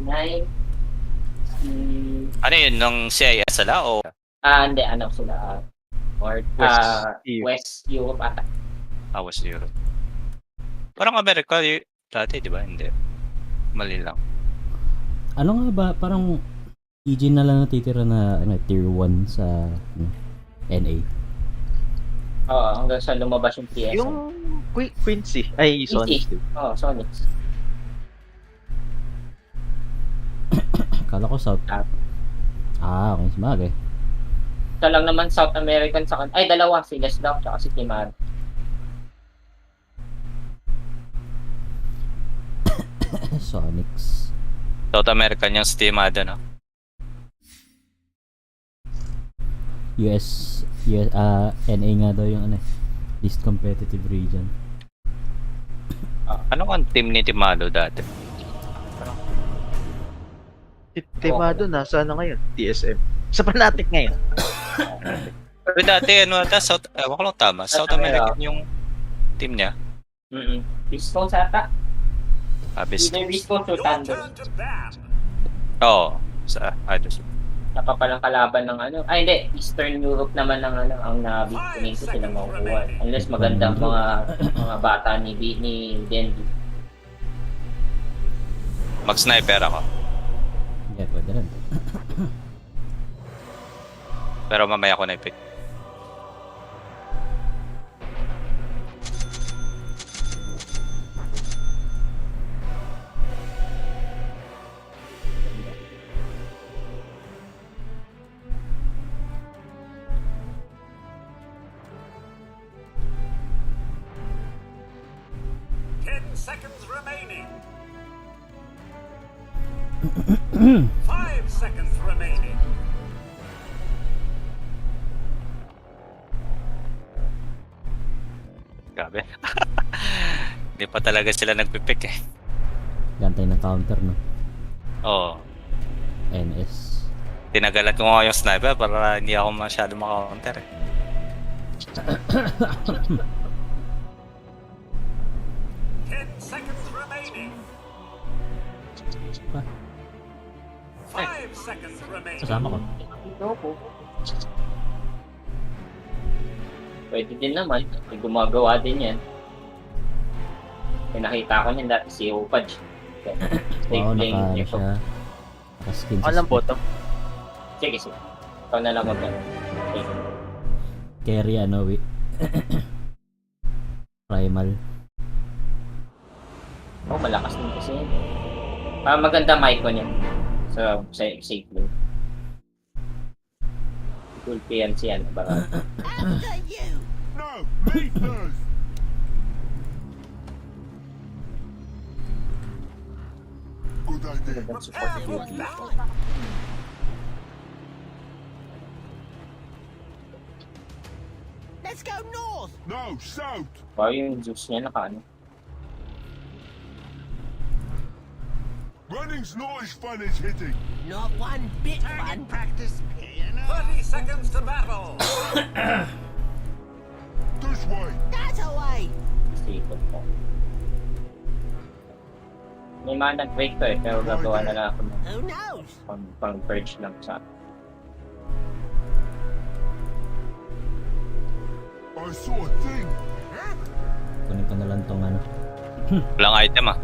9. Ano yun, nung CIS sila o? Hindi, ano sila, North, West Europe ata. West Europe. Parang Amerika dati, di ba? Hindi. Mali lang. Ano nga ba, parang EG na lang natitira na tier 1 sa NA. Oo, hanggang sa lumabas yung PSN. Yung Quincy, ay Sonic. Oo, Sonic. Kala ko South. Okay, sabagay. Ito lang naman South American sa ay dalawa, si Lesdok at si Timar. Sonics. South American yung estimado, no? US, NA nga daw yung least competitive region. Ano ang team ni Timado dati? Timado nasa ano ngayon? TSM. Sa Fnatic ngayon. Pero dati, South, ewan ko lang tama, South American yung team niya. East Coast ata. Either East Coast o Thunder. Oo. Napapalang kalaban ng hindi, Eastern Europe naman ang nabikunin ko sila makukuha. Unless magandang mga bata ni Dendy. Mag-sniper ako. Yeah, pwede rin. Pero mamaya ko na i-pick. Seconds remaining. 5 seconds remaining. Grabe. Hindi pa talaga sila nagpipick eh. Gantay ng counter, no? Oo. NS. Tinagalan ko nga yung sniper para hindi ako masyado maka-counter eh. 10 seconds remaining. 5 seconds remaining. Kasama ko. Ito po. Pwede din naman. May gumagawa din yan. May nakita ko niyan dati si Opad. Oo, naka siya. Naka-skin sa Alam bottom. Sige. Ikaw na lang mag-ano. Okay. Carry Primal. Malakas din kasi yan. Maganda mic ko niyan. So, safe mode. Full PNC yan. Baka. No, me first. Good idea. Support Prepare duty. for battle. Let's go north. No, south. Yung juice niya naka Running's not as fun as hitting. Not one bit fun. Practice. 30 seconds to battle. This way. That away. stable po. May mga nag-break to pero gagawa na lang ako ng Who knows? pang-purge lang sa I saw a thing. Kunin ko na lang tong Walang item ah.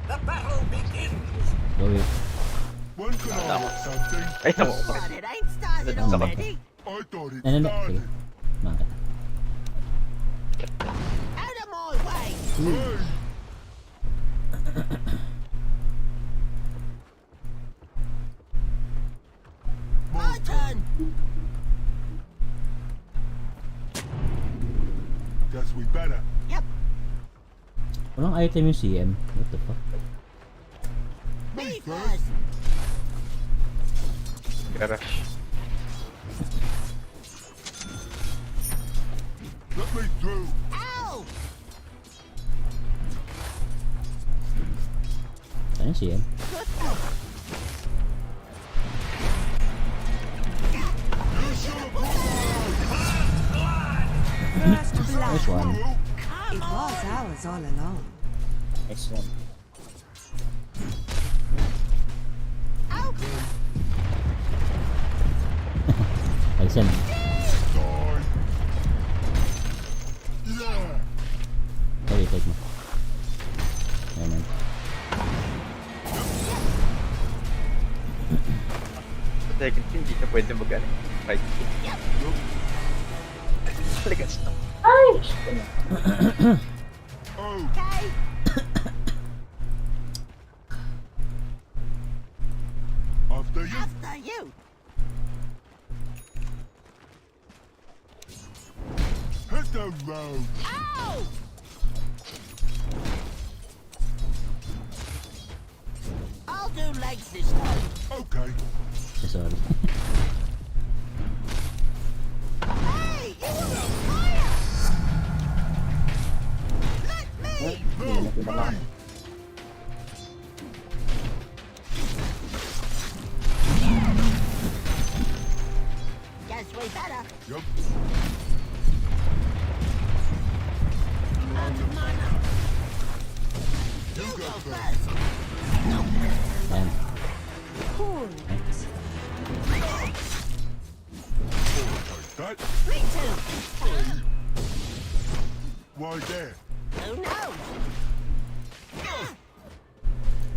The battle begins. Go it. When can I have something? Ay, tamo. But it ain't started Sama. already. I thought it Sige. started. Bakit? Out of my way. Hey, My turn. guess we better. Yep. Walang item yung CM. What the fuck? Me first. Garage. Let me through. Ow! Saan yung CM? Good help. You should have First blood. Nice one. It was ours all along. Nice one. Ay, sen. Die. Yeah. Ay, take mo. Ayan, ayan. Sa second team, hindi na pwede mag fight. Talagang stop. Ay! Oh, Okay. after you. After you. Hit the road. Ow! I'll do legs this time. Okay. Ay, sorry. Hey, you were on fire! Let me! No, me. Guess we better. Yup. You You go go first. first. Ayan. That. Me too. Why there? Who knows?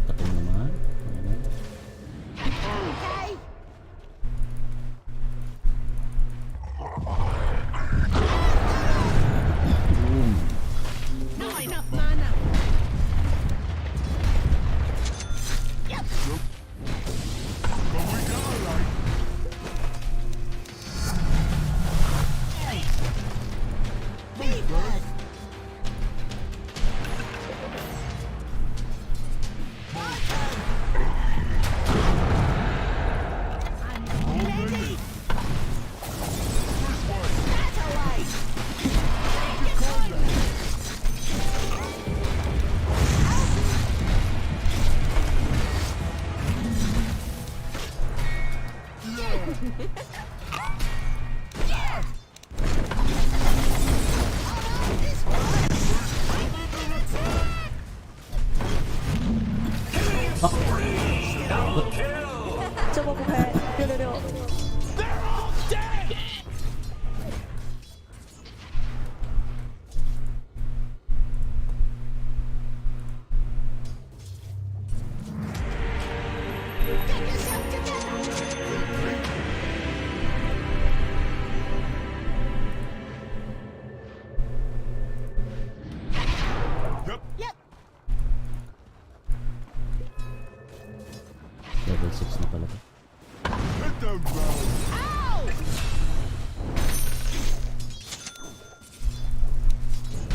Tapin mo naman. Ayan. Okay. Boom. Not enough mana. Yep. But we got a light. Me first. My turn. I'm ready. That away. Take your time. This one. Get yourself together. Yup. Yep. Level 6 na pala to. Hit the road. Ow!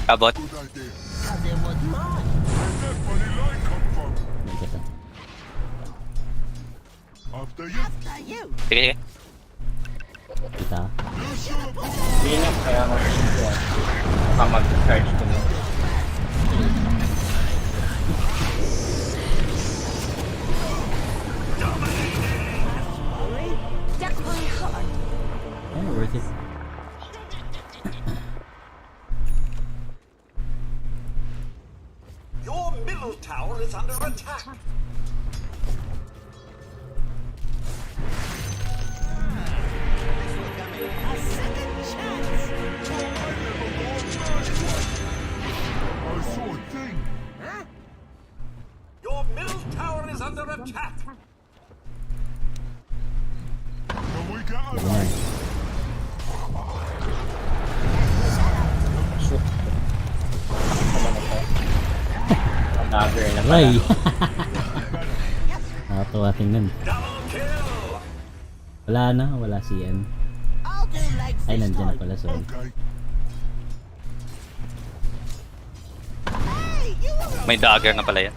Abot. Good idea. Cause it was mine. Where's that funny light come from? Hindi ka ta. After you. After you. Sige, sige. Kita. You should have put Hindi na kaya mag-team ko. Baka mag-charge ko mo. That's my heart. Ay, worth it. Your middle tower is under attack. A second chance. I saw a thing. Huh? Your middle tower is under attack. But we got a light. Shoot. Dagger na pala. Ray! Nakatawa tingnan. Double kill. Wala na, wala si N. I'll do legs Ay, this nandiyan na time. pala, sorry. Okay. Hey, you were May dagger na pala yan.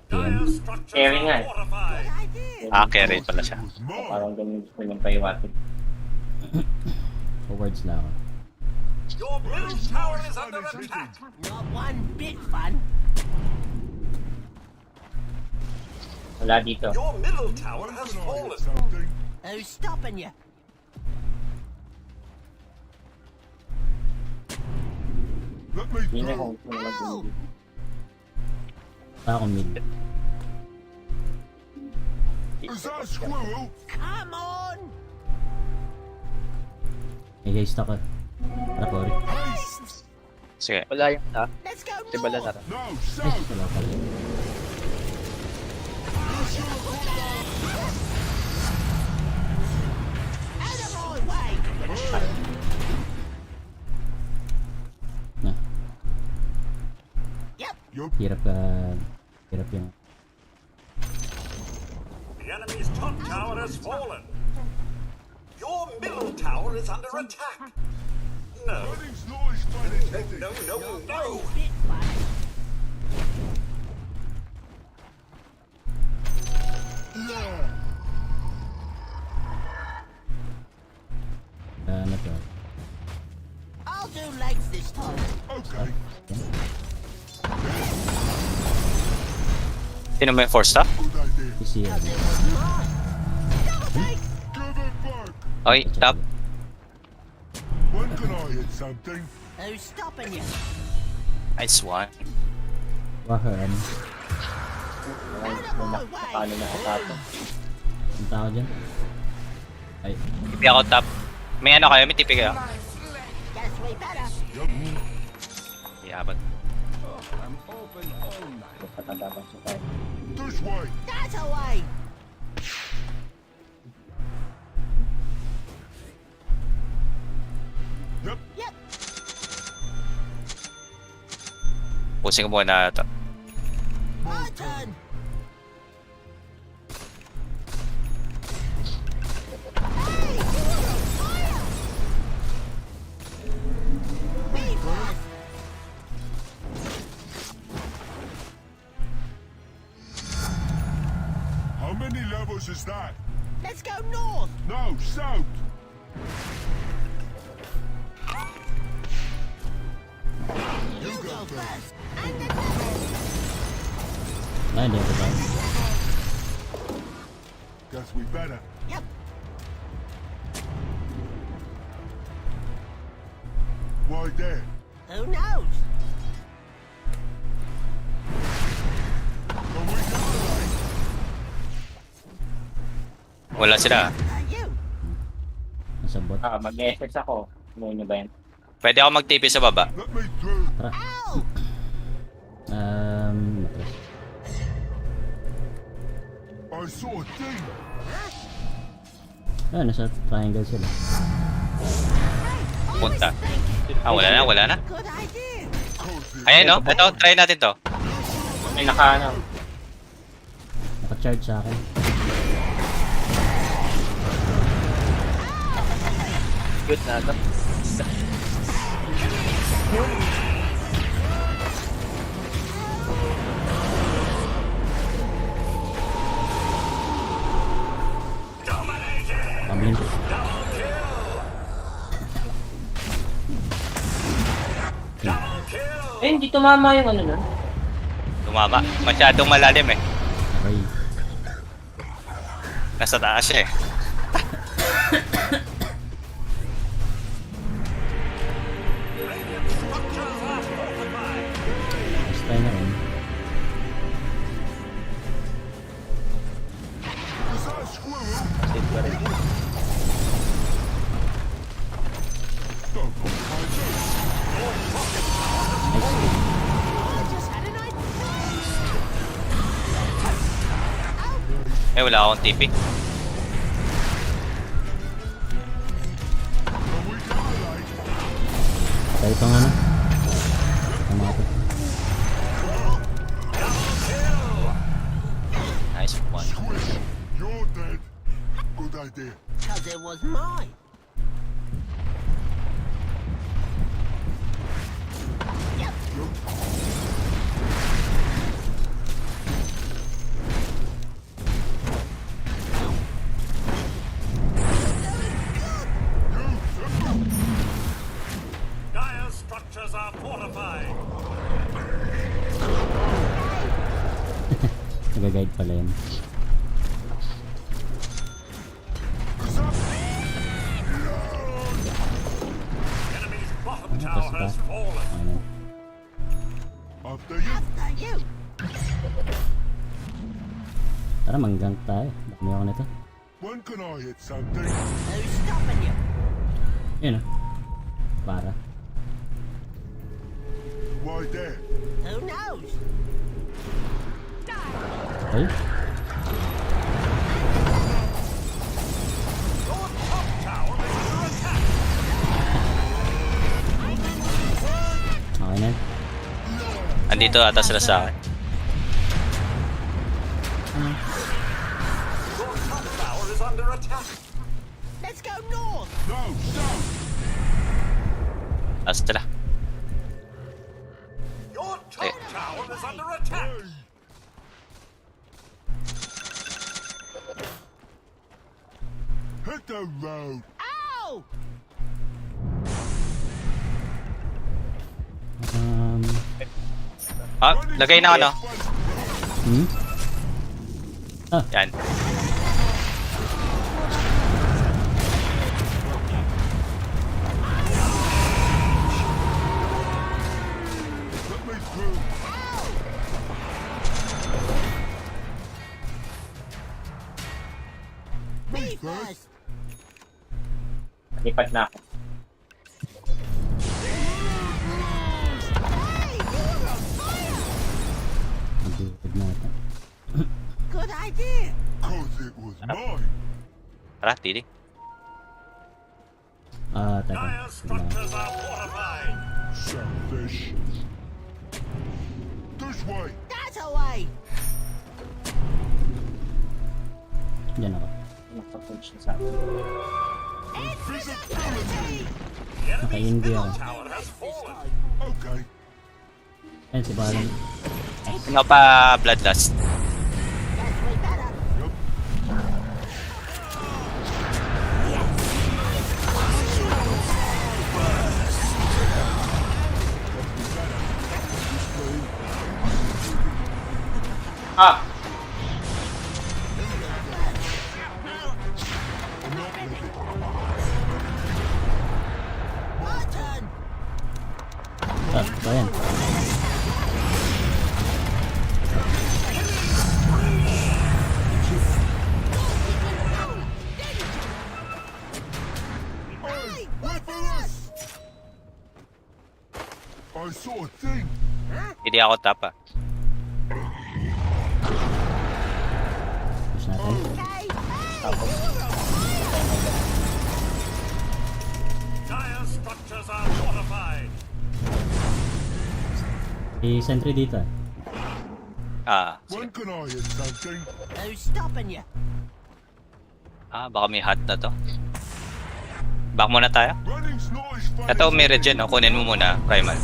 Si N. Dire structures Carry nga are eh. fortified. good idea. Ah, carry pala siya. Was mine. Parang ganun gusto niyang paiwatin. Forwards na ako. Your middle tower is Sun under is hitting. attack. Not one bit fun. Wala dito. Your middle tower has Can I fallen. hit something? Who's stopping you? Let me Hindi na through. kung mag Ako mid. Is that a squirrel? Come on! Hey guys, taka. Tara, Cory. Haste! Sige. Wala yung na. Let's go Di ba north! na No, Ay, south! wala pala. Out of my way! Na, Yep, Yup. hirap yung... The enemy's top tower has fallen. Your middle tower is under attack. No, Running's not as fun as you think. no. bit fun. Ano to? I'll do legs this time. Okay. Sino may force staff? Good idea. Si Cause it was mine. Double take! Give it back. Okay, top. When can I hit something? Who's stopping you? Nice one. Wahan. Paano na atato? Ang tao dyan? Ay, TP ako top. May ano kayo? May TP kayo? Guess we better. Yabat. Patatapan siya tayo. This way. That's away! Yep. Yep, Pusing ko muna ito. my turn! Hey, you're on fire! Me first! How many levels is that? Let's go north! No, south. You go first! And then ay, hindi ako tayo. Guess we better. Yep, Why there? who knows? Can we get away? Wala sila. You! Nasa bot. Mag-SS ako. Ano nyo ba yan? Pwede ako mag-TP sa baba. Let me through. Ow! Matras. I saw a thing. Ah, nasa triangle sila. Punta. Ah, wala na, wala na. Good idea! Cozy. Ayan no, ito, try natin to. May naka ano. Naka-charge sa akin. Good na. Pamilin ko. Eh, hindi tumama yung ano nun. Tumama. Masyadong malalim eh. Aray. Nasa taas siya eh. Mas tayo na rin. Is that a squirrel? Save pa rin. Don't go behind me. I just had an idea! Eh, wala akong TP. Can we get away? Tayo itong ano. Tama ako. Nice one. Squish. You're dead. Good idea. Cause it was mine! Yep, Dire structures are fortified. Nag-guide pala yan. Enemy's bottom Ano, tower basta. has fallen. Ano. After you. after you! Tara, manggang tayo. Dami ako nito. When can I hit something? Who's stopping you? Yun ah. Para. Why there? Who knows? Ay, Your top tower is under attack. okay na. Andito ata sila sa akin. Your top tower is under attack. Let's go north. No, stop! Asa sila? Your top tower is under attack. Hit the road! Ow! Lagay na ano. Hmm? Yan. Let me through! Me first. Lipat na ako. Hey, you were on fire. Nagbuod na ata. Good idea. Cause it was mine! Tara, tili. Teka. Dire Wala. structures are fortified. Selfish! This way! That away. Diyan ako. Nakapunch na sa akin. Invisibility. The enemy's Naka-indie middle ako. tower has fallen. Okay. Ayun, si Baron. Ano pa bloodlust? Guess we better. Ah! My turn. Bayan. Hey, Wait for us! I saw a thing! Hindi ako tapa. Push natin. hey, Dire structures are fortified. I-sentry dito. When can I hit something? who's stopping you? Baka may hot na to. Back muna tayo. Running's not as fun Ito as may regen, no? Kunin mo muna, primal.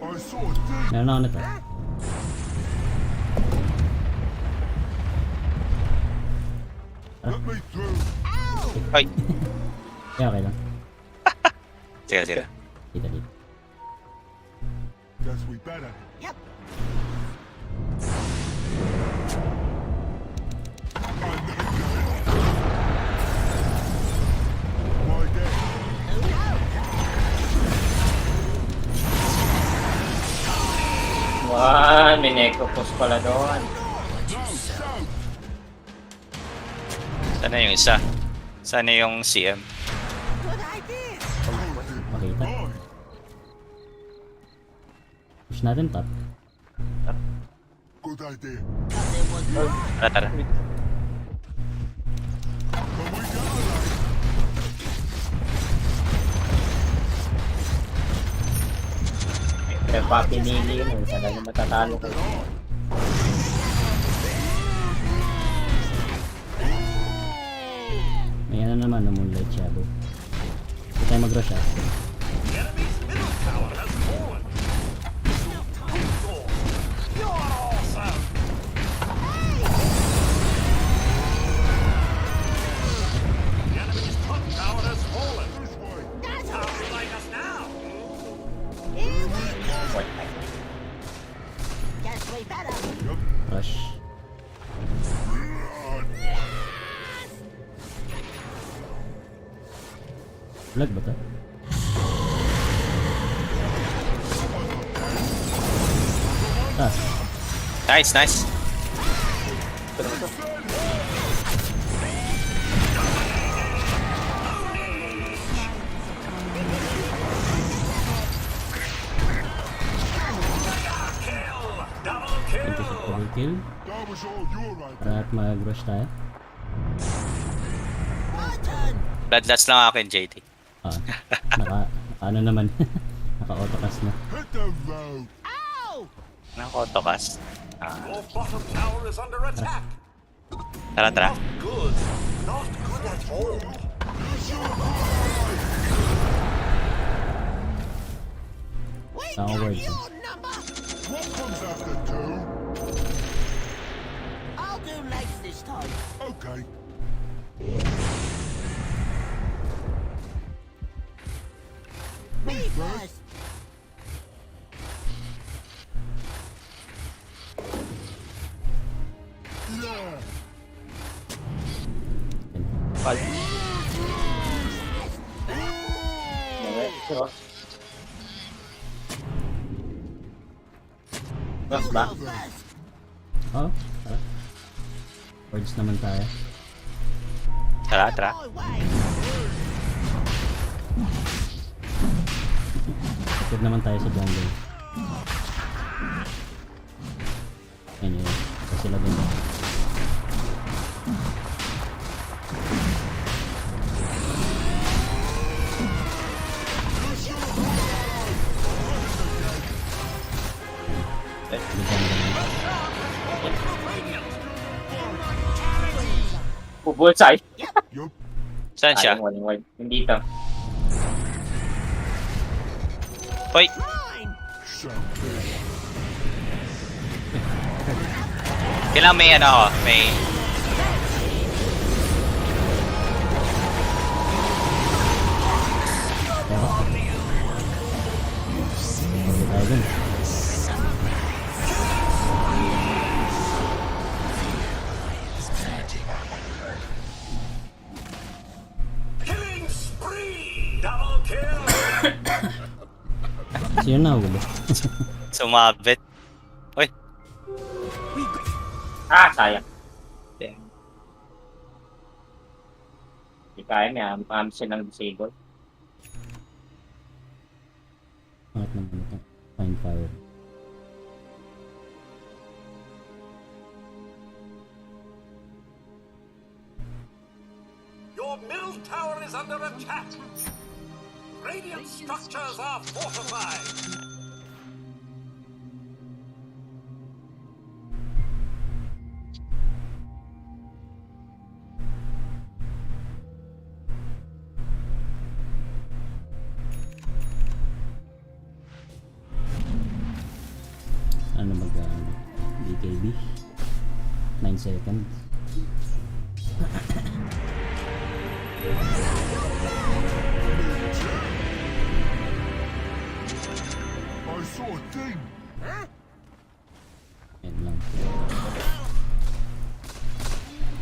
I saw a thing! Meron ako nito. Let me through! Ay! Okay, okay lang. Sige, sige. Dito, dito. Guess we better. Yep. Why there? Who knows? Wow, may necropos pala doon. No, south! Sana yung isa? Sana yung CM? Good idea. Cause it was Makita. mine! Push natin top. Good idea. It was mine. Tara, tara. Can we go alone? Pero pa pinili yun. Talagang matatalo ko. May ano naman na Moonlight Shadow. Hindi tayo mag-rush ah. The enemy's middle tower has fallen. You're awesome. The enemy's top tower has fallen. This way! That's How all do you right. like us now? Here we go. What? Guess we better. Rush. Lag ba to? Ah, Nice, nice. Double kill. thank you sa double kill. That was all your idea. Para at mag-rush tayo. My turn. Bloodlust lang akin, JT. Ah, ano naman. Naka-autocast na. Hit the road. Ow! Naka-autocast. Your bottom tower is under attack. Tara, tara. Not good. Not good at all. We Now got words. your number. What comes after two? I'll do legs this time. Okay. Me first. Yeah. Okay, so. Boss ba? Go first. Oh, tara. Words naman tayo. Tara, tara. My way. Ikot naman tayo sa jungle. Yan yun. Kasi sila din. Bullseye. Yup. Saan siya? Walang word. Hindi to. Hoy! Mine. Sound good. Kailangan may ano ako, may... Okay tayo dun. Killing spree. Double kill. Sino na huli? Sumabit. Hoy! Ah, sayang. Damn. Hindi kaya, may silang disable. Bakit naman ito? Find fire. Your middle tower is under attack. Radiant structures are fortified. Ano BKB? 9 seconds. I saw a thing. Yan lang.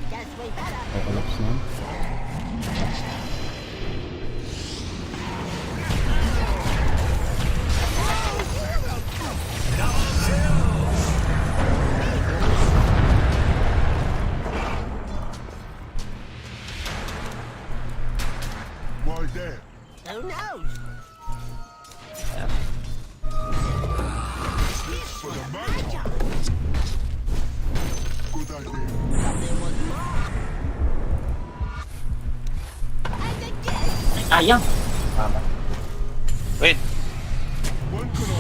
Guess we better. Collapse na. Why there? Who knows? For the man. Good idea. Something was wrong. And again. Ayang! Tama. Wait! When can I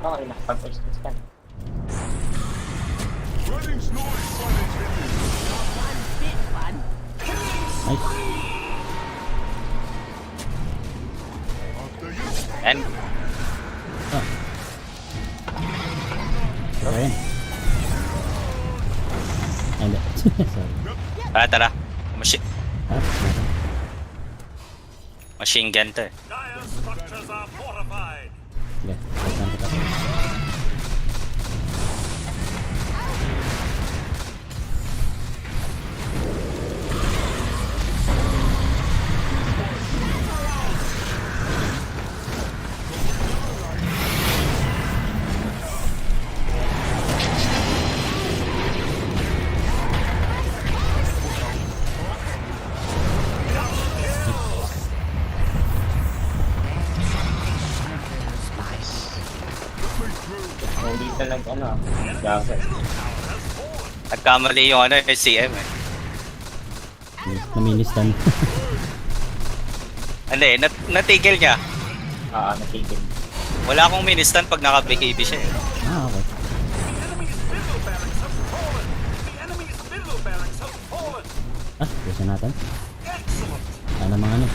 Okay, nakapag-express ka. Wedding's noise fun is hitting. One bit fun. Nice. After you. And... Ayan. Hindi. Sorry. Tara, tara. Ah, meron. Machine gun to eh. Dire structures are fortified. Sige, balikan kita. Hindi na gagawin. Nagkamali yung CM eh. Na-mini-stun. Hindi, natigil niya. Natigil. Wala akong ministan pag naka-BKB siya eh. Okay. Gusto natin. Sana mga ano.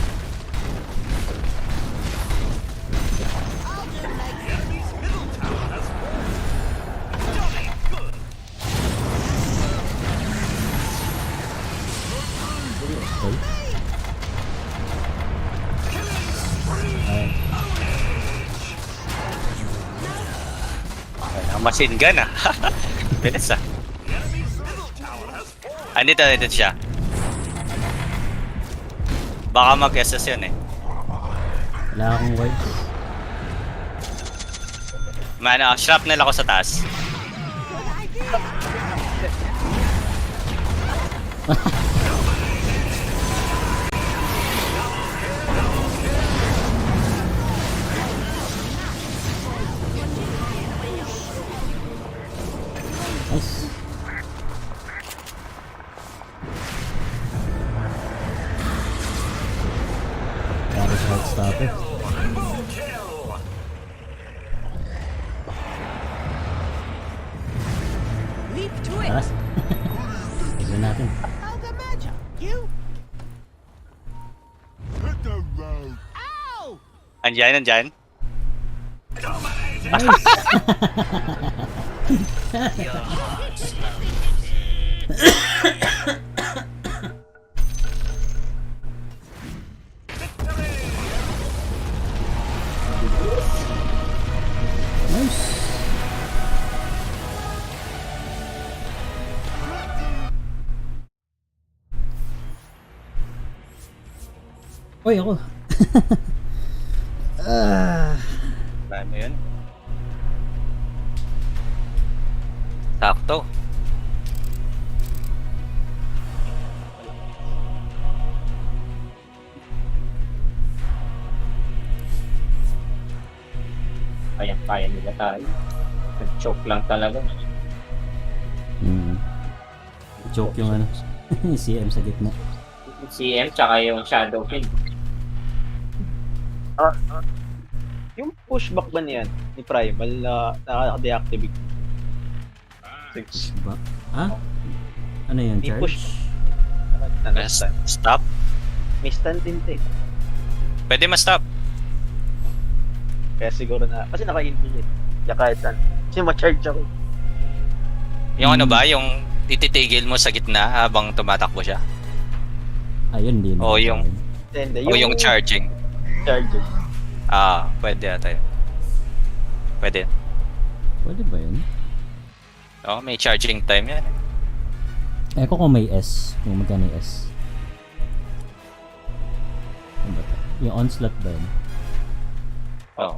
Okay. Ang machine gun ah. Bilis ah. Andito siya. Baka mag-SS yun eh. Wala akong words. Shrapnel ako sa taas. Nice. Para sa Heartstopper. Leap to it. Tara. Tignan natin. Ogre Magic, you. Hit the road. Ow! Andyan. Nice. Nice. Uy, ako. Ano yun? Sakto. Kaya nila tayo. Nag-choke lang talaga. Joke yung ano. Yung CM sa gitna. CM tsaka yung Shadow King. Yung pushback ba niyan ni Primal na nakaka-deactivate? Ba? Ha? Ano yun, May charge? push. Stop. May stand din to eh. Pwede ma-stop. Kaya siguro na, kasi naka-inhale eh. Kaya kahit saan. Kasi ma-charge ako. Yung ano ba? Yung tititigil mo sa gitna habang tumatakbo siya. Ayun, hindi. O yung Hindi, o yung charging. charger. Pwede ata yun. Pwede. Pwede ba yun? May charging time yan. Eh, kung may S. Kung magkano yung S. Ano ba ito? Yung onslaught ba yun? Oo.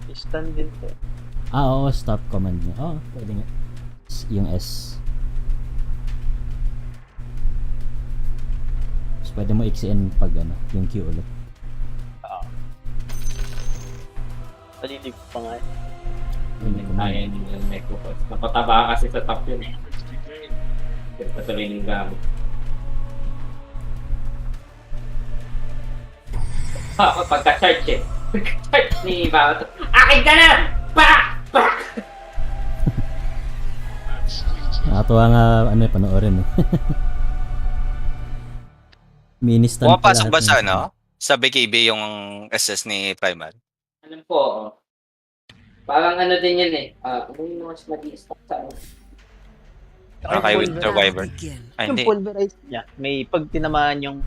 May stand din to. Oo, stop command niya. Pwede nga. Yung S. So, pwede mo iksiin pag yung Q ulit. Nalilig pa nga eh. Hindi kaya nila may focus. Napataba kasi sa top yun. Pero patuloy ng gamit. Pagka-charge eh. Pagka-charge ni Bato. Akin ka na! Pak! Pak! Nakatuwa nga, panoorin eh. Mini-stand Pumapasok ba sa sa BKB yung SS ni Primal? Alam ko, parang din yan eh. Ano yung mas mag-i-stop sa ano? Okay, with Survivor. Ay, Yung hindi. pulverize niya, may pag tinamaan yung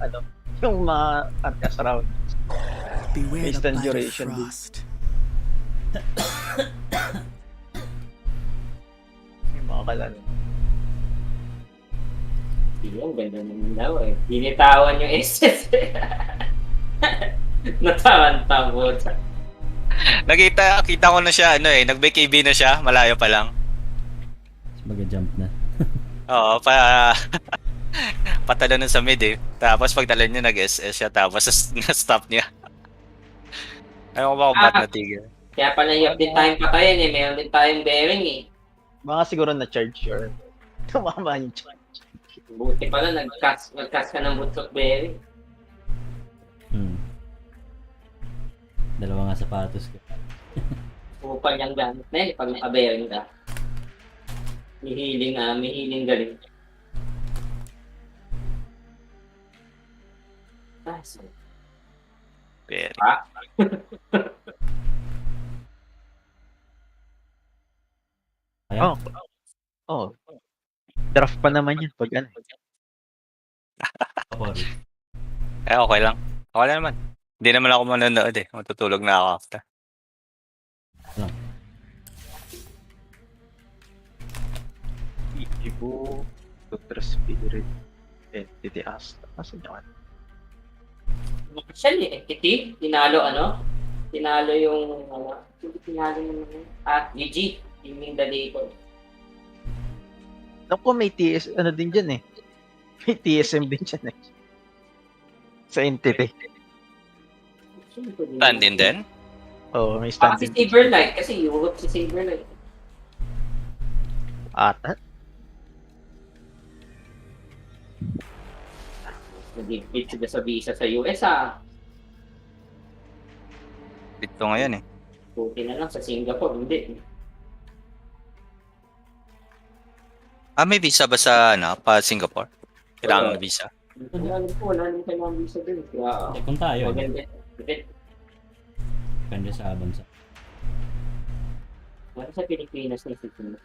yung mga arcas round. Beware the Instant bite of duration din. frost. Yung mga kalaro. Yung ganda naman daw eh. Binitawan yung SS. Natawan-tabo. Kita ko na siya, nag-BKB na siya, malayo pa lang. Mag-jump na. Oo, patalo nun sa mid eh. Tapos pagtalo niya nag-SS siya, tapos na-stop niya. Ayaw ko ba kung ba't natigil? Kaya pala yung din tayong patayin eh. Meron din tayong bearing eh. Baka siguro na-charge or tumama yung charge. Buti pala, nag-cast ka ng boots of bearing. Dalawa nga sapatos ko. Upal niyang gamit na eh, pag naka-bearing ka. May healing galing. So, Very. Kaya, Oh. Draft pa naman yan pag ano. sorry. Okay lang. Okay lang naman. Hindi naman ako manonood eh. Matutulog na ako after. Ibu, Doctor Spirit, Entity Asta. Asan yun? Actually, entity, tinalo yung, tinalo yung, GG, yung Dalator. Naku, may TS, ano din dyan eh. May TSM din dyan eh. Sa Entity. Stand-in din? Oo, may Si stand-in. Saberlight, kasi Europe si Saberlight. Ata. Nag-bid sila sa visa sa US Dito ngayon eh. Buti na lang sa Singapore, hindi. May visa ba sa pa Singapore? Kailangan ng visa. Wala naman kailangan visa din. Kaya, Kung tayo, maganda. depende sa bansa. Wala sa Pilipinas na isipin mo.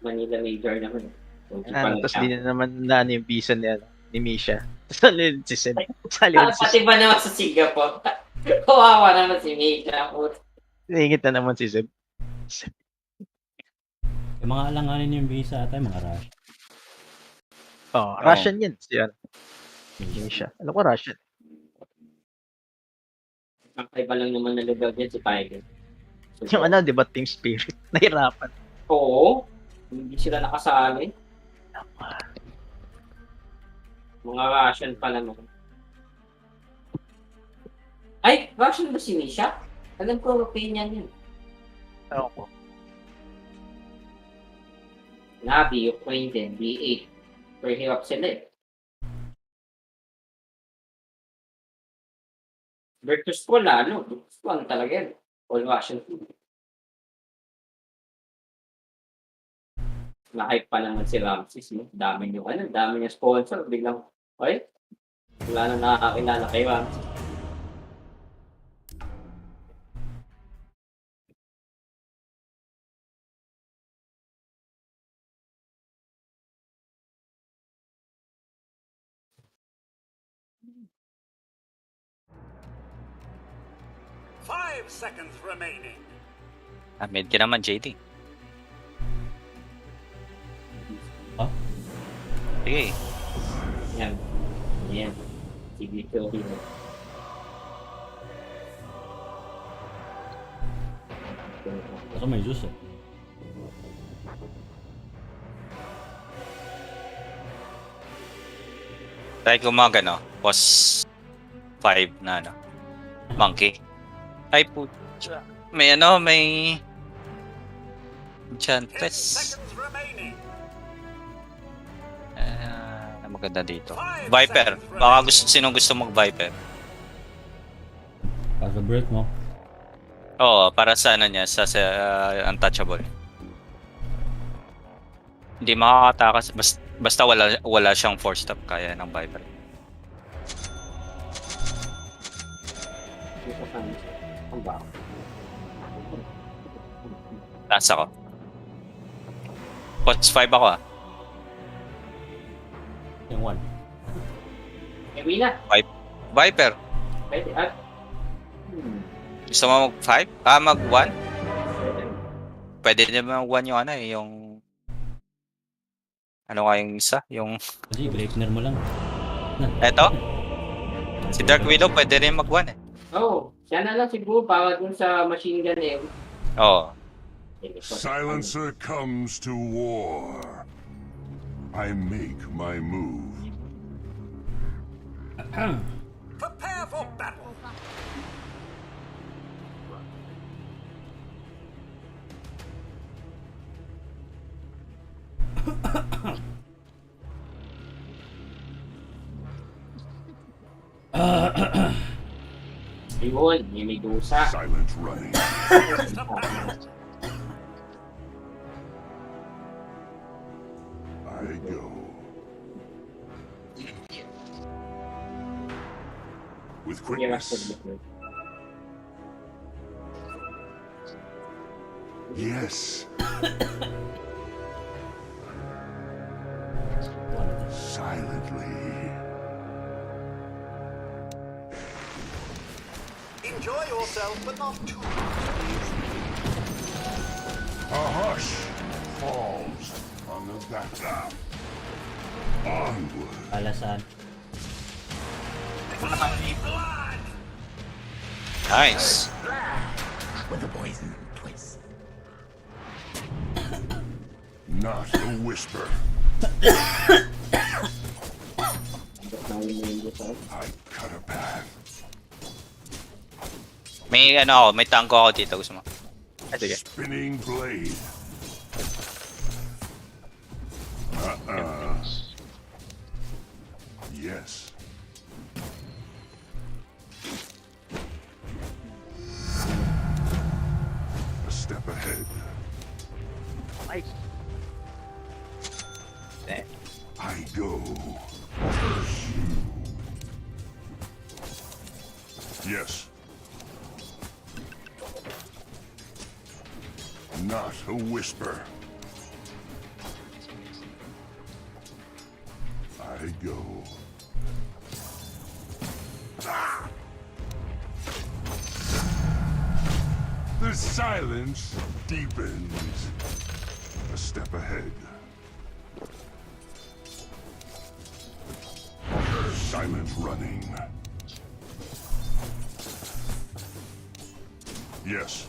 Manila Major naman. Tapos di na naman na yung visa ni Misha. Tapos si Seb. Pati ba naman sa Singapore? Kawawa naman si Misha. Hingit na naman si Seb. Yung mga alanganin yung visa ata, yung mga rush. Oh, Russian yan. Si Misha. Alam ko Russian. Ang kaiba lang naman na lugar dyan si Tiger. Yung di ba, Team Spirit? Nahirapan. Oo. Hindi sila nakasali. Mga Russian pa naman. Ay, Russian ba si Misha? Alam ko, European yun. Ewan ko. Nabi, Ukraine din, B8. Per hirap sila eh. Virtus Pro lalo. Virtus Pro talaga yan. All Russian food. Na-hype pa naman si Ramses, no? Dami yung sponsor. Biglang, ay, wala na nakakakilala kay Ramses. Five seconds remaining. Mid ka naman, JD. Sige. Yan. Yan. Sige, okay. Kaso may Zeus eh. Try ko mga boss 5 na monkey. Ay putya. May may Ten Enchantress. seconds remaining. Maganda dito. Viper. Baka sinong gusto mag-Viper? Kaso break mo. Oo, para sa niya, sa untouchable. Hindi makakatakas. Basta wala siyang force stop kaya ng Viper. Ang bako. Taas ako. Pots 5 ako Yung 1. May wina. Viper. Pwede. Gusto mo mag-5? Mag-1? Pwede din mag-1 yung yung... Ano nga yung isa? Yung... Kasi Greifner mo lang. Eto? Si Dark Widow pwede rin mag-1 eh. Oo. Siya na lang siguro para dun sa machine gun eh. Oo. Silencer comes to war. I make my move. Prepare for battle. Yun, may medusa. Silent running. I go. With quickness. Yes. Silently. Enjoy yourself, but not too much. A hush falls on the battle. Onward. Alasan. Nice. With a poison twist. Not a whisper. I cut a path. May ano ako, may tango ako dito. Gusto mo? Ah, sige. Spinning blade. Yes. A step ahead. Ay. Eh. I go. Yes. Not a whisper. I go. Ah! The silence deepens. A step ahead. Silent running. Yes.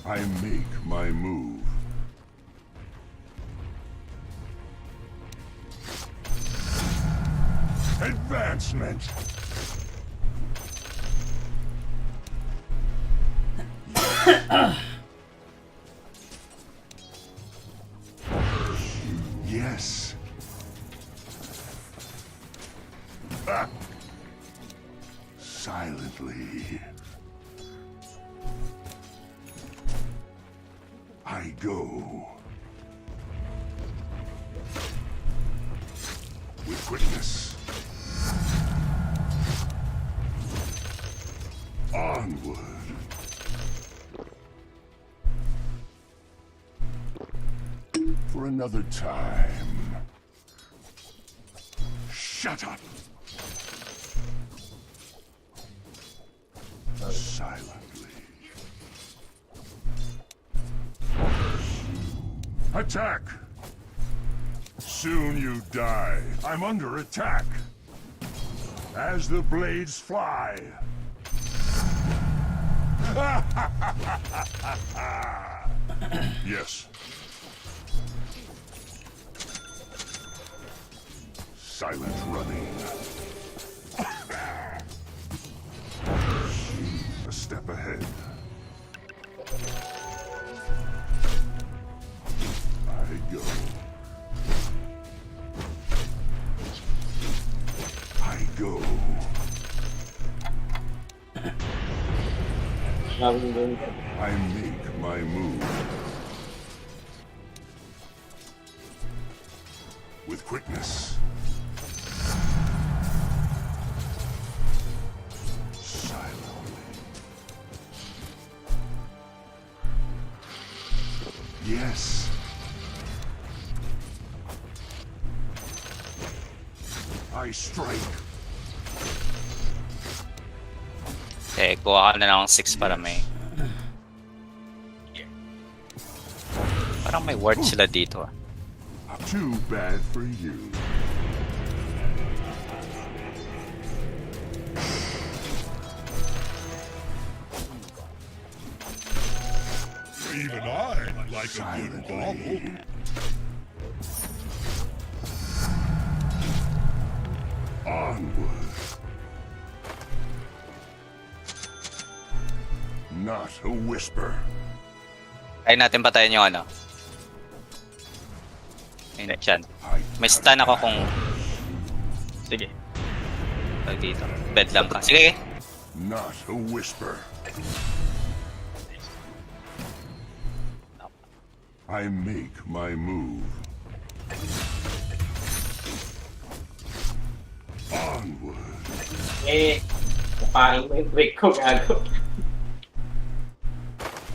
I make my move. Advancement. Yes. Ah. Silently. I go. With quickness. Onward. For another time. Shut up. Silently. Attack! Soon you die. I'm under attack. As the blades fly. Yes. Silent running. A step ahead. I go. I go. I make my move. With quickness. Silently. Yes. I strike. Eh, kuha ka na lang ng 6 para may... Parang may ward sila dito ah. Too bad for you. Even I like a good bobble. Onward. Not a whisper. Kaya natin patayin yung ano. Ayun, dyan. May stun ako kung... Sige. Tawag dito. Bed lang ka. Sige. Not a whisper. I make my move. Onward. Mukain mo yung break ko, gago.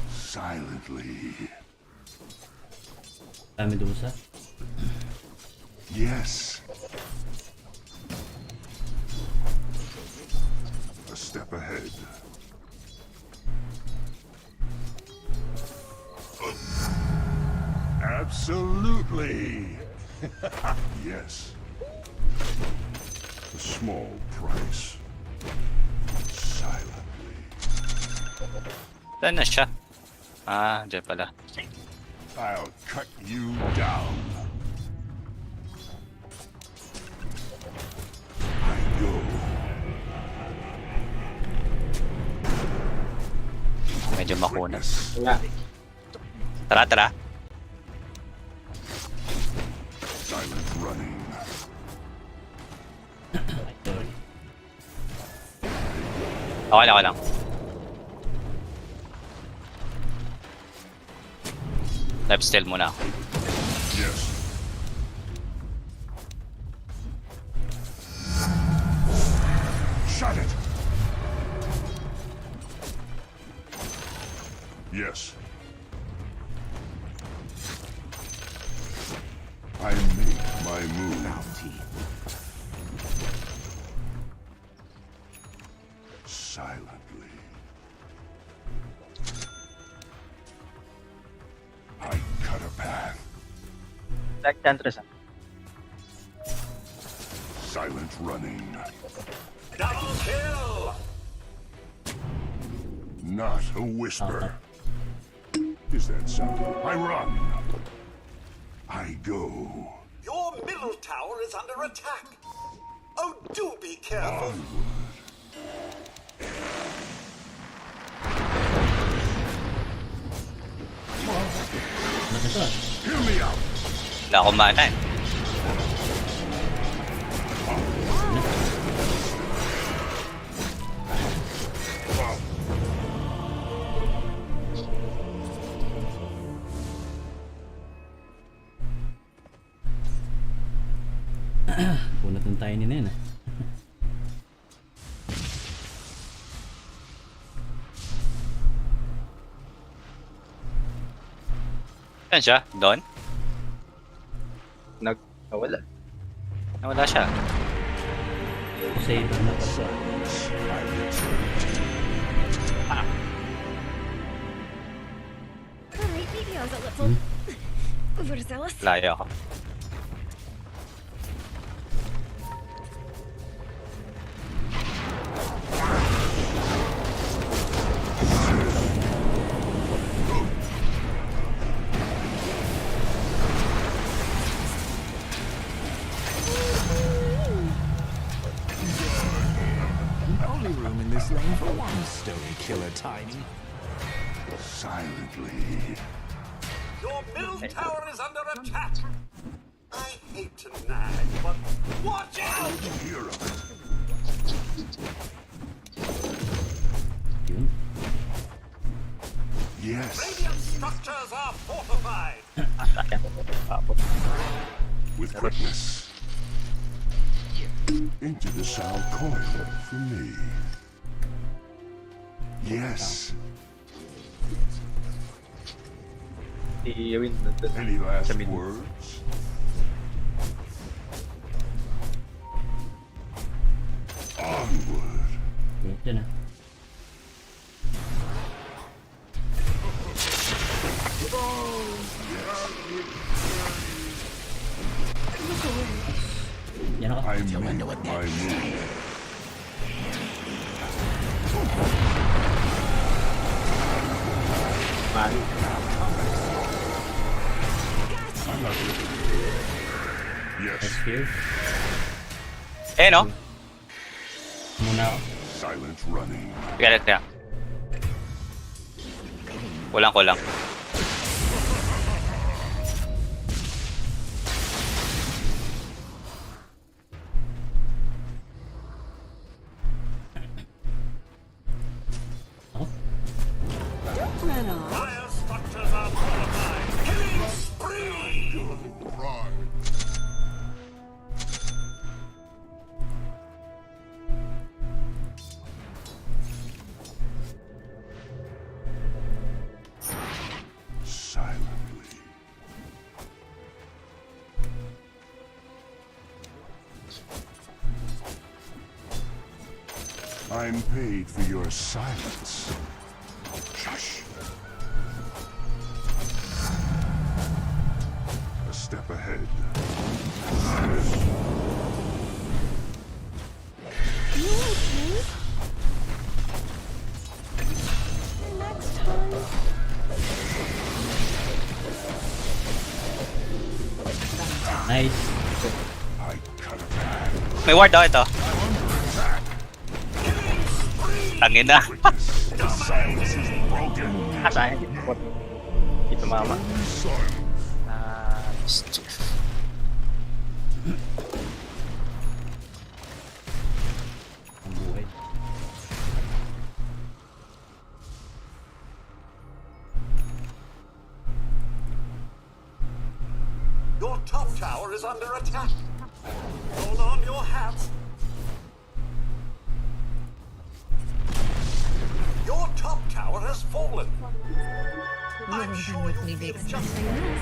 Silently. Medusa. Yes. A step ahead. Absolutely. Yes. A small price. Silently. Saan na siya? Ah, dyan pala. I'll cut you down. I go. Medyo makuna. Witness. Wala. Tara, tara. Silent running. Okay lang, okay lang. Lifesteal muna ako. Yes. Shut it. Yes. I make my move. Silently. I cut a path. Black Chantress. Silent running. Double kill! Not a whisper. Is that something? I run. I go. Your middle tower is under attack. Oh, do be careful. Hear me out. Wala akong mana eh. Punat ng tayo nila yun ah. Saan siya? Doon? Nawala. Nawala siya. Save na pa siya. Alright, maybe I was a little overzealous. Layo ako. Only room in this lane for one stone killer, Tiny. Silently. Your middle tower is under attack. I hate to nag, but watch out! Hear of it. Yun. Yes. Radiant structures are fortified. With quickness. Into the sound coin for me. Yes. I-win. Any last Sa mid. words? Onward. Dyan ah. Yan ako. I make my move. Mali. Yes. Here. Eh no? Muna ako. Silent running. Kaya, kaya. Kulang. I'm paid for your silence. Shush. A step ahead. You okay? Next time. Nice. I cut a path. May ward daw ito. Tangin na. The silence is broken. Sayang. Ito mama. Ang buhay. Your top tower is under attack. Hold on your hats. Your top tower has fallen. I'm sure you feel just terrible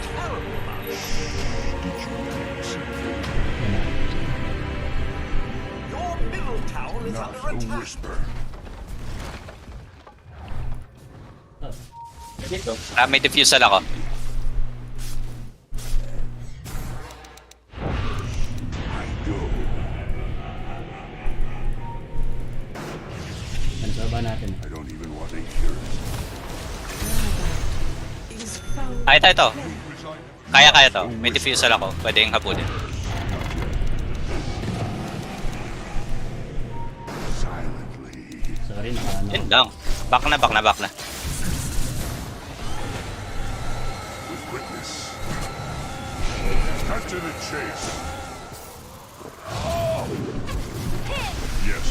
about it. Your middle tower is Not under a attack. whisper. Dito. May diffusal ako. I go. Ano sa baba natin? I don't even want to hear it. Ito. Kaya to. May diffusal ako. Pwede yung habulin. Silently. Sorry, nakaano. Yun lang. Back na. With quickness. Cut to the chase. Yes.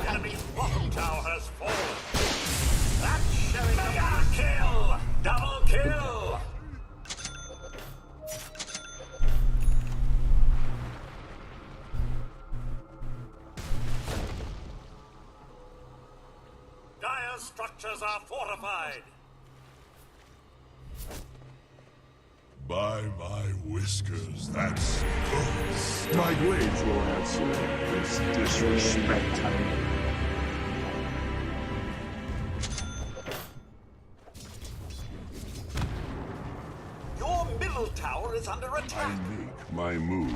Enemy's bottom tower has fallen. That's showing a kill. Double kill. Dire structures are fortified. By my whiskers, that's my blades will answer this disrespect. Your middle tower is under I attack. make my move.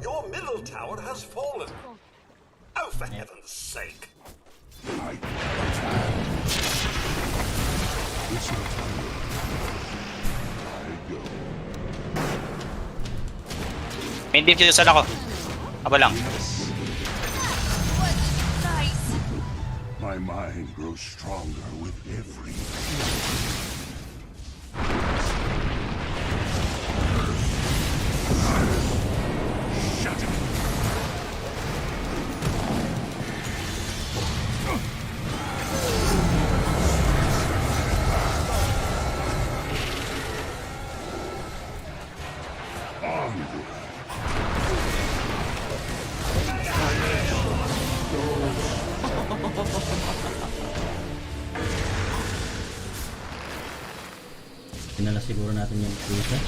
Your middle tower has fallen. Oh, for heaven's sake. I it's not time. I go. May diffusal ako. Aba lang. My mind grows stronger with every shut it. Pinala siguro natin yung isa.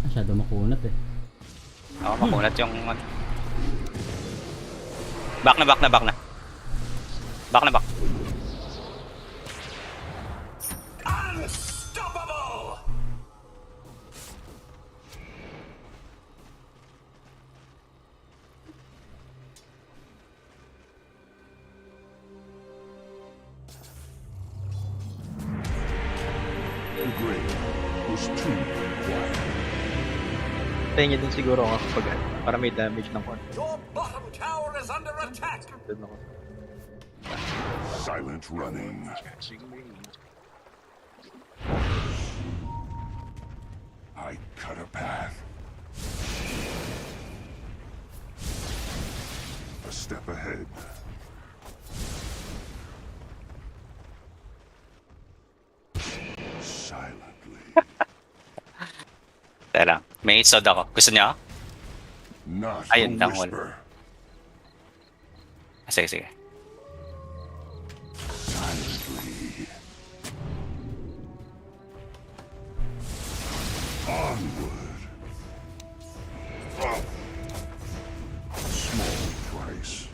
Masyado makunat eh. Ako makunat yung... Back na. Unstoppable! The grave was too quiet. Tayo niya din siguro ako kapag para may damage ng konti. Your bottom tower is under attack. Doon ako. Silent running. I cut a path. A step ahead. Silently. Teka lang. May isod ako. Gusto niya? Not Ayun a lang, wala. whisper. Sige, sige. Silently. Onward. Small price.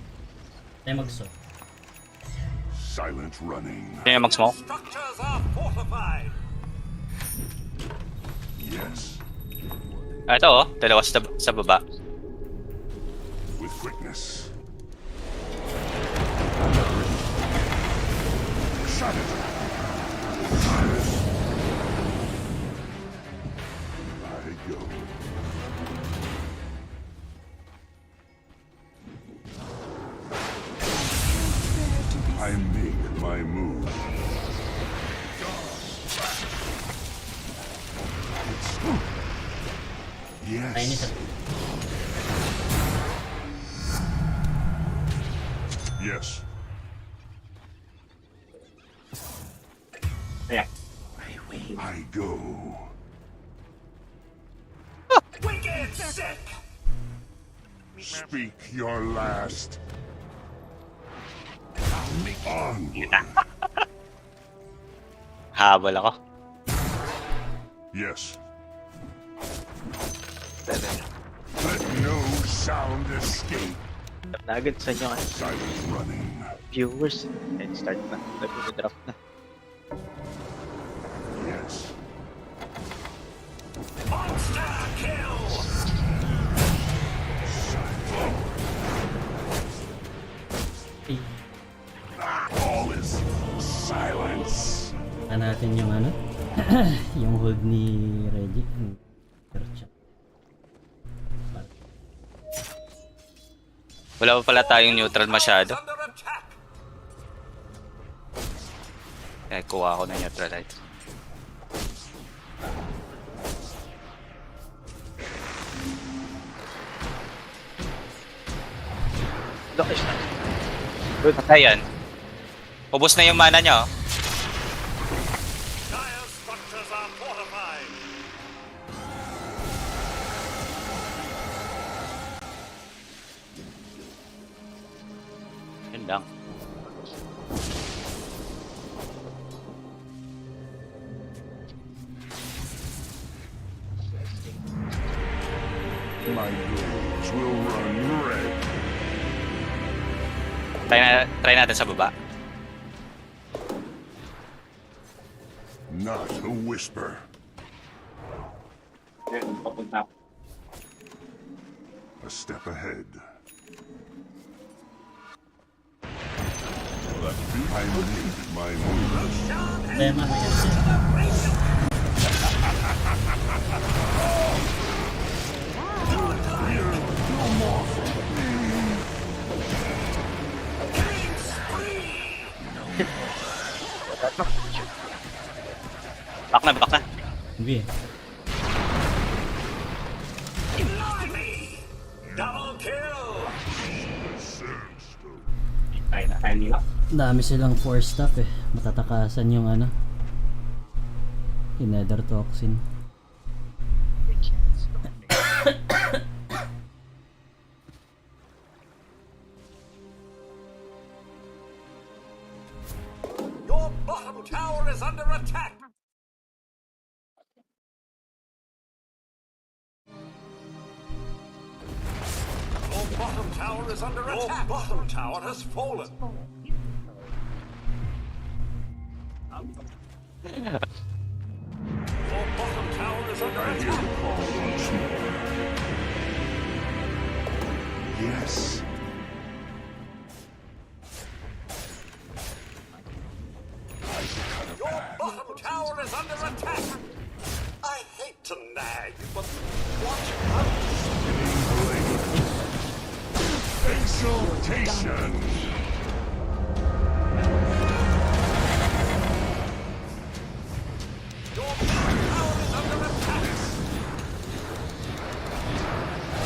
Tayo mag-so. Silent running. Sino yung mag-smoke? Structures are fortified. Yes. Ah, ito oh. Dalawa sa baba. With quickness. Shut it. Silence. I go. I make my move. Yes. Yes. Ayan. I go. Wicked sick. Speak your last. Onward. Habol ako. Yes. Let no sound escape. Na agad sa inyo Silent running. viewers. And start na. Nag-drop na. Yes. Monster kill. All is silence. Natin yung ano? yung hold ni Reggie. Percha. Wala pa pala tayong neutral masyado. Under attack. Eh, kuha ako ng neutralite. Look, is na. Patay yan. Ubus na yung mana niya oh. Dire structures are fortified. Yun lang. My blades will run red. Try natin sa baba. Not a whisper. Ayan, papunta. A step ahead. I make my move. Tema na yan. Back na. Hindi eh. Double kill. Kaya nila. Dami silang 4 staff eh. Matatakasan yung ano. Yung nether toxin. Your bottom tower is under attack. Your bottom tower is under attack. Your bottom tower has fallen. Your bottom tower is under I hear attack. the call once more. Yes. Your bottom tower is under attack. I hate to nag, but watch out. Exaltation. Your bottom tower is under attack.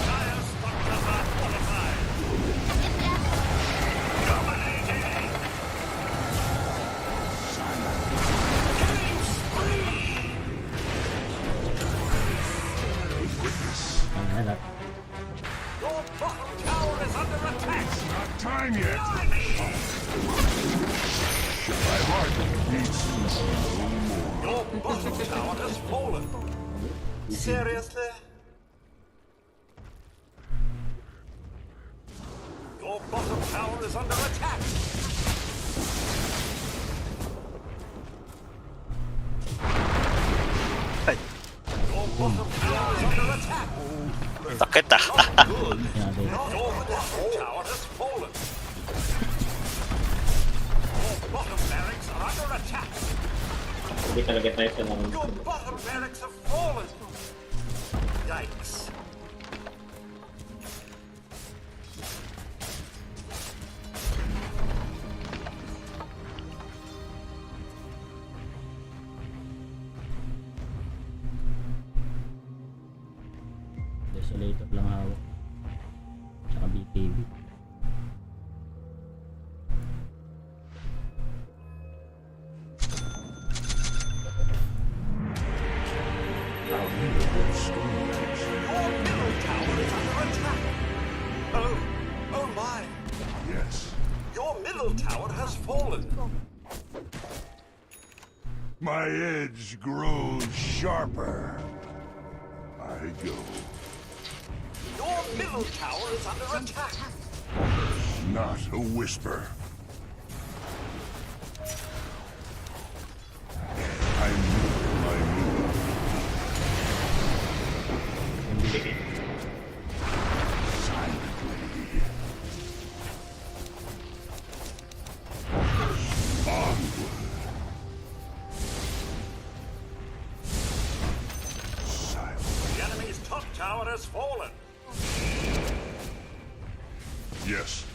Dire structures are fortified. Dominating. Killing spree. Ang halap. time yet. My heart beats no more. Your bottom tower has fallen. Seriously? Your bottom tower is under attack. Your bottom tower is under attack. Sakit ah. Good. Grabe. Your bottom tower has fallen. Your bottom barracks are under attack. Hindi talaga tayo sa mga... Your bottom barracks have fallen. Yikes. Desolator lang hawak. Tsaka BKB. Your middle tower is under attack. Oh, oh my. Yes. Your middle tower has fallen. My edge grows sharper. I go. Your middle tower is under attack. Not a whisper. I move my move. Silently. Onward. Silent. The enemy's top tower has fallen. Yes.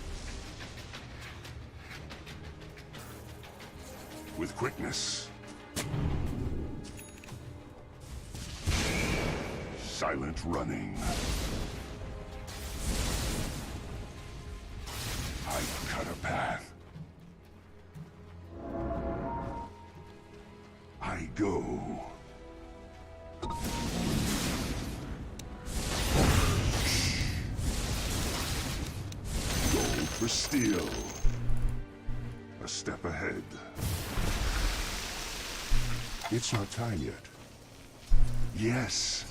With quickness. Silent running. I cut a path. I go. Gold for steel. A step ahead. It's not time yet. Yes.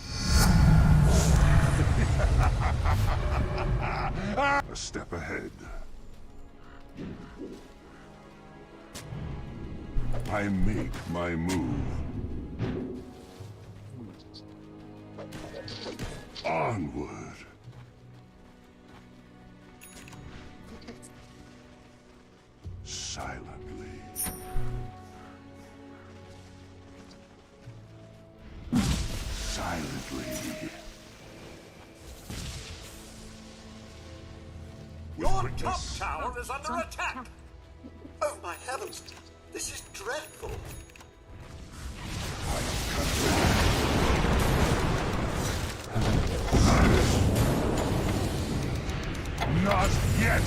A step ahead. I make my move. Onward. Silently. Silently. With Your top quickness. tower is under attack. Oh my heavens, this is dreadful. Not yet!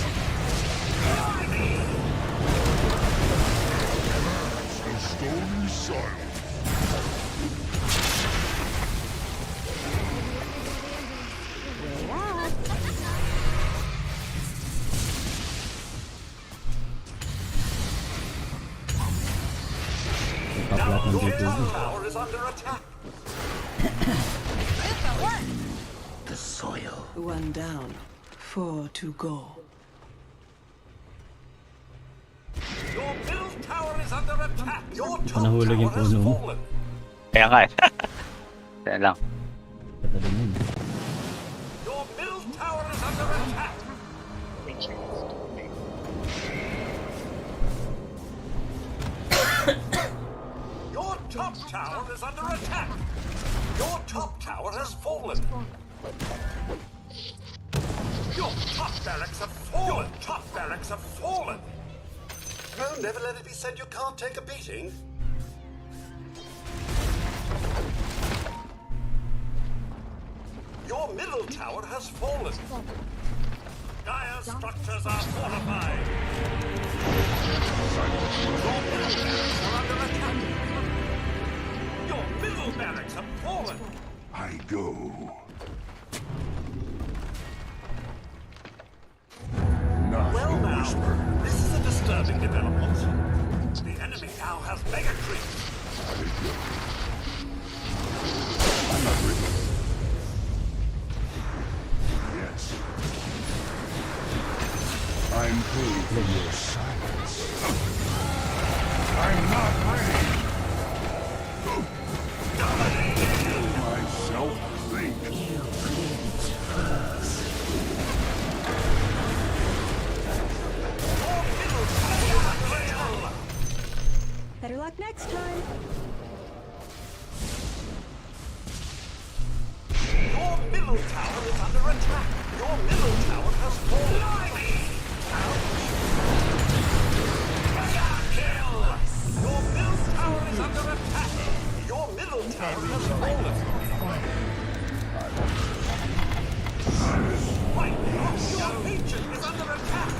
The story silent. Top lahat ng Your BKB. top tower is under attack. The soil. One down, 4 to go. Your middle tower is under attack. Your top nahulog yung tower has puno mo. fallen. Kaya nga eh. Kaya lang. Kata din yun. Your middle tower is under attack. Your top tower is under attack. Your top tower has fallen. Your top barracks have fallen. Your top barracks have fallen. No, never let it be said you can't take a beating. Your middle tower has fallen. Dire structures are fortified. Your middle barracks are under attack. Your middle barracks have fallen. I go. Not Well a now, can pay for your silence. I'm not ready. Kill myself late. Better luck next time. Your middle tower is under attack. Your middle tower has fallen. Kill! Your middle tower is under attack. Your middle tower has fallen. Fight! Your agent is under attack.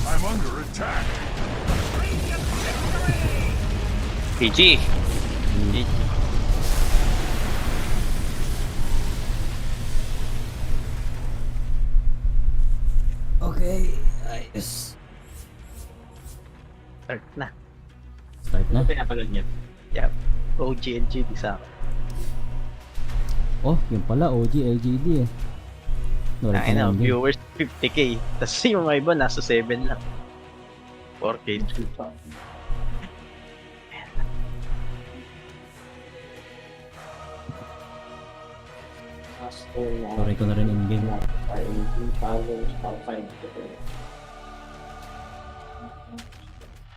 I'm under attack. Radiant victory! PG. Okay, ayos. Start na. Start na. Ano pinapanood niyo? Yep. OG LGD sa akin. Oh, yun pala, OG, LGD eh. Wala Ay na, pa naman yun. viewers 50k. Tapos yung mga iba nasa 7 lang. 4k. Sorry ko na rin in-game.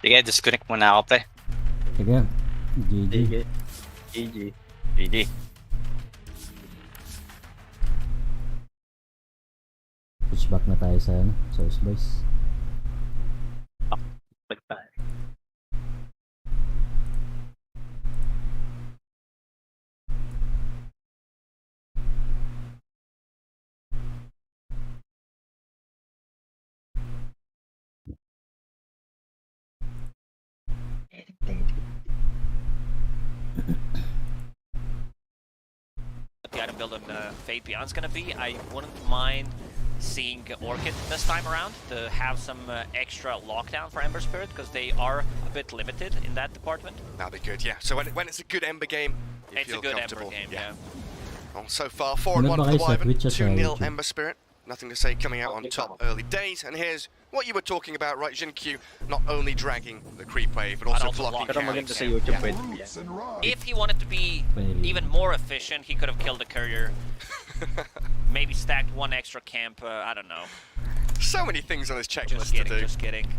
Sige, disconnect muna ako, pre. Sige, GG. Sige. GG. GG. Push back na tayo sa ano, Source Boys. Pagtayo. What the item build on Fate Beyond's gonna be, I wouldn't mind seeing Orchid this time around to have some extra lockdown for Ember Spirit, because they are a bit limited in that department. That'll be good, yeah. So when it's a good Ember game, you It's feel a good comfortable. Ember game, yeah. Well, so far, 4-1 for Nagba the kayo sa Wyvern, Twitch at sa 2-0 YouTube? Ember Spirit. Nothing to say coming out on top early days. And here's what you were talking about, right? Jin Q not only dragging the creep wave, but also blocking Pero counts. maganda sa YouTube pwede mo yan. And run. If he wanted to be even more efficient, he could have killed the courier. Maybe stacked one extra camp, I don't know. So many things on this checklist Just kidding, to do. just kidding.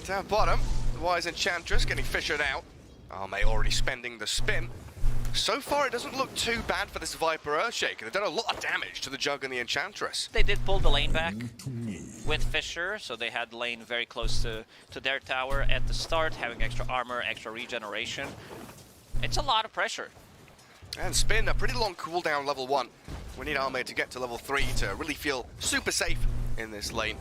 Down bottom, the Wise Enchantress getting fissured out. Arme already spending the spin. So far, it doesn't look too bad for this Viper Earthshaker. They've done a lot of damage to the Jug and the Enchantress. They did pull the lane back with Fisher, so they had lane very close to their tower at the start, having extra armor, extra regeneration. It's a lot of pressure. And spin, a pretty long cooldown level 1. We need Arme to get to level 3 to really feel super safe in this lane.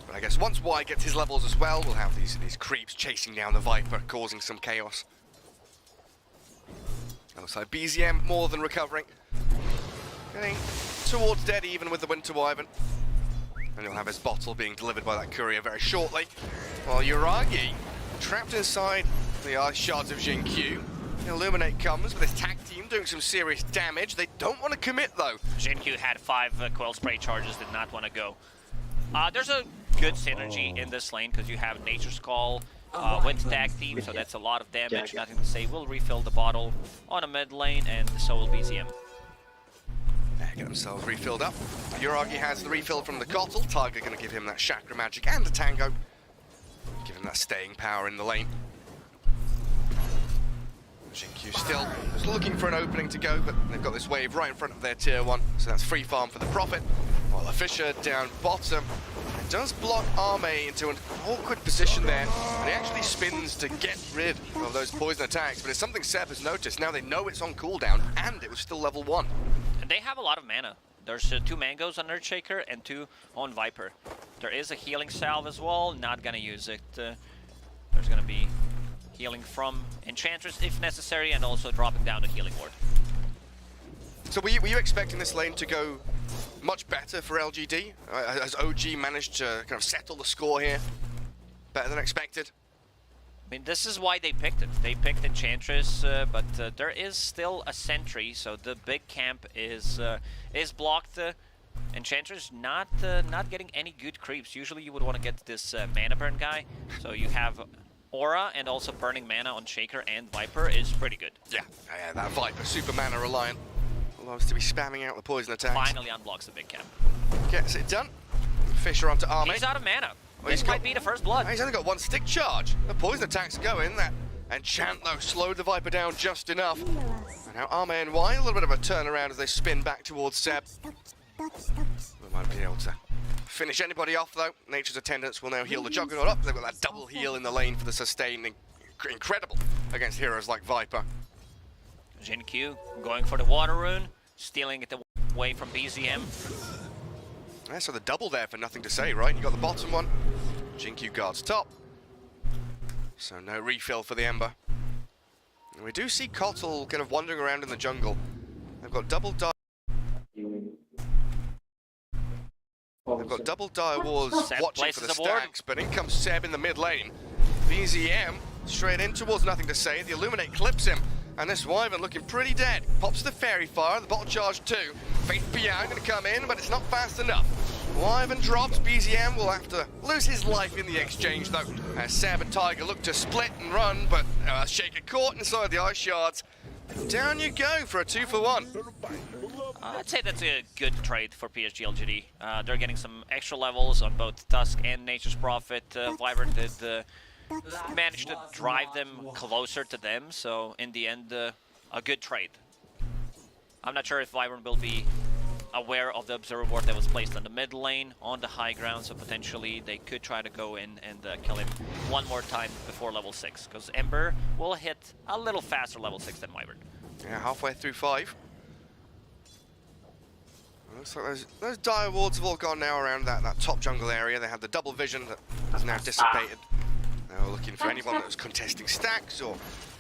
But I guess once Y gets his levels as well, we'll have these creeps chasing down the Viper, causing some chaos. Looks like BZM more than recovering. Getting towards dead even with the Winter Wyvern. And he'll have his bottle being delivered by that courier very shortly. While Yuragi, trapped inside the ice shards of Jin Q. Illuminate comes with his tag team doing some serious damage. They don't want to commit though. Jinq had 5 Coil Spray charges, did not want to go. There's a good synergy in this lane because you have Nature's Call with tag team, so that's a lot of damage. Nothing to say. We'll refill the bottle on a mid lane, and so will BZM. Get themselves refilled up. Yuragi has the refill from the Kotl. Tiger going to give him that Chakra Magic and a Tango. Give him that staying power in the lane. Jin still just looking for an opening to go, but they've got this wave right in front of their tier 1, so that's free farm for the Prophet. While the Fisher down bottom, it does block Arme into an awkward position there, and he actually spins to get rid of those poison attacks, but it's something Seb has noticed. Now they know it's on cooldown, and it was still level 1. And they have a lot of mana. There's 2 mangoes on Earthshaker and 2 on Viper. There is a healing salve as well, not gonna use it. There's gonna be healing from Enchantress if necessary, and also dropping down the healing ward. So were you expecting this lane to go much better for LGD? Has OG managed to kind of settle the score here better than expected? I mean, this is why they picked it. They picked Enchantress, but there is still a sentry, so the big camp is blocked Enchantress not getting any good creeps. Usually you would want to get this mana burn guy. So you have Aura and also burning mana on Shaker and Viper is pretty good. Yeah, that Viper, super mana reliant. Loves to be spamming out the poison attacks. Finally unblocks the big camp. Gets it done. Fisher onto Army. He's out of mana. Well, This might be the first blood. He's only got 1 stick charge. The poison attacks go in there. Enchant, though, slowed the Viper down just enough. And now Arme and Y, a little bit of a turnaround as they spin back towards Seb. We might be able to finish anybody off, though. Nature's Attendants will now heal the Juggernaut up. They've got that double heal in the lane for the sustaining. Incredible against heroes like Viper. Jin Q going for the Water Rune, stealing it away from BZM. Yeah, so the double there for nothing to say, right? You got the bottom one. Jin-Q guards top. So no refill for the Ember. And we do see Kotl kind of wandering around in the jungle. They've got double dire. They've got double dire wars Seb watching for the places a ward. stacks, but in comes Seb in the mid lane. BZM straight in towards nothing to say. The Illuminate clips him. And this Wyvern looking pretty dead. Pops the Fairy Fire, the bottle charge too. Faith Beyond gonna come in, but it's not fast enough. Wyvern drops, BZM will have to lose his life in the exchange though. As Seb and Tiger look to split and run, but Shaker caught inside the ice shards. Down you go for a 2-for-1. I'd say that's a good trade for PSG LGD. They're getting some extra levels on both Tusk and Nature's Prophet. Wyvern did managed to drive them closer to them, so in the end, a good trade. I'm not sure if Wyvern will be aware of the observer ward that was placed on the mid lane on the high ground, so potentially they could try to go in and kill him one more time before level 6, because Ember will hit a little faster level 6 than Wyvern. Yeah, halfway through 5. Looks like those dire wards have all gone now around that top jungle area. They have the double vision that has now dissipated. Now we're looking for anyone that was contesting stacks or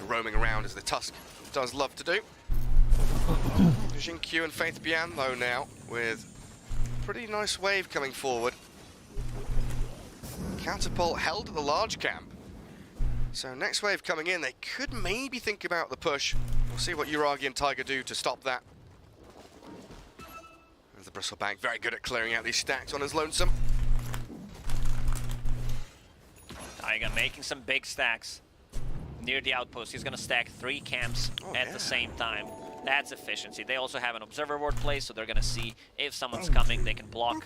roaming around as the Tusk does love to do. Jin Q and Faith Bian though now with a pretty nice wave coming forward. Catapult held at the large camp. So next wave coming in, they could maybe think about the push. We'll see what Uragi and Tiger do to stop that. And the Bristleback very good at clearing out these stacks on his lonesome. Tiger making some big stacks near the outpost. He's gonna stack 3 camps at the same time. That's efficiency. They also have an observer ward place, so they're gonna see if someone's coming. They can block.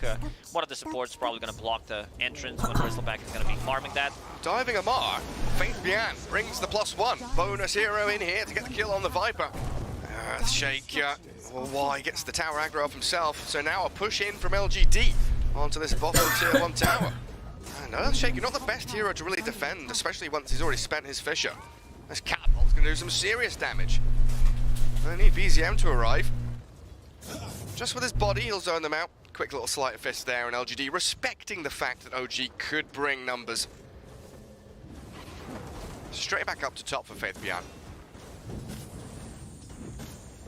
One of the supports probably gonna block the entrance when Bristleback is gonna be farming that. Diving Amar, Faith Bian brings the +1. Bonus hero in here to get the kill on the Viper. Shaker, Y gets the tower aggro off himself. So now a push in from LGD onto this bottom tier 1 tower. And Earthshaker, not the best hero to really defend, especially once he's already spent his Fisher. This Catapult's gonna do some serious damage. They need BZM to arrive. Just with his body, he'll zone them out. Quick little sleight of fist there, and LGD respecting the fact that OG could bring numbers. Straight back up to top for Faith Beyond.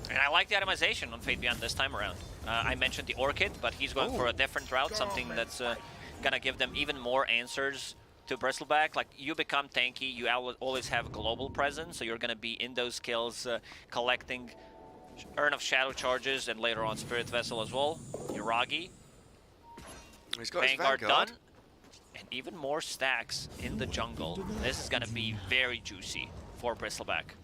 And I like the itemization on Fate Beyond this time around. I mentioned the Orchid, but he's going for a different route, something that's gonna give them even more answers to Bristleback. Like, you become tanky, you always have global presence, so you're gonna be in those kills collecting Urn of Shadow charges and later on Spirit Vessel as well. Uragi. He's got Vanguard his Vanguard done. And even more stacks in the jungle. This is gonna be very juicy for Bristleback.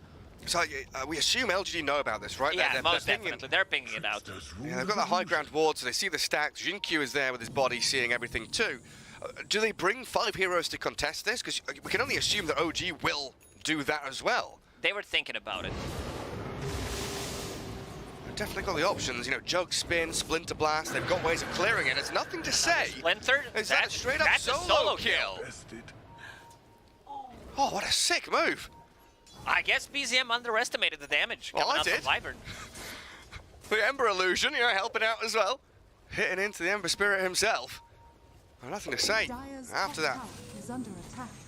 So we assume LGD know about this, right? Yeah, they're most pinging- definitely. They're pinging it out. Yeah, they've got the high ground ward, so they see the stacks. Jin-Q is there with his body, seeing everything too. Do they bring 5 heroes to contest this? Because we can only assume that OG will do that as well. They were thinking about it. They've definitely got the options, you know, Jug Spin, Splinter Blast, they've got ways of clearing it. There's nothing to say. Splinter? Is that a straight up that's a solo kill? Oh, what a sick move. I guess BZM underestimated the damage Well, coming I out from did. Wyvern. The Ember Illusion, you know, helping out as well. Hitting into the Ember Spirit himself. Well, nothing to say after that.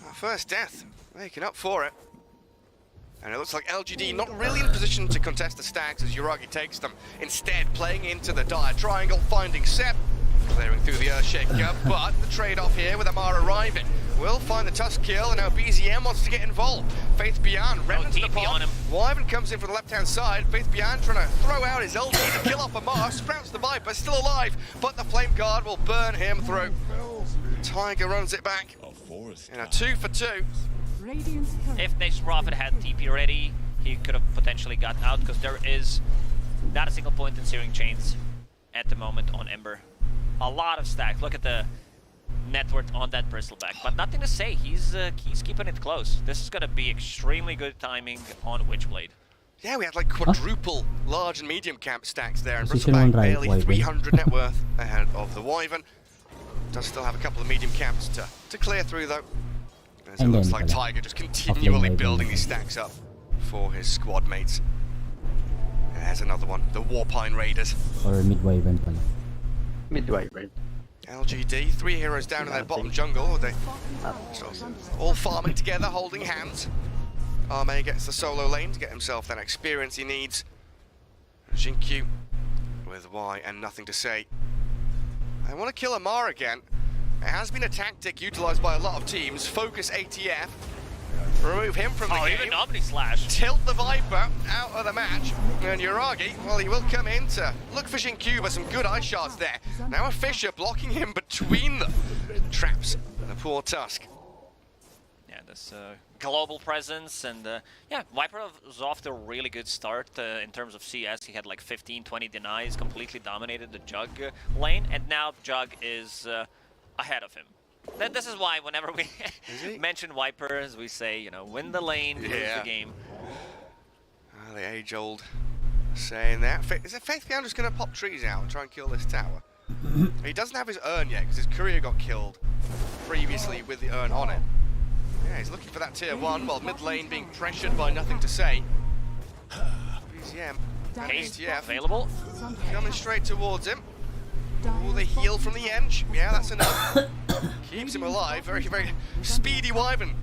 Our first death, making up for it. And it looks like LGD not really in position to contest the stacks as Uragi takes them. Instead, playing into the dire triangle, finding Sep, clearing through the Earthshaker, but the trade-off here with Amar arriving will find the Tusk kill, and now BZM wants to get involved. Faith Beyond runs into the TP on pond. him. Wyvern comes in from the left-hand side. Faith Beyond trying to throw out his ulti to kill off a Mars. Sprouts the Viper, still alive, but the Flame Guard will burn him through. Tiger runs it back in a 2 for 2. If Nature's Prophet had TP ready, he could have potentially got out, because there is not a single point in Searing Chains at the moment on Ember. A lot of stacks. Look at the net worth on that Bristleback, but nothing to say. He's keeping it close. This is going to be extremely good timing on Witchblade. Yeah, we had like quadruple large and medium camp stacks there, and Position one Bristleback right, barely Wyvern. 300 net worth ahead of the Wyvern. Does still have a couple of medium camps to clear through though. As it And looks then like pala. Tiger just continually Wyvern. building these stacks up for his squad mates. There's another one, the Warpine Raiders. Or mid-wyvern pala. Mid-wyvern. LGD, 3 heroes down in their bottom jungle. They all farming together, holding hands. Arme gets the solo lane to get himself that experience he needs. Jinkyu with Y and nothing to say. I want to kill Amar again. It has been a tactic utilized by a lot of teams. Focus ATF. Remove him from the game. Even Omni Slash. Tilt the Viper out of the match. And Yuragi, well, he will come in to look for Jinkyu, but some good ice shards there. Now a Fisher blocking him between them. Traps the poor Tusk. Yeah, this global presence, and yeah, Viper was off to a really good start in terms of CS. He had like 15-20 denies, completely dominated the Jug lane, and now Jug is ahead of him. This is why whenever we mention Vipers, we say, you know, win the lane, lose the game. The age-old saying that. Is it Faith Beyond just going to pop trees out and try and kill this tower? He doesn't have his urn yet because his courier got killed previously with the urn on it. Yeah, he's looking for that tier 1 while mid lane being pressured by nothing to say. BZM and Haste ATF available. coming straight towards him. Oh, the heal from the Eng. Yeah, that's enough. Keeps him alive. Very, very speedy Wyvern.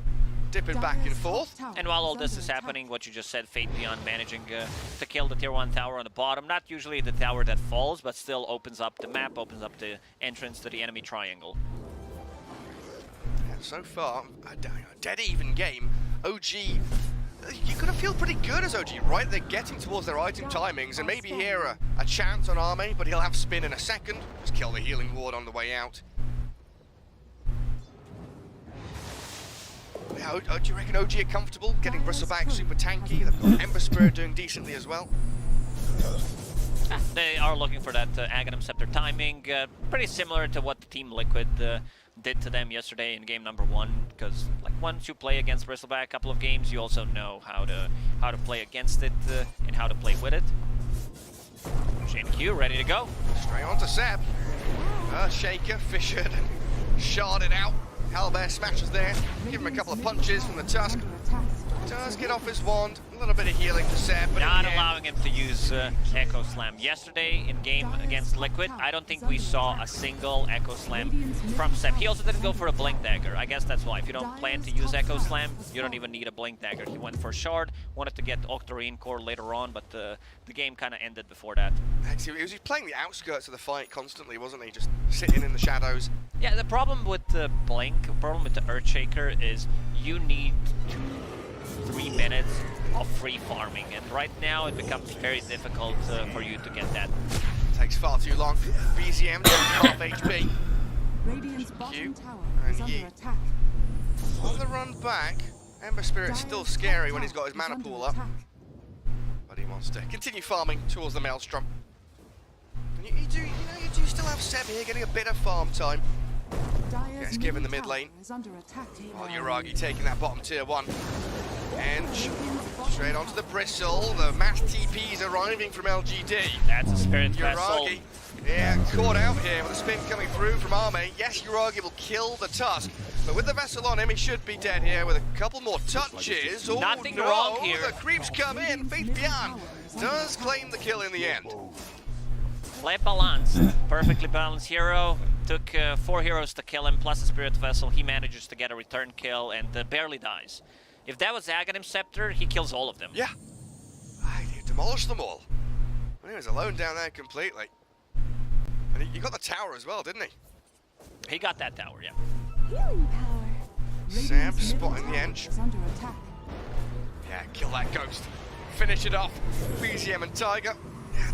Dipping back and forth. And while all this is happening, what you just said, Fate Beyond managing to kill the tier 1 tower on the bottom. Not usually the tower that falls, but still opens up the map, opens up the entrance to the enemy triangle. Yeah, so far, a dead even game. OG, you gotta feel pretty good as OG, right? They're getting towards their item timings, and maybe here a chance on Arme, but he'll have spin in a second. Just kill the healing ward on the way out. Yeah, do you reckon OG are comfortable getting Bristleback super tanky? They've got Ember Spirit doing decently as well. They are looking for that Aghanim Scepter timing, pretty similar to what Team Liquid did to them yesterday in game number 1. Because like once you play against Bristleback a couple of games, you also know how to play against it and how to play with it. Jinkyu ready to go. Straight on to Seb. Shaker, fissured, and sharded out. Hellbear smashes there. Give him a couple of punches from the Tusk. Does get off his wand. A little bit of healing for Seb, but Not allowing him to use Echo Slam. Yesterday in game against Liquid, I don't think we saw a single Echo Slam from Seb. He also didn't go for a Blink Dagger. I guess that's why. If you don't plan to use Echo Slam, you don't even need a Blink Dagger. He went for Shard, wanted to get Octarine Core later on, but the game kind of ended before that. Actually, he was playing the outskirts of the fight constantly, wasn't he? Just sitting in the shadows. Yeah, the problem with the Blink, the problem with the Earthshaker is you need 2-3 minutes of free farming, and right now it becomes very difficult for you to get that. Takes far too long. BZM down to half HP. Radiant's bottom tower and is under Yi. attack. On the run back, Ember Spirit's still scary when he's got his mana pool up. But he wants to continue farming towards the Maelstrom. And you do still have Seb here getting a bit of farm time. Yes, given the mid lane. While Yuragi taking that bottom tier 1. And straight onto the Bristle. The mass TP's arriving from LGD. That's a Spirit Vessel. Yuragi, yeah, caught out here with a spin coming through from Arme. Yes, Yuragi will kill the Tusk. But with the Vessel on him, he should be dead here with a couple more touches. Oh, Nothing no, wrong here. The creeps come in. Faith Beyond does claim the kill in the end. Play balanced. Perfectly balanced hero. Took 4 heroes to kill him, plus a Spirit Vessel. He manages to get a return kill and barely dies. If that was Aghanim Scepter, he kills all of them. Yeah. He demolished them all. He was alone down there completely. And he got the tower as well, didn't he? He got that tower, yeah. Healing power. Sam spotting the edge. Yeah, kill that ghost. Finish it off. BZM and Tiger.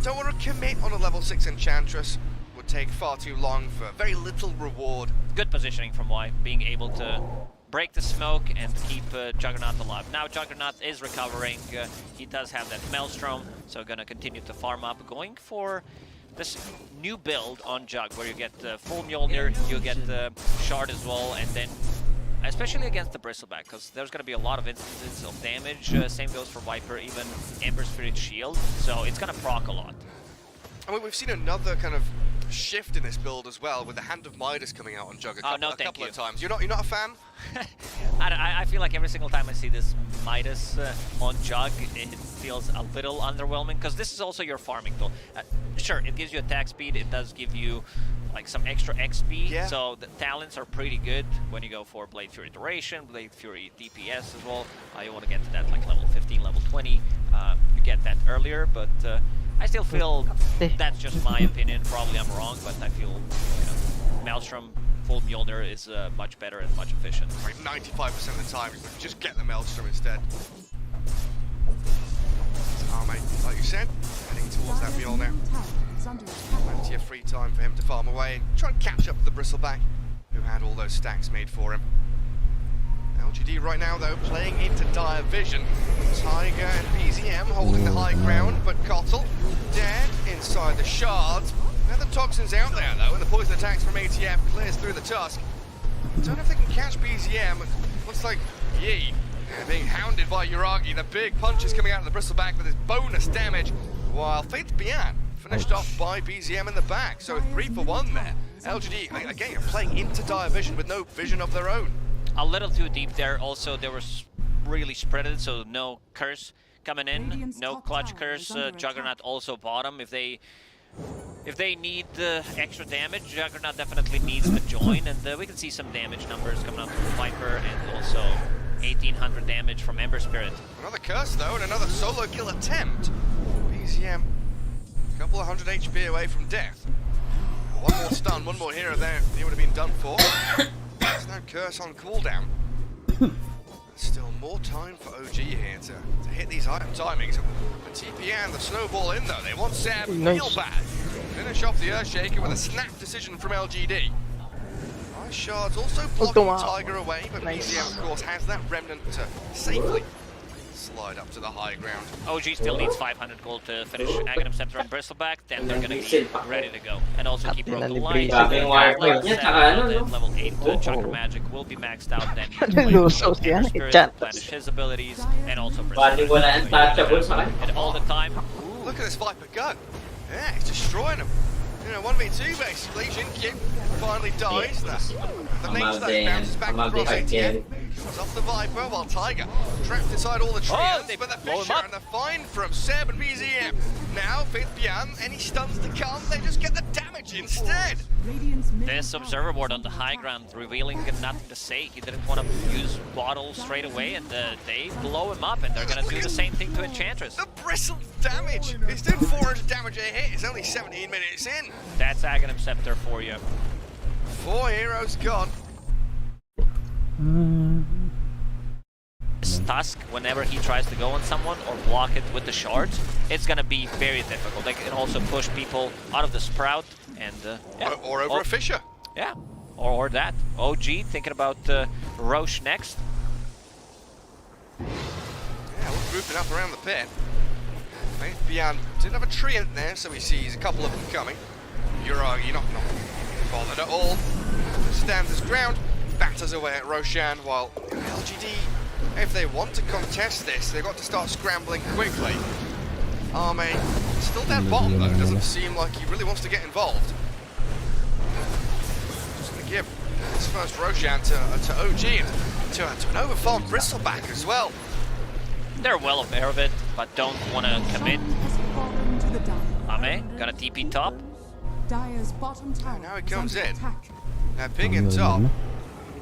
Don't want to commit on a level 6 Enchantress. Would take far too long for very little reward. Good positioning from Y, being able to break the smoke and keep Juggernaut alive. Now Juggernaut is recovering. He does have that Maelstrom, so gonna continue to farm up. Going for this new build on Jug, where you get full Mjolnir, you get the Shard as well, and then especially against the Bristleback, because there's going to be a lot of instances of damage. Same goes for Viper, even Ember Spirit Shield, so it's going to proc a lot. I mean, we've seen another kind of shift in this build as well, with the Hand of Midas coming out on Jug a couple of times. You're not a fan? I feel like every single time I see this Midas on Jug, it feels a little underwhelming, because this is also your farming tool. Sure, it gives you attack speed, it does give you like some extra XP, so the talents are pretty good when you go for Blade Fury Duration, Blade Fury DPS as well. You want to get to that like level 15, level 20, you get that earlier, but I still feel that's just my opinion. Probably I'm wrong, but I feel Maelstrom full Mjolnir is much better and much efficient. Like 95% of the time, just get the Maelstrom instead. Mate, like you said, heading towards that Mjolnir. Plenty of free time for him to farm away, try and catch up to the Bristleback, who had all those stacks made for him. LGD right now, though, playing into dire vision. Tiger and BZM holding the high ground, but Kotl dead inside the shards. Now the toxin's out there, though, and the poison attacks from ATF clears through the tusk. Don't know if they can catch BZM. Looks like Yi being hounded by Yuragi. The big punches coming out of the Bristleback with his bonus damage, while Faith Beyond finished off by BZM in the back. So 3 for 1 there. LGD, again, you're playing into dire vision with no vision of their own. A little too deep there. Also, they were really spreaded, so no curse coming in, no clutch curse. Juggernaut also bottom. If they need extra damage, Juggernaut definitely needs to join, and we can see some damage numbers coming out from Viper, and also 1800 damage from Ember Spirit. Another curse though, and another solo kill attempt. BZM, a couple of 100 HP away from death. One more stun, one more hero there, he would have been done for. There's no curse on cooldown. Still more time for OG here to hit these item timings. The TP and the snowball in though, they want Sam real bad. Finish off the Earthshaker with a snap decision from LGD. Ice Shards also blocking Tiger away, but BZM of course has that remnant to safely slide up to the high ground. OG still needs 500 gold to finish Aghanim Scepter and Bristleback, then they're gonna be ready to go. And also keep Rogue Light. Level 8 Chakra Magic will be maxed out, then Ember Spirit, replenish his abilities, and also Bristleback. And all the time. Look at this Viper go. Yeah, he's destroying him. You know, 1v2 basically. Jinkyu finally dies. The nature that bounces back across ATF. Comes off the Viper while Tiger trapped inside all the trios. But the Fisher and the find from Seb and BZM. Now, Faith Beyond, any stuns to come, they just get the damage instead. This Observer Ward on the high ground, revealing nothing to say. He didn't want to use Bottle straight away, and they blow him up, and they're going to do the same thing to Enchantress. The bristle damage! He's doing 400 damage a hit. It's only 17 minutes in. That's Aghanim Scepter for you. 4 heroes gone. Tusk, whenever he tries to go on someone or block it with the shards, it's gonna be very difficult. They can also push people out of the sprout and or over a Fisher. Yeah, or that. OG thinking about Roche next. Yeah, we're grouping up around the pit. Faith Beyond didn't have a tree in there, so he sees a couple of them coming. Yuragi not bothered at all. Stands his ground, batters away at Roshan, while LGD, if they want to contest this, they've got to start scrambling quickly. Arme still down bottom though, doesn't seem like he really wants to get involved. Just going to give this first Roshan to OG and to an overfarmed Bristleback as well. They're well aware of it, but don't want to commit. Ame, got a TP top. Now he comes in. Now Ping in top.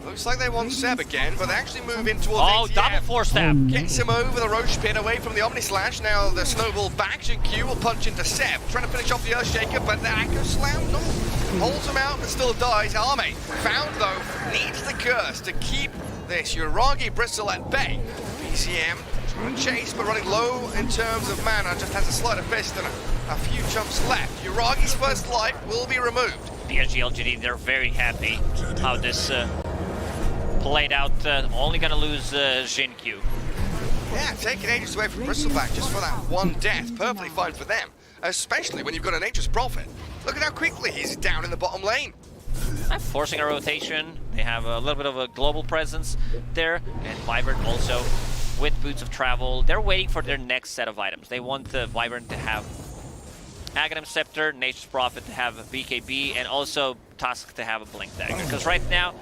Looks like they want Seb again, but they actually move in towards Oh, ATM. double force stab. Gets him over the Roche pit, away from the Omni Slash. Now the snowball back. Q will punch into Seb, trying to finish off the Earthshaker, but the Echo Slam, no, holds him out but still dies. Arme, found though, needs the curse to keep this Uragi Bristle at bay. BCM trying to chase, but running low in terms of mana, just has a sleight of fist and a few jumps left. Uragi's first life will be removed. The LGD, they're very happy how this played out. Only gonna lose Jinkyu. Yeah, taking ages away from Bristleback just for that one death. Perfectly fine for them, especially when you've got a Nature's Prophet. Look at how quickly he's down in the bottom lane. Forcing a rotation. They have a little bit of a global presence there, and Vibrant also with Boots of Travel. They're waiting for their next set of items. They want the Vibrant to have Aghanim Scepter, Nature's Prophet to have a BKB, and also Tusk to have a Blink Dagger. Because right now,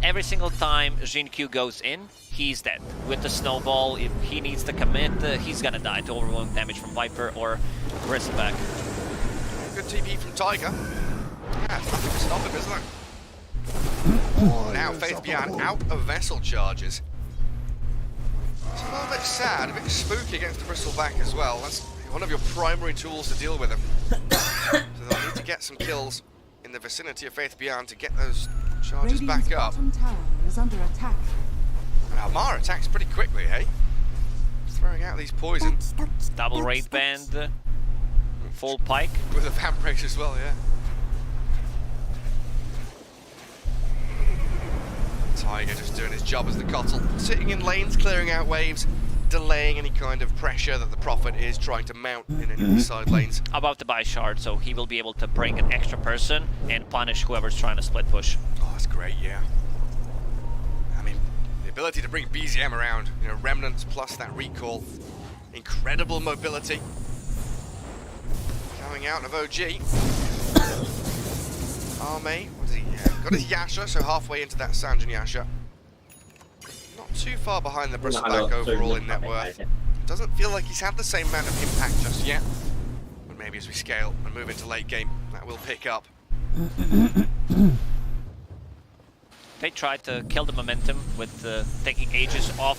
every single time Jinkyu goes in, he's dead. With the Snowball, if he needs to commit, he's gonna die to overwhelming damage from Viper or Bristleback. Good TP from Tiger. Yeah, it's nothing to stop him, isn't it? Oh, now Faith Beyond out of Vessel charges. It's a little bit sad, a bit spooky against the Bristleback as well. That's one of your primary tools to deal with him. So they'll need to get some kills in the vicinity of Faith Beyond to get those charges back up. Tower is under attack. And Almara attacks pretty quickly, hey? Throwing out these poisons. Double Raid Band, full Pike. With a Vamp Race as well, yeah. Tiger just doing his job as the Cottle, sitting in lanes, clearing out waves, delaying any kind of pressure that the Prophet is trying to mount in any of these side lanes. About to buy Shard, so he will be able to bring an extra person and punish whoever's trying to split push. Oh, that's great, yeah. I mean, the ability to bring BZM around, you know, Remnants plus that recall, incredible mobility. Coming out of OG. Arme, what is he? Got his Yasha, so halfway into that Sanjin Yasha. Not too far behind the Bristleback overall in net worth. Doesn't feel like he's had the same amount of impact just yet. But maybe as we scale and move into late game, that will pick up. They tried to kill the momentum with taking Aegis off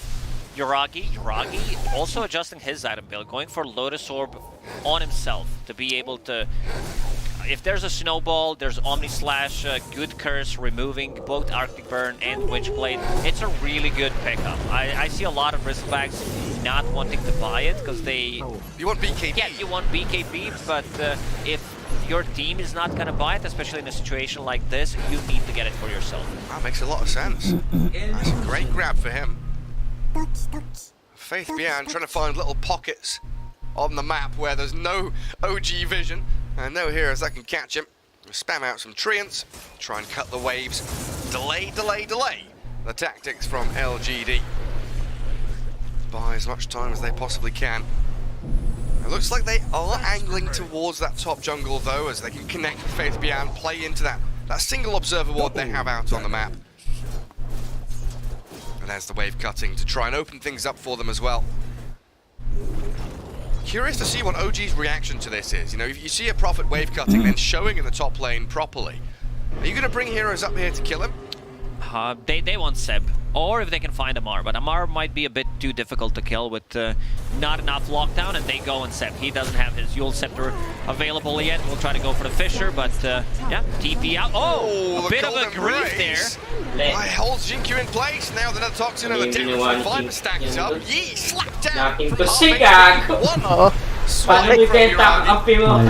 Uragi. Uragi also adjusting his item build, going for Lotus Orb on himself to be able to... If there's a Snowball, there's Omni Slash, good Curse, removing both Arctic Burn and Witchblade. It's a really good pickup. I see a lot of Bristleback's not wanting to buy it because they... You want BKB? Yeah, you want BKB, but if your team is not going to buy it, especially in a situation like this, you need to get it for yourself. That makes a lot of sense. That's a great grab for him. Faith Beyond trying to find little pockets on the map where there's no OG vision and no heroes that can catch him. Spam out some treants, try and cut the waves, delay the tactics from LGD. Buy as much time as they possibly can. It looks like they are angling towards that top jungle though, as they can connect with Faith Beyond, play into that single observer ward they have out on the map. And there's the wave cutting to try and open things up for them as well. Curious to see what OG's reaction to this is. You know, if you see a Prophet wave cutting, then showing in the top lane properly. Are you going to bring heroes up here to kill him? They want Seb, or if they can find Amar, but Amar might be a bit too difficult to kill with not enough lockdown, and they go on Seb. He doesn't have his Yule Scepter available yet. We'll try to go for the Fisher, but yeah, TP out. Oh, a bit of a grief there. I hold Jinkyu in place. Now the Toxin and the different Viper stacked up. Yee, slapped down from Arme.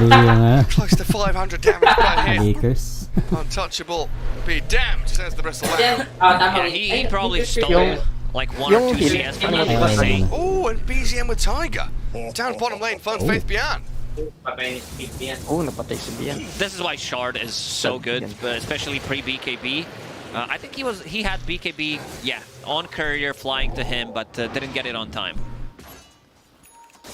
One close to 500 damage per hit. Lakers. Untouchable. Be damned, says the Bristleback. Yeah, he probably stole like 1 or 2 CS from the Oh, and BZM with Tiger. Down bottom lane, found Faith Beyond. Oh, napatay si Bian. This is why Shard is so good, but especially pre-BKB. I think he had BKB, yeah, on courier flying to him, but didn't get it on time.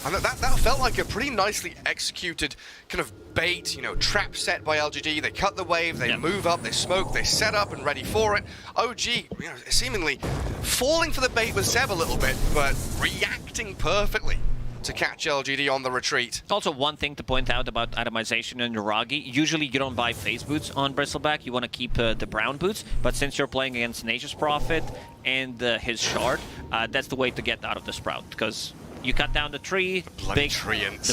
And that felt like a pretty nicely executed kind of bait, you know, trap set by LGD. They cut the wave, they move up, they smoke, they set up and ready for it. OG, you know, seemingly falling for the bait with Seb a little bit, but reacting perfectly to catch LGD on the retreat. Also, one thing to point out about atomization and Nuragi, usually you don't buy phase boots on Bristleback, you want to keep the brown boots, but since you're playing against Nature's Prophet and his shard, that's the way to get out of the sprout, because you cut down the tree, the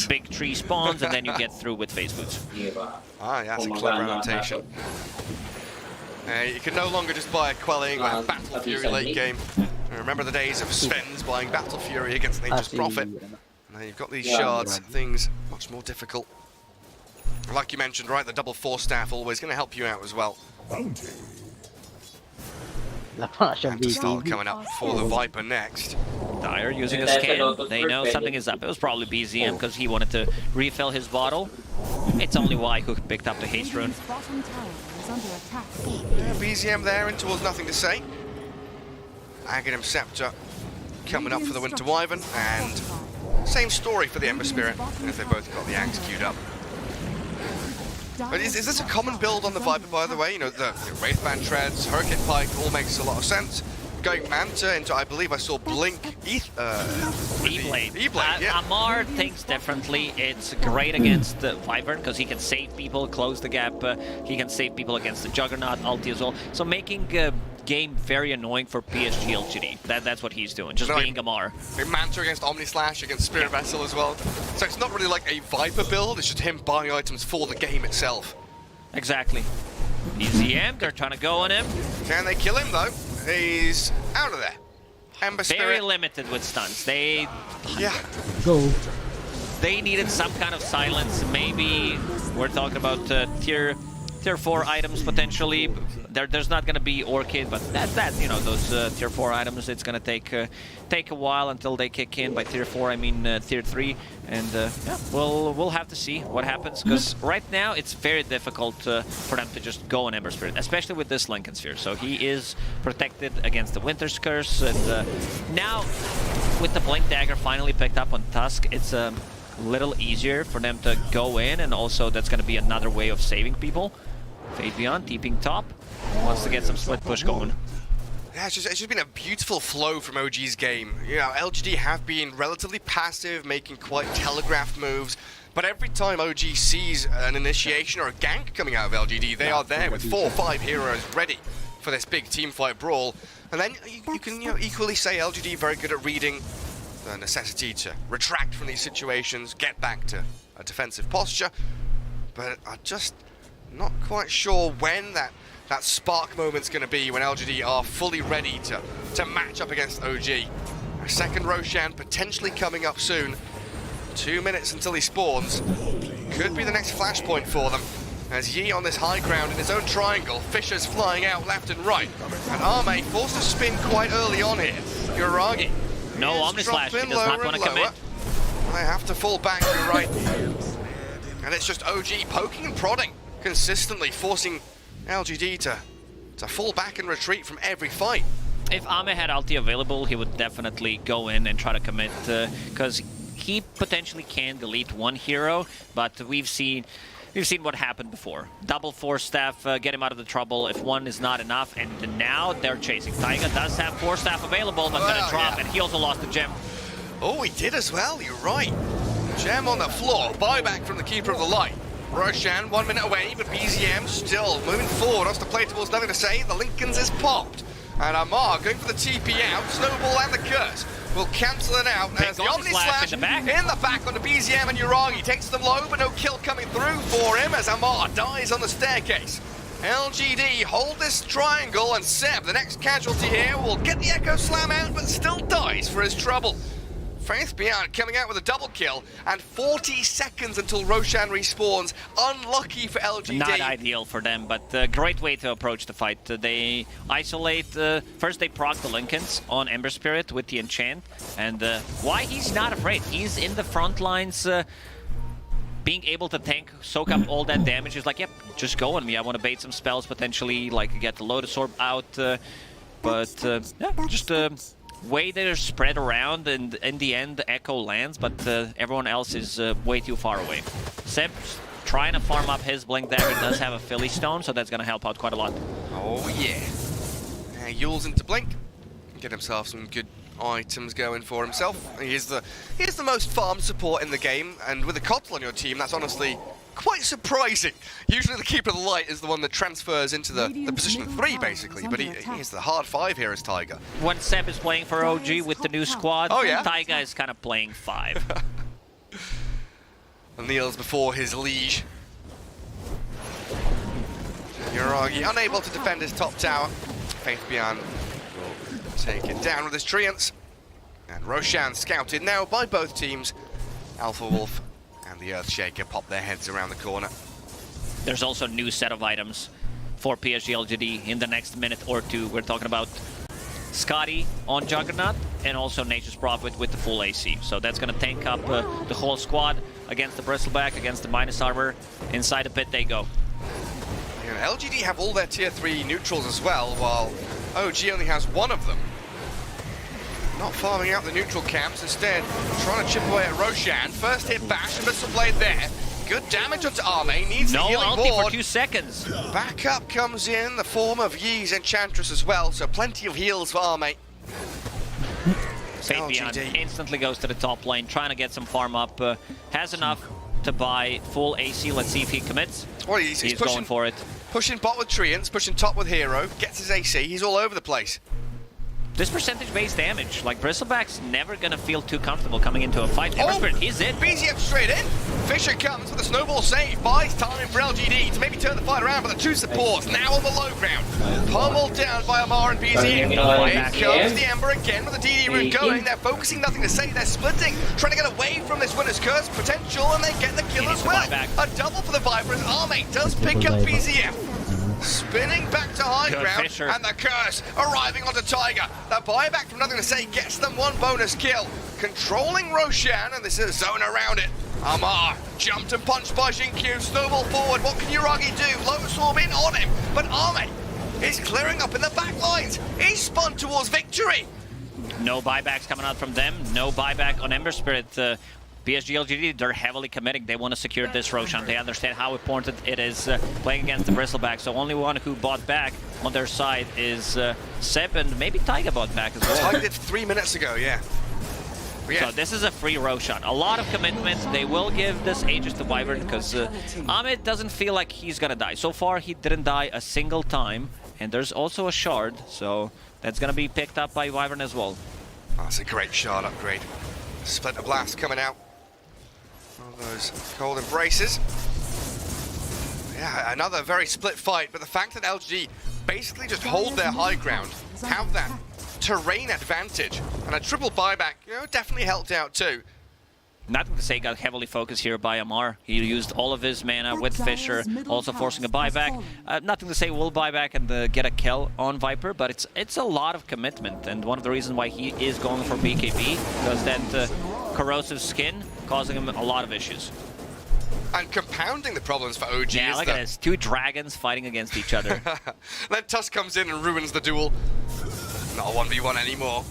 big tree spawns, and then you get through with phase boots. Ah, that's a clever adaptation. You can no longer just buy a Quelling or Battle Fury late game. Remember the days of Sven's buying Battle Fury against Nature's Prophet. And then you've got these shards, things much more difficult. Like you mentioned, right, the double force staff always going to help you out as well. And to start coming up for the Viper next. Dire using a scan, they know something is up. It was probably BZM because he wanted to refill his bottle. It's only why who picked up the haste rune. Yeah, BZM there in towards nothing to say. Aghanim Scepter coming up for the Winter Wyvern, and same story for the Ember Spirit, as they both got the Axe queued up. But is this a common build on the Viper, by the way? You know, the Wraithband Treads, Hurricane Pike, all makes a lot of sense. Going Manta into, I believe I saw Blink, E-Blade. E-Blade, yeah. Amar thinks differently. It's great against the Wyvern because he can save people, close the gap. He can save people against the Juggernaut, ulti as well. So making game very annoying for PSG LGD. That's what he's doing, just being Amar. Manta against Omni Slash, against Spirit Vessel as well. So it's not really like a Viper build, it's just him buying items for the game itself. Exactly. BZM, they're trying to go on him. Can they kill him though? He's out of there. Ember Spirit. Very limited with stuns. They needed some kind of silence. Maybe we're talking about tier 4 items potentially. There's not going to be Orchid, but that you know, those tier 4 items, it's going to take a while until they kick in. By tier 4, I mean tier 3, and yeah, we'll have to see what happens, because right now it's very difficult for them to just go on Ember Spirit, especially with this Lincoln Sphere. So he is protected against the Winter's Curse, and now with the Blink Dagger finally picked up on Tusk, it's a little easier for them to go in, and also that's going to be another way of saving people. Fade Beyond, deeping top, wants to get some split push going. Yeah, it's just been a beautiful flow from OG's game. You know, LGD have been relatively passive, making quite telegraphed moves, but every time OG sees an initiation or a gank coming out of LGD, they are there with 4 or 5 heroes ready for this big teamfight brawl. And then you can equally say LGD very good at reading the necessity to retract from these situations, get back to a defensive posture, but I just not quite sure when that spark moment's going to be, when LGD are fully ready to match up against OG. A second Roshan potentially coming up soon. 2 minutes until he spawns. Could be the next flashpoint for them. As Yi on this high ground in his own triangle, Fisher's flying out left and right. And Arme forced to spin quite early on here. Yuragi. No Omni Slash, he does not want to commit. They have to fall back, you're right. And it's just OG poking and prodding consistently, forcing LGD to fall back and retreat from every fight. If Ame had ulti available, he would definitely go in and try to commit, because he potentially can delete one hero, but we've seen what happened before. Double force staff, get him out of the trouble if one is not enough, and now they're chasing. Taiga does have force staff available, but gonna drop, and he also lost the gem. Oh, he did as well, you're right. Gem on the floor, buyback from the Keeper of the Light. Roshan 1 minute away, but BZM still moving forward. Wants to play towards nothing to say. The Lincolns is popped. And Amar going for the TP out. Snowball and the Curse will cancel it out. As the Omni Slash in the back on the BZM, and Yuragi takes them low, but no kill coming through for him as Amar dies on the staircase. LGD hold this triangle, and Seb, the next casualty here, will get the Echo Slam out, but still dies for his trouble. Faith Beyond coming out with a double kill, and 40 seconds until Roshan respawns. Unlucky for LGD. Not ideal for them, but great way to approach the fight. They isolate, first they proc the Lincolns on Ember Spirit with the enchant, and why he's not afraid. He's in the front lines, being able to tank, soak up all that damage. He's like, yep, just go on me. I want to bait some spells, potentially, like get the Lotus Orb out, but yeah, just way they're spread around, and in the end the Echo lands, but everyone else is way too far away. Seb trying to farm up his Blink Dagger, does have a Philly Stone, so that's going to help out quite a lot. Oh yeah. Yules into Blink. Get himself some good items going for himself. He is the most farm support in the game, and with a Kotl on your team, that's honestly quite surprising. Usually the Keeper of the Light is the one that transfers into the position 3, basically, but he is the hard 5 here as Taiga. When Seb is playing for OG with the new squad, Oh, yeah? Taiga is kind of playing 5. Kneels before his liege. Yuragi unable to defend his top tower. Faithbian will take it down with his treants. And Roshan scouted now by both teams. Alpha Wolf and the Earthshaker pop their heads around the corner. There's also a new set of items for PSG LGD in the next minute or two. We're talking about Scotty on Juggernaut and also Nature's Prophet with the full AC. So that's going to tank up the whole squad against the Bristleback, against the minus armor. Inside the pit they go. And LGD have all their tier 3 neutrals as well, while OG only has one of them. Not farming out the neutral camps, instead trying to chip away at Roshan. First hit bash, Missile Blade there. Good damage onto Arme, needs the healing ulti ward. for 2 seconds. Backup comes in the form of Yee's Enchantress as well, so plenty of heals for Arme. Faithbian instantly goes to the top lane, trying to get some farm up. Has enough to buy full AC. Let's see if he commits. Well, he's pushing, going for it. Pushing bot with Treants, pushing top with Hero, gets his AC, he's all over the place. This percentage-based damage, like Bristleback's never gonna feel too comfortable coming into a fight. Emberspirit, he's in. BZM straight in. Fisher comes with a snowball save, buys time for LGD to maybe turn the fight around, but the 2 supports now on the low ground. Pummeled down by Amar and BZM. Here comes the Ember again with the DD route going. They're focusing, nothing to say. They're splitting, trying to get away from this Winner's Curse potential, and they get the kill as well. A double for the Vipers. Arme does pick up BZM. Spinning back to high ground, Fisher. and the curse arriving onto Taiga. The buyback from Nothing to Say gets them 1 bonus kill. Controlling Roshan, and this is a zone around it. Amar jumped and punched by Jinkyu, snowball forward. What can Yuragi do? Lotus Orb in on him, but Arme is clearing up in the back lines. He's spun towards victory. No buybacks coming out from them. No buyback on Emberspirit. PSG LGD, they're heavily committing. They want to secure this Roshan. They understand how important it is playing against the Bristleback. So only one who bought back on their side is Seb, and maybe Taiga bought back as well. Taiga did 3 minutes ago, yeah. So this is a free Roshan. A lot of commitment. They will give this Aegis to Wyvern because Ahmed doesn't feel like he's gonna die. So far, he didn't die a single time. And there's also a shard, so that's gonna be picked up by Wyvern as well. Oh, that's a great shard upgrade. Splinter Blast coming out. One of those cold embraces. Yeah, another very split fight, but the fact that LG basically just hold their high ground, have that terrain advantage, and a triple buyback, you know, definitely helped out too. Nothing to Say got heavily focused here by Amar. He used all of his mana with Fisher, also forcing a buyback. Nothing to Say will buy back and get a kill on Viper, but it's a lot of commitment, and one of the reasons why he is going for BKB, because that corrosive skin causing him a lot of issues. And compounding the problems for OG Yeah, is look at this. 2 dragons fighting against each other. Then Tusk comes in and ruins the duel. Not a 1v1 anymore.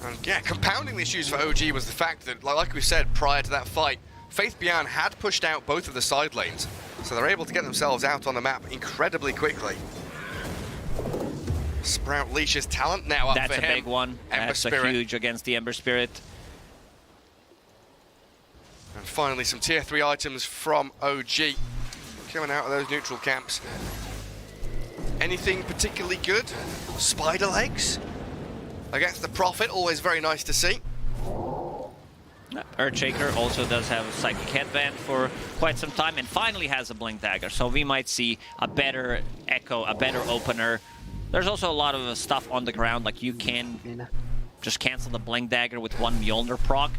And yeah, compounding the issues for OG was the fact that, like we said prior to that fight, Faithbian had pushed out both of the side lanes, so they're able to get themselves out on the map incredibly quickly. Sprout Leash's talent now up That's for a him. big one. Ember That's Spirit. a huge against the Ember Spirit. And finally, some tier 3 items from OG coming out of those neutral camps. Anything particularly good? Spider legs? Against the Prophet, always very nice to see. Earthshaker also does have a Psychic Headband for quite some time and finally has a Blink Dagger. So we might see a better Echo, a better opener. There's also a lot of stuff on the ground, like you can just cancel the Blink Dagger with 1 Mjolnir proc.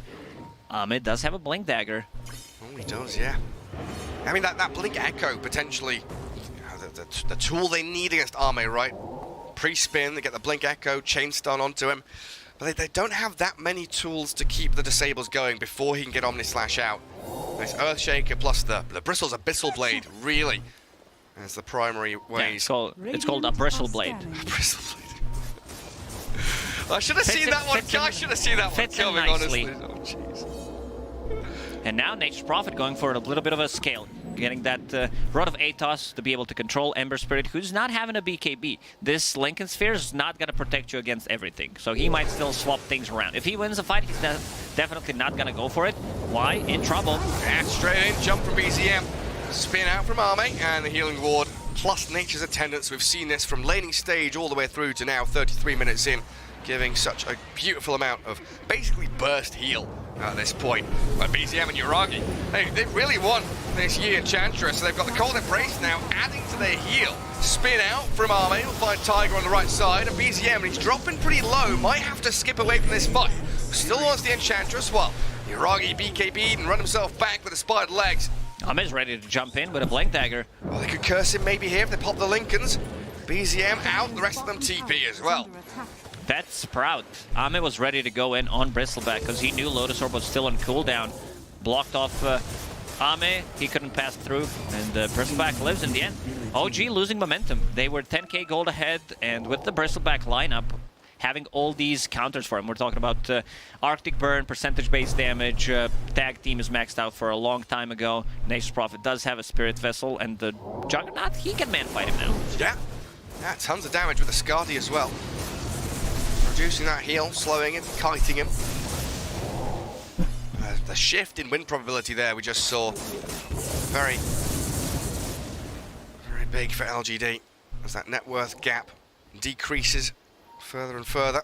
It does have a Blink Dagger. Oh, he does, yeah. I mean, that Blink Echo, potentially, you know, the tool they need against Arme, right? Pre-spin, they get the Blink Echo, chain stun onto him. But they don't have that many tools to keep the disables going before he can get Omni Slash out. This Earthshaker plus the Bristle's Abyssal Blade, really, as the primary ways. Yeah, it's called a Bristle Blade. Bristle Blade. I should have seen that one. I should have seen that one coming, honestly. Oh, jeez. And now Nature's Prophet going for a little bit of a scale. getting that Rod of Atos to be able to control Ember Spirit, who's not having a BKB. This Lincoln Sphere is not going to protect you against everything, so he might still swap things around. If he wins the fight, he's definitely not going to go for it. Why? In trouble. And straight in, jump from BZM. Spin out from Arme, and the Healing Ward, plus Nature's Attendance. We've seen this from laning stage all the way through to now 33 minutes in, giving such a beautiful amount of basically burst heal at this point. But BZM and Yuragi, they really won this Yi Enchantress, so they've got the Cold Embrace now adding to their heal. Spin out from Arme, we'll find Tiger on the right side, and BZM, he's dropping pretty low, might have to skip away from this fight. Still wants the Enchantress, while Yuragi BKB'd and run himself back with the spider legs. Ahmed's ready to jump in with a Blink Dagger. Well, they could curse him maybe here if they pop the Lincolns. BZM out, the rest of them TP as well. That's Sprout. Ahmed was ready to go in on Bristleback because he knew Lotus Orb was still on cooldown. Blocked off Ahmed, he couldn't pass through, and Bristleback lives in the end. OG losing momentum. They were 10k gold ahead, and with the Bristleback lineup, having all these counters for him. We're talking about Arctic Burn, percentage-based damage, tag team is maxed out for a long time ago. Nature's Prophet does have a Spirit Vessel, and the Juggernaut, he can man-fight him now. Yeah, tons of damage with the Skadi as well. Reducing that heal, slowing it, kiting him. The shift in win probability there we just saw. Very big for LGD as that net worth gap decreases further and further.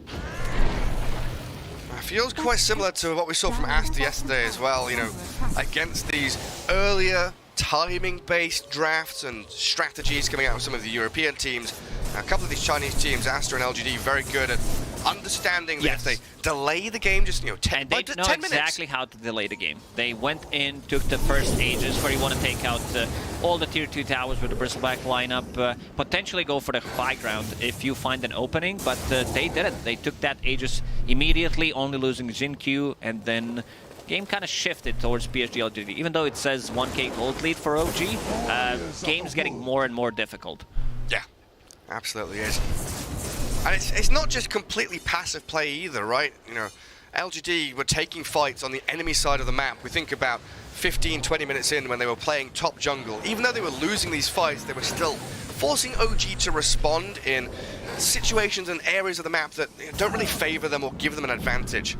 It feels quite similar to what we saw from Asta yesterday as well, you know, against these earlier timing-based drafts and strategies coming out of some of the European teams. Now, a couple of these Chinese teams, Asta and LGD, very good at understanding that if they delay the game just, 10 and they minutes. know exactly how to delay the game. They went in, took the first Aegis where you want to take out all the tier 2 towers with the Bristleback lineup, potentially go for the high ground if you find an opening, but they didn't. They took that Aegis immediately, only losing Jin Q, and then game kind of shifted towards PSG LGD. Even though it says 1k gold lead for OG, game's getting more and more difficult. Yeah, absolutely is. And it's not just completely passive play either, right? You know, LGD were taking fights on the enemy side of the map. We think about 15, 20 minutes in when they were playing top jungle. Even though they were losing these fights, they were still forcing OG to respond in situations and areas of the map that don't really favor them or give them an advantage.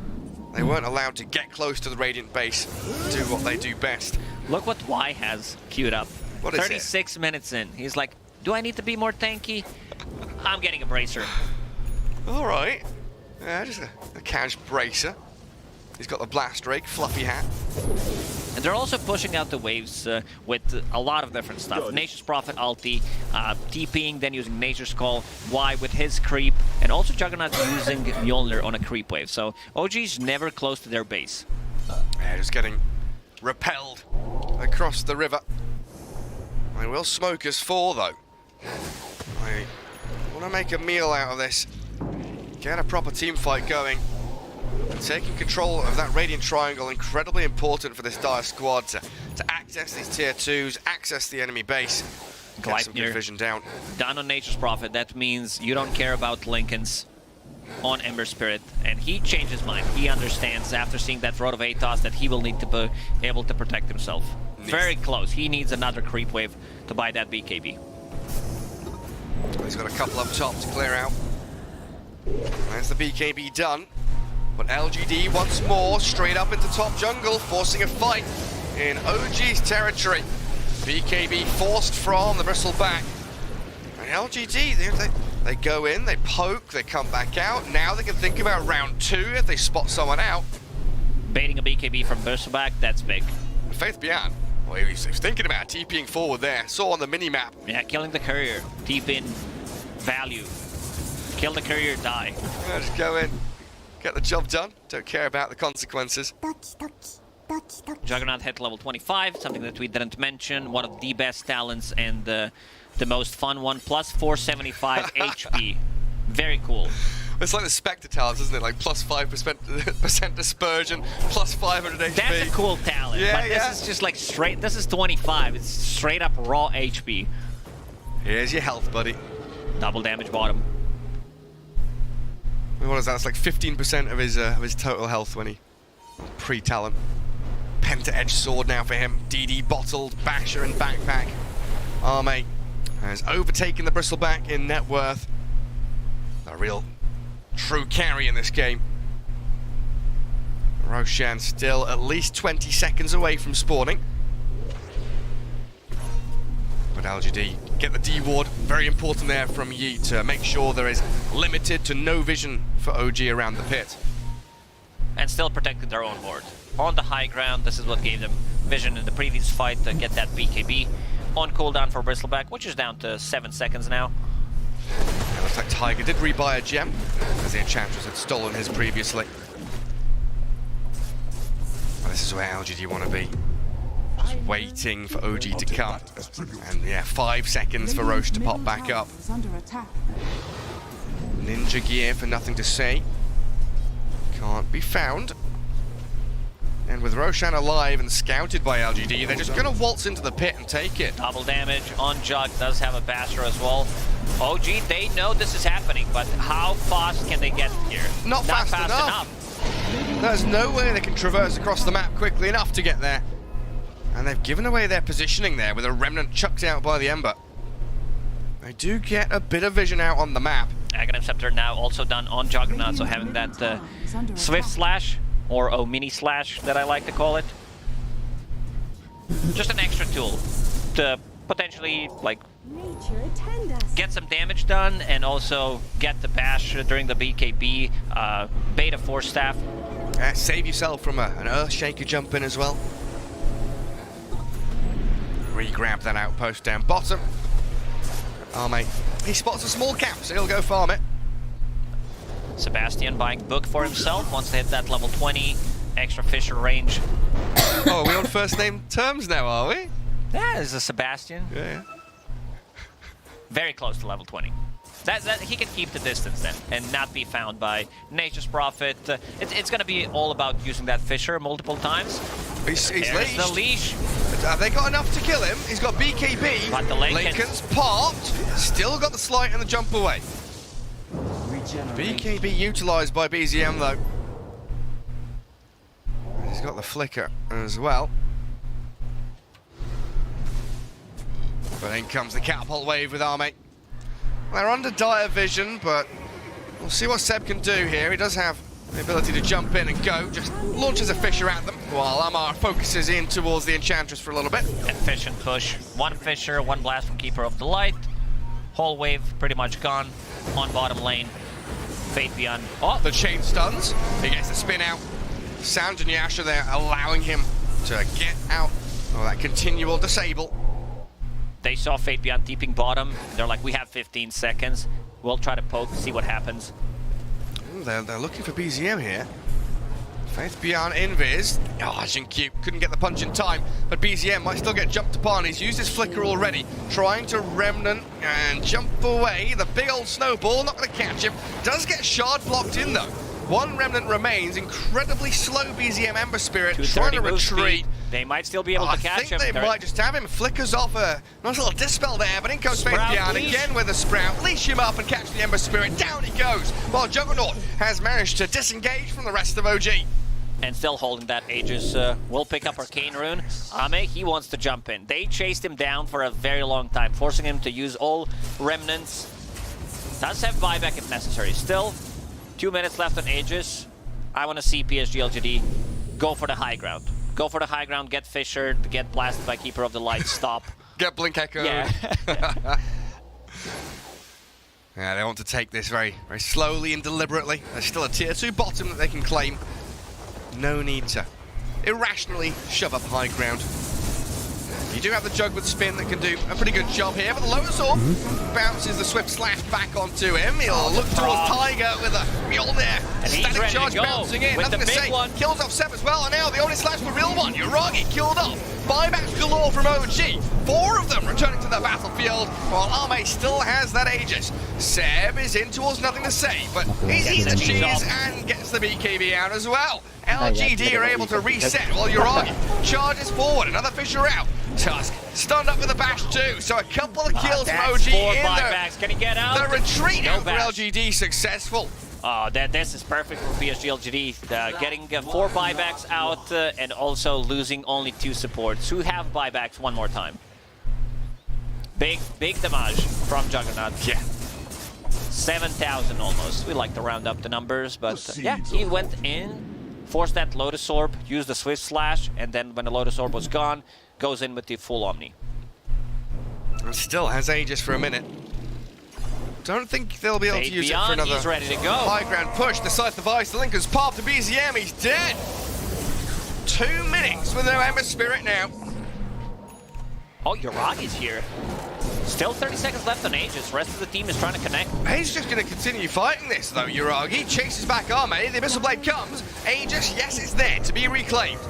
They weren't allowed to get close to the Radiant base, do what they do best. Look what Y has queued up. What is 36 minutes in. He's like, do I need to be more tanky? I'm getting a Bracer. All right. Yeah, just a cash Bracer. He's got the Blast Drake, fluffy hat. And they're also pushing out the waves with a lot of different stuff. Nature's Prophet ulti, TPing, then using Nature's Call, Y with his creep, and also Juggernaut using Mjolnir on a creep wave. So OG's never close to their base. Yeah, just getting repelled across the river. I will smoke us 4 though. I want to make a meal out of this. Get a proper team fight going. Taking control of that Radiant Triangle, incredibly important for this Dire squad to access these tier 2s, access the enemy base, get some good vision down. Done on Nature's Prophet, that means you don't care about Lincolns on Ember Spirit, and he changed his mind. He understands after seeing that Rod of Atos that he will need to be able to protect himself. Very close. He needs another creep wave to buy that BKB. He's got a couple up top to clear out. There's the BKB done. But LGD once more straight up into top jungle, forcing a fight in OG's territory. BKB forced from the Bristleback. And LGD, they go in, they poke, they come back out. Now they can think about round 2 if they spot someone out. Baiting a BKB from Bristleback, that's big. Faith Beyond, well, he was thinking about TPing forward there. Saw on the mini-map. Yeah, killing the courier. TP in value. Kill the courier, die. Yeah, just go in. Get the job done. Don't care about the consequences. Juggernaut hit level 25, something that we didn't mention. One of the best talents and the most fun one. Plus 475 HP. Very cool. It's like the Spectre talents, isn't it? Like plus 5% dispersion, plus 500 HP. That's a cool talent. Yeah, but this is just like straight. This is 25. It's straight up raw HP. Here's your health, buddy. Double damage bottom. What is that? It's like 15% of his total health when he pre-talent. Penta Edge Sword now for him. DD bottled, Basher and backpack. Arme has overtaken the Bristleback in net worth. A real true carry in this game. Roshan still at least 20 seconds away from spawning. But LGD get the D ward, very important there from Yi to make sure there is limited to no vision for OG around the pit. And still protected their own ward. On the high ground, this is what gave them vision in the previous fight to get that BKB on cooldown for Bristleback, which is down to 7 seconds now. It looks like Tiger did rebuy a gem, as the Enchantress had stolen his previously. Well, this is where LGD want to be. Just waiting for OG to come. And yeah, 5 seconds for Roche to pop back up. Ninja gear for nothing to say. Can't be found. And with Roshan alive and scouted by LGD, they're just going to waltz into the pit and take it. Double damage on Jug, does have a Basher as well. OG, they know this is happening, but how fast can they get here? Not fast enough. There's no way they can traverse across the map quickly enough to get there. And they've given away their positioning there with a Remnant chucked out by the Ember. They do get a bit of vision out on the map. Aghanim Scepter now also done on Juggernaut, so having that Swift Slash, or mini slash that I like to call it. Just an extra tool to potentially like get some damage done and also get the bash during the BKB, beta force staff. Save yourself from an Earthshaker jump in as well. Re-grab that outpost down bottom. Arme, he spots a small camp, so he'll go farm it. Sebastian buying book for himself, wants to hit that level 20, extra Fisher range. Oh, are we on first name terms now, are we? Yeah, this is Sebastian. Yeah. Very close to level 20. That he can keep the distance then and not be found by Nature's Prophet. It's going to be all about using that Fisher multiple times. He's There's the leash. Have they got enough to kill him? He's got BKB. But the Laken's popped. Still got the slight and the jump away. BKB utilised by BZM though. He's got the flicker as well. But in comes the catapult wave with Arme. They're under dire vision, but we'll see what Seb can do here. He does have the ability to jump in and go, just launches a Fisher at them, while Amar focuses in towards the Enchantress for a little bit. Efficient push. One Fisher, one blast from Keeper of the Light. Whole wave pretty much gone on bottom lane. Fate Beyond. Oh, the chain stuns. He gets the spin out. Sound and Yasha there allowing him to get out of that continual disable. They saw Fate Beyond deeping bottom. They're like, we have 15 seconds. We'll try to poke, see what happens. They're looking for BZM here. Faith Beyond Invis. Oh, Jinkyu couldn't get the punch in time, but BZM might still get jumped upon. He's used his flicker already, trying to Remnant and jump away. The big old snowball, not going to catch him. Does get shard blocked in though. One Remnant remains. Incredibly slow BZM Ember Spirit, trying to retreat. They might still be able to catch him. I think they might just have him. Flickers off a nice little dispel there, but in comes Faith Beyond again with a Sprout. Leash him up and catch the Ember Spirit. Down he goes, while Juggernaut has managed to disengage from the rest of OG. And still holding that Aegis will pick up Arcane Rune. Ame, he wants to jump in. They chased him down for a very long time, forcing him to use all Remnants. Does have buyback if necessary. Still, 2 minutes left on Aegis. I want to see PSG LGD go for the high ground. Go for the high ground, get Fishered, get blasted by Keeper of the Light, stop. Get Blink Echo. Yeah. Yeah, they want to take this very, very slowly and deliberately. There's still a tier 2 bottom that they can claim. No need to irrationally shove up high ground. You do have the Jug with spin that can do a pretty good job here, but the Lotus Orb bounces the Swift Slash back onto him. He'll look towards Tiger with a Mjolnir. Static charge bouncing in, nothing to say. Kills off Seb as well, and now the only slash for real one. Uragi killed off. Buybacks galore from OG. 4 of them returning to the battlefield, while Arme still has that Aegis. Seb is in towards nothing to say, but he's eating the cheese and gets the BKB out as well. LGD are able to reset while Uragi charges forward. Another Fisher out. Tusk stunned up with a bash too, so a couple of kills from OG in there. Can he get out? The retreat out for LGD successful. This is perfect for PSG LGD. Getting 4 buybacks out and also losing only 2 supports who have buybacks one more time. Big damage from Juggernaut. Yeah. 7,000 almost. We like to round up the numbers, but yeah, he went in, forced that Lotus Orb, used the Swift Slash, and then when the Lotus Orb was gone, goes in with the full Omni. And still has Aegis for a minute. Don't think they'll be able to use it for another he's ready to go. high ground push. The Scythe of Ice, the Linken's popped to BZM, he's dead! 2 minutes with no Ember Spirit now. Oh, Yuragi's here. Still 30 seconds left on Aegis. Rest of the team is trying to connect. He's just going to continue fighting this, though, Yuragi. Chases back Arme. The Abyssal Blade comes. Aegis, yes, it's there to be reclaimed.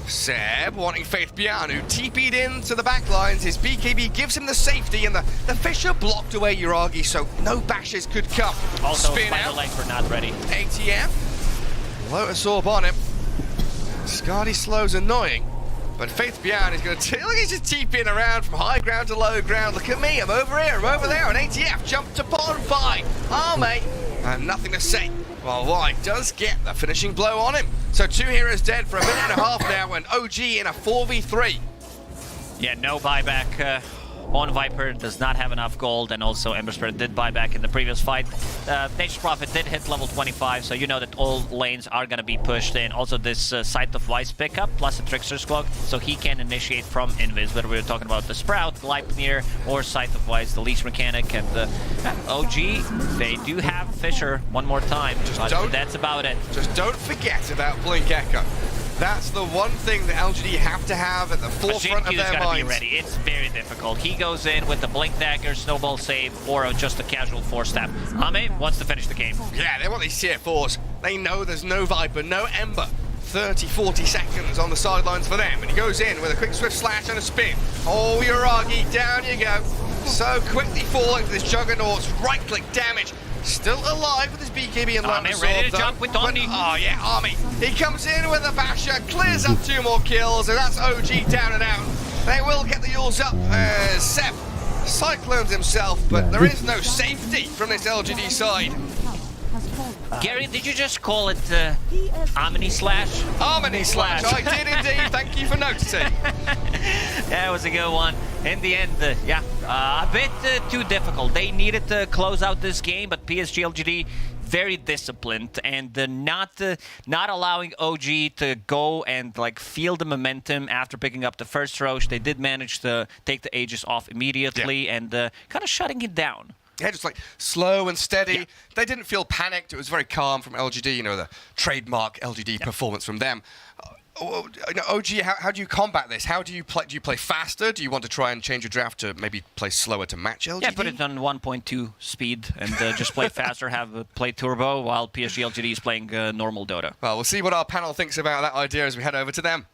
Seb wanting Faith Bian, who TP'd into the back lines. His BKB gives him the safety, and the Fisher blocked away Yuragi, so no bashes could come. Also, Spin Spider out. Legs were not ready. ATM. Lotus Orb on him. Skadi slow's annoying. But Faith Bian is going to... Look, he's just TPing around from high ground to low ground. Look at me, I'm over here, I'm over there. And ATF jumped upon by Arme. And nothing to say. Well, White does get the finishing blow on him. So 2 heroes dead for a minute and a half now, and OG in a 4v3. Yeah, no buyback on Viper. Does not have enough gold, and also Ember Spirit did buyback in the previous fight. Nature's Prophet did hit level 25, so you know that all lanes are going to be pushed in. Also this Scythe of Vice pickup, plus a Trickster's Cloak, so he can initiate from Invis, whether we're talking about the Sprout, Gleipnir, or Scythe of Vice, the leash mechanic, and OG, they do have Fisher one more time, but that's about it. Just don't forget about Blink Echo. That's the one thing that LGD have to have at the forefront of their minds. Be ready. It's very difficult. He goes in with the Blink Dagger, Snowball Save, or just a casual 4-step. Ame wants to finish the game. Yeah, they want these tier 4s. They know there's no Viper, no Ember. 30, 40 seconds on the sidelines for them. And he goes in with a quick Swift Slash and a spin. Oh, Yuragi, down you go. So quickly falling for this Juggernaut's right-click damage. Still alive with his BKB and Lotus Orb, ready to jump with Omni. Oh yeah, Army. He comes in with a basher, clears up 2 more kills, and that's OG down and out. They will get the Yules up. Seb cyclones himself, but there is no safety from this LGD side. Gary, did you just call it Omni Slash? Omni Slash, I did indeed. Thank you for noticing. That was a good one. In the end, yeah, a bit too difficult. They needed to close out this game, but PSG LGD very disciplined and not allowing OG to go and like feel the momentum after picking up the first Roche. They did manage to take the Aegis off immediately and kind of shutting it down. Yeah, just like slow and steady. Yeah. They didn't feel panicked. It was very calm from LGD, you know, the trademark LGD performance from them. OG, how do you combat this? How do you play? Do you play faster? Do you want to try and change your draft to maybe play slower to match LGD? Yeah, put it on 1.2 speed and just play faster, play turbo, while PSG LGD is playing normal Dota. Well, we'll see what our panel thinks about that idea as we head over to them.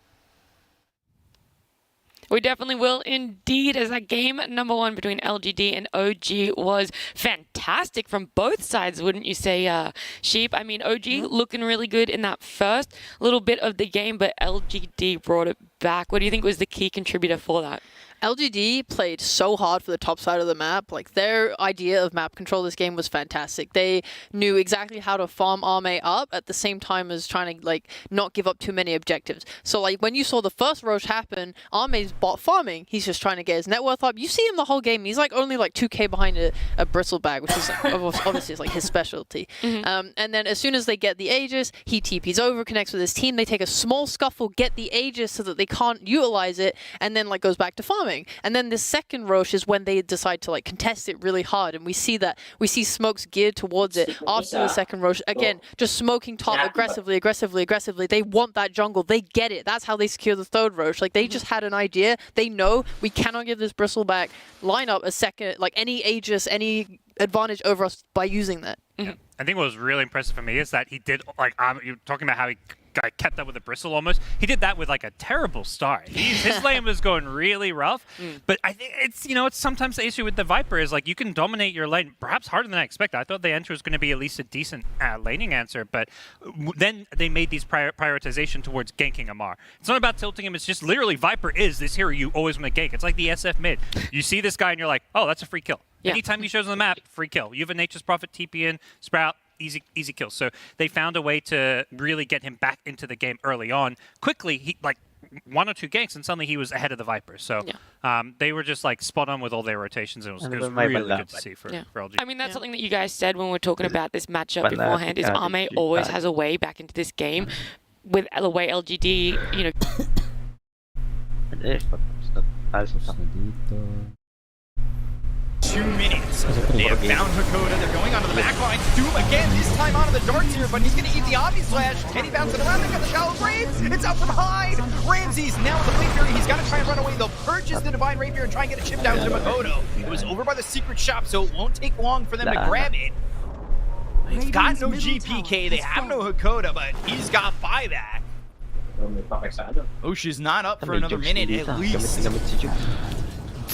We definitely will indeed, as that game number 1 between LGD and OG was fantastic from both sides, wouldn't you say, Sheep? I mean, OG looking really good in that first little bit of the game, but LGD brought it back. What do you think was the key contributor for that? LGD played so hard for the top side of the map. Like, their idea of map control this game was fantastic. They knew exactly how to farm Arme up at the same time as trying to, like, not give up too many objectives. So, like, when you saw the first Roche happen, Arme's bot farming. He's just trying to get his net worth up. You see him the whole game. He's, like, only, like, 2k behind a Bristlebag, which is, like, obviously, is, like, his specialty. And then as soon as they get the Aegis, he TPs over, connects with his team. They take a small scuffle, get the Aegis so that they can't utilize it, and then, like, goes back to farming. And then the second Roche is when they decide to like contest it really hard, and we see smokes geared towards it after the second Roche. Again, just smoking top aggressively. They want that jungle. They get it. That's how they secure the third Roche. Like they just had an idea. They know we cannot give this Bristleback lineup a second, like any Aegis, any advantage over us by using that. Yeah. I think what was really impressive for me is that he did, like, you're talking about how he kept up with the Bristle almost. He did that with, like, a terrible start. His lane was going really rough, but I think it's, you know, it's sometimes the issue with the Viper is, like, you can dominate your lane perhaps harder than I expected. I thought the answer was going to be at least a decent laning answer, but then they made these prioritization towards ganking Amar. It's not about tilting him. It's just literally Viper is this hero you always want to gank. It's like the SF mid. You see this guy and you're like, oh, that's a free kill. Yeah. Anytime he shows on the map, free kill. You have a Nature's Prophet TP in, Sprout, easy kills. So they found a way to really get him back into the game early on. Quickly, he like 1 or 2 ganks, and suddenly he was ahead of the Viper. So they were just like spot on with all their rotations. And it was really good to see for LG. I mean, that's something that you guys said when we were talking about this matchup beforehand, is Ame always has a way back into this game with the way LGD, you know... Dito. 2 minutes. They have found Hakoda. They're going onto the back line. Doom again, this time onto the darts here, but he's going to eat the Omni Slash. Teddy bouncing around. They got the shallow grades. It's out from behind. Ramses now with the Blade Fury. He's got to try and run away. They'll purchase the Divine Rapier and try and get a chip down to Makoto. It was over by the secret shop, so it won't take long for them to grab it. They've got no GPK. They have no Hakoda, but he's got buyback. Oshi's not up for another minute at least.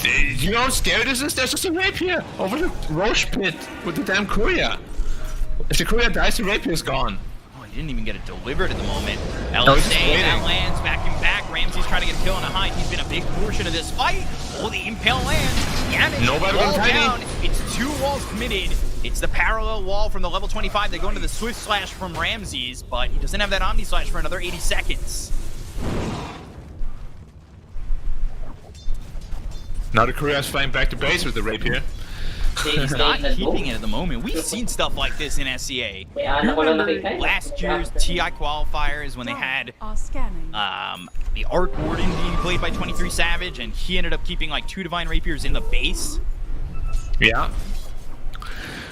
You know how scary this is? There's just a rapier over the Roche pit with the damn courier. If the courier dies, the rapier's gone. Oh, he didn't even get it delivered at the moment. LSA, that lands back and back. Ramsey's trying to get a kill on a hide. He's been a big portion of this fight. Oh, the impale lands. Yamish Nobody wall tiny. down. It's 2 walls committed. It's the parallel wall from the level 25. They go into the Swift Slash from Ramses, but he doesn't have that Omni Slash for another 80 seconds. Now the courier's flying back to base with the rapier. He's not keeping it at the moment. We've seen stuff like this in SCA. You remember last year's TI qualifiers when they had the Arc Warden being played by 23 Savage, and he ended up keeping like 2 Divine Rapiers in the base? Yeah.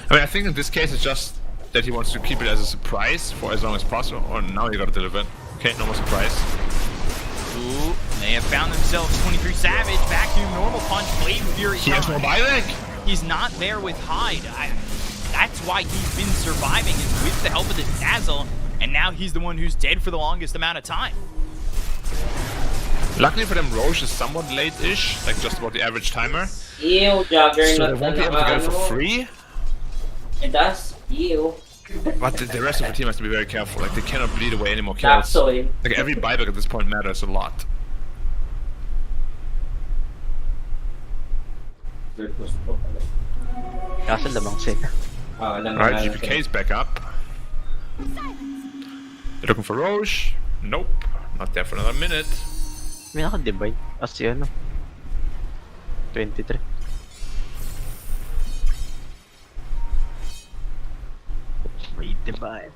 I mean, I think in this case it's just that he wants to keep it as a surprise for as long as possible. Or now you gotta deliver it. Okay, no more surprise. Ooh, they have found themselves 23 Savage, vacuum, normal punch, Blade Fury. He has no buyback. He's not there with Hyde. That's why he's been surviving, is with the help of the Dazzle, and now he's the one who's dead for the longest amount of time. Luckily for them, Roche is somewhat late-ish, like just about the average timer. Ew, Juggernaut. So they won't be able to get it for free. It does. Ew. But the rest of the team has to be very careful. Like, they cannot bleed away any more kills. Like, every buyback at this point matters a lot. Alright, GPK is back up. They're looking for Roche. Nope. Not there for another minute. May naka-divide. As yun, no? 23. Wait, divide.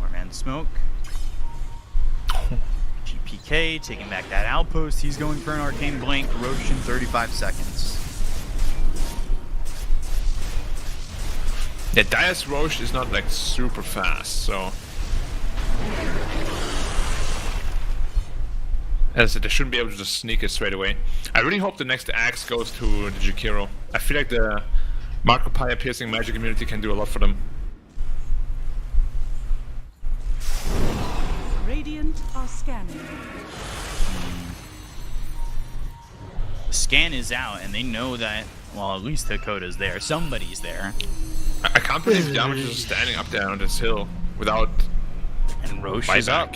4-man smoke. GPK taking back that outpost. He's going for an Arcane Blink. Roche in 35 seconds. Yeah, Dias Roche is not like super fast, so... As I said, they shouldn't be able to just sneak it straight away. I really hope the next axe goes to the Jakiro. I feel like the Markiplier piercing magic immunity can do a lot for them. Radiant are scanning. The scan is out, and they know that, well, at least Hakoda's there. Somebody's there. I can't believe Yamash is standing up there on this hill without... And Roche is up.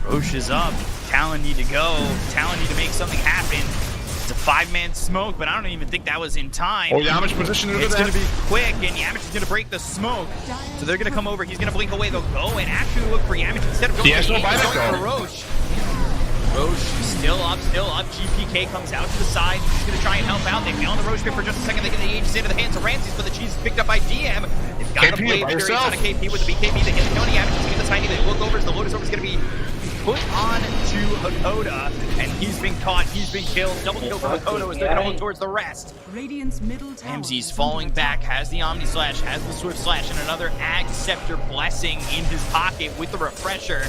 Roche is up. Talon need to go. Talon need to make something happen. It's a 5-man smoke, but I don't even think that was in time. Oh, Yamash position. It's going to be quick, and Yamash is going to break the smoke. So they're going to come over. He's going to blink away. They'll go and actually look for Yamash instead of going for Roche. Roche still up, GPK comes out to the side. He's going to try and help out. They found the Roche pit for just a second. They get the Aegis into the hands of Ramses, but the cheese is picked up by DM. They've got the Blade Fury on a KP with the BKB. They get the Tony Yamash to get the tiny. They look over as the Lotus Orb is going to be put on to Hakoda, and he's been caught, he's been killed. Double kill for Hakoda as they're going to look towards the rest. Radiant's middle tower. Ramses falling back, has the Omni Slash, has the Swift Slash, and another Ag Scepter blessing in his pocket with the Refresher.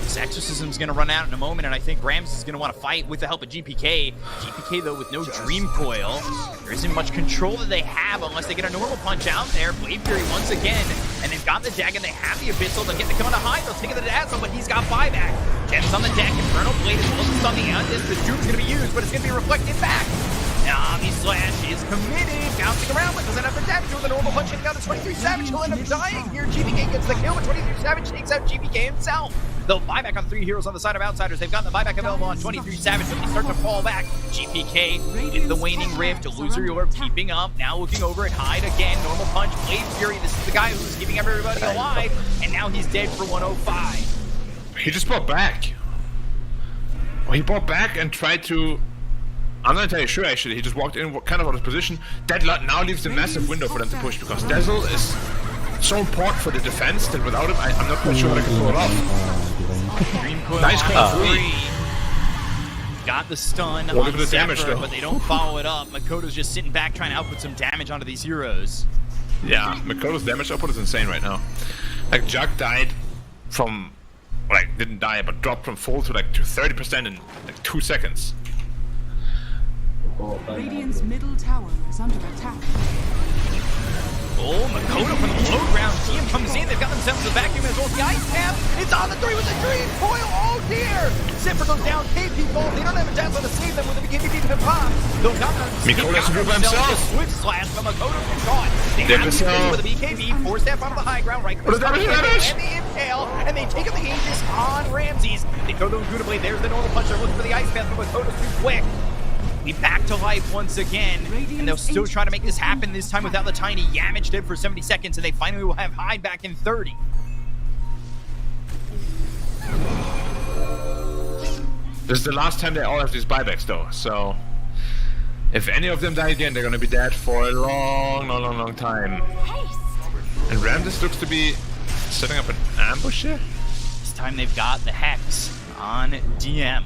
This Exorcism's going to run out in a moment, and I think Ramses is going to want to fight with the help of GPK. GPK, though, with no Dream Coil. There isn't much control that they have unless they get a normal punch out there. Blade Fury once again, and they've got the Dagon, they have the Abyssal, they'll get to come on a high, they'll take it to the Dazzle, but he's got buyback. Gems on the deck, Infernal Blade is almost on the end. The Doom's going to be used, but it's going to be reflected back. Now, Omni Slash is committed, bouncing around, but doesn't have the damage with a normal punch. Taking out the 23 Savage, he'll end up dying here. GPK gets the kill, but 23 Savage takes out GPK himself. They'll buy back on 3 heroes on the side of Outsiders. They've got the buyback available on 23 Savage, but they start to fall back. GPK in the waning rift. Illusory Orb keeping up. Now looking over at Hyde again. Normal punch. Blade Fury. This is the guy who's keeping everybody alive, and now he's dead for 105. He just brought back. Well, he brought back and tried to... I'm not entirely sure, actually. He just walked in kind of out of position. That now leaves a massive window for them to push, because Dazzle is so important for the defense that without him, I'm not quite sure how they can pull it off. Dream Coil Nice on call. 3. Got the stun Well, look on at the damage, Zephyr, though. but they don't follow it up. Makoto's just sitting back trying to output some damage onto these heroes. Yeah, Makoto's damage output is insane right now. Like, Jug died from... Like, didn't die, but dropped from full to like to 30% in like 2 seconds. Radiant's middle tower is under attack. Oh, Makoto from the low ground. Team comes in. They've got themselves a vacuum as well as the ice tap. It's on the 3 with the Dream Coil. Oh, dear. Zephyr goes down. KP falls. They don't have a Dazzle to save them with the KP to pop. They'll got Mikoto has to do it by himself. A Swift slash from Makoto from Sean. They Dip have is to out. with a BKB. 4-step onto the high ground. Right. What is that? And the impale. And they take up the Aegis on Ramses. They go to Guna Blade. There's the normal punch. They're looking for the ice path, but Makoto's too quick. We back to life once again, and they'll still try to make this happen, this time without the Tiny. Yamage dead for 70 seconds, and they finally will have Hyde back in 30. This is the last time they all have these buybacks, though, so... If any of them die again, they're gonna be dead for a long time. And Ramses looks to be setting up an ambush here? This time they've got the Hex on DM.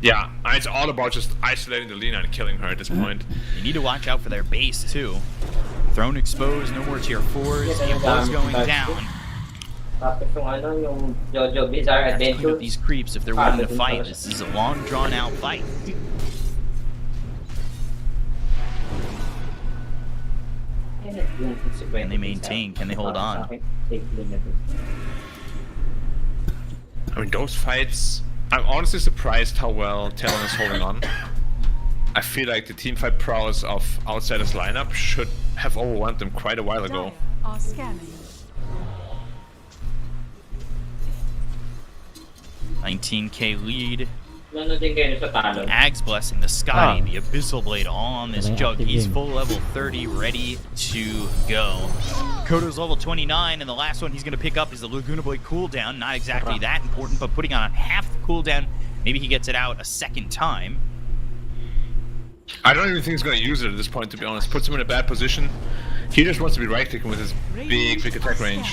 Yeah, it's all about just isolating the Lina and killing her at this point. You need to watch out for their base, too. Throne exposed, no more tier 4s, the impulse going down. Tapos yung ano, yung Jojo Bizarre Clean Adventure. up these creeps if they're willing to fight. This is a long, drawn-out fight. Can they maintain? Can they hold on? I mean, those fights... I'm honestly surprised how well Talon is holding on. I feel like the teamfight prowess of Outsiders lineup should have overwhelmed them quite a while ago. Are scanning. 19k lead. Nanonood din kayo sa Talon. Ag's blessing the Sky, the Abyssal Blade on this Jug. He's full level 30, ready to go. Koto's level 29, and the last one he's going to pick up is the Laguna Blade cooldown. Not exactly that important, but putting on half the cooldown. Maybe he gets it out a second time. I don't even think he's going to use it at this point, to be honest. Puts him in a bad position. He just wants to be right-clicking with his big attack range.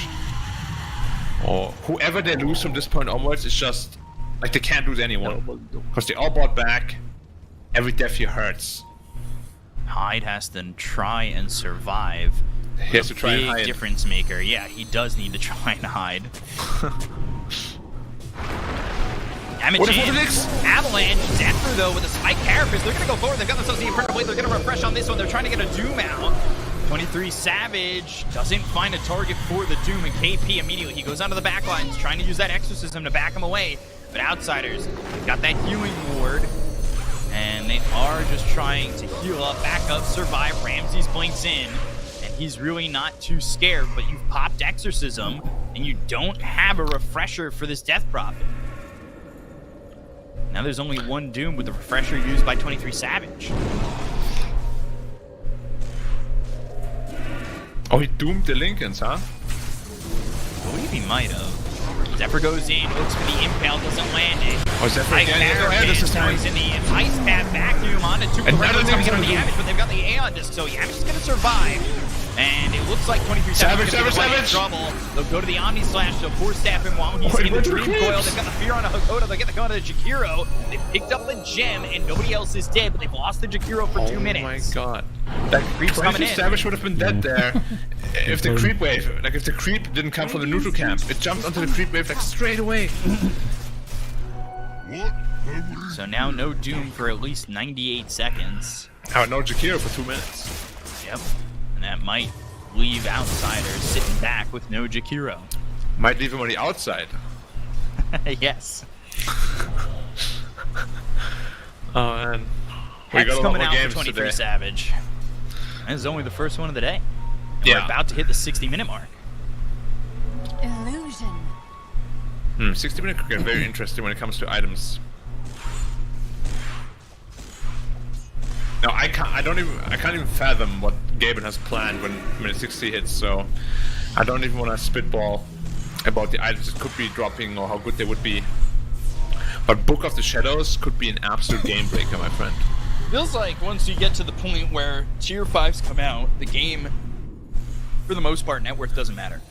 Or whoever they lose from this point onwards is just... Like, they can't lose anyone. Because they all bought back. Every death here hurts. Hyde has to try and survive. He has to try and hide. Big difference maker. Yeah, he does need to try and hide. Damage in. Avalanche. Zephyr, though, with a spike carapace. They're going to go forward. They've got themselves the Infernal Blade. They're going to refresh on this one. They're trying to get a Doom out. 23 Savage doesn't find a target for the Doom, and KP immediately. He goes onto the back lines, trying to use that Exorcism to back him away. But Outsiders, they've got that healing ward, and they are just trying to heal up, back up, survive. Ramses blinks in, and he's really not too scared, but you've popped Exorcism, and you don't have a refresher for this Death Prophet. Now there's only one Doom with the refresher used by 23 Savage. Oh, he doomed the Lincolns, huh? I believe he might have. Zephyr goes in, looks for the impale, doesn't land it. Oh, Zephyr again. This is time. He's in the ice pad vacuum onto two Correctos coming in on the Yamish, but they've got the Aeon disc, so Yamish is going to survive. And it looks like 23 Savage is going to get in trouble. They'll go to the Omni Slash, they'll force stab him while he's in the Dream Coil. They've got the Fear on a Hakoda, they get the gun to the Jakiro. They picked up the gem, and nobody else is dead, but they've lost the Jakiro for 2 minutes. Oh my god. That creep's coming in. Savage would have been dead there if the creep wave, like if the creep didn't come from the neutral camp. It jumped onto the creep wave like straight away. So now no Doom for at least 98 seconds. Oh, no Jakiro for 2 minutes. Yep. And that might leave Outsiders sitting back with no Jakiro. Might leave him on the outside. Yes. Oh man. We Hex got a lot coming more out games for 23 today. Savage. This is only the first one of the day. And Yeah. we're about to hit the 60-minute mark. Illusion. 60 minutes could get very interesting when it comes to items. Now I can't even fathom what Gaben has planned when minute 60 hits, so I don't even want to spitball about the items that could be dropping or how good they would be. But Book of the Shadows could be an absolute game breaker, my friend. Feels like once you get to the point where tier 5s come out, the game, for the most part, net worth doesn't matter.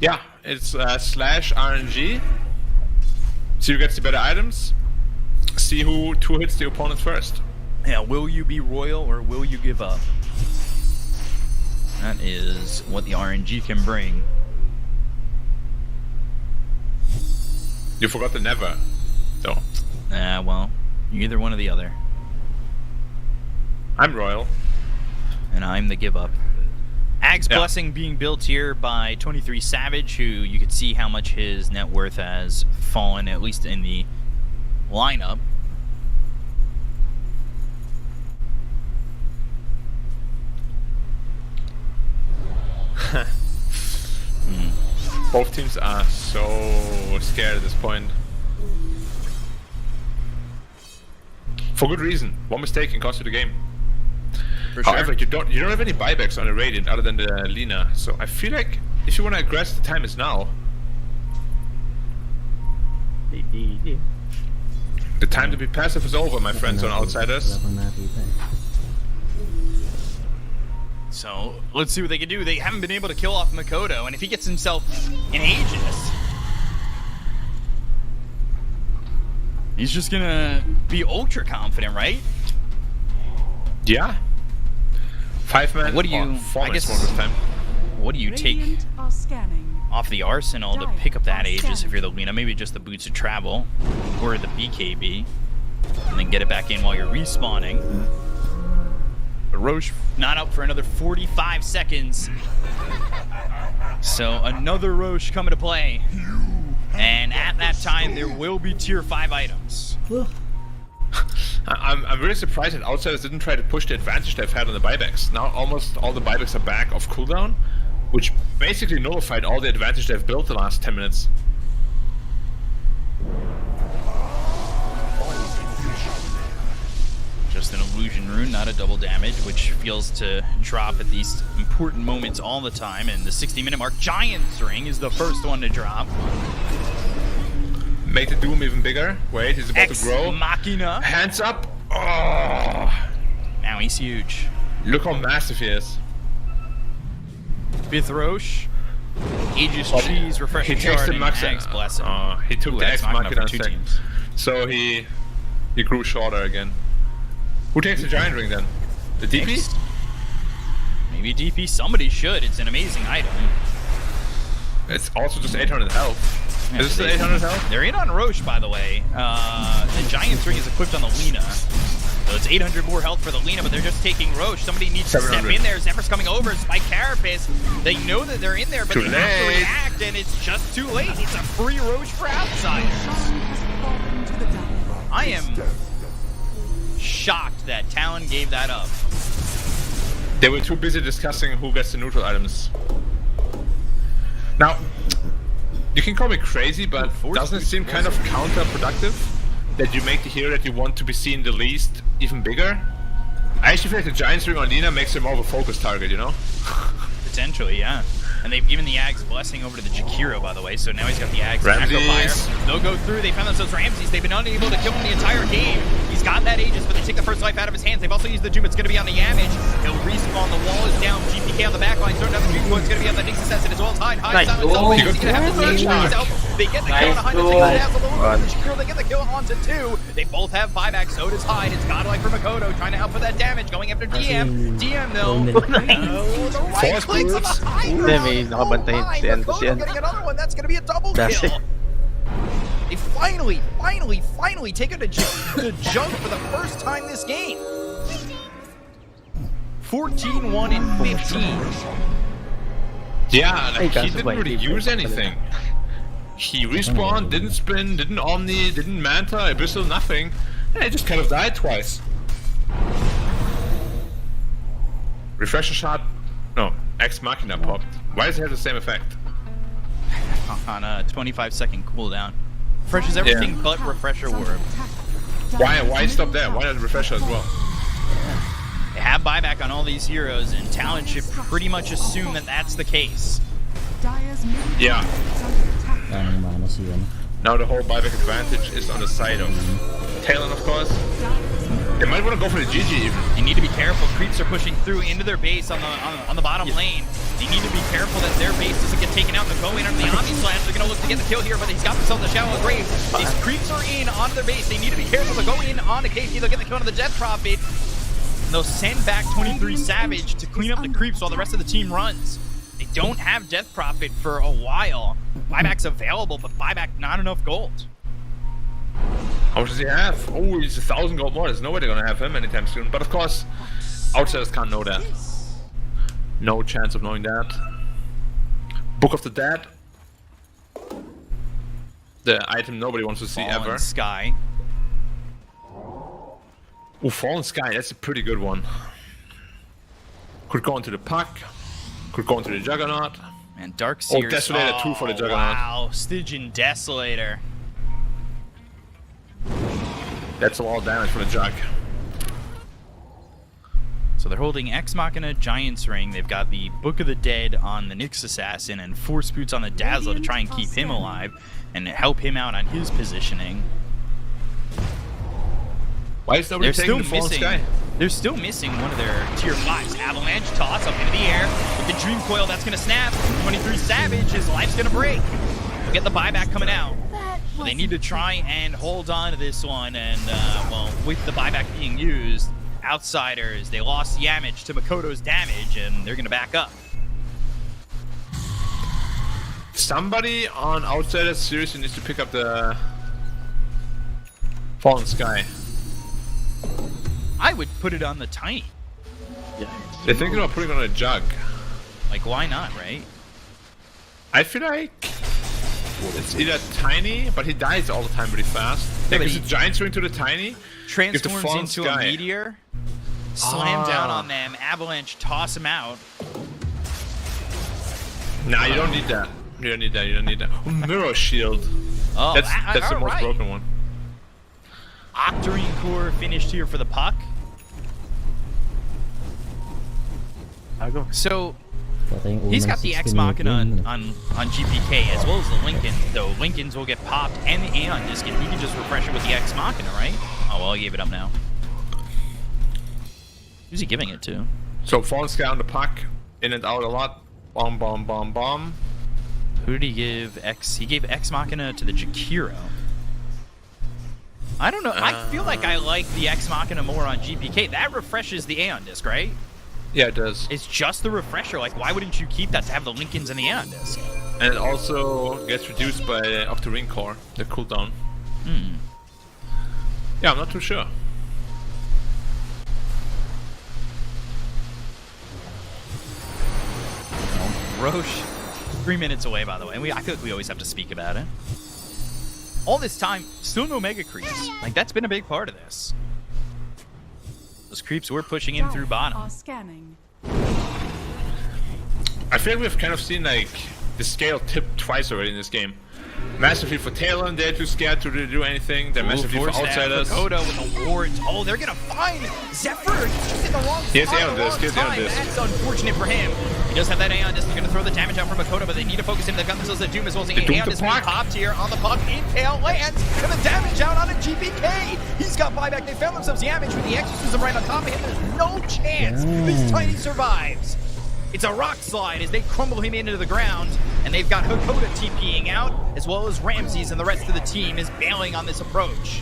Yeah, it's slash RNG. See who gets the better items. See who hits the opponent first. Yeah, will you be royal or will you give up? That is what the RNG can bring. You forgot the never, though. Well, either one or the other. I'm royal. And I'm the give up. Ag's Blessing being built here by 23 Savage, who you can see how much his net worth has fallen, at least in the lineup. Both teams are so scared at this point. For good reason. One mistake can cost you the game. However, you don't have any buybacks on the Radiant other than the Lina, so I feel like if you want to aggress, the time is now. The time to be passive is over, my friends on Outsiders. So, let's see what they can do. They haven't been able to kill off Makoto, and if he gets himself an Aegis, he's just gonna be ultra confident, right? Yeah. 5 men. What do you? I guess. What do you take Radiant are scanning. off the Arsenal to pick up that Aegis if you're the Lina? Maybe just the Boots of Travel or the BKB, and then get it back in while you're respawning. But Roche not up for another 45 seconds. So another Roche coming to play. And at that time, there will be tier 5 items. I'm really surprised that Outsiders didn't try to push the advantage they've had on the buybacks. Now almost all the buybacks are back off cooldown, which basically nullified all the advantage they've built the last 10 minutes. Just an illusion rune, not a double damage, which feels to drop at these important moments all the time. And the 60-minute mark, Giant's Ring is the first one to drop. Make the Doom even bigger. Wait, he's about to grow. Machina. Hands up. Oh. Now he's huge. Look how massive he is. 5th Roche. Aegis Cheese, Refreshing He takes Shard, the and Max. Ag's Blessing. He took the Ex Ex Machina for 2 sec. teams. So he grew shorter again. Who takes the Giant Ring then? The DP? Maybe DP. Somebody should. It's an amazing item. It's also just 800 health. Yeah, is this the 800 health? They're in on Roche, by the way. The Giant's Ring is equipped on the Lina. So it's 800 more health for the Lina, but they're just taking Roche. Somebody needs to step in there. Zephyr's coming over. Spike Carapace. They know that they're in there, but they have to react, and it's just too late. It's a free Roche for Outsiders. I am shocked that Talon gave that up. They were too busy discussing who gets the neutral items. Now, you can call me crazy, but doesn't it seem kind of counterproductive that you make the hero that you want to be seen the least even bigger? I actually feel like the Giant's Ring on Lina makes him more of a focus target, you know? Potentially, yeah. And they've given the Ag's Blessing over to the Jakiro, by the way, so now he's got the Ag's Macro Fire. They'll go through, they found themselves Ramses. They've been unable to kill him the entire game. He's got that Aegis, but they take the first life out of his hands. They've also used the Doom, it's going to be on the Yamage. He'll respawn, the wall is down, GPK on the back line, throwing down the Juke, it's going to be on the Nix Assassin as well as Hyde. Hyde, Simon, Sullivan, he's going to have the third shot. They get the kill on Hyde, the Jakiro, they get the kill onto 2. They both have buyback, so does Hyde. It's Godlike for Makoto, trying to help with that damage, going after DM. DM, though. The right clicks on the Hyde. Getting another one, that's gonna be a double kill. They finally take it to jump for the first time this game. 14-1 and 15. Yeah, like, he didn't really use anything. He respawned, didn't spin, didn't Omni, didn't Manta, Abyssal, nothing. And he just kind of died twice. Refresher shot. No, Ex Machina popped. Why does it have the same effect? on a 25-second cooldown. Refreshes everything but Refresher Orb. Why stop there? Why not Refresher as well? They have buyback on all these heroes, and Talon should pretty much assume that that's the case. Yeah. Anong mana si ano? Now the whole buyback advantage is on the side of Talon, of course. They might want to go for the GG even. They need to be careful. Creeps are pushing through into their base on the bottom lane. They need to be careful that their base doesn't get taken out. They're going under the Omni Slash. They're going to look to get the kill here, but he's got themselves a shallow grave. These creeps are in onto their base. They need to be careful to go in on the KC. They'll get the kill on the Death Prophet. And they'll send back 23 Savage to clean up the creeps while the rest of the team runs. They don't have Death Prophet for a while. Buyback's available, but buyback not enough gold. How much does he have? Oh, he's 1,000 gold more. There's no way they're gonna have him anytime soon. But of course, outsiders can't know that. No chance of knowing that. Book of the Dead. The item nobody wants to see Fallen ever. Sky. Oh, Fallen Sky, that's a pretty good one. Could go into the Puck. Could go into the Juggernaut. And Dark Seers. Oh, Desolator 2 for the Juggernaut. Wow, Stygian Desolator. That's a lot of damage from the Jug. So they're holding Ex Machina, Giant's Ring. They've got the Book of the Dead on the Nyx Assassin and Force Boots on the Dazzler to try and keep him alive and help him out on his positioning. Why is nobody taking the Fallen Sky? They're still missing one of their tier 5s. Avalanche toss up into the air with the Dream Coil. That's going to snap. 23 Savage. His life's going to break. We'll get the buyback coming out. Well, they need to try and hold on to this one. And, well, with the buyback being used, Outsiders, they lost Yamage to Makoto's damage, and they're going to back up. Somebody on Outsiders seriously needs to pick up the Fallen Sky. I would put it on the Tiny. They're thinking about putting it on a Jug. Like, why not, right? I feel like it's either Tiny, but he dies all the time really fast. Yeah, Like, gives a Giant Swing to the Tiny, transforms Fallen into Sky. a meteor, slam down on them, Avalanche, toss him out. Nah, you don't need that. You don't need that. You don't need that. Oh, Mirror Shield. Oh, that's the most alright. broken one. Octarine Core finished here for the Puck. So he's got the Ex Machina on GPK as well as the Lincoln, though Lincolns will get popped and the Aeon Disc, and he can just refresh it with the Ex Machina, right? Oh, well, he gave it up now. Who's he giving it to? So Fallen Sky on the Puck, in and out a lot. Bomb, bomb, bomb, bomb. Who did he give X? He gave Ex Machina to the Jakiro. I don't know. I feel like I like the Ex Machina more on GPK. That refreshes the Aeon Disc, right? Yeah, it does. It's just the refresher. Like, why wouldn't you keep that to have the Lincolns and the Aeon Disc? And it also gets reduced by Octarine Core, the cooldown. Hmm. Yeah, I'm not too sure. Roche, 3 minutes away, by the way. And I feel like we always have to speak about it. All this time, still no Mega Creeps. Like, that's been a big part of this. Those creeps were pushing in through bottom. Are scanning. I feel like we've kind of seen like the scale tip twice already in this game. Massively for Talon, they're too scared to really do anything. They're massively for Outsiders. Makoto with a ward. Oh, they're gonna find Zephyr. He's just in the wrong Here's spot Aeon at the Disc, wrong here's Aeon time. Disc. That's unfortunate for him. He does have that Aeon Disc. They're gonna throw the damage out for Makoto, but they need to focus him. They've got themselves a Doom as well as the Aeon Disc being popped here on the Puck. Impale lands, and the damage out on a GPK. He's got buyback. They found themselves Yamage with the Exorcism right on top of him. There's no chance this Tiny survives. It's a rock slide as they crumble him into the ground, and they've got Hakoda TPing out, as well as Ramses, and the rest of the team is bailing on this approach.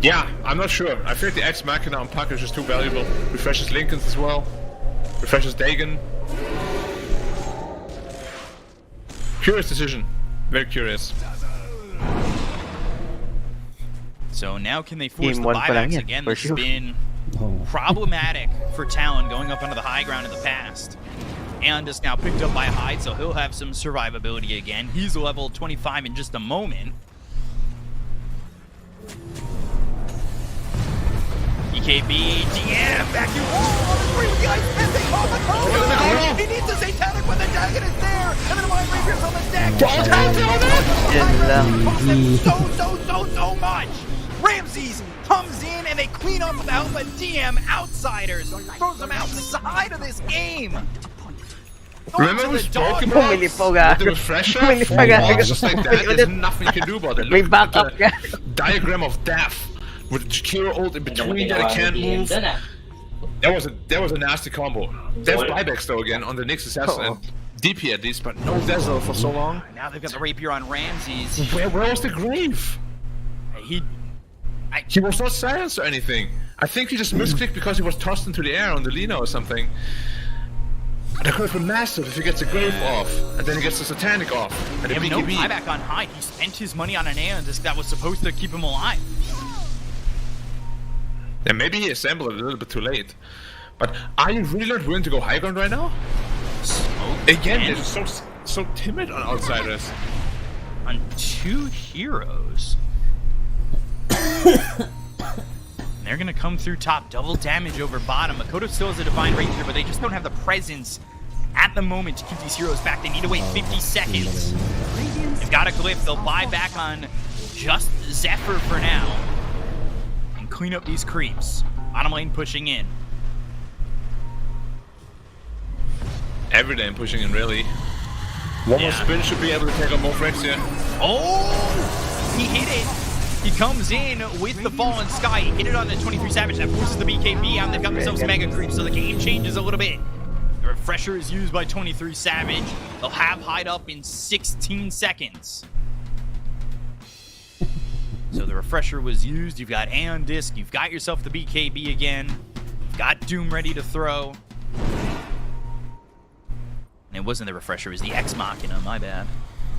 Yeah, I'm not sure. I feel like the Ex Machina on Puck is just too valuable. Refreshes Lincolns as well. Refreshes Dagon. Curious decision. Very curious. So now can they force Team the one pa lang buybacks yan, again? for This has sure. been problematic for Talon going up onto the high ground in the past. And is now picked up by Hyde, so he'll have some survivability again. He's level 25 in just a moment. BKB. DM back to three guys and they call the call. He needs the satanic when the dragon is there. And then Mind Rapiers on the deck. So much. Ramses comes in and they clean up with the help of DM Outsiders. Throws them outside of this game. Remember we spoke about the refresher? Just like that, there's nothing you can do about it. Look at the diagram of death with the Jakiro ult in between that I can't move. That was a nasty combo. They have buybacks though again on the Nyx Assassin and DP at least, but no Dazzle for so long. Now they've got the Rapier on Ramses. Where was the grave? He was not silenced or anything. I think he just misclicked because he was tossed into the air on the Lina or something. That could have been massive if he gets the grave off, and then he gets the satanic off, and the no BKB. buyback on Hyde. He spent his money on an Aeon that was supposed to keep him alive. Yeah, maybe he assembled it a little bit too late. But are you really not willing to go high ground right now? Again, they're just so timid on Outsiders. On two heroes. They're gonna come through top, double damage over bottom. Makoto still has a Divine Rapier, but they just don't have the presence at the moment to keep these heroes back. They need to wait 50 seconds. They've got a glyph, they'll buy back on just Zephyr for now. And clean up these creeps. Bottom lane pushing in. Every day I'm pushing in, really. One more spin should be able to take on more frags here. Oh! He hit it! He comes in with the Fallen Sky. He hit it on the 23 Savage. That forces the BKB out. They've got themselves Mega Creep, so the game changes a little bit. The Refresher is used by 23 Savage. They'll have Hyde up in 16 seconds. So the Refresher was used. You've got Aeon Disc. You've got yourself the BKB again. You've got Doom ready to throw. And it wasn't the Refresher, it was the Ex Machina, my bad.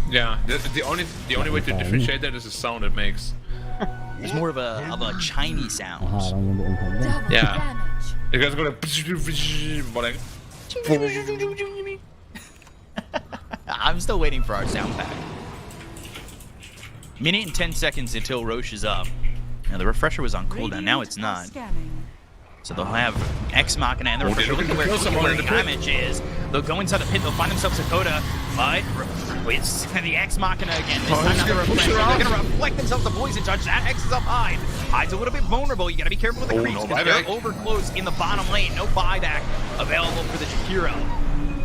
Yeah, the only way to differentiate that is the sound it makes. It's more of a Chinese sound. Yeah. You guys gonna I'm still waiting for our sound pack. Minute and 10 seconds until Roche is up. Now the Refresher was on cooldown, now it's not. So they'll have Ex Machina and the Refresher looking where the damage is. They'll go inside the pit, they'll find themselves Dakota, but it's the Ex Machina again. This time not the Refresher. They're gonna reflect themselves the Poison Touch. That X is up high. Hyde's a little bit vulnerable. You gotta be careful with the creeps because they're over close in the bottom lane. No buyback available for the Jakiro.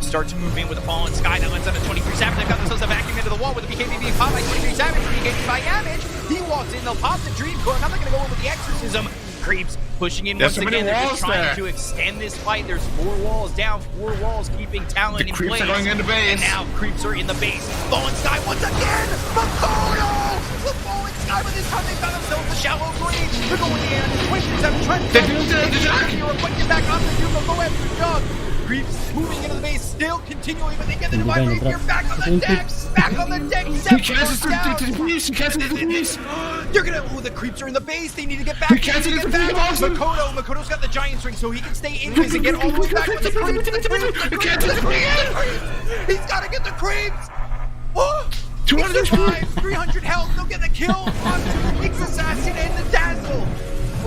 Start to move in with the Fallen Sky. That lets out a 23 Savage. They've got themselves a vacuum into the wall with the BKB being popped by 23 Savage. BKB by damage. He walks in. They'll pop the Dream Core. Now they're gonna go in with the Exorcism. Creeps pushing in once again. They're just trying to extend this fight. There's 4 walls down, 4 walls keeping Talon in place. Are going into base. And now creeps are in the base. Fallen Sky once again. Makoto! The Fallen Sky, but this time they've got themselves the shallow grave. They're going in. Twitches have tried to get back on the Doom. They'll go after Jug. Creeps moving into the base, still continuing, but they get the Divine Rapier back on the deck. Back on the deck. He cancels to the beast. He cancels to the beast. They're gonna. Oh, the creeps are in the base. They need to get back. He cancels to the beast. Makoto's got the Giant String, so he can stay in base and get all the way back with the creeps. He's got to get the creeps. Oh, 205, 300 health. They'll get the kill on the Nyx Assassin and the Dazzle.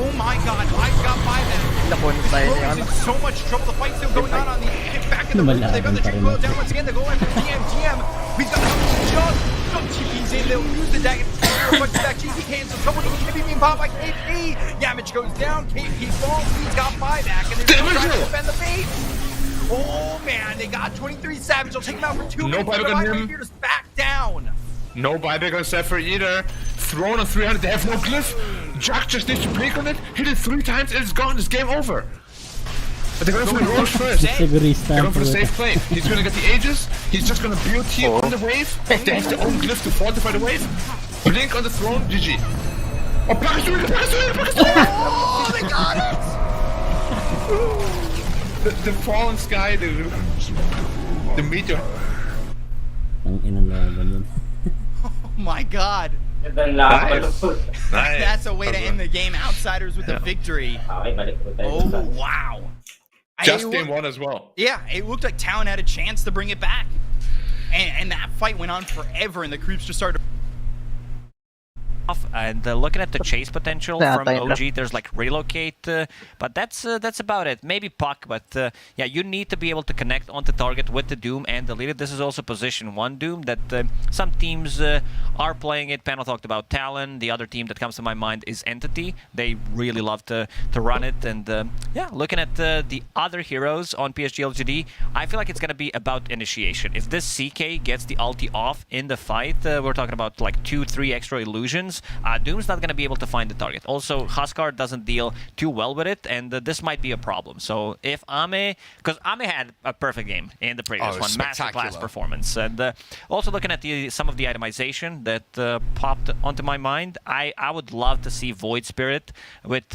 Oh my god, I've got buyback. He's in so much trouble. The fight's still going on the back in the room. They've got the Dream Coil down once again. They go after GM. He's got the Jug. TP's in. They'll use the dagger. Punch back GPK. So someone who's going to be being popped by KP. Damage goes down. KP falls. He's got buyback. And they're trying to defend the base. Oh man, they got 23 Savage. They'll take him out for 2 minutes. No buyback on him. Just back down. No buyback on Zephyr either. Thrown on 300, they have no glyph. Jack just needs to blink on it, hit it 3 times, and it's gone. It's game over. But they're going for the Roche first. They're going for the safe play. He's going to get the Aegis. He's just going to BOT on the wave. They have their own glyph to fortify the wave. Blink on the throne, GG. Oh, Pakistan! Oh, they got it! The Fallen Sky, the meteor. Oh my god. Nice. That's a way to end the game. Outsiders with the victory. Oh, wow. Just game 1 as well. Yeah, it looked like Talon had a chance to bring it back. And that fight went on forever, and the creeps just started And looking at the chase potential Yeah, from time lang. OG, there's like relocate, but that's about it. Maybe Puck, but yeah, you need to be able to connect onto target with the Doom and delete it. This is also position 1 Doom that some teams are playing it. Panel talked about Talon. The other team that comes to my mind is Entity. They really love to run it. And yeah, looking at the other heroes on PSG LGD, I feel like it's going to be about initiation. If this CK gets the ulti off in the fight, we're talking about like 2-3 extra illusions. Doom's not going to be able to find the target. Also, Huskar doesn't deal too well with it, and this might be a problem. So if Ame, because Ame had a perfect game in the previous one, masterclass performance. And also looking at some of the itemization that popped onto my mind, I would love to see Void Spirit with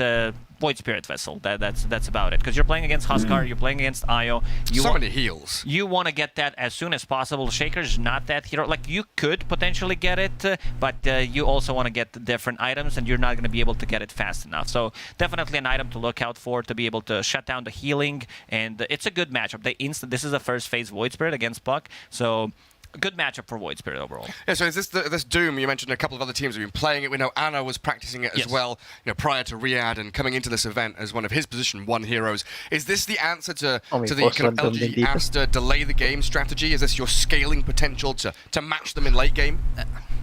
Void Spirit Vessel. That's about it. Because you're playing against Huskar, you're playing against Io. So many heals. You want to get that as soon as possible. Shaker's not that hero. Like, you could potentially get it, but you also want to get the different items, and you're not going to be able to get it fast enough. So definitely an item to look out for to be able to shut down the healing, and it's a good matchup. This is the first phase Void Spirit against Puck, so good matchup for Void Spirit overall. Yeah, so is this Doom, you mentioned a couple of other teams have been playing it. We know Anna was practicing it as well, prior to Riyadh and coming into this event as one of his position 1 heroes. Is this the answer to the kind of LG Aster delay the game strategy? Is this your scaling potential to match them in late game?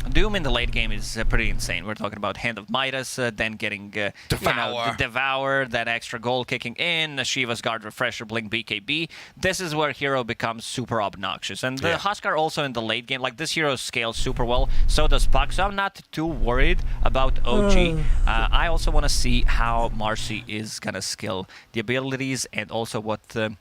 Doom in the late game is pretty insane. We're talking about Hand of Midas, then getting Devour, that extra goal kicking in, Shiva's Guard Refresher, Blink BKB. This is where hero becomes super obnoxious. And Huskar also in the late game, like this hero scales super well, so does Puck, so I'm not too worried about OG. I also want to see how Marcy is going to skill the abilities and also what the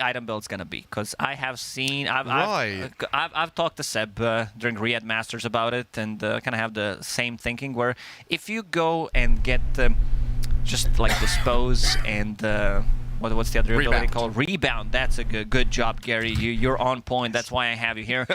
item build's gonna be, because I have seen, I've talked to Seb during Riyadh Masters about it, and kind of have the same thinking where if you go and get just like Dispose and what's the other ability called? Rebound. That's a good job, Gary. You're on point. That's why I have you here.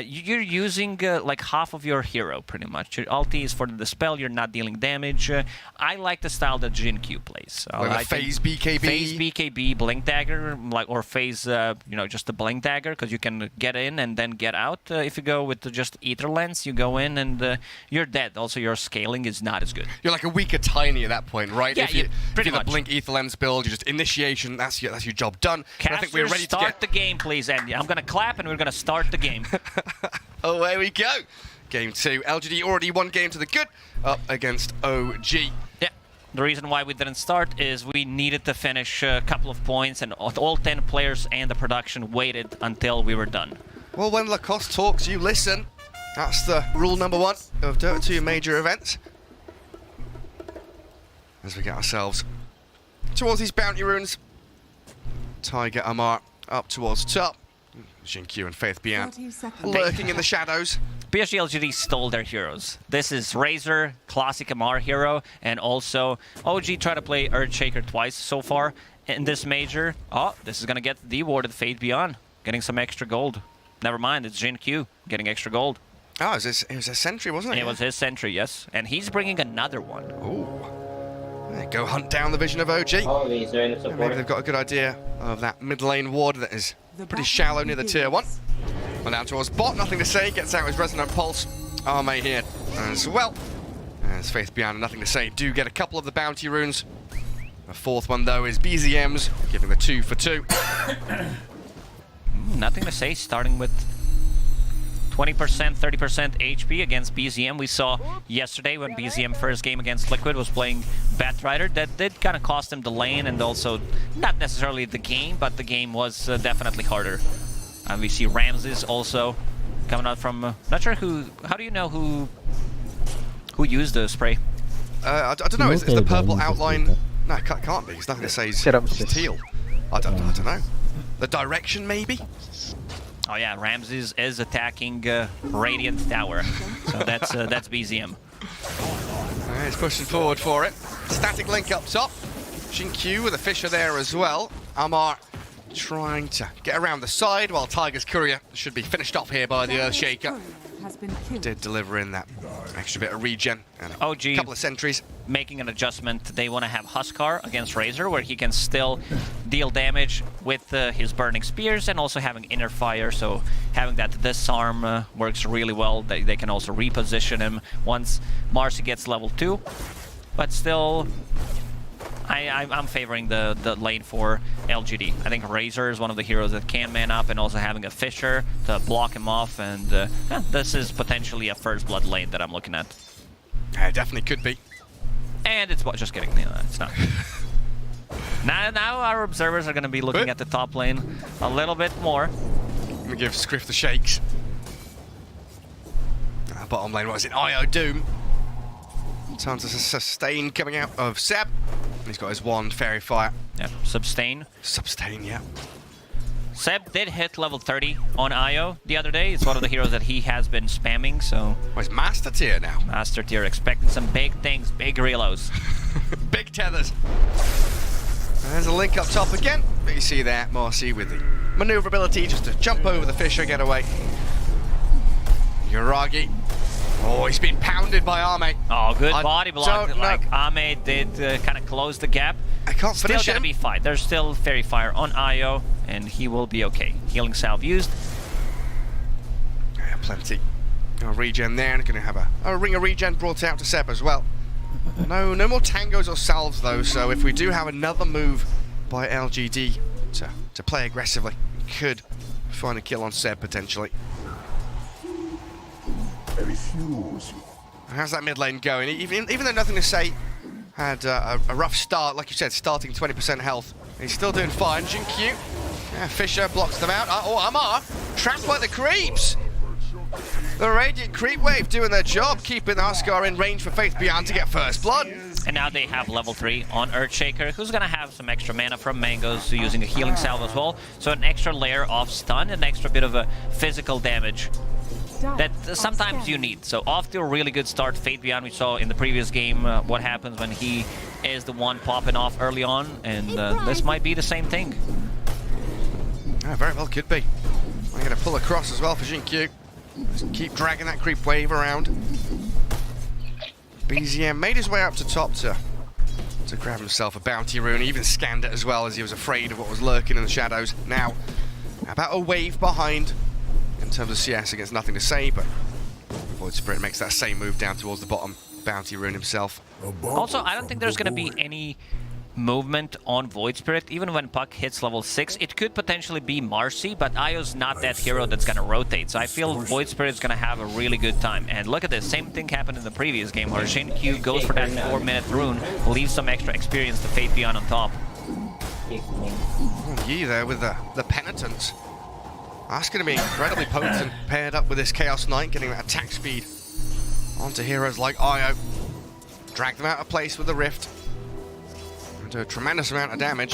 You're using like half of your hero, pretty much. Your ulti is for the dispel. You're not dealing damage. I like the style that Jin Q plays. Like phase BKB? Phase BKB, Blink Dagger, or phase, just the Blink Dagger, because you can get in and then get out. If you go with just Ether Lens, you go in and you're dead. Also, your scaling is not as good. You're like a weaker Tiny at that point, right? Yeah, if you're pretty the much. Blink Ether Lens build, you just initiation, that's your job done. Casters, I think we're ready to start the game, please, Andy. I'm going to clap and we're going to start the game. Away we go. Game 2. LGD already 1 game to the good, up against OG. Yeah. The reason why we didn't start is we needed to finish a couple of points, and all 10 players and the production waited until we were done. Well, when Lacoste talks, you listen. That's the rule number 1 of Dota 2 major events. As we get ourselves towards these bounty runes. Tiger Amar up towards top. Jin Q and Faith Bian lurking in the shadows. PSG LGD stole their heroes. This is Razor, classic Amar hero, and also OG tried to play Earthshaker twice so far in this major. Oh, this is going to get de-warded Faith Bian, getting some extra gold. Never mind, it's Jin Q getting extra gold. Oh, it was a sentry, wasn't it? It was his sentry, yes. And he's bringing another one. Ooh. Go hunt down the vision of OG. Oh, he's there in the support. Maybe they've got a good idea of that mid lane ward that is pretty shallow near the tier 1. Well, now towards bot, nothing to say, gets out his Resonant Pulse. Arme here as well. As Faith Bian, nothing to say, do get a couple of the bounty runes. The 4th one, though, is BZM's, giving the 2 for 2. Nothing to say, starting with 20%, 30% HP against BZM. We saw yesterday when BZM first game against Liquid was playing Batrider. That did kind of cost him the lane and also not necessarily the game, but the game was definitely harder. And we see Ramses also coming out from... not sure who... how do you know who used the spray? I don't know, is the purple outline... No, it can't be. It's nothing to say he's teal. I don't know. The direction, maybe? Oh yeah, Ramses is attacking Radiant Tower, so that's BZM. He's pushing forward for it. Static link up top. Jin Q with a Fisher there as well. Amar trying to get around the side while Tiger's Courier should be finished off here by the Earthshaker. Has been killed. Did deliver in that extra bit of regen and a OG couple of sentries. Making an adjustment. They want to have Huskar against Razor, where he can still deal damage with his burning spears and also having inner fire. So having that disarm works really well. They can also reposition him once Marcy gets level 2. But still, I'm favoring the lane for LGD. I think Razor is one of the heroes that can man up, and also having a Fisher to block him off. And this is potentially a first blood lane that I'm looking at. It definitely could be. And it's just kidding. It's not. now our observers are going to be looking at the top lane a little bit more. Let me give Scriff the shakes. Bottom lane, what is it? IO Doom. Tons of sustain coming out of Seb. He's got his wand, Fairy Fire. Yep, Substain. Substain, yeah. Seb did hit level 30 on IO the other day. It's one of the heroes that he has been spamming, so... Well, he's Master Tier now. Master Tier, expecting some big things, big reloads. Big tethers. There's a link up top again. But you see there, Marcy with the maneuverability just to jump over the Fisher, get away. Yuragi. Oh, he's been pounded by Ame. Oh, good body block. Like Ame did kind of close the gap. I can't still finish gonna him. be fine. There's still Fairy Fire on IO, and he will be okay. Healing Salve used. Yeah, plenty. Regen there, and going to have a ring of regen brought out to Seb as well. No more tangos or salves though, so if we do have another move by LGD to play aggressively, we could find a kill on Seb potentially. I refuse. How's that mid lane going? Even though Nothing to Say had a rough start, like you said, starting 20% health, he's still doing fine. Jinkyu, yeah, Fisher blocks them out. Oh, Amar trapped by the creeps. The Radiant Creep Wave doing their job, keeping Huskar in range for Faith Beyond to get first blood. And now they have level 3 on Earthshaker, who's gonna have some extra mana from Mangoes, using a healing salve as well. So an extra layer of stun, an extra bit of a physical damage that sometimes you need. So off to a really good start. Fate Beyond, we saw in the previous game what happens when he is the one popping off early on, and this might be the same thing. Yeah, very well could be. I'm going to pull across as well for Jinkyu. Just keep dragging that creep wave around. BZM made his way up to top to grab himself a bounty rune. He even scanned it as well, as he was afraid of what was lurking in the shadows. Now, about a wave behind in terms of CS against Nothing to Say, but Void Spirit makes that same move down towards the bottom. Bounty rune himself. Also, I don't think there's going to be any movement on Void Spirit. Even when Puck hits level 6, it could potentially be Marcy, but Io's not that hero that's going to rotate. So I feel Void Spirit's going to have a really good time. And look at this, same thing happened in the previous game where Jinkyu goes for that 4-minute rune, leaves some extra experience to Fate Beyond on top. Yi there with the Penitence. That's going to be incredibly potent, paired up with this Chaos Knight, getting that attack speed onto heroes like Io. Drag them out of place with the Rift. And do a tremendous amount of damage.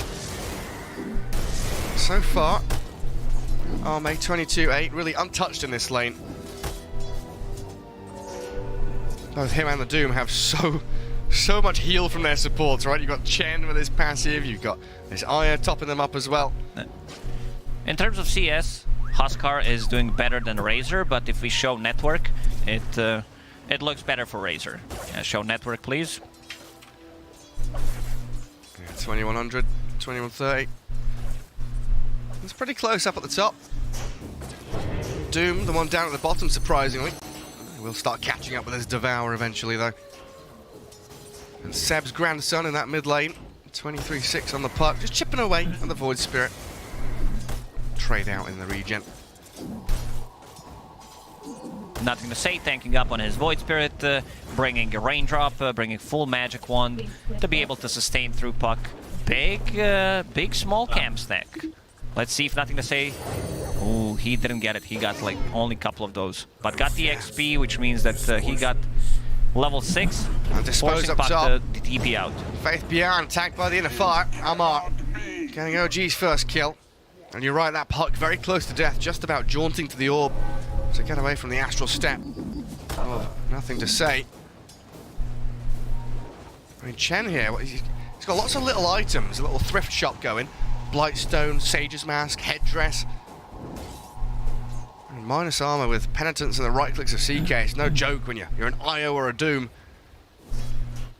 So far, Ame 22-8, really untouched in this lane. Both him and the Doom have so much heal from their supports, right? You've got Chen with his passive, you've got this Io topping them up as well. In terms of CS, Huskar is doing better than Razor, but if we show network, it looks better for Razor. Show network, please. Yeah, 2100, 2130. It's pretty close up at the top. Doom, the one down at the bottom, surprisingly. We'll start catching up with this Devour eventually, though. And Seb's grandson in that mid lane, 23-6 on the puck, just chipping away at the Void Spirit. Trade out in the regen. Nothing to Say, tanking up on his Void Spirit, bringing a Raindrop, bringing full Magic Wand to be able to sustain through Puck. Big small camp stack. Let's see if Nothing to Say. Oh, he didn't get it. He got like only a couple of those, but got the XP, which means that he got level 6, and dispose up Puck top. to TP out. Faith Beyond attacked by the inner fire. Amar getting OG's first kill. And you're right, that Puck very close to death, just about jaunting to the orb to get away from the astral step. Oh, Nothing to Say. I mean, Chen here, he's got lots of little items, a little thrift shop going. Blightstone, Sage's Mask, Headdress. And minus armor with Penitence and the right clicks of CK. It's no joke when you're an IO or a Doom.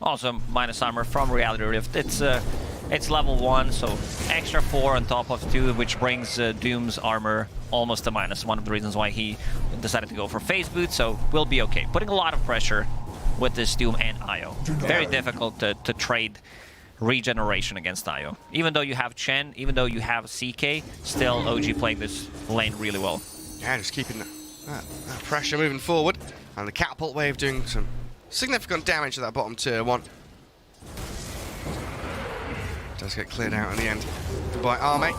Also, minus armor from Reality Rift. It's level 1, so extra 4 on top of 2, which brings Doom's armor almost to minus. One of the reasons why he decided to go for Phase Boot, so we'll be okay. Putting a lot of pressure with this Doom and IO. Very difficult to trade regeneration against IO. Even though you have Chen, even though you have CK, still OG playing this lane really well. Yeah, just keeping that pressure moving forward. And the catapult wave doing some significant damage to that bottom tier 1. Does get cleared out in the end by Arme.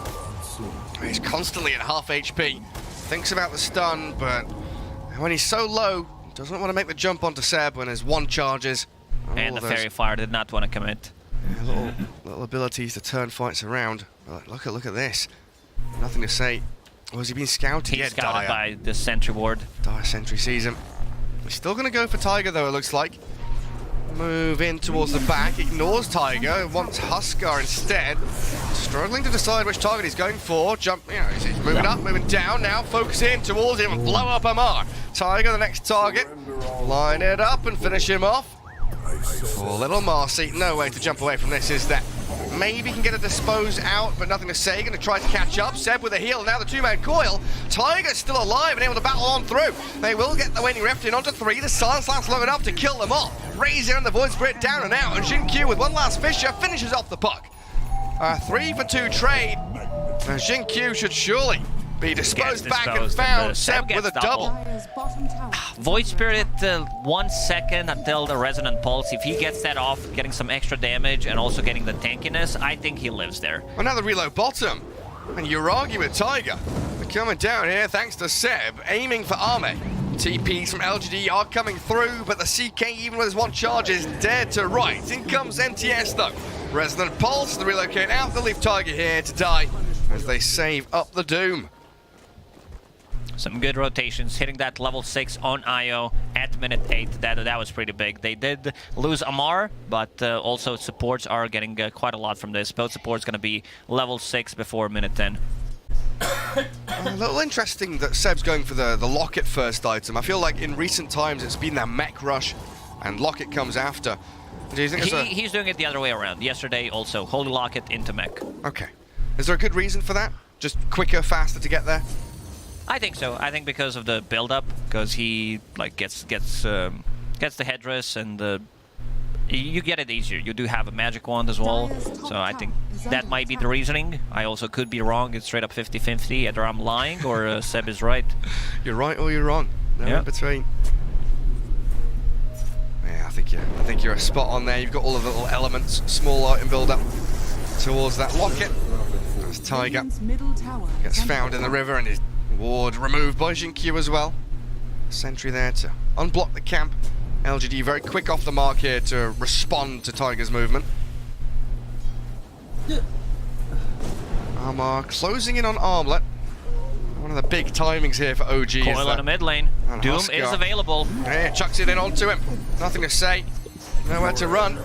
He's constantly at half HP. Thinks about the stun, but when he's so low, doesn't want to make the jump onto Seb when his 1 charges. And the Fairy Fire did not want to commit. Yeah, little abilities to turn fights around. But look at this. Nothing to say. Or has he been scouted? He's scouted by the Sentry Ward. Dire Sentry sees him. He's still going to go for Tiger though, it looks like. Move in towards the back, ignores Tiger, wants Huskar instead. Struggling to decide which target he's going for. Jump, you know, he's moving up, moving down now, focus in towards him and blow up Amar. Tiger, the next target. Line it up and finish him off. Poor little Marcy, no way to jump away from this, is there? Maybe can get a dispose out, but nothing to say. Going to try to catch up. Seb with a heal. Now the 2-man coil. Tiger's still alive and able to battle on through. They will get the Waning Rift in onto 3. The Silence lasts long enough to kill them all. Razor and the Void Spirit down and out. And Jin Q with one last Fissure finishes off the puck. A 3-for-2 trade. Now Jin Q should surely be disposed back and found. Seb with a double. Void Spirit 1 second until the Resonant Pulse. If he gets that off, getting some extra damage and also getting the tankiness, I think he lives there. Another reload bottom. And Yuragi with Tiger. They're coming down here thanks to Seb, aiming for Arme. TPs from LGD are coming through, but the CK, even with his 1 charge, is dead to right. In comes NTS though. Resonant Pulse, the relocate out, they'll leave Tiger here to die as they save up the Doom. Some good rotations, hitting that level 6 on IO at minute 8. That was pretty big. They did lose Amar, but also supports are getting quite a lot from this. Both supports going to be level 6 before minute 10. A little interesting that Seb's going for the Locket first item. I feel like in recent times it's been that mech rush and Locket comes after. Do you think he's doing it the other way around. Yesterday also, Holy Locket into mech. Okay. Is there a good reason for that? Just quicker, faster to get there? I think so. I think because of the build-up, because he like gets the headdress and you get it easier. You do have a magic wand as well, so I think that might be the reasoning. I also could be wrong. It's straight up 50-50. Either I'm lying or Seb is right. You're right or you're wrong. No in between. Yeah, I think you're a spot on there. You've got all of the little elements, small item build-up towards that Locket. As Tiger gets found in the river and his ward removed by Jin Q as well. Sentry there to unblock the camp. LGD very quick off the mark here to respond to Tiger's movement. Amar closing in on Armlet. One of the big timings here for OG. Coil in the mid lane. Doom Huskar is available. Yeah, chucks it in onto him. Nothing to say. Nowhere to run.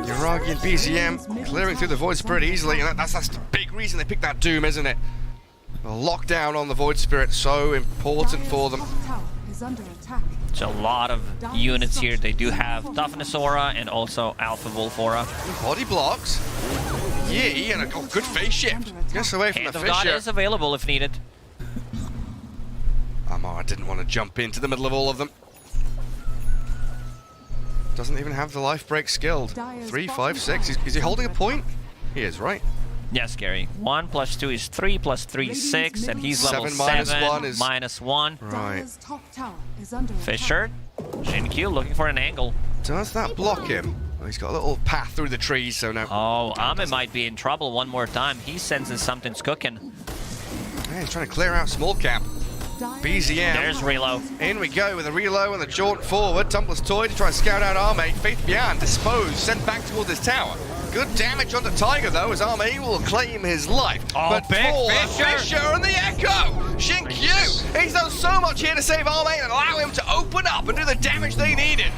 Yuragi and BZM clearing through the Void Spirit easily, and that's the big reason they picked that Doom, isn't it? The lockdown on the Void Spirit, so important for them. It's a lot of units here. They do have Toughness Aura and also Alpha Wolf Aura. Body blocks. Yeah, and a good phase shift. Gets away from Hand the of God Fissure. is available if needed. Amar didn't want to jump into the middle of all of them. Doesn't even have the life break skilled. 3, 5, 6. Is he holding a point? He is, right? Yes, Gary. 1 + 2 is 3 + 3 is 6, and he's level 7. -1. Right. Fissure. Jin Q looking for an angle. Does that block him? Oh, he's got a little path through the trees, so no. Oh, Ame might be in trouble one more time. He senses something's cooking. Yeah, he's trying to clear out small cap. BZM. There's Relo. In we go with a Relo and the jaunt forward. Tumbler's Toy to try and scout out Arme. Faith Beyond disposed, sent back towards his tower. Good damage onto Tiger though, as Arme will claim his life. Oh, but big Paul Fissure. Fissure and the Echo! Jin Q! He's done so much here to save Arme and allow him to open up and do the damage they needed.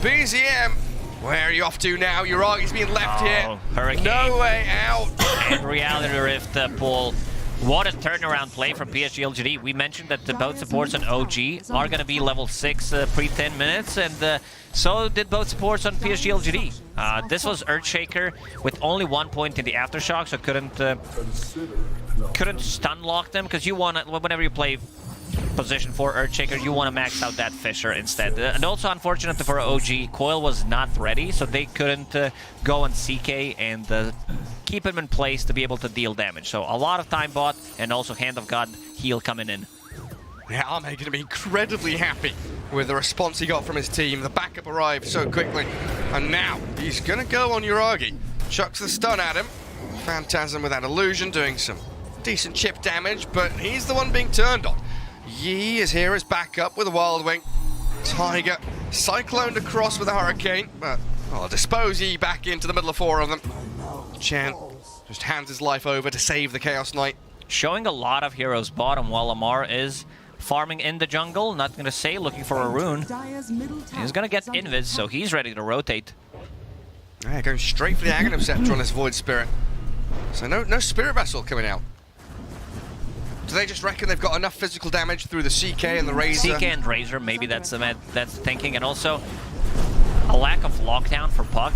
BZM Where are you off to now? Uragi's being left here. Hurricane. No way out. And Reality Rift, Paul. What a turnaround play from PSG LGD. We mentioned that both supports on OG are going to be level 6 pre-10 minutes, and so did both supports on PSG LGD. This was Earthshaker with only 1 point in the Aftershock, so couldn't stun lock them, because you want to, whenever you play position for Earthshaker, you want to max out that Fissure instead. And also, unfortunately for OG, Coil was not ready, so they couldn't go on CK and keep him in place to be able to deal damage. So a lot of time bought, and also Hand of God heal coming in. Yeah, Ame going to be incredibly happy with the response he got from his team. The backup arrived so quickly, and now he's going to go on Uragi. Chucks the stun at him. Phantasm with that illusion doing some decent chip damage, but he's the one being turned on. Yi is here as backup with a Wild Wing. Tiger cycloned across with a Hurricane, but I'll dispose Yi back into the middle of 4 of them. Chen just hands his life over to save the Chaos Knight. Showing a lot of heroes bottom while Lamar is farming in the jungle, not going to say, looking for a rune. He's going to get invis, so he's ready to rotate. Yeah, going straight for the Aghanim Scepter on this Void Spirit. So no Spirit Vessel coming out. Do they just reckon they've got enough physical damage through the CK and the Razor? CK and Razor, maybe that's thinking, and also a lack of lockdown for Puck.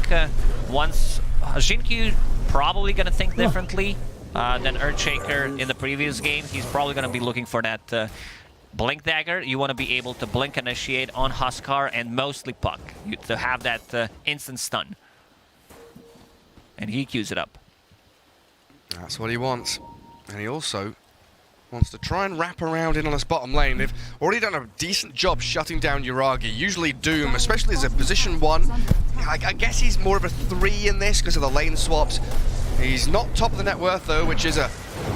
Once Xingqiu probably going to think differently than Earthshaker in the previous game. He's probably going to be looking for that Blink Dagger. You want to be able to Blink Initiate on Huskar and mostly Puck to have that instant stun. And he queues it up. That's what he wants. And he also wants to try and wrap around in on his bottom lane. They've already done a decent job shutting down Uragi. Usually Doom, especially as a position 1, I guess he's more of a 3 in this because of the lane swaps. He's not top of the net worth though, which is a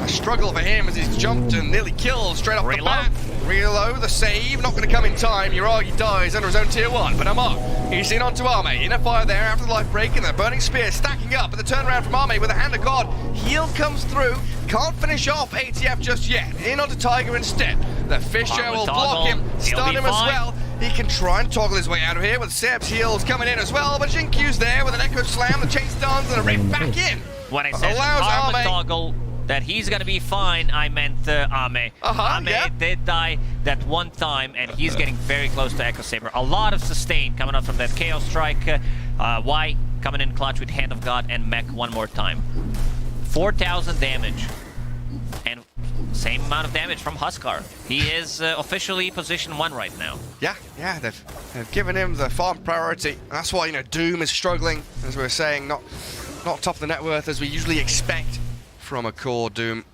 struggle for him as he's jumped and nearly killed straight off the bat. Reload, the save, not going to come in time. Uragi dies under his own tier 1, but Amar, he's in onto Ame. In a fire there after the life break, and the Burning Spear stacking up, but the turnaround from Ame with a Hand of God. Heal comes through, can't finish off ATF just yet. In onto Tiger instead. The Fissure will block him, stun him as well. He can try and toggle his way out of here with Seb's heals coming in as well, but Xingqiu's there with an Echo Slam, the chase downs, and a rip back in. When I said Armor Toggle, that he's gonna be fine, I meant Ame. Ame did die that one time, and he's getting very close to Echo Saber. A lot of sustain coming up from that Chaos Strike. Y coming in clutch with Hand of God and Mech one more time. 4,000 damage. And same amount of damage from Huskar. He is officially position 1 right now. Yeah, they've given him the farm priority. That's why, you know, Doom is struggling, as we were saying, not top of the net worth as we usually expect from a core Doom.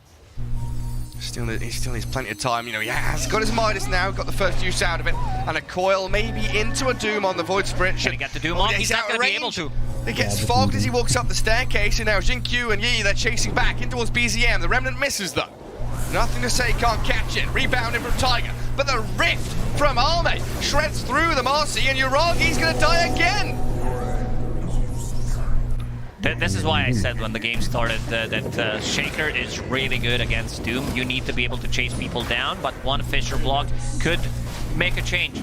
He still needs plenty of time, you know. Yeah, he's got his Midas now, got the first use out of it, and a coil maybe into a Doom on the Void Spirit. Can he get the Doom on? He's not going to be able to. He gets fogged as he walks up the staircase, and now Xingqiu and Yi, they're chasing back in towards BZM. The Remnant misses though. Nothing to say, can't catch it. Rebounding from Tiger, but the rift from Ame shreds through the Marcy, and Uragi's going to die again. This is why I said when the game started that Shaker is really good against Doom. You need to be able to chase people down, but one Fissure block could make a change.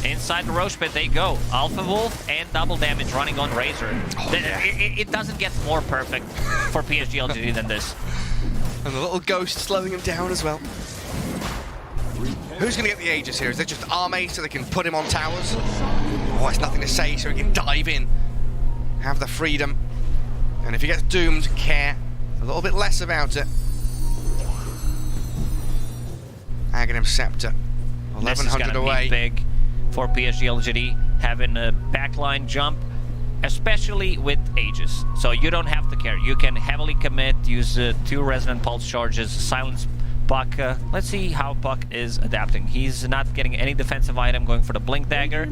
Inside the Roche Pit they go. Alpha Wolf and double damage running on Razor. It doesn't get more perfect for PSG LGD than this. And the little ghost slowing him down as well. Who's going to get the Aegis here? Is it just Ame so they can put him on towers? Oh, it's nothing to say, so he can dive in. Have the freedom. And if he gets doomed, care a little bit less about it. Aghanim Scepter, 1100 away. Be big for PSG LGD, having a backline jump, especially with Aegis. So you don't have to care. You can heavily commit, use 2 Resonant Pulse charges, silence Puck. Let's see how Puck is adapting. He's not getting any defensive item, going for the Blink Dagger.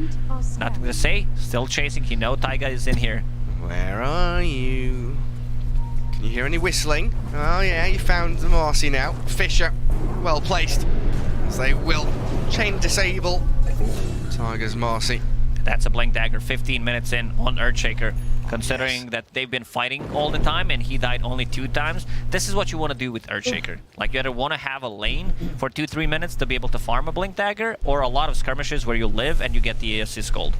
Nothing to say, still chasing. He knows Taiga is in here. Where are you? Can you hear any whistling? Oh yeah, you found the Marcy now. Fissure, well placed, as they will chain disable Tiger's Marcy. That's a Blink Dagger 15 minutes in on Earthshaker. Considering that they've been fighting all the time and he died only 2 times, this is what you want to do with Earthshaker. Like, you either want to have a lane for 2-3 minutes to be able to farm a Blink Dagger, or a lot of skirmishes where you live and you get the assist gold.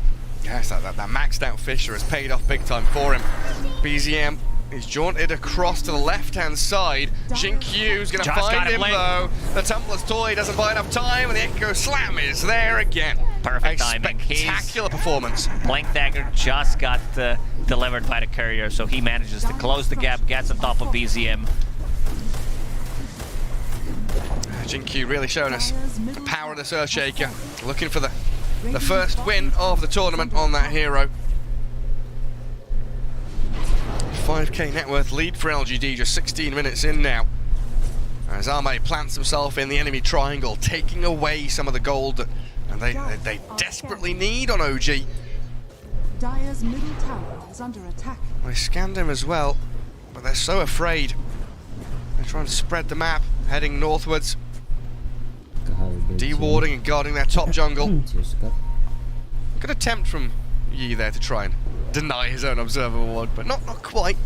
Yes, that maxed out Fisher has paid off big time for him. BZM is jaunted across to the left-hand side. Xingqiu's going to find him, though. The Templar's Toy doesn't buy enough time, and the Echo Slam is there again. Perfect A timing. Spectacular performance. Blink Dagger just got delivered by the courier, so he manages to close the gap, gets on top of BZM. Xingqiu really showing us the power of this Earthshaker. Looking for the first win of the tournament on that hero. 5k net worth lead for LGD, just 16 minutes in now. As Ame plants himself in the enemy triangle, taking away some of the gold that they desperately need on OG. Dire's middle tower is under attack. They scanned him as well, but they're so afraid. They're trying to spread the map, heading northwards. Dewarding and guarding their top jungle. Good attempt from Yi there to try and deny his own Observer Ward, but not quite.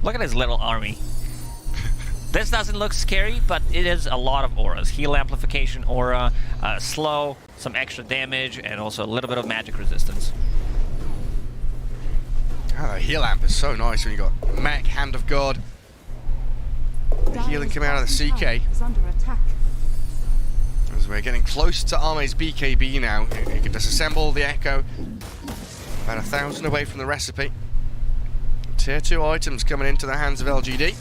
Look at his little army. This doesn't look scary, but it is a lot of auras. Heal amplification aura, slow, some extra damage, and also a little bit of magic resistance. Oh, the heal amp is so nice when you got Mech, Hand of God. The healing coming out of the CK. As we're getting close to Ame's BKB now, you can disassemble the Echo. About 1,000 away from the recipe. Tier 2 items coming into the hands of LGD.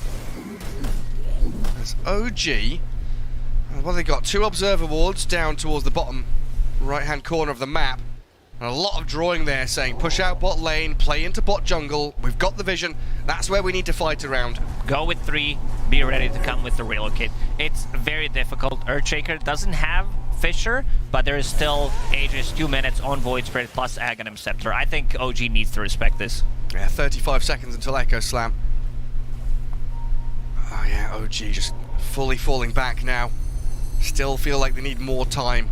As OG, well, they got 2 Observer Wards down towards the bottom right-hand corner of the map. And a lot of drawing there saying push out bot lane, play into bot jungle. We've got the vision. That's where we need to fight around. Go with 3, be ready to come with the relocate. It's very difficult. Earthshaker doesn't have Fisher, but there is still Aegis 2 minutes on Void Spirit plus Aghanim Scepter. I think OG needs to respect this. Yeah, 35 seconds until Echo Slam. Oh yeah, OG just fully falling back now. Still feel like they need more time.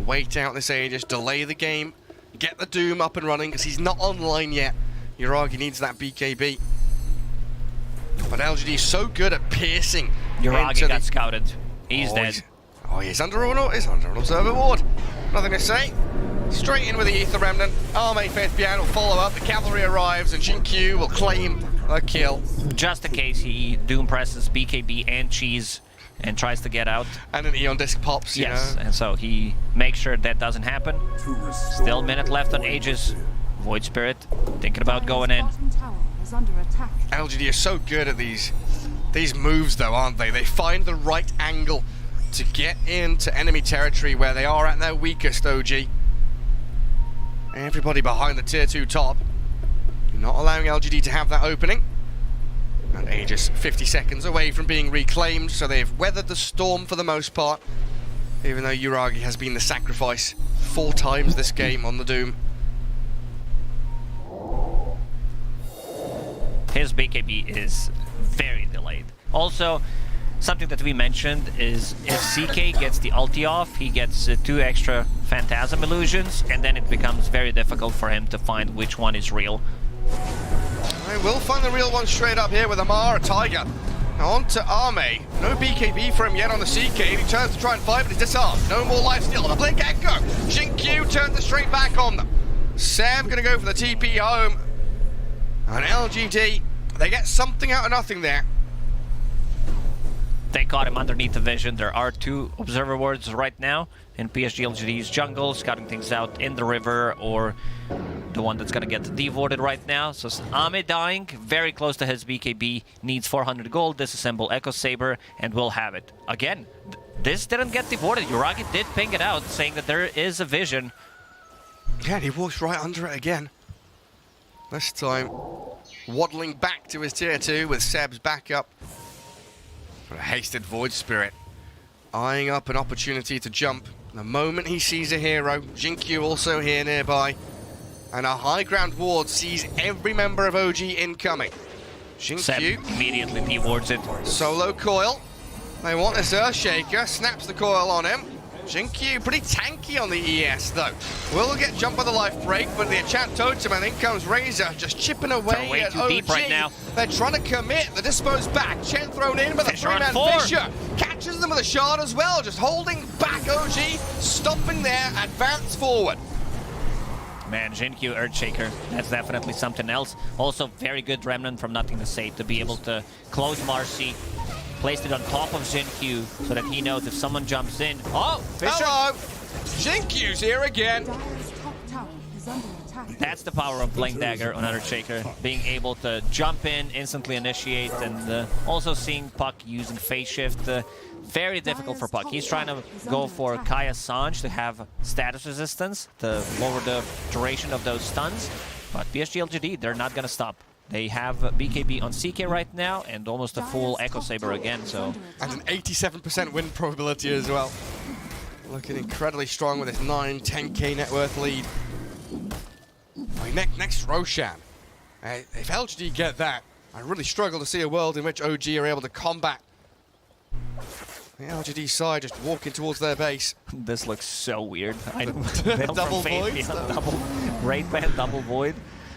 Wait out this Aegis, delay the game, get the Doom up and running, because he's not online yet. Yuragi needs that BKB. But LGD is so good at piercing. Yuragi got scouted. He's dead. He's under an Observer Ward. Nothing to say. Straight in with the Ether Remnant. Ame Faith Bian will follow up. The cavalry arrives, and Xingqiu will claim a kill. Just in case he Doom presses BKB and Cheese and tries to get out. And an Eon Disc pops, you yes, know. and so he makes sure that doesn't happen. Still a minute left on Aegis. Void Spirit thinking about going in. LGD is so good at these moves, though, aren't they? They find the right angle to get into enemy territory where they are at their weakest, OG. Everybody behind the tier 2 top. Not allowing LGD to have that opening. And Aegis 50 seconds away from being reclaimed, so they've weathered the storm for the most part. Even though Yuragi has been the sacrifice 4 times this game on the Doom. His BKB is very delayed. Also, something that we mentioned is if CK gets the ulti off, he gets 2 extra Phantasm illusions, and then it becomes very difficult for him to find which one is real. I will find the real one straight up here with Amar, a Tiger. Now on to Ame. No BKB for him yet on the CK. He turns to try and fight, but he's disarmed. No more life steal. The Blink Echo. Xingqiu turns the straight back on them. Sam gonna go for the TP home. And LGD, they get something out of nothing there. They caught him underneath the vision. There are 2 Observer Wards right now in PSG LGD's jungle, scouting things out in the river, or the one that's gonna get devorded right now. So Ame dying, very close to his BKB, needs 400 gold, disassemble Echo Saber, and we'll have it. Again, this didn't get devorded. Yuragi did ping it out, saying that there is a vision. Yeah, and he walks right under it again. This time, waddling back to his tier 2 with Seb's backup. A hasted Void Spirit, eyeing up an opportunity to jump. The moment he sees a hero, Xingqiu also here nearby, and a high ground ward sees every member of OG incoming. Xingqiu immediately dewards it. Solo coil. They want this Earthshaker, snaps the coil on him. Jinkyu pretty tanky on the ES though. Will get jumped by the life break, but the enchant totem and in comes Razor just chipping away way at too OG. deep right now. They're trying to commit. The dispo's back. Chen thrown in, but the Fisher on three-man 4. Fisher catches them with a shard as well, just holding back OG, stopping their advance forward. Man, Jinkyu Earthshaker, that's definitely something else. Also, very good Remnant from Nothing to Say to be able to close Marcy, placed it on top of Jinkyu so that he knows if someone jumps in. Oh, Fisher! Hello! Jinkyu's here again. Dire's top tower is under attack. That's the power of Blink Dagger on Earthshaker, being able to jump in, instantly initiate, and also seeing Puck using phase shift. Very difficult for Puck. He's trying to go for Kaya Sanj to have status resistance, to lower the duration of those stuns. But PSG LGD, they're not going to stop. They have BKB on CK right now and almost a full Echo Saber again, so... And an 87% win probability as well. Looking incredibly strong with his 9-10k net worth lead. Next Roshan. If LGD get that, I really struggle to see a world in which OG are able to combat the LGD side just walking towards their base. This looks so weird. Double void. Double Raid Band, double void.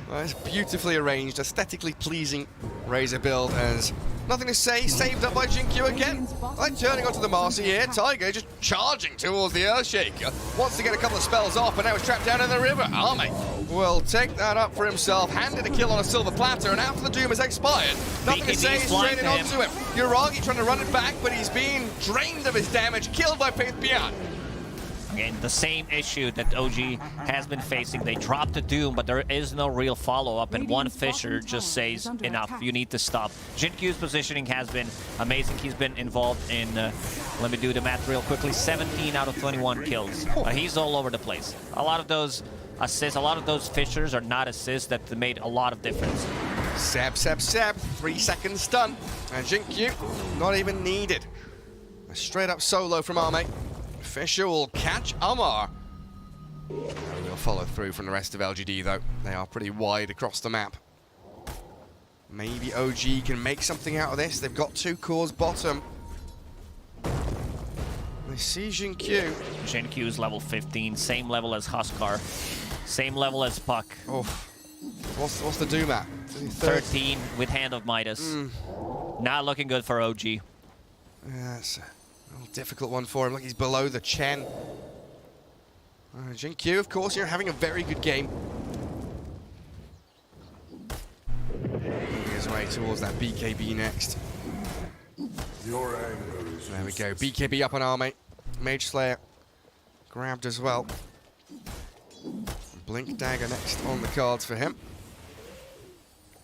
Well, it's beautifully arranged, aesthetically pleasing Razor build as Nothing to Say, saved up by Jinkyu again. Like turning onto the Marcy here, Tiger just charging towards the Earthshaker. Wants to get a couple of spells off, but now he's trapped down in the river. Army will take that up for himself, handed a kill on a silver platter, and after the Doom has expired, Nothing to Say is draining onto him. Yuragi trying to run it back, but he's being drained of his damage, killed by Faith Beyond. Again, the same issue that OG has been facing. They dropped the Doom, but there is no real follow-up, and one Fisher just says, enough, you need to stop. Jinkyu's positioning has been amazing. He's been involved in, let me do the math real quickly, 17 out of 21 kills. He's all over the place. A lot of those assists, a lot of those Fishers are not assists that made a lot of difference. Seb, 3-second stun, and Jinkyu not even needed. A straight-up solo from Arme. Fisher will catch Amar. We'll follow through from the rest of LGD though. They are pretty wide across the map. Maybe OG can make something out of this. They've got 2 cores bottom. They see Jinkyu. Jinkyu's level 15, same level as Huskar, same level as Puck. Oh, what's the Doom at? 13 with Hand of Midas. Not looking good for OG. Yeah, that's a difficult one for him. Look, he's below the Chen. Jinkyu, of course, you're having a very good game. Moving his way towards that BKB next. Your anger is There we go. BKB up on Arme. Mage Slayer grabbed as well. Blink Dagger next on the cards for him.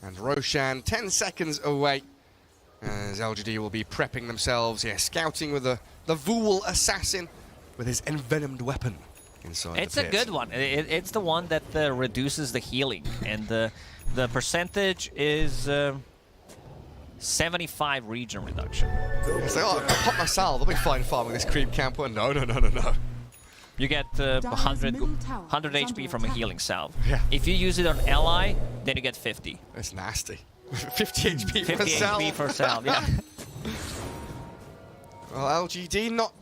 And Roshan 10 seconds away. As LGD will be prepping themselves, scouting with the Vool Assassin with his envenomed weapon inside It's the a pit. good one. It's the one that reduces the healing, and the percentage is 75 region reduction. It's like, oh, I'll pop my salve, I'll be fine farming this creep camper. No. You get 100 HP from a healing salve. Yeah. If you use it on ally, then you get 50. That's nasty. 50 HP 50 for salve. HP for salve, yeah. Well, LGD not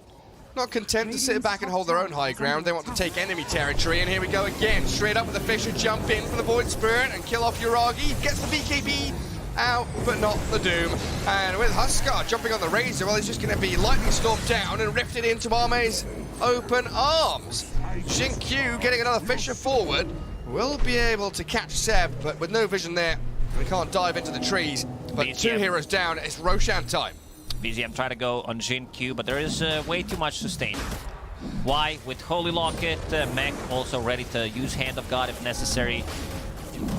content to sit back and hold their own high ground. They want to take enemy territory, and here we go again. Straight up with the Fisher, jump in for the Void Spirit and kill off Yuragi. Gets the BKB out, but not the Doom. And with Huskar jumping on the Razor, well, he's just going to be lightning stormed down and rifted into Arme's open arms. Jinkyu getting another Fisher forward. Will be able to catch Seb, but with no vision there, we can't dive into the trees. But BGM. 2 heroes down, it's Roshan time. BZM try to go on Jinkyu, but there is way too much sustain. Why? With Holy Locket, Mech also ready to use Hand of God if necessary.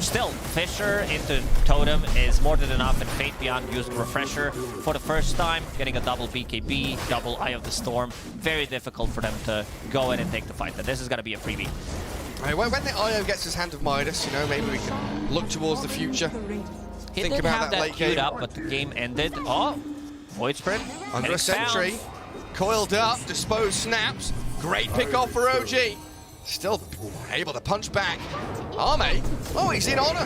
Still, Fisher into Totem is more than enough, and Fate Beyond used Refresher for the first time, getting a double BKB, double Eye of the Storm. Very difficult for them to go in and take the fight, but this is going to be a freebie. When the IO gets his Hand of Midas, maybe we can look towards the future. He Think did about have that that late queued game. up, but the game ended. Oh, Void Spirit. Under a sentry, coiled up, disposed snaps. Great pick off for OG. Still able to punch back. Arme, he's in honor.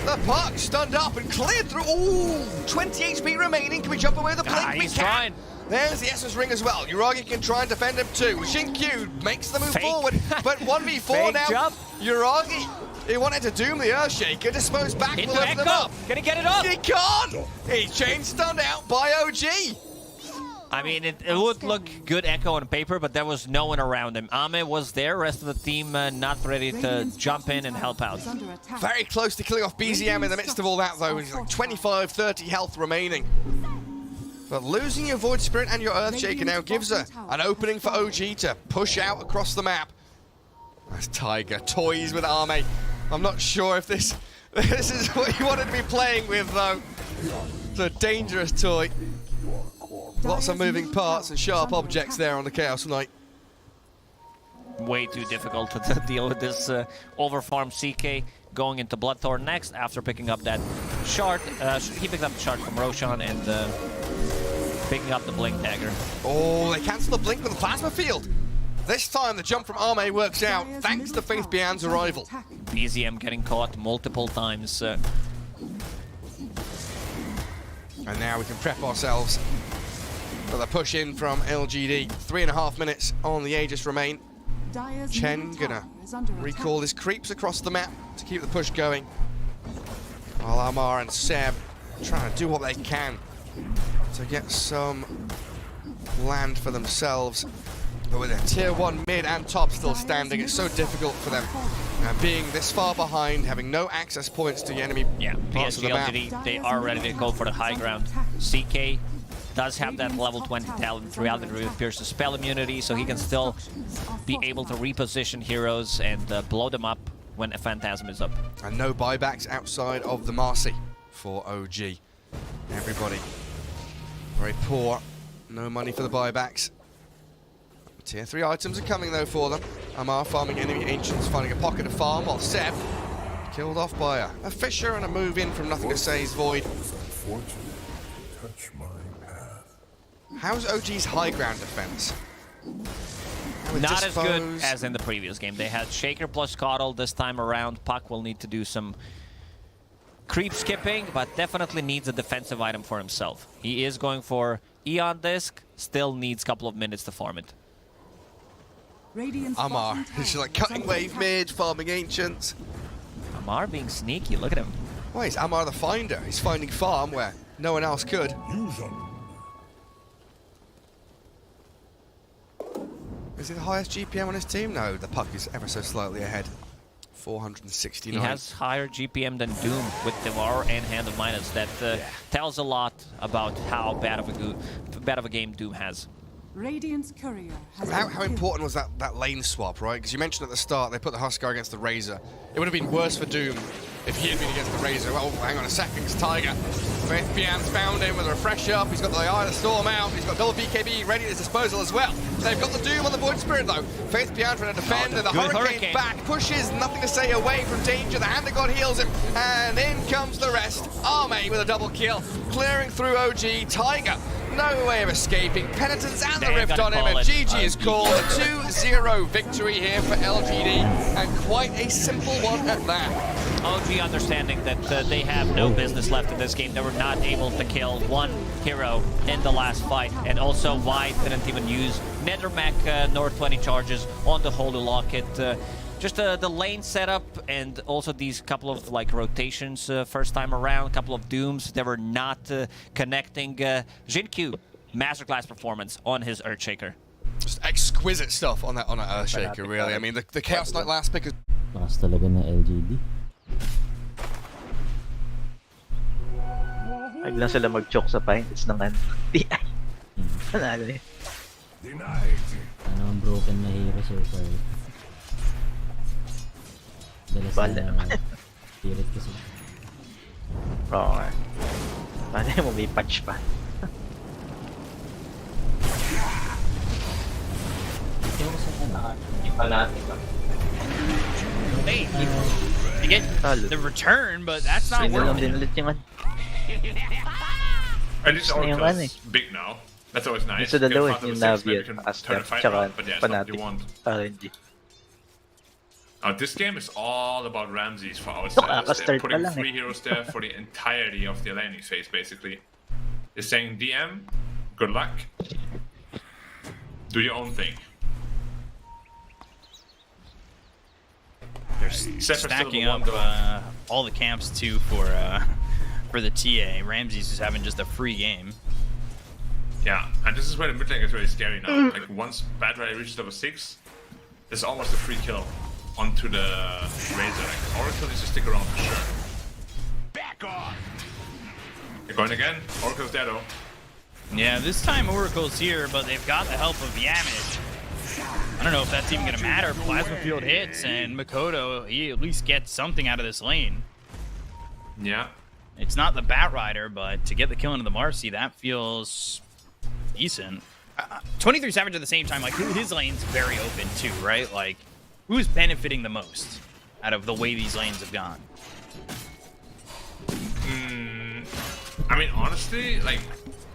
The Puck stunned up and cleared through. Ooh, 20 HP remaining. Can we jump away with the blink? We He's can. trying. There's the Essus Ring as well. Uragi can try and defend him too. Xinkyu makes the move forward, but 1v4 Fake now. jump. Uragi, he wanted to doom the Earthshaker, disposed back, Into will open them Echo. up. Can he get it up? He can't! He's chain stunned out by OG. I mean, it would look good Echo on paper, but there was no one around him. Ame was there, rest of the team not ready to jump in and help out. Very close to killing off BZM in the midst of all that though. He's like 25, 30 health remaining. But losing your Void Spirit and your Earthshaker now gives her an opening for OG to push out across the map. That's Tiger, toys with Ame. I'm not sure if this is what he wanted to be playing with though. It's a dangerous toy. Lots of moving parts and sharp objects there on the Chaos Knight. Way too difficult to deal with this overfarmed CK going into Bloodthorn next after picking up that shard. He picked up the shard from Roshan and picking up the Blink Dagger. Oh, they cancel the Blink with the Plasma Field. This time the jump from Ame works out thanks to Faith Bian's arrival. BZM getting caught multiple times. And now we can prep ourselves for the push in from LGD. 3.5 minutes on the Aegis remain. Chen gonna recall his creeps across the map to keep the push going. While Amar and Seb trying to do what they can to get some land for themselves. But with a tier 1 mid and top still standing, it's so difficult for them. Being this far behind, having no access points to the enemy parts of the map. PSG, they are ready to go for the high ground. CK does have that level 20 talent throughout the with Pierce's spell immunity, so he can still be able to reposition heroes and blow them up when a Phantasm is up. And no buybacks outside of the Marcy for OG. Everybody very poor. No money for the buybacks. Tier 3 items are coming though for them. Amar farming enemy ancients, finding a pocket of farm, while Seb killed off by a Fisher and a move in from Nothing to Say's Void. How's OG's high ground defense? Not as good as in the previous game. They had Shaker plus Coddle this time around. Puck will need to do some creep skipping, but definitely needs a defensive item for himself. He is going for Eon Disc, still needs a couple of minutes to farm it. Amar, he's like cutting wave mid, farming ancients. Amar being sneaky, look at him. Why is Amar the finder? He's finding farm where no one else could. Is he the highest GPM on his team? No, the Puck is ever so slightly ahead. 469. He has higher GPM than Doom with Devour and Hand of Midas. That tells a lot about how bad of a game Doom has. Radiant's courier has How important was that lane swap, right? Because you mentioned at the start they put the Huskar against the Razor. It would have been worse for Doom if he had been against the Razor. Well, hang on a second, it's Tiger. Faith Bian's found him with a refresh up. He's got the Eye of the Storm out. He's got double BKB ready at his disposal as well. They've got the Doom on the Void Spirit though. Faith Bian trying to defend, and the Hurricane back pushes Nothing to Say away from danger. The Hand of God heals him, and in comes the rest. Ame with a double kill, clearing through OG. Tiger, no way of escaping. Penitence and the Rift on him, and GG is called. A 2-0 victory here for LGD, and quite a simple one at that. OG understanding that they have no business left in this game. They were not able to kill one hero in the last fight, and also White didn't even use Nethermech North 20 charges on the Holy Locket. Just the lane setup and also these couple of like rotations first time around, couple of dooms. They were not connecting. Xinkyu, masterclass performance on his Earthshaker. Just exquisite stuff on that Earthshaker, really. I mean, the Chaos Knight last pick is... Lakas talaga na LGD. Huwag lang sila mag-choke sa pints ng TI. Panalo eh. Ano ang broken na hero so far? Dalas na spirit kasi. Oo nga. Paano mo may patch pa? Hey, you get the return, but that's not working. At least Oracle's big now. That's always nice. Gusto dalawa If yung Navi Navi can at turn Aster, a fight tsaka around, but yeah, it's not what you Fnatic want. RNG. This game is all about Ramses for outsiders. They're putting 3 heroes there for the entirety of the laning phase, basically. They're saying DM, good luck. do your own thing. They're Zephyr's stacking still up the one. all the camps too for the TA. Ramses is having just a free game. Yeah, and this is where the mid lane is very scary now. Like once Bad Rider reaches level 6, it's almost a free kill onto the Razor. Like, Oracle needs to stick around for sure. Back off! They're going again. Oracle's dead though. Yeah, this time Oracle's here, but they've got the help of Yamage. I don't know if that's even going to matter. Plasma Field hits, and Makoto, he at least gets something out of this lane. Yeah. It's not the Bat Rider, but to get the kill into the Marcy, that feels decent. 23 Savage at the same time, like, his lane's very open too, right? Like, who's benefiting the most out of the way these lanes have gone? I mean, honestly, like,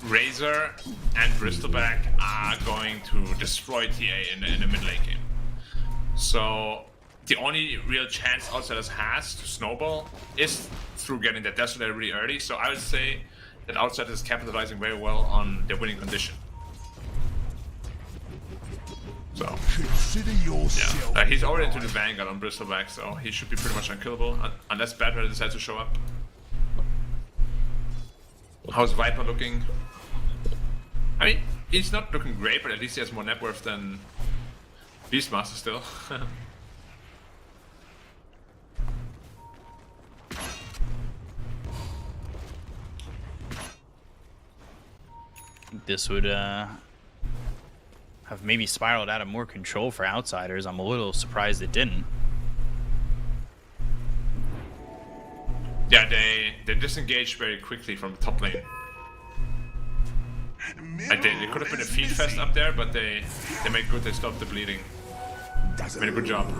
Razor and Bristleback are going to destroy TA in the mid lane game. So the only real chance Outsiders has to snowball is through getting that Dazzle there really early. So I would say that Outsiders is capitalizing very well on their winning condition. So consider yourself. yeah, he's already into the Vanguard on Bristleback, so he should be pretty much unkillable unless Bad Rider decides to show up. How's Viper looking? I mean, he's not looking great, but at least he has more net worth than Beastmaster still. This would have maybe spiraled out of more control for Outsiders. I'm a little surprised it didn't. Yeah, they disengaged very quickly from the top lane. Like they could have been a feed fest up there, but they made good. They stopped the bleeding. Made a good job.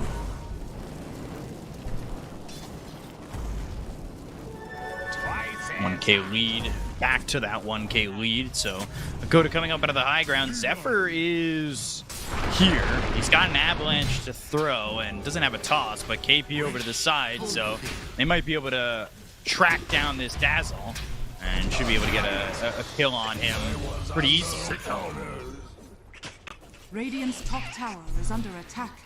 $1K lead, back to that 1K lead. So Makoto coming up out of the high ground. Zephyr is here. He's got an avalanche to throw and doesn't have a toss, but KP over to the side, so they might be able to track down this Dazzle and should be able to get a kill on him pretty easily. Radiant's top tower is under attack.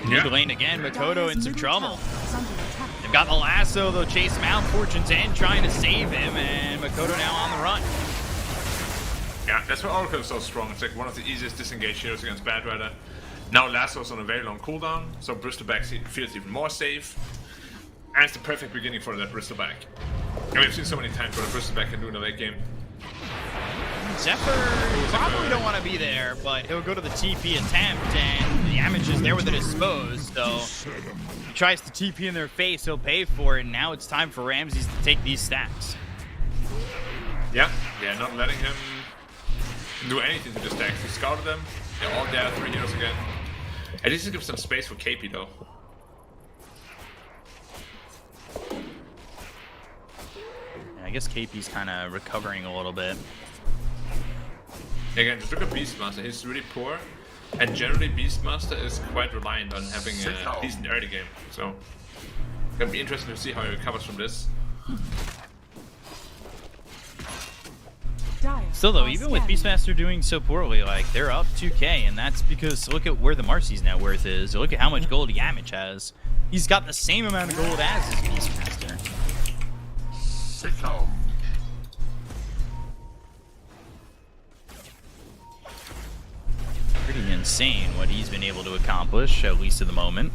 Mid lane again, Makoto in some trouble. Is under attack. They've got the lasso, they'll chase him out. Fortune's End trying to save him, and Makoto now on the run. Yeah, that's why Oracle is so strong. It's like one of the easiest disengage heroes against Bad Rider. Now Lasso's on a very long cooldown, so Bristleback feels even more safe. And it's the perfect beginning for that Bristleback. And we've seen so many times what a Bristleback can do in the late game. Zephyr probably don't want to be there, but he'll go to the TP attempt, and the Yamage is there with it exposed, so he tries to TP in their face, he'll pay for it, and now it's time for Ramses to take these stacks. Yeah, they're not letting him do anything to the stacks. He scouted them, they're all there, 3 heroes again. At least it gives some space for KP though. I guess KP's kind of recovering a little bit. Again, just look at Beastmaster, he's really poor. And generally Beastmaster is quite reliant on having a decent early game. So, it's gonna be interesting to see how he recovers from this. Still though, even with Beastmaster doing so poorly, like, they're up 2K, and that's because look at where the Marcy's net worth is. Look at how much gold Yamage has. He's got the same amount of gold as his Beastmaster. Pretty insane what he's been able to accomplish, at least at the moment.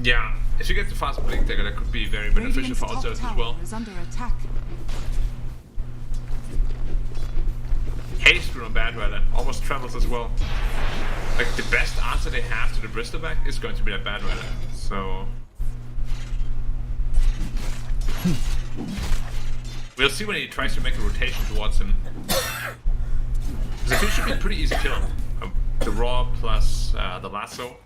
Yeah, if you get the fast blink dagger, that could be very beneficial for Outsiders as well. Is under attack. Haste on Bad Rider almost travels as well. Like the best answer they have to the Bristleback is going to be that Bad Rider. So we'll see when he tries to make a rotation towards him. Zephyr should be a pretty easy kill. The raw plus the lasso.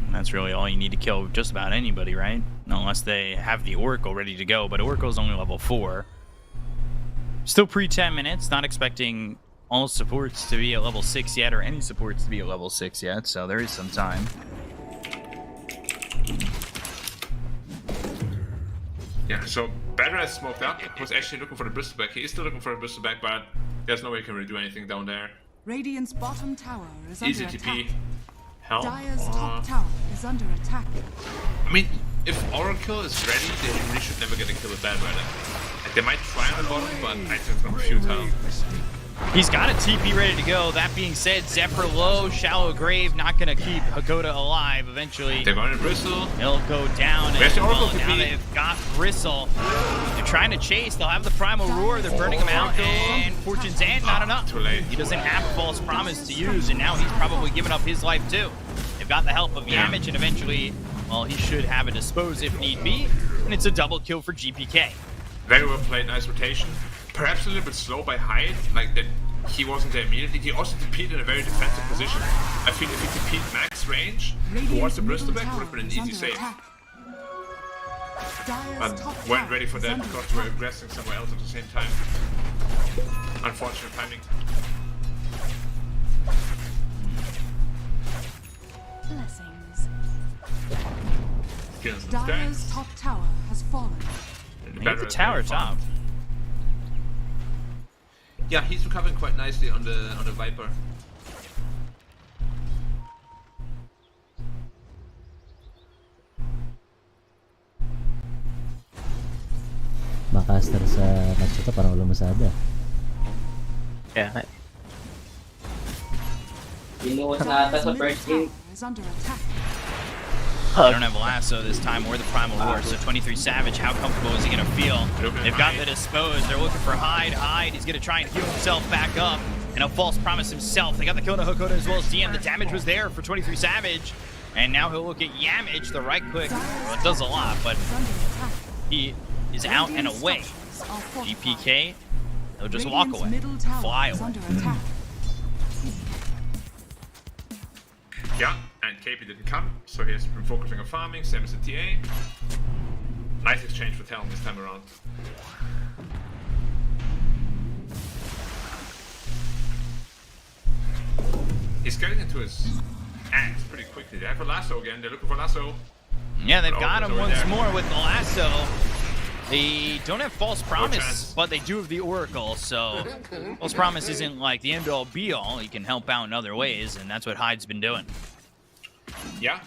And that's really all you need to kill just about anybody, right? Unless they have the Oracle ready to go, but Oracle's only level 4. Still pre-10 minutes, not expecting all supports to be at level 6 yet, or any supports to be at level 6 yet, so there is some time. Yeah, so Badra is smoked up. Was actually looking for the Bristleback. He is still looking for the Bristleback, but there's no way he can really do anything down there. Radiant's bottom tower is Easy under TP. attack. Hell. Dire's top tower is under attack. I mean, if Oracle is ready, they really should never get a kill with Badra. Like, they might try on the bottom, but I think it's gonna be futile. He's got a TP ready to go. That being said, Zephyr low, Shallow Grave, not going to keep Hakoda alive. Eventually, they're going to Bristle. He'll go down. Where's the Well, Oracle now TP? they've got Bristle. They're trying to chase. They'll have the Primal Roar. They're burning him out. And Fortune's End, not enough. Too late. He doesn't have a False Promise to use, and now he's probably giving up his life too. They've got the help of Yamich, and eventually, well, he should have a Dispose if need be. And it's a double kill for GPK. Very well played, nice rotation. Perhaps a little bit slow by Hyde, like that he wasn't there immediately. He also TP'd in a very defensive position. I feel if he TP'd max range towards the Bristleback would have been an easy save. But weren't ready for that because we were aggressing somewhere else at the same time. Unfortunate timing. Blessings. Dire's top tower has fallen. The tower top. Yeah, he's recovering quite nicely on the Viper. Makaster sa match ito, parang wala masada. Yeah. Binuhos na ata sa first game. Is under attack. They don't have Lasso this time or the Primal Roar, so 23 Savage, how comfortable is he going to feel? They've got the Dispose, they're looking for Hyde. Hyde, he's going to try and heal himself back up, and a False Promise himself. They got the kill to Hakoda as well as DM. The damage was there for 23 Savage, and now he'll look at Yamich, the right click. Well, it does a lot, but he is out and away. GPK, he'll just walk away, fly away. Yeah, and KP didn't come, so he has been focusing on farming, same as the TA. Nice exchange for Talon this time around. He's getting into his axe pretty quickly. They have a Lasso again, they're looking for Lasso. Yeah, they've got him once more with the Lasso. They don't have False Promise, but they do have the Oracle, so False Promise isn't like the end-all be-all. He can help out in other ways, and that's what Hyde's been doing. Yeah.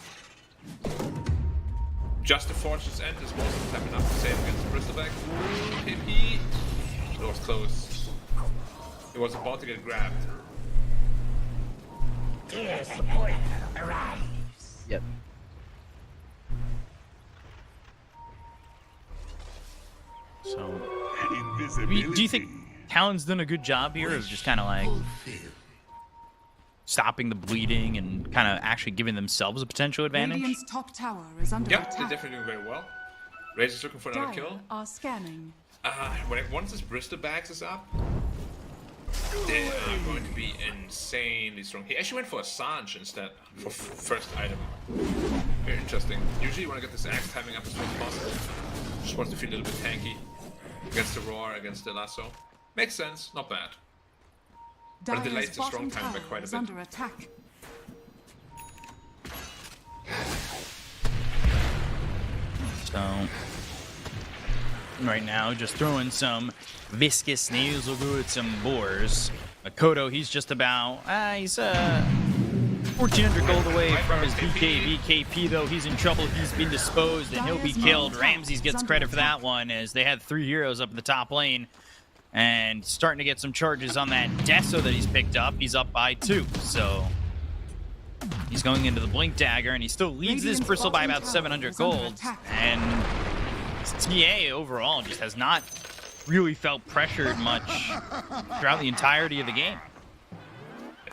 Just the Fortune's End is most of the time enough to save against the Bristleback. KP. It was close. It was about to get grabbed. Yep. So, do you think Talon's done a good job here of just kind of like stopping the bleeding and kind of actually giving themselves a potential advantage? Radiant's top tower is under Yeah, attack. they're definitely doing very well. Razor's looking for another Dire kill. are scanning. Once this Bristleback is up, they are going to be insanely strong. He actually went for a Sange instead for first item. Very interesting. Usually you want to get this axe timing up as soon as possible. Just wants to feel a little bit tanky against the Roar, against the Lasso. Makes sense, not bad. But it delays Dire's the strong bottom time by tower quite a is bit. under attack. So, right now, just throwing some Viscous Nasal Glue at some boars. Makoto, he's just about, he's 1,400 gold away from his BK. BKP, though, he's in trouble. He's been disposed, and he'll be killed. Ramses gets credit for that one, as they had 3 heroes up in the top lane. And starting to get some charges on that Deso that he's picked up. He's up by 2, so he's going into the Blink Dagger, and he still leads this Bristle by about 700 gold. And TA overall just has not really felt pressured much throughout the entirety of the game.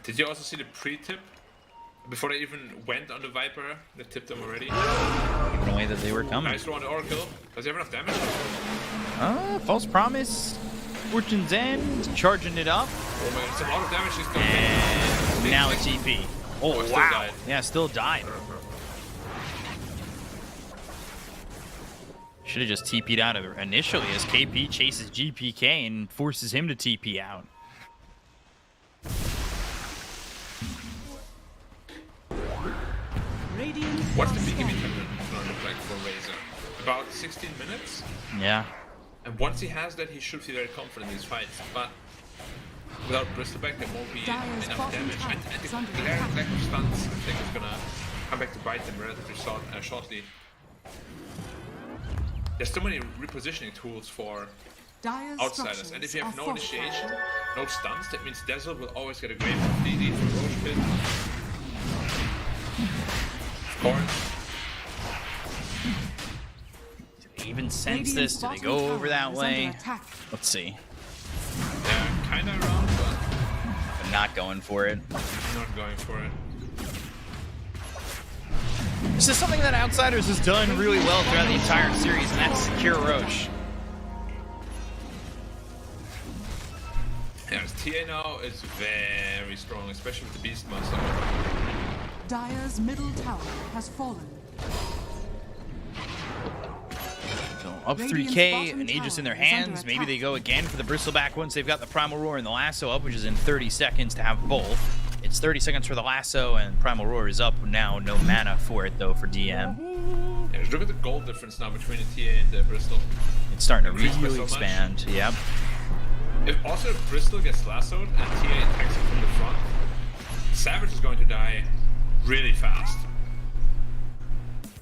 Did you also see the pre-tip? Before they even went on the Viper, they tipped them already. The way that they were coming. Nice throw on the Oracle. Does he have enough damage? False Promise. Fortune's End, charging it up. Oh man, it's a lot of damage he's doing. And now a TP. Oh, still wow. died. Yeah, still died. Should have just TP'd out of it initially as KP chases GPK and forces him to TP out. What's the BKB template gonna look like for Razor? about 16 minutes. Yeah. And once he has that, he should feel very confident in these fights. But without Bristleback, there won't be enough damage. And the lack of stuns, I think, is gonna come back to bite them relatively shortly. There's so many repositioning tools for outsiders, and if you have no initiation, no stuns, that means Dazzle will always get a grave of DD for Roach Pit. Of course. Do they even sense this? Do they go over that way? Let's see. They're kinda around, but I'm not going for it. not going for it. This is something that Outsiders has done really well throughout the entire series, and that's secure Roche. Yeah, TA now is very strong, especially with the Beastmaster. Dire's middle tower has fallen. So up 3k, an Aegis in their hands. Maybe they go again for the Bristleback once they've got the Primal Roar and the Lasso up, which is in 30 seconds to have both. It's 30 seconds for the Lasso, and Primal Roar is up now. No mana for it, though, for DM. Yeah, just look at the gold difference now between the TA and the Bristol. It's starting to Increased by really so much. expand. Yep. If Bristol gets lassoed and TA attacks it from the front, Savage is going to die really fast.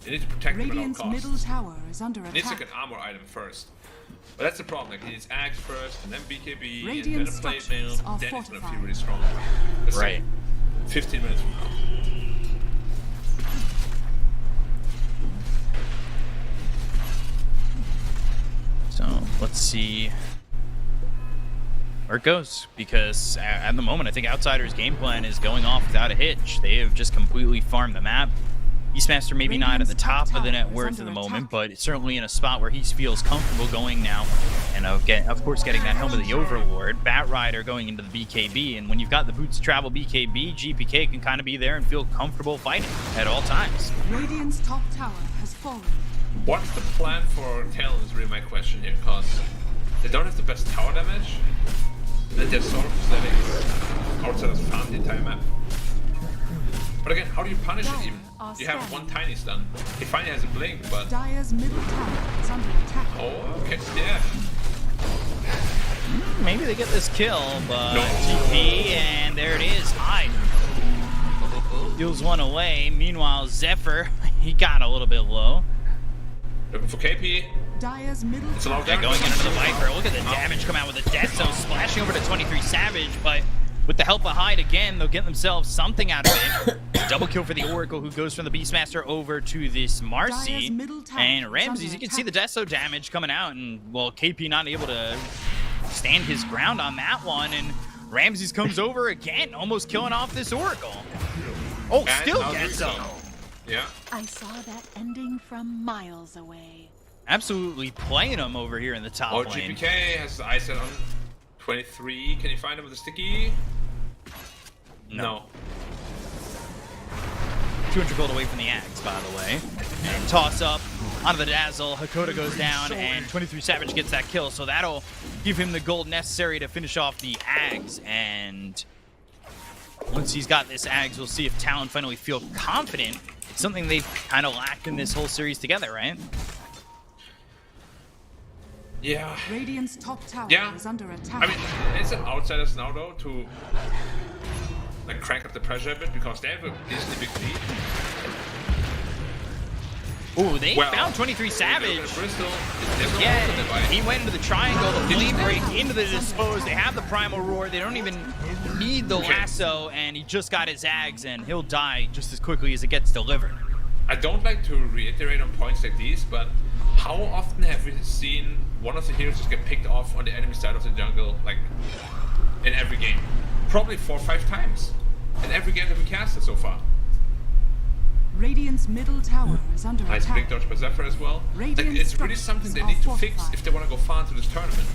They need to protect him at all Radiant's costs. middle tower is under He needs like attack. an armor item first. But that's the problem, like he needs Axe first, and then BKB, and Radiant then a plate structures mail, are then he's gonna feel fortified. really strong. That's Right. like 15 minutes from now. So let's see where it goes, because at the moment I think Outsiders' game plan is going off without a hitch. They have just completely farmed the map. Beastmaster maybe not at the top of the net worth at the moment, but certainly in a spot where he feels comfortable going now, and of course getting that Helm of the Overlord. Batrider going into the BKB, and when you've got the boots to travel BKB, GPK can kind of be there and feel comfortable fighting at all times. Radiant's top tower has fallen. What's the plan for Talon is really my question here, because they don't have the best tower damage, and they're sort of just letting Outsiders farm the entire map. But again, how do you punish it even? You have one tiny stun. He finally has a blink, but... Dire's middle tower is under attack. Oh, catch the F. Maybe they get this kill, but No. GP, and there it is. Hide. Deals one away. Meanwhile, Zephyr, he got a little bit low. Looking for KP. Dire's middle It's a low They're damage. going into the Viper. Look at the damage come out with the Death Zone splashing over to 23 Savage, but with the help of Hyde again, they'll get themselves something out of it. Double kill for the Oracle, who goes from the Beastmaster over to this Marcy. And Ramses, you can see the Death Zone damage coming out, and well, KP not able to stand his ground on that one, and Ramses comes over again, almost killing off this Oracle. Oh, And still now Death Zone. Yeah. I saw that ending from miles away. Absolutely playing him over here in the top Oh, lane. GPK has the ice set on 23. Can you find him with a sticky? No. 200 gold away from the Axe, by the way. And toss up onto the Dazzle. Hakoda goes down, and 23 Savage gets that kill, so that'll give him the gold necessary to finish off the Ags. And once he's got this Ags, we'll see if Talon finally feel confident. It's something they've kind of lacked in this whole series together, right? Yeah. Radiant's top tower Yeah. is under attack. I mean, it's an Outsiders now, though, to like crank up the pressure a bit, because they have a decently big lead. Ooh, they Well, found 23 Savage. Bristol, there's no Yeah, alternative, right? he went into the triangle, the flame break, into the dispose. They have the Primal Roar. They don't even need the lasso, and he just got his Ags, and he'll die just as quickly as it gets delivered. I don't like to reiterate on points like these, but how often have we seen one of the heroes just get picked off on the enemy side of the jungle, like, in every game? Probably 4 or 5 times. In every game that we casted so far. Radiant's middle tower is under Nice attack. big dodge by Zephyr as well. Like, Radiant it's really something they need to fix if they want to go far into this tournament.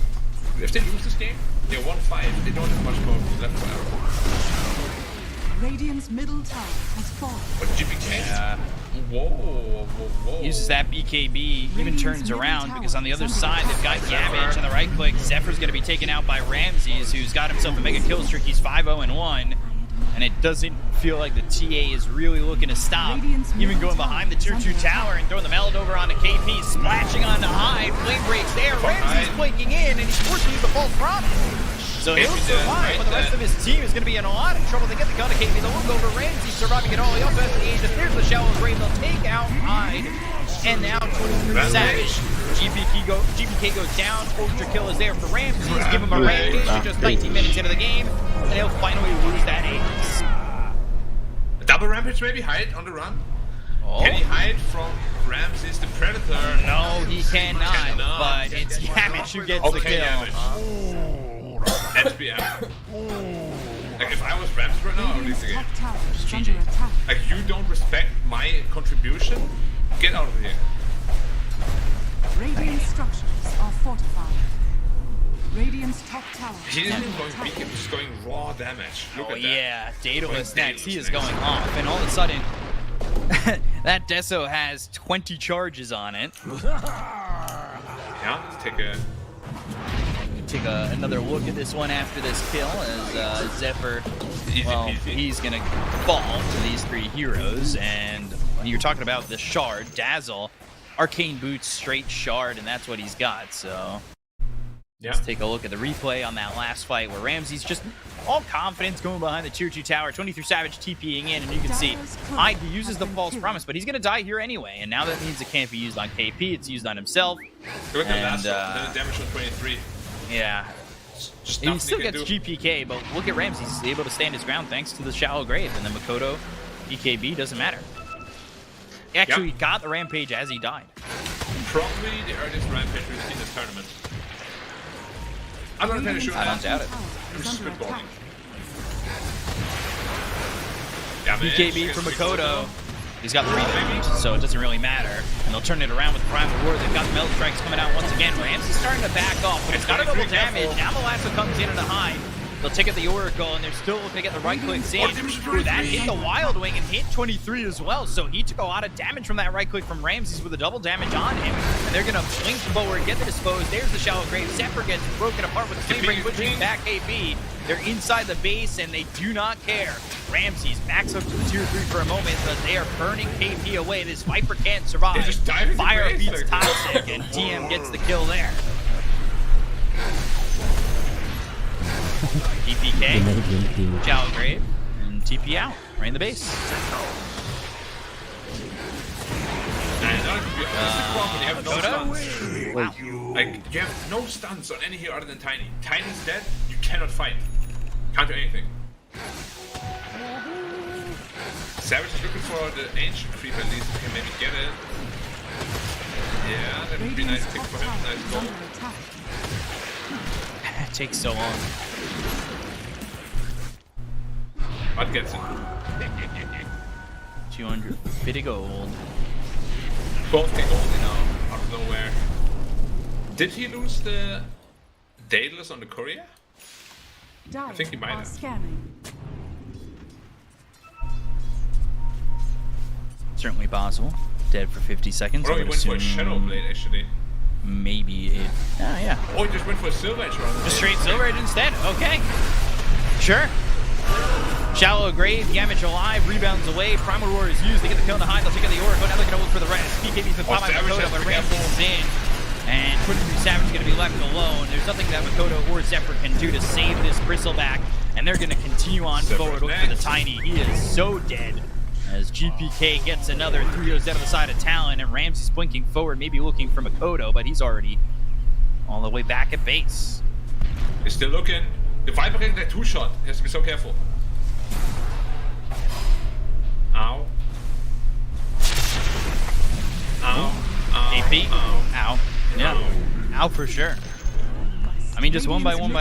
If they lose this game, they're 1-5. They don't have much more left for Arrow. Radiant's middle tower has fallen. But GPK, whoa. Uses that BKB, even turns around, because on the other side they've got Gamage on the right click. Zephyr's going to be taken out by Ramses, who's got himself a mega kill streak. He's 5-0-1. and it doesn't feel like the TA is really looking to stop. Even going behind the tier 2 tower and throwing the Meld over onto KP, splashing onto Hyde. Flame breaks there. Ramsey's flanking in, and he's forced to use the false promise. So he'll survive, but the rest of his team is going to be in a lot of trouble. They get the gun to KP. They'll look over Ramsey surviving it all. He also has the age. If there's the Shallow Grave, they'll take out Hyde. And now 23 Savage. GPK goes down. Ultra kill is there for Ramsey. Give him a rampage. Just 19 minutes into the game, and he'll finally lose that ace. A double rampage maybe? Hide on the run? Oh. Can he hide from Ramses the Predator? No, he cannot. But it's Yamich who gets the kill. Let's be honest. Like, if I was Ramses right now, I would leave the game. GG. Like, you don't respect my contribution? Get out of here. Radiant structures are fortified. Radiant's top tower. He isn't even going weak, he's just going raw damage. Look at that. Yeah, Daedalus next. He is going off, and all of a sudden, that Deso has 20 charges on it. Yeah, let's take another look at this one after this kill as Zephyr, well, he's gonna fall to these 3 heroes. And when you're talking about the shard, Dazzle, Arcane Boots, straight shard, and that's what he's got. So let's take a look at the replay on that last fight where Ramsey's just all confidence going behind the tier 2 tower, 23 Savage TPing in, and you can see Hyde uses the false promise, but he's gonna die here anyway, and now that means it can't be used on KP, it's used on himself. Look at the last damage on 23. Yeah. He still gets GPK, but look at Ramsey. He's able to stand his ground thanks to the Shallow Grave. And then Makoto, EKB, doesn't matter. He actually got the Rampage as he died. Probably the earliest Rampage we've seen this tournament. I'm not entirely sure. I don't doubt it. I'm just spitballing. EKB from Makoto. He's got the rebound, so it doesn't really matter. And they'll turn it around with Primal War. They've got the Meld Strikes coming out once again. Ramsey's starting to back off, but it's got a double damage. Now the lasso comes in into Hyde. They'll take out the Oracle, and they're still looking to get the right clicks in. Ooh, that hit the Wild Wing and hit 23 as well, so he took a lot of damage from that right click from Ramses with a double damage on him. And they're going to blink forward, get the dispose. There's the Shallow Grave. Zephyr gets broken apart with the Flame Ring, pushing back AB. They're inside the base, and they do not care. Ramses backs up to the tier 3 for a moment, but they are burning KP away. This Viper can't survive. Fire beats Toxic, and TM gets the kill there. TPK, Shallow Grave, and TP out, right in the base. Wow. Like, you have no stuns on any hero other than Tiny. Tiny's dead, you cannot fight. Can't do anything. Savage is looking for the ancient creep at least, if he can maybe get it. Yeah, that would be a nice pick for him, nice goal. It takes so long. What gets it? 250 gold. Both get gold now, out of nowhere. Did he lose the Daedalus on the courier? I think he might have. Certainly possible. Dead for 50 seconds. Or he went for a Shadow Blade actually. Maybe it. Yeah. Oh, he just went for a Silver Edge rather. Just straight Silver Edge instead. Okay. Sure. Shallow Grave, Yamich alive, rebounds away. Primal Roar is used. They get the kill in the Hyde. They'll take out the Oracle. Now they're going to look for the rest. PKB's been caught by Makoto, but Ramsey is in. And 23 Savage is going to be left alone. There's nothing that Makoto or Zephyr can do to save this Bristleback. And they're going to continue on forward, looking for the Tiny. He is so dead. As GPK gets another 3-0 out of the side of Talon, and Ramsey's blinking forward, maybe looking for Makoto, but he's already all the way back at base. He's still looking. The Viper getting that 2-shot. He has to be so careful. Ow. Ow. AP. Ow. Ow. Yeah. Ow for sure. I mean, just one by one.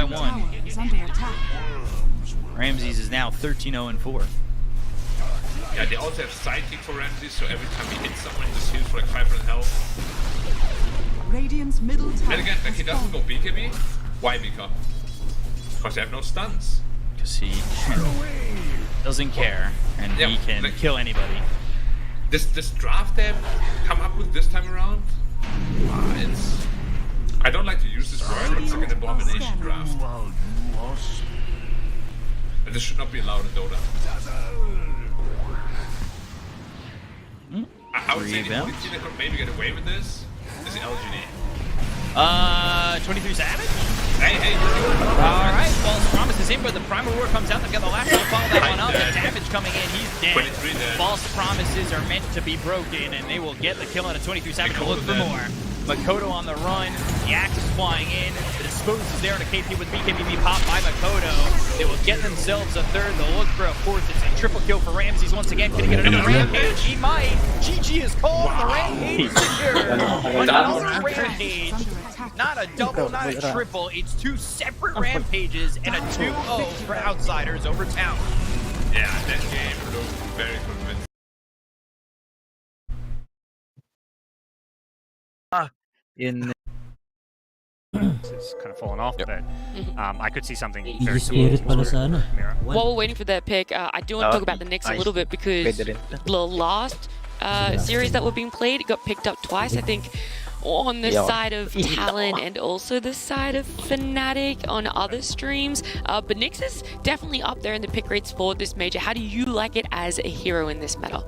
Ramses is now 13-0-4. Yeah, they also have sidekick for Ramses, so every time he hits someone, he just heals for like 500 health. Radiant's middle tower. And again, like he doesn't go BKB. Why, Mika? Because they have no stuns. Because he doesn't care, and he can kill anybody. This draft they come up with this time around, it's... I don't like to use this word, but it's like an abomination draft. And this should not be allowed in Dota. I would say the only team that could maybe get away with this is the LGD. 23 Savage? Hey. Alright, False Promise is in, but the Primal Roar comes out. They've got the last one to follow that one up. The damage coming in, he's dead. 23 dead. False Promises are meant to be broken, and they will get the kill on a 23 Savage to look for more. Makoto on the run, the axe is flying in, the Dispose is there on a KP with BKBB popped by Makoto. They will get themselves a third, they'll look for a fourth. It's a triple kill for Ramses once again. Can he get another Rampage? He might. GG is called, the Rampage secure. Another Rampage. Not a double, not a triple. It's two separate Rampages and a 2-0 for Outsiders over Town. Yeah, that game looked very convincing. It's kind of fallen off, but I could see something Easy very spirit similar. pala sa ano. While we're waiting for their pick, I do want to talk about the Knicks a little bit because the last series that were being played got picked up twice. I think on the side of Talon and also the side of Fnatic on other streams. But Nyx is definitely up there in the pick rates for this major. How do you like it as a hero in this meta?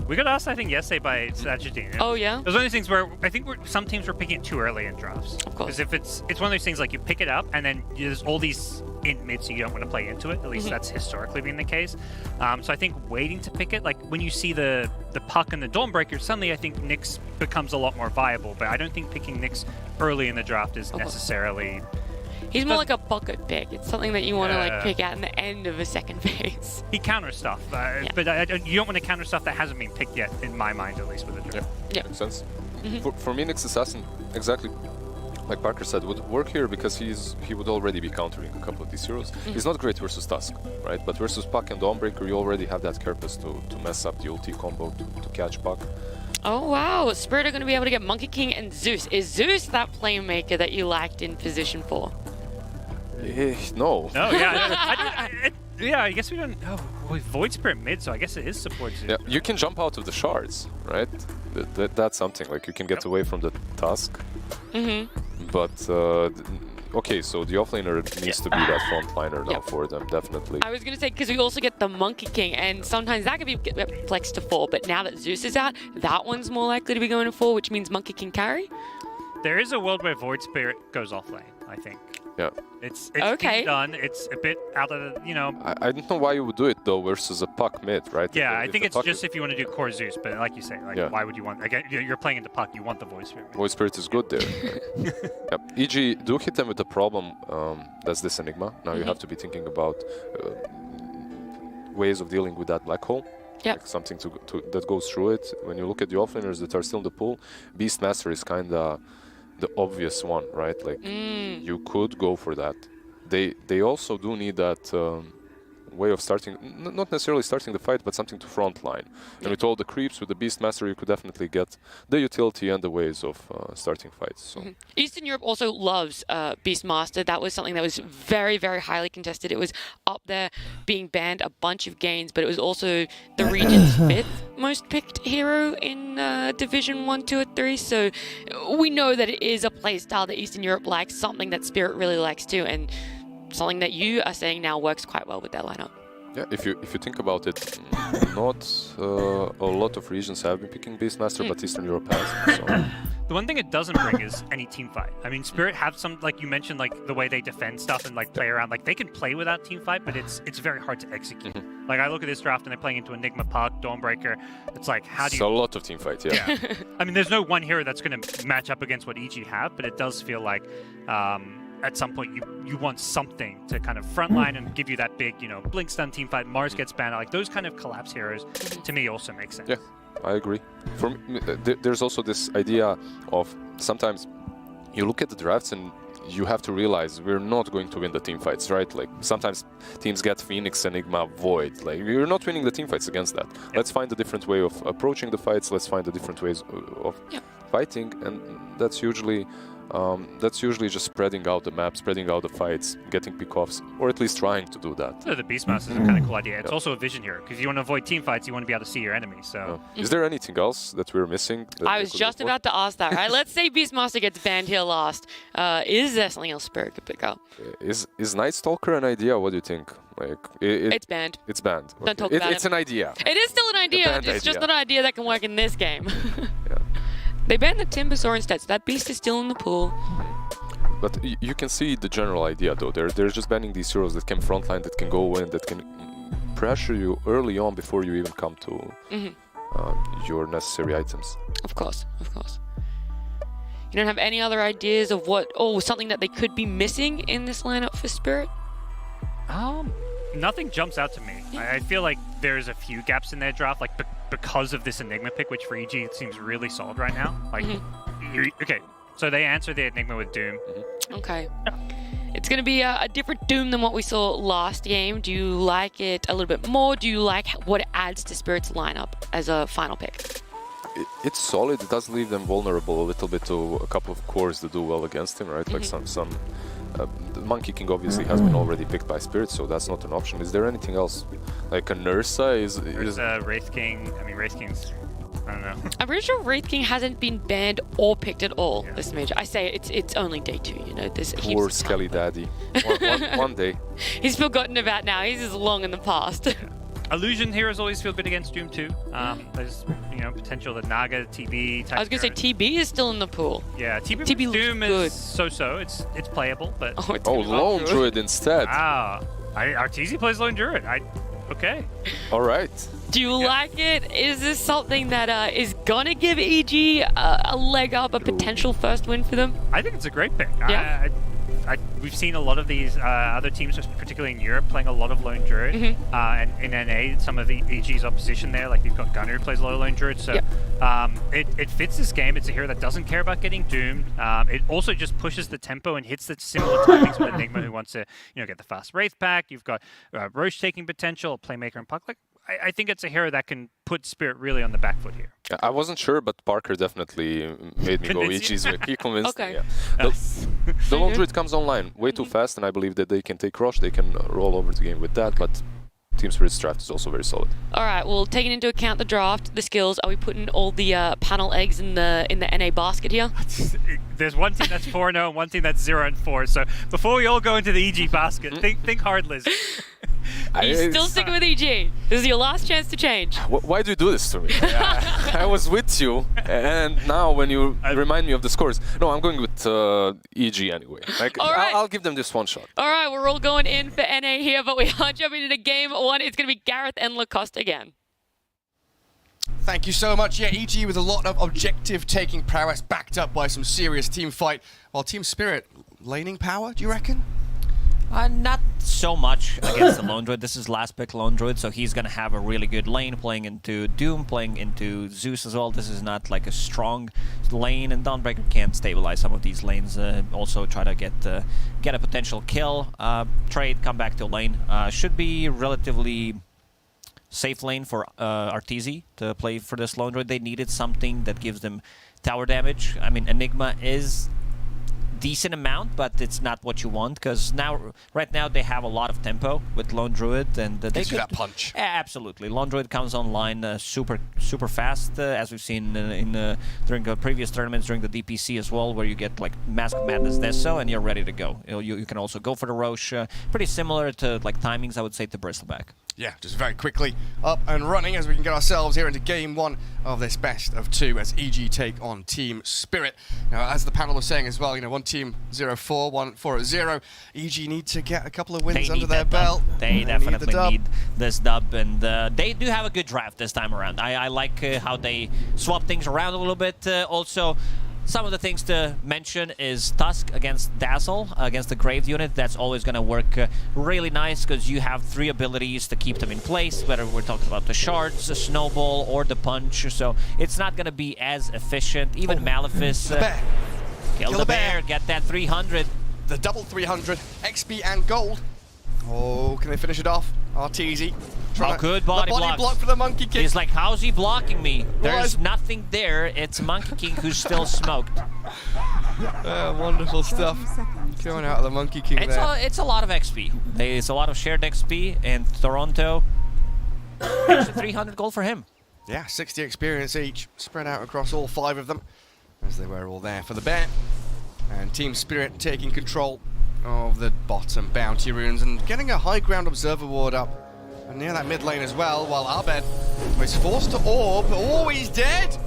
We got asked, I think, yesterday by Sajidine. Oh, yeah? It was one of those things where I think some teams were picking it too early in drafts. Of course. Because if it's one of those things like you pick it up and then there's all these int mids you don't want to play into it. At least that's historically been the case. So I think waiting to pick it, like when you see the Puck and the Dawnbreaker, suddenly I think Nyx becomes a lot more viable. But I don't think picking Nyx early in the draft is necessarily... He's more like a pocket pick. It's something that you want to like pick out in the end of a second phase. He counters stuff, but you don't want to counter stuff that hasn't been picked yet, in my mind, at least with the draft. Yeah, makes sense. For me, Nyx Assassin, exactly like Parker said, would work here because he would already be countering a couple of these heroes. He's not great versus Tusk, right? But versus Puck and Dawnbreaker, you already have that Carapace to mess up the ulti combo to catch Puck. Oh wow, Spirit are going to be able to get Monkey King and Zeus. Is Zeus that playmaker that you liked in position 4? No. No, yeah, I guess we don't know. With Void Spirit mid, so I guess it is support Zeus. Yeah, you can jump out of the shards, right? That's something, like you can get away from the Tusk. But, okay, so the offlaner needs to be that frontliner now for them, definitely. I was going to say, because we also get the Monkey King, and sometimes that could be flexed to 4, but now that Zeus is out, that one's more likely to be going to 4, which means Monkey King carry? There is a world where Void Spirit goes offlane, I think. Yeah. It's okay. Done. It's a bit out of the, I don't know why you would do it though versus a Puck mid, right? Yeah, I think it's just if you want to do core Zeus, but like you say, like why would you want? Again, you're playing into Puck, you want the Void Spirit. Void Spirit is good there. EG, do hit them with the problem. That's this Enigma. Now you have to be thinking about ways of dealing with that black hole. Yeah. Like something that goes through it. When you look at the offlaners that are still in the pool, Beastmaster is kind of the obvious one, right? Like you could go for that. They also do need that way of starting, not necessarily starting the fight, but something to frontline. And with all the creeps, with the Beastmaster, you could definitely get the utility and the ways of starting fights. So. Eastern Europe also loves Beastmaster. That was something that was very, very highly contested. It was up there being banned a bunch of games, but it was also the region's 5th most picked hero in Division 1, 2, or 3. So we know that it is a playstyle that Eastern Europe likes, something that Spirit really likes too, and something that you are saying now works quite well with their lineup. Yeah, if you think about it, not a lot of regions have been picking Beastmaster, but Eastern Europe has. So. The one thing it doesn't bring is any team fight. I mean, Spirit have some, like you mentioned, like the way they defend stuff and like play around. Like they can play without team fight, but it's very hard to execute. Like I look at this draft and they're playing into Enigma, Puck, Dawnbreaker. It's like how do you? It's a lot of team fight, yeah. I mean, there's no one hero that's going to match up against what EG have, but it does feel like. At some point, you want something to kind of frontline and give you that big, Blink stun team fight. Mars gets banned. Like those kind of collapse heroes, to me, also make sense. Yeah, I agree. For me, there's also this idea of sometimes you look at the drafts and you have to realize we're not going to win the team fights, right? Like sometimes teams get Phoenix, Enigma, Void. Like you're not winning the team fights against that. Let's find a different way of approaching the fights. Let's find a different ways of fighting, and that's usually that's usually just spreading out the map, spreading out the fights, getting pickoffs, or at least trying to do that. So the Beastmaster is a kind of cool idea. It's also a vision hero, because you want to avoid team fights, you want to be able to see your enemies. So, Is there anything else that we're missing? That I they was could just go for? about to ask that, right? Let's say Beastmaster gets banned here last. Is there something else Spirit could pick up? Is Night Stalker an idea? What do you think? Like, It's banned. It's banned. Don't talk about It's an idea. It is still an idea. banned It's just idea. not an idea that can work in this game. They banned the Timbersaur instead, so that beast is still in the pool. But you can see the general idea, though. They're just banning these heroes that can frontline, that can go in, that can pressure you early on before you even come to your necessary items. Of course, of course. You don't have any other ideas of something that they could be missing in this lineup for Spirit? Nothing jumps out to me. I feel like there's a few gaps in their draft, like because of this Enigma pick, which for EG seems really solid right now. Like, okay, so they answer the Enigma with Doom. Okay. It's going to be a different Doom than what we saw last game. Do you like it a little bit more? Do you like what it adds to Spirit's lineup as a final pick? It's solid. It does leave them vulnerable a little bit to a couple of cores that do well against him, right? Like some the Monkey King obviously has been already picked by Spirit, so that's not an option. Is there anything else? Like a Nursa is Wraith King. I mean, Wraith King's, I don't know. I'm pretty sure Wraith King hasn't been banned or picked at all this major. I say it's only day 2, you know. There's heaps poor of time. Skelly Daddy. One day. He's forgotten about now. He's just long in the past. Illusion heroes always feel good against Doom too. There's potential that Naga, TB type. I was gonna say TB is still in the pool. Yeah, TB looks Doom good. is so-so. It's playable, but Lone Druid instead. Wow, Arteezy plays Lone Druid. Okay. All right. Do you like it? Is this something that is gonna give EG a leg up, a potential first win for them? I think it's a great pick. Yeah. We've seen a lot of these other teams, particularly in Europe, playing a lot of Lone Druid. And in NA, some of the EG's opposition there, like you've got Gunner who plays a lot of Lone Druid. So it fits this game. It's a hero that doesn't care about getting doomed. It also just pushes the tempo and hits the similar timings with Enigma, who wants to get the fast Wraith pack. You've got Roche taking potential, Playmaker and Puck. Like, I think it's a hero that can put Spirit really on the back foot here. I wasn't sure, but Parker definitely made me go EG's way. He convinced me. Yeah. The Lone Druid comes online way too fast, and I believe that they can take Roche, they can roll over the game with that, but Team Spirit's draft is also very solid. All right, well, taking into account the draft, the skills, are we putting all the panel eggs in the NA basket here? There's one team that's 4-0 and one team that's 0-4. So before we all go into the EG basket, think hard, Liz. You're still sticking with EG. This is your last chance to change. Why do you do this to me? I was with you, and now when you remind me of the scores, no, I'm going with EG anyway. Like, All right. I'll give them this one shot. All right, we're all going in for NA here, but we are jumping into game 1. It's going to be Gareth and Lacoste again. Thank you so much. Yeah, EG with a lot of objective taking prowess backed up by some serious team fight, while Team Spirit laning power, do you reckon? Not so much against the Lone Druid. This is last pick Lone Druid, so he's going to have a really good lane playing into Doom, playing into Zeus as well. This is not like a strong lane, and Dawnbreaker can't stabilize some of these lanes. Also try to get a potential kill, trade, come back to lane. Should be relatively safe lane for Arteezy to play for this Lone Druid. They needed something that gives them tower damage. I mean, Enigma is decent amount, but it's not what you want, because right now they have a lot of tempo with Lone Druid, and they gives you that punch. Yeah, absolutely. Lone Druid comes online super fast, as we've seen during previous tournaments, during the DPC as well, where you get like Mask of Madness Deso, and you're ready to go. You can also go for the Roche, pretty similar to like timings, I would say, to Bristleback. Yeah, just very quickly up and running as we can get ourselves here into game 1 of this best of 2 as EG take on Team Spirit. Now, as the panel was saying as well, one team 0-4, one 4-0. EG need to get a couple of wins under their belt. They definitely need this dub, and they do have a good draft this time around. I like how they swap things around a little bit. Also, some of the things to mention is Tusk against Dazzle, against the Grave unit. That's always going to work really nice, because you have 3 abilities to keep them in place, whether we're talking about the Shards, the Snowball, or the Punch. So it's not going to be as efficient. Even Malefice. Kill the bear, get that 300. The double 300, XP and gold. Oh, can they finish it off? Arteezy. Oh, good body block for the Monkey King. He's like, how's he blocking me? There's nothing there. It's Monkey King who's still smoked. Wonderful stuff. Coming out of the Monkey King there. It's a lot of XP. It's a lot of shared XP, and Toronto, extra 300 gold for him. Yeah, 60 experience each, spread out across all 5 of them, as they were all there for the bear. And Team Spirit taking control of the bottom bounty runes and getting a high ground observer ward up and near that mid lane as well, while Abed was forced to orb. Oh, he's dead!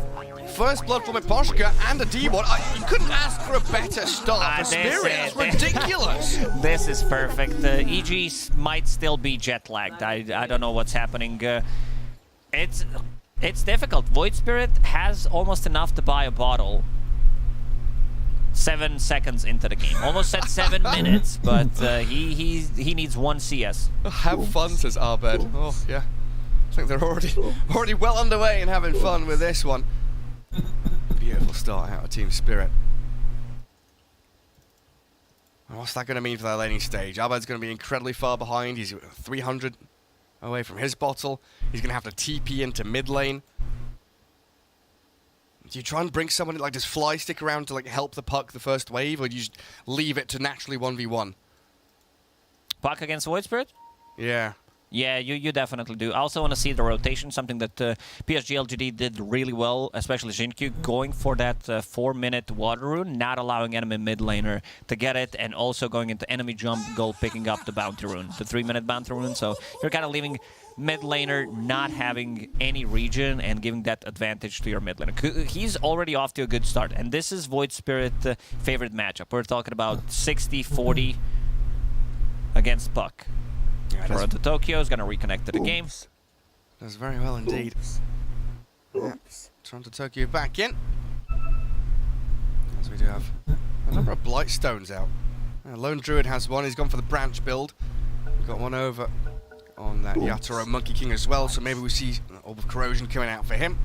First blood from Miposhka and a D-ward. You couldn't ask for a better start for Spirit. It's ridiculous. This is perfect. EG might still be jet lagged. I don't know what's happening. It's difficult. Void Spirit has almost enough to buy a bottle 7 seconds into the game. Almost said 7 minutes, but he needs 1 CS. Have fun, says Abed. Oh, yeah. I think they're already well underway and having fun with this one. Beautiful start out of Team Spirit. And what's that going to mean for their laning stage? Abed's going to be incredibly far behind. He's 300 away from his bottle. He's going to have to TP into mid lane. Do you try and bring someone like, does Fly stick around to like help the Puck the first wave, or do you just leave it to naturally 1v1? Puck against Void Spirit? Yeah. Yeah, you definitely do. I also want to see the rotation, something that PSG LGD did really well, especially Jinkyu, going for that 4-minute water rune, not allowing enemy mid laner to get it, and also going into enemy jump goal, picking up the bounty rune, the 3-minute bounty rune. So you're kind of leaving mid laner not having any region and giving that advantage to your mid laner. He's already off to a good start, and this is Void Spirit favorite matchup. We're talking about 60-40 against Puck. Yeah, Toronto Tokyo is going to reconnect to the game. Does very well indeed. Yeah. Toronto Tokyo back in. As we do have a number of Blightstones out. Lone Druid has one. He's gone for the branch build. We've got one over on that Yatoro Monkey King as well, so maybe we see Orb of Corrosion coming out for him.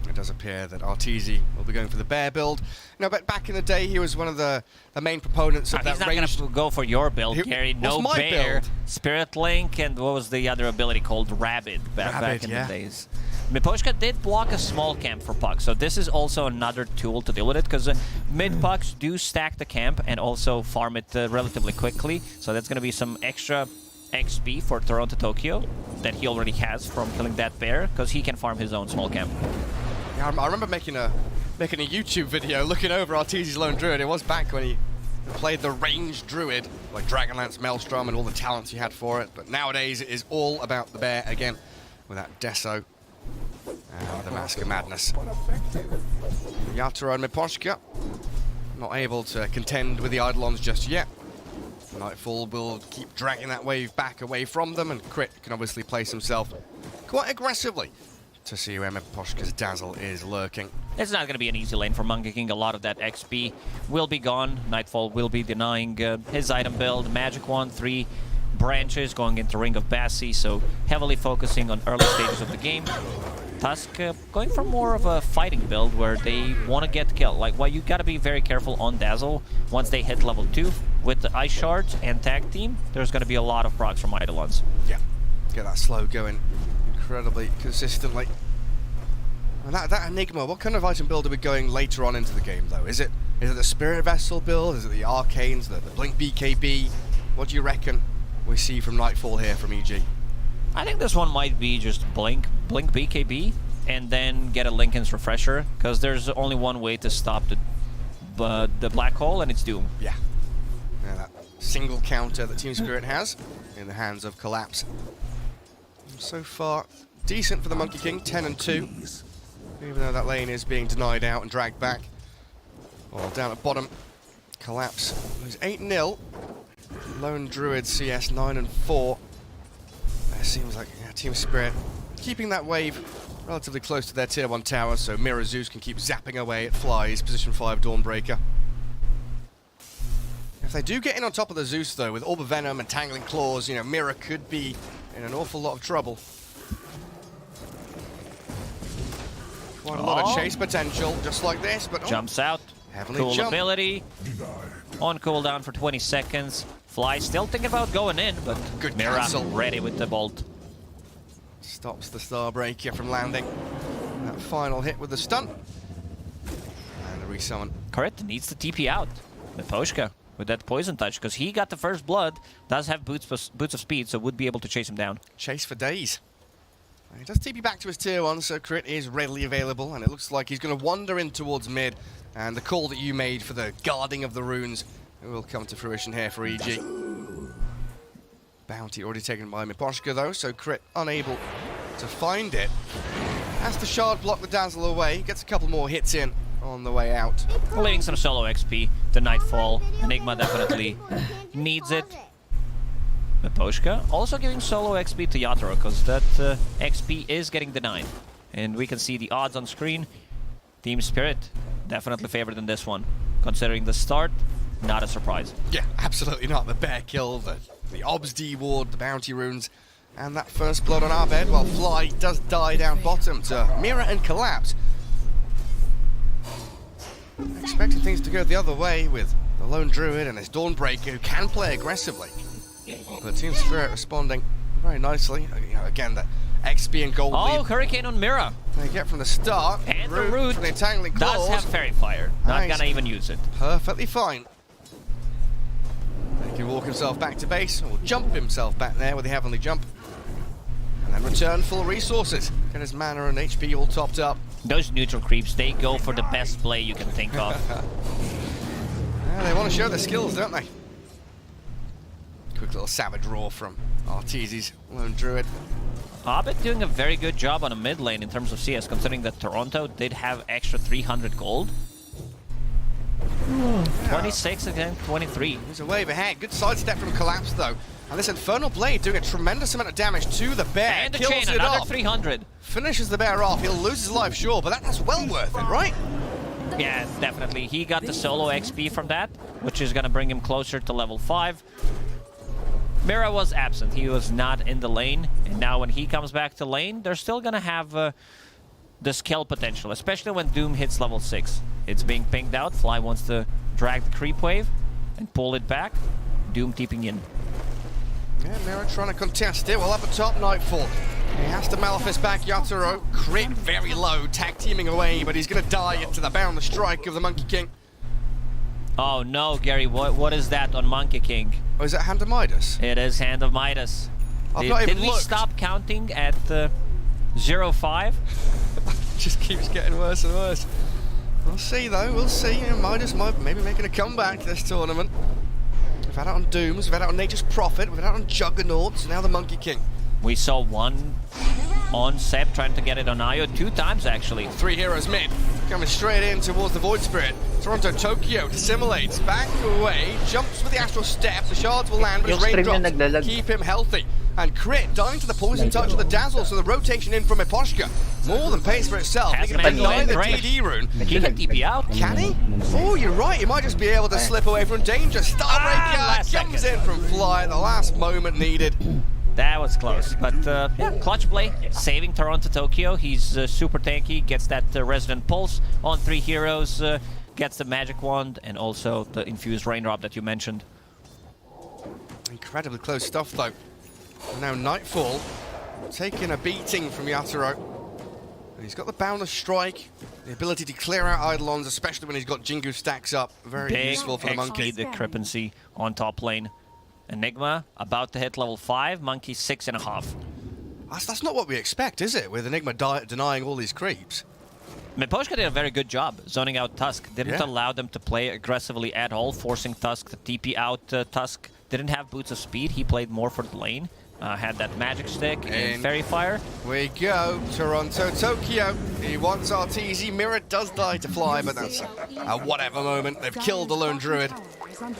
It does appear that Arteezy will be going for the bear build. You know, but back in the day, he was one of the main proponents of that range. He's not going to go for your build, Gary. No bear, build? Spirit Link, and what was the other ability called? Rabid, back in the days. Miposhka did block a small camp for Puck, so this is also another tool to deal with it, because mid Pucks do stack the camp and also farm it relatively quickly, so that's going to be some extra XP for Toronto Tokyo that he already has from killing that bear, because he can farm his own small camp. Yeah, I remember making a YouTube video looking over Arteezy's Lone Druid. It was back when he played the ranged druid, like Dragonlance Maelstrom and all the talents he had for it, but nowadays it is all about the bear again, with that Deso and the Mask of Madness. Yatoro and Miposhka not able to contend with the Eidolons just yet. Nightfall will keep dragging that wave back away from them, and Crit can obviously place himself quite aggressively to see where Miposhka's Dazzle is lurking. It's not going to be an easy lane for Monkey King. A lot of that XP will be gone. Nightfall will be denying his item build. Magic Wand, 3 branches going into Ring of Bassi, so heavily focusing on early stages of the game. Tusk going for more of a fighting build where they want to get killed. Like, well, you got to be very careful on Dazzle once they hit level 2. With the Ice Shards and Tag Team, there's going to be a lot of procs from Eidolons. Yeah, get that slow going incredibly consistently. And that Enigma, what kind of item build are we going later on into the game, though? Is it the Spirit Vessel build? Is it the Arcanes, the Blink BKB? What do you reckon we see from Nightfall here from EG? I think this one might be just Blink BKB, and then get a Linken's Refresher, because there's only one way to stop the Black Hole, and it's Doom. Yeah, that single counter that Team Spirit has in the hands of Collapse. And so far, decent for the Monkey King, 10-2. Even though that lane is being denied out and dragged back. Well, down at bottom, Collapse lose 8-0. Lone Druid CS 9-4. It seems like Team Spirit keeping that wave relatively close to their tier 1 tower, so Mirror Zeus can keep zapping away at Fly's position 5 Dawnbreaker. If they do get in on top of the Zeus, though, with Orb of Venom and Tangling Claws, you know, Mirror could be in an awful lot of trouble. Quite a lot of chase potential, just like this, but jumps out. Cool jump. Ability. On cooldown for 20 seconds. Fly still thinking about going in, but good Mira cancel. Ready with the bolt. Stops the Starbreaker from landing. That final hit with the stun. And to resummon. Correct, needs to TP out. Miposhka with that poison touch, because he got the first blood, does have boots of speed, so would be able to chase him down. Chase for days. He does TP back to his tier 1, so crit is readily available, and it looks like he's going to wander in towards mid, and the call that you made for the guarding of the runes will come to fruition here for EG. Bounty already taken by Miposhka though, so crit unable to find it. Has the shard block the dazzle away, gets a couple more hits in on the way out. Leaving some solo XP to Nightfall. Enigma definitely needs it. Miposhka also giving solo XP to Yatoro, because that XP is getting denied. And we can see the odds on screen. Team Spirit definitely favored in this one. Considering the start, not a surprise. Yeah, absolutely not. The bear kill, the Obs D ward, the bounty runes, and that first blood on our bed, while Fly does die down bottom to Mirror and Collapse. Expecting things to go the other way with the Lone Druid and his Dawnbreaker, who can play aggressively. But Team Spirit responding very nicely. You know, again, the XP and gold lead Hurricane on Mirror. they get from the start. And the Root from the Entangling does Claws. have Fairy Fire. Not Nice. gonna even use it. Perfectly fine. He can walk himself back to base, or jump himself back there with the Heavenly Jump. And then return full resources. Get his mana and HP all topped up. Those neutral creeps, they go for the best play you can think of. Yeah, they want to show their skills, don't they? Quick little savage roar from Arteezy's Lone Druid. Hobbit doing a very good job on a mid lane in terms of CS, considering that Toronto did have extra 300 gold. 26 against 23. He's a wave ahead. Good sidestep from Collapse, though. And this Infernal Blade doing a tremendous amount of damage to the bear. And the Kills chain, it another off. 300. Finishes the bear off. He'll lose his life, sure, but that's well worth it, right? Yeah, definitely. He got the solo XP from that, which is going to bring him closer to level 5. Mira was absent. He was not in the lane. And now when he comes back to lane, they're still going to have the skill potential, especially when Doom hits level 6. It's being pinged out. Fly wants to drag the creep wave and pull it back. Doom TPing in. Yeah, Mira trying to contest it. Well, up atop Nightfall. He has to Malefice back Yatoro. Crit very low, tag teaming away, but he's going to die to the boundless strike of the Monkey King. Oh no, Gary, what is that on Monkey King? Oh, is that Hand of Midas? It is Hand of Midas. I've not even Did we looked. stop counting at 0-5? Just keeps getting worse and worse. We'll see, though. We'll see. You know, Midas might maybe making a comeback this tournament. We've had it on Dooms, we've had it on Nature's Prophet, we've had it on Juggernauts, now the Monkey King. We saw one on Seb trying to get it on Io 2 times, actually. 3 heroes mid, coming straight in towards the Void Spirit. Toronto Tokyo dissimulates, back away, jumps with the Astral Step, the shards will land, but his raindrops keep him healthy. And Crit dying to the poison touch of the Dazzle, so the rotation in from Miposhka more than pays for itself. He can deny the TD rune. He can TP out. Can he? Oh, you're right, he might just be able to slip away from danger. Starbreaker comes in from Fly at the last moment needed. That was close, but yeah, clutch play, saving Toronto Tokyo. He's super tanky, gets that Resident Pulse on 3 heroes, gets the Magic Wand, and also the Infused Raindrop that you mentioned. Incredibly close stuff, though. And now Nightfall taking a beating from Yatoro. And he's got the Boundless Strike, the ability to clear out Eidolons, especially when he's got Jingu stacks up. Very Big useful for the Monkey. XP discrepancy on top lane. Enigma about to hit level 5, Monkey 6.5. That's not what we expect, is it? With Enigma denying all these creeps. Miposhka did a very good job zoning out Tusk. Didn't allow them to play aggressively at all, forcing Tusk to TP out. Tusk didn't have Boots of Speed. He played more for the lane. Had that Magic Stick and Fairy Fire. We go, Toronto Tokyo. He wants Arteezy. Mirror does die to Fly, but that's a whatever moment. They've killed the Lone Druid,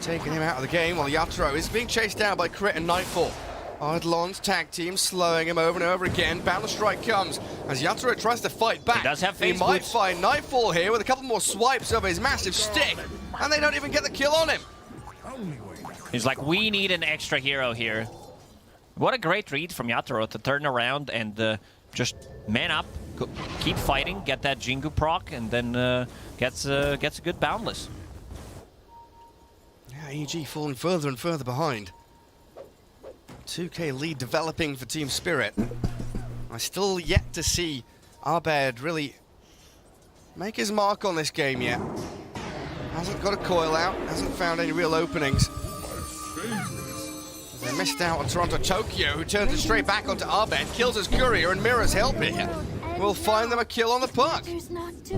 taking him out of the game while Yatoro is being chased down by Crit and Nightfall. Eidolon's tag team slowing him over and over again. Boundless Strike comes as Yatoro tries to fight back. He does have He phase might boots. find Nightfall here with a couple more swipes of his massive stick, and they don't even get the kill on him. He's like, we need an extra hero here. What a great read from Yatoro to turn around and just man up, keep fighting, get that Jingu proc, and then gets a good Boundless. Yeah, EG falling further and further behind. 2K lead developing for Team Spirit. I still yet to see Abed really make his mark on this game yet. Hasn't got a coil out, hasn't found any real openings. They missed out on Toronto Tokyo, who turns it straight back onto Abed, kills his courier, and Mira's help here will find them a kill on the puck.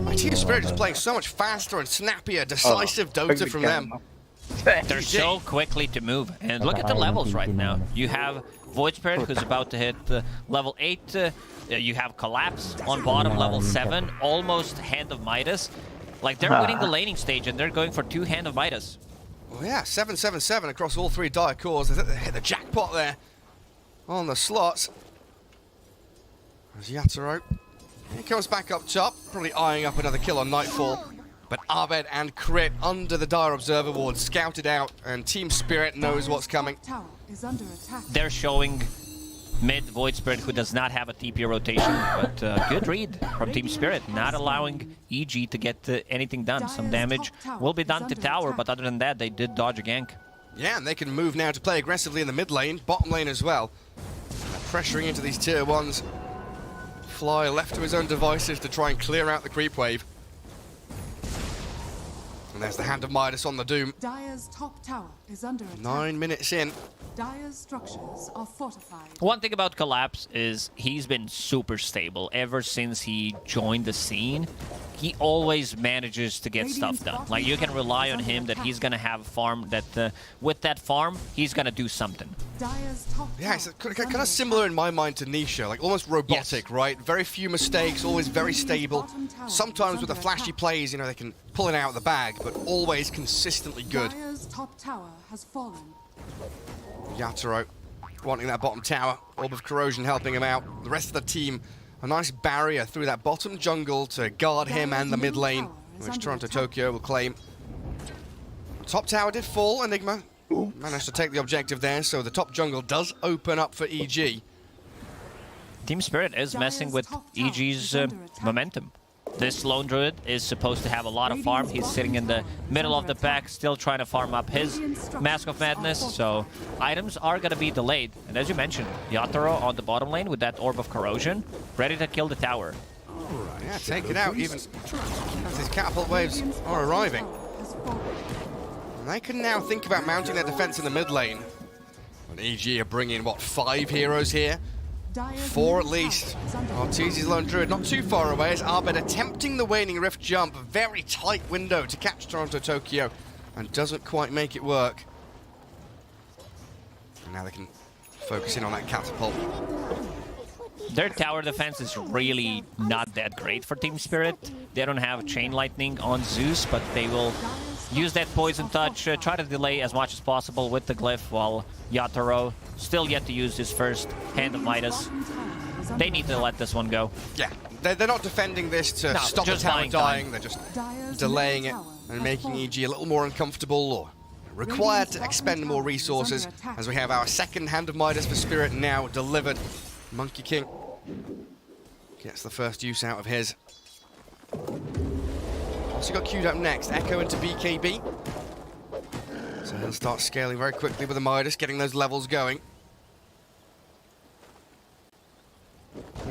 My Team Spirit is playing so much faster and snappier, decisive Dota from them. They're so quickly to move. And look at the levels right now. You have Void Spirit, who's about to hit level 8. You have Collapse on bottom, level 7. Almost Hand of Midas. Like, they're winning the laning stage, and they're going for 2 Hand of Midas. Well, yeah, 777 across all 3 Dire Cores. They hit the jackpot there on the slots. There's Yatoro. He comes back up top, probably eyeing up another kill on Nightfall. But Abed and Crit under the Dire Observer Ward, scouted out, and Team Spirit knows what's coming. They're showing mid Void Spirit, who does not have a TP rotation, but good read from Team Spirit, not allowing EG to get anything done. Some damage will be done to tower, but other than that, they did dodge a gank. Yeah, and they can move now to play aggressively in the mid lane, bottom lane as well. Pressuring into these tier 1s. Fly left to his own devices to try and clear out the creep wave. And there's the Hand of Midas on the Doom. Dire's top tower is under attack. 9 minutes in. Dire's structures are fortified. One thing about Collapse is he's been super stable ever since he joined the scene. He always manages to get stuff done. Like, you can rely on him that he's gonna have a farm that, with that farm, he's gonna do something. Yeah, it's kind of similar in my mind to Nisha, like almost robotic, right? Very few mistakes, always very stable. Sometimes with the flashy plays, you know, they can pull it out of the bag, but always consistently good. Dire's top tower has fallen. Yatoro wanting that bottom tower. Orb of Corrosion helping him out. The rest of the team, a nice barrier through that bottom jungle to guard him and the mid lane, which Toronto Tokyo will claim. Top tower did fall, Enigma managed to take the objective there, so the top jungle does open up for EG. Team Spirit is messing with EG's momentum. This Lone Druid is supposed to have a lot of farm. He's sitting in the middle of the pack, still trying to farm up his Mask of Madness, so items are going to be delayed. And as you mentioned, Yatoro on the bottom lane with that Orb of Corrosion, ready to kill the tower. Yeah, take it out even as these catapult waves are arriving. And they can now think about mounting their defense in the mid lane. And EG are bringing, what, 5 heroes here? 4 at least. Ortiz's Lone Druid not too far away as Abed attempting the Waning Rift jump. A very tight window to catch Toronto Tokyo and doesn't quite make it work. And now they can focus in on that catapult. Their tower defense is really not that great for Team Spirit. They don't have Chain Lightning on Zeus, but they will use that Poison Touch, try to delay as much as possible with the Glyph, while Yatoro still yet to use his first Hand of Midas. They need to let this one go. Yeah, they're not defending this to stop the tower dying, they're just delaying it and making EG a little more uncomfortable or required to expend more resources, as we have our second Hand of Midas for Spirit now delivered. Monkey King gets the first use out of his. Also got queued up next, Echo into BKB. So he'll start scaling very quickly with the Midas, getting those levels going.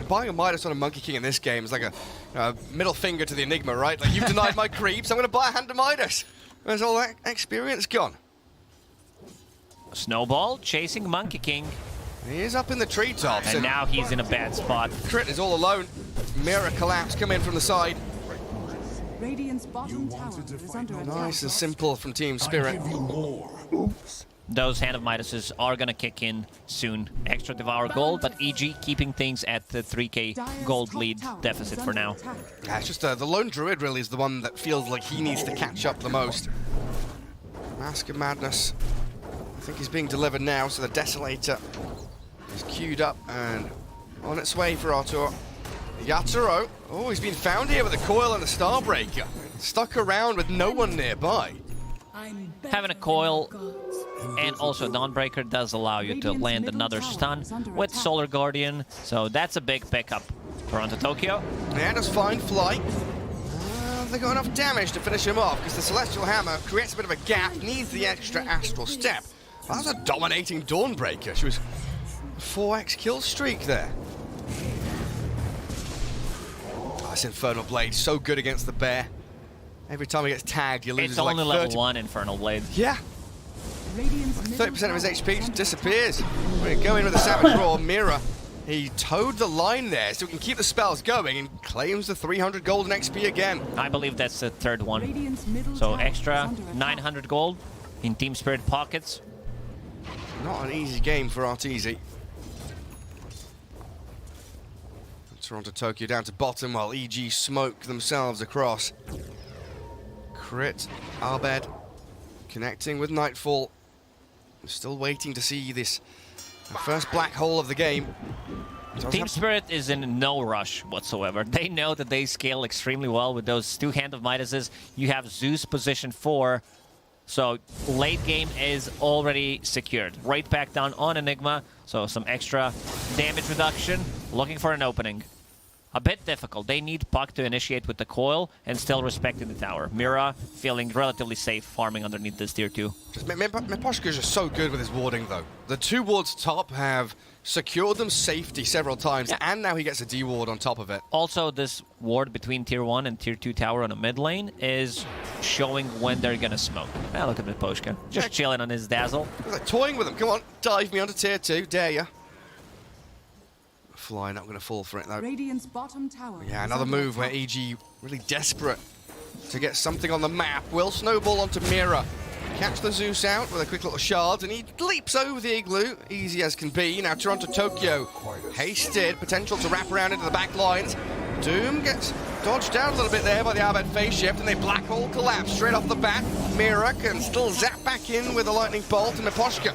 Buying a Midas on a Monkey King in this game is like a middle finger to the Enigma, right? Like, you've denied my creeps, I'm going to buy a Hand of Midas. Where's all that experience gone? Snowball chasing Monkey King. He is up in the treetops. And now he's in a bad spot. Crit is all alone. Mirror Collapse come in from the side. Radiant's bottom tower is under attack. Nice and simple from Team Spirit. Those Hand of Midases are going to kick in soon. Extra Devour gold, but EG keeping things at the 3k gold lead deficit for now. Yeah, it's just the Lone Druid really is the one that feels like he needs to catch up the most. Mask of Madness. I think he's being delivered now, so the Desolator is queued up and on its way for Artur. Yatoro, oh, he's been found here with a coil and a Starbreaker. Stuck around with no one nearby. Having a coil and also Dawnbreaker does allow you to land another stun with Solar Guardian, so that's a big pickup. Toronto Tokyo. Yeah, does fine flight. They got enough damage to finish him off because the Celestial Hammer creates a bit of a gap, needs the extra Astral Step. That was a dominating Dawnbreaker. She was 4x kill streak there. Oh, this Infernal Blade, so good against the bear. Every time he gets tagged, he loses It's only like 30. level 1 Infernal Blade. Yeah. 30% of his HP just disappears. We're going with the Savage Roar. Mira, he towed the line there, so he can keep the spells going and claims the 300 gold and XP again. I believe that's the third one. So extra 900 gold in Team Spirit pockets. Not an easy game for Arteezy. Toronto Tokyo down to bottom while EG smoke themselves across. Crit, Abed connecting with Nightfall. We're still waiting to see this first black hole of the game. Team Spirit is in no rush whatsoever. They know that they scale extremely well with those two Hand of Midases. You have Zeus position 4, so late game is already secured. Right back down on Enigma, so some extra damage reduction. Looking for an opening. A bit difficult. They need Puck to initiate with the coil and still respecting the tower. Mira feeling relatively safe farming underneath this tier 2. Miposhka is just so good with his warding though. The 2 wards top have secured them safety several times, and now he gets a D ward on top of it. Also, this ward between tier 1 and tier 2 tower on the mid lane is showing when they're gonna smoke. Now look at Miposhka. Just chilling on his dazzle. Like toying with him. Come on, dive me onto tier 2, dare ya. Fly not going to fall for it though. Radiant's bottom tower. Yeah, another move where EG really desperate to get something on the map. Will snowball onto Mira. Catch the Zeus out with a quick little shard, and he leaps over the igloo. Easy as can be. Now Toronto Tokyo hasted. Potential to wrap around into the back lines. Doom gets dodged down a little bit there by the Abed phase shift, and they black hole collapse straight off the bat. Mira can still zap back in with a lightning bolt, and Miposhka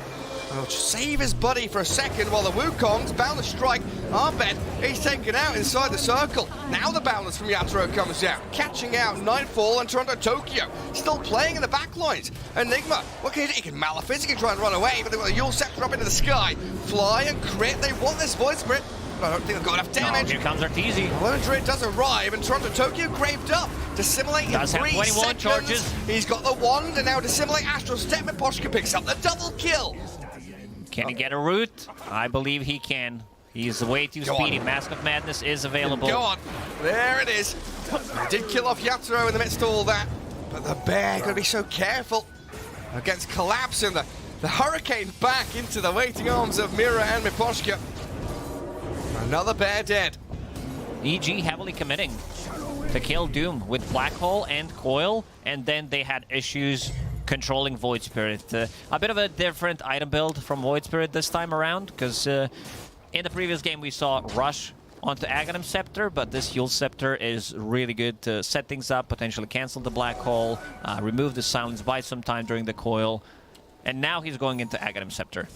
will save his buddy for a second while the Wukong's boundless strike. Abed, he's taken out inside the circle. Now the boundless from Yatoro comes out, catching out Nightfall and Toronto Tokyo. Still playing in the back lines. Enigma, what can he do? He can Malefice, he can try and run away, but they've got the Yule Scepter up into the sky. Fly and crit, they want this Void Spirit. But I don't think they've got enough damage. Oh, here comes Arteezy. Lone Druid does arrive, and Toronto Tokyo graved up. Dissimilate in 3 seconds. Charges. He's got the wand, and now Dissimilate Astral Step. Miposhka picks up the double kill. Can he get a root? I believe he can. He's way too speedy. Mask of Madness is available. Go on. There it is. He did kill off Yatoro in the midst of all that, but the bear got to be so careful against Collapse and the hurricane back into the waiting arms of Mira and Miposhka. Another bear dead. EG heavily committing to kill Doom with Black Hole and Coil, and then they had issues controlling Void Spirit. A bit of a different item build from Void Spirit this time around, because in the previous game we saw Rush onto Aghanim Scepter, but this Yule Scepter is really good to set things up, potentially cancel the Black Hole, remove the Silence, buy some time during the Coil, and now he's going into Aghanim Scepter.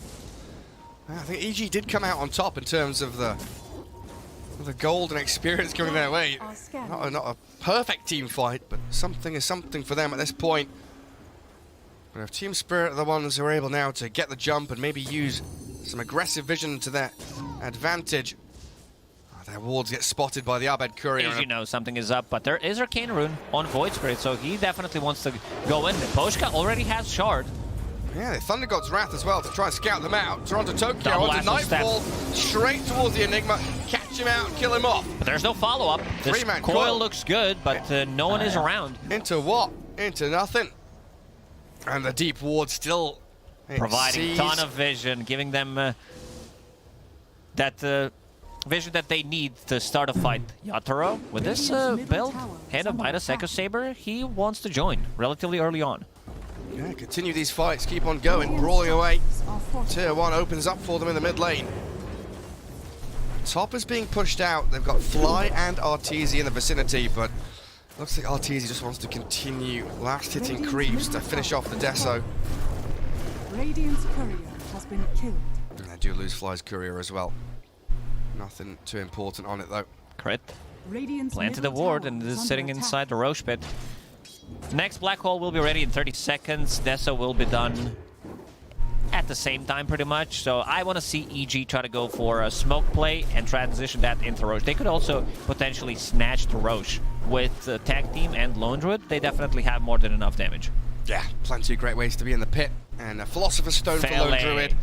I think EG did come out on top in terms of the gold and experience going their way. Not a perfect team fight, but something is something for them at this point. But if Team Spirit are the ones who are able now to get the jump and maybe use some aggressive vision to their advantage, their wards get spotted by the Abed Courier. As you know, something is up, but there is Arcane Rune on Void Spirit, so he definitely wants to go in. Miposhka already has Shard. Yeah, the Thunder God's Wrath as well to try and scout them out. Toronto Tokyo Double onto Nightfall, straight towards the Enigma, catch him out and kill him off. But there's no follow-up. This Three-man coil looks good, but no one is around. Into what? Into nothing. And the deep ward still providing a ton of vision, giving them that vision that they need to start a fight. Yatoro, with this build, Hand of Midas, Echo Saber, he wants to join relatively early on. Yeah, continue these fights, keep on going, brawling away. Tier 1 opens up for them in the mid lane. Top is being pushed out. They've got Fly and Arteezy in the vicinity, but looks like Arteezy just wants to continue last-hitting creeps to finish off the Deso. Radiant's courier has been killed. And they do lose Fly's courier as well. Nothing too important on it though. Crit. Radiant's Planted the ward and is sitting inside the Roche pit. Next Black Hole will be ready in 30 seconds. Deso will be done at the same time pretty much. So I want to see EG try to go for a smoke play and transition that into Roche. They could also potentially snatch the Roche. With Tag Team and Lone Druid, they definitely have more than enough damage. Yeah, plenty of great ways to be in the pit. And a Philosopher's Stone for Lone Druid.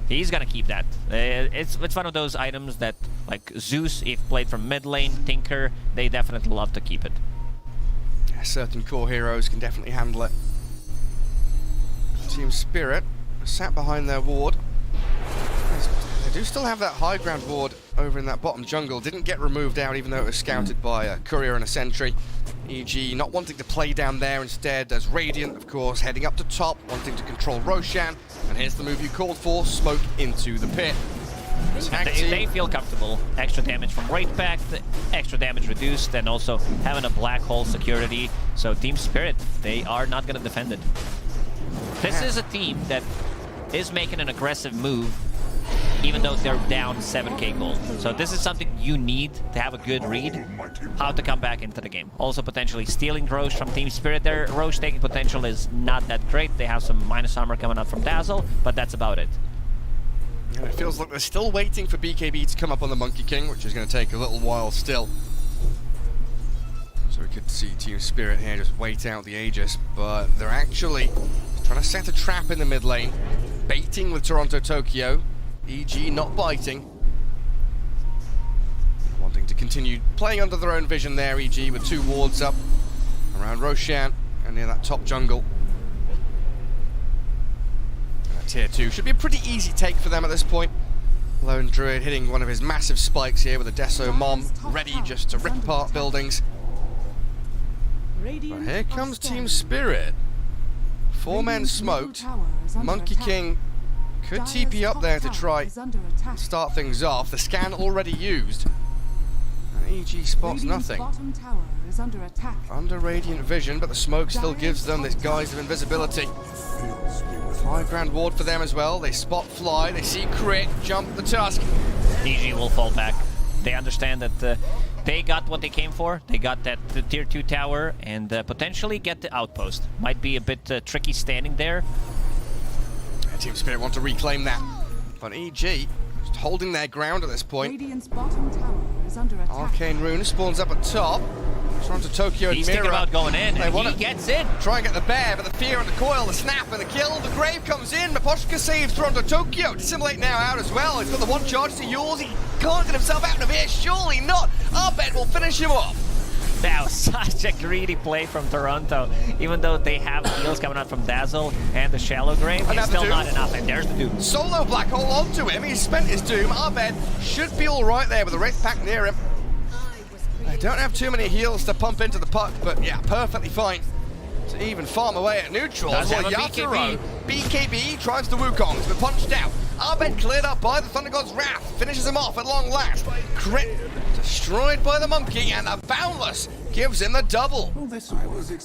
He's gonna keep that. It's one of those items that, like Zeus, if played from mid lane, Tinker, they definitely love to keep it. certain core heroes can definitely handle it. Team Spirit sat behind their ward. They do still have that high ground ward over in that bottom jungle. Didn't get removed out even though it was scouted by a courier and a sentry. EG not wanting to play down there, instead as Radiant, of course, heading up to top, wanting to control Roshan. And here's the move you called for, smoke into the pit. They feel comfortable. Extra damage from Wraith Pact, extra damage reduced, and also having a black hole security. So Team Spirit, they are not going to defend it. This is a team that is making an aggressive move, even though they're down 7k gold. So this is something you need to have a good read, how to come back into the game. Also potentially stealing Roche from Team Spirit. Their Roche taking potential is not that great. They have some minus armor coming up from Dazzle, but that's about it. And it feels like they're still waiting for BKB to come up on the Monkey King, which is going to take a little while still. So we could see Team Spirit here just wait out the Aegis, but they're actually trying to set a trap in the mid lane, baiting with Toronto Tokyo. EG not biting. Wanting to continue playing under their own vision there, EG, with 2 wards up around Roshan and near that top jungle. Tier 2 should be a pretty easy take for them at this point. Lone Druid hitting one of his massive spikes here with a Deso Mom, ready just to rip apart buildings. But here comes Team Spirit. 4 men smoked. Monkey King could TP up there to try and start things off. The scan already used. And EG spots nothing. Under Radiant Vision, but the smoke still gives them this guise of invisibility. High ground ward for them as well. They spot Fly, they see Crit, jump the Tusk. EG will fall back. They understand that they got what they came for. They got that tier 2 tower and potentially get the outpost. Might be a bit tricky standing there. Team Spirit want to reclaim that, but EG just holding their ground at this point. Radiant's bottom tower is under attack. Arcane Rune spawns up at top. Toronto Tokyo and He's Mira. thinking about going in, They and want he to gets in. try and get the bear, but the fear and the coil, the snap and the kill. The grave comes in. Miposhka saves Toronto Tokyo. Dissimulate now out as well. He's got the 1 charge to yours. He can't get himself out of here. Surely not. Arbed will finish him off. That was such a greedy play from Toronto. Even though they have heals coming out from Dazzle and the Shallow Grave, it's still not enough. And there's the Doom. Solo Black Hole onto him. He's spent his Doom. Arbed should be all right there with the Wraith Pact near him. They don't have too many heals to pump into the puck, but yeah, perfectly fine to even farm away at neutral. Does have a Yatoro, BKB tries the Wukongs, but punched out. Arbed cleared up by the Thunder God's Wrath, finishes him off at long last. Crit destroyed by the Monkey, and the Boundless gives him the double.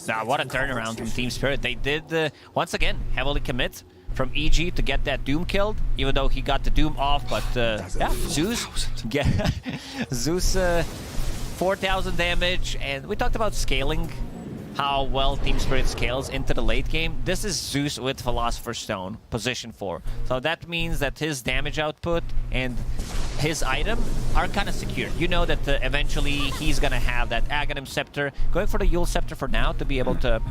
Now, what a turnaround from Team Spirit. They did, once again, heavily commit from EG to get that Doom killed, even though he got the Doom off, but yeah, Zeus, Zeus 4,000 damage, and we talked about scaling, how well Team Spirit scales into the late game. This is Zeus with Philosopher's Stone, position 4. So that means that his damage output and his item are kind of secure. You know that eventually he's gonna have that Aghanim Scepter. Going for the Yule Scepter for now to be able to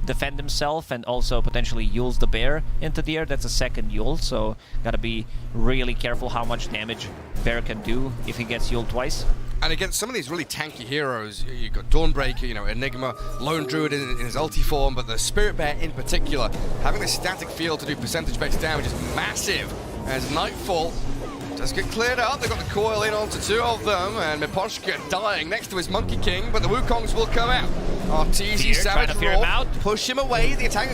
defend himself and also potentially Yule's the bear into the air. That's a second Yule, so gotta be really careful how much damage Bear can do if he gets Yule twice. And against some of these really tanky heroes, you've got Dawnbreaker, you know, Enigma, Lone Druid in his ulti form, but the Spirit Bear in particular, having this static field to do percentage-based damage is massive. As Nightfall does get cleared up, they've got the coil in onto 2 of them, and Miposhka dying next to his Monkey King, but the Wukongs will come out. Arteezy, Savage Roar, push him away, the attack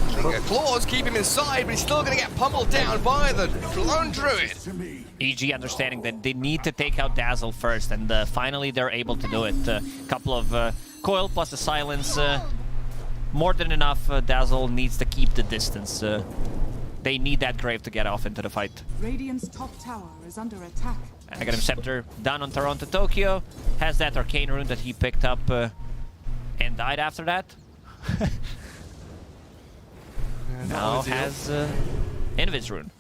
claws keep him inside, but he's still going to get pummeled down by the Lone Druid. EG understanding that they need to take out Dazzle first, and finally they're able to do it. A couple of coil plus the silence, more than enough. Dazzle needs to keep the distance. They need that grave to get off into the fight. Radiant's top tower is under attack. Aghanim Scepter down on Toronto Tokyo. Has that Arcane Rune that he picked up and died after that. Now has Invis Rune.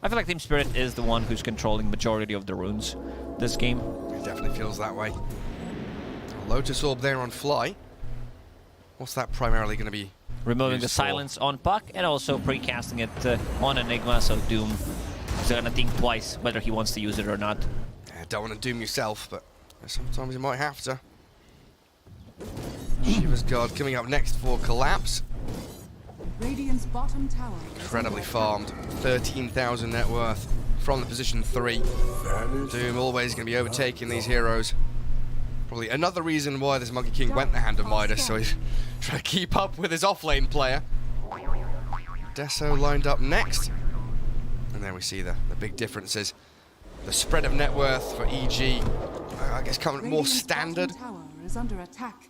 I feel like Team Spirit is the one who's controlling majority of the runes this game. It definitely feels that way. Lotus Orb there on Fly. What's that primarily going to be? Removing the silence on Puck and also pre-casting it on Enigma, so Doom is going to think twice whether he wants to use it or not. Yeah, don't want to doom yourself, but sometimes you might have to. Shiva's Guard coming up next for Collapse. Radiant's bottom tower is Incredibly under farmed. 13,000 net worth from the position 3. Doom always going to be overtaking these heroes. Probably another reason why this Monkey King went the Hand of Midas, so he's trying to keep up with his offlane player. Deso lined up next. And then we see the big differences. The spread of net worth for EG, I guess, coming more standard. tower is under attack.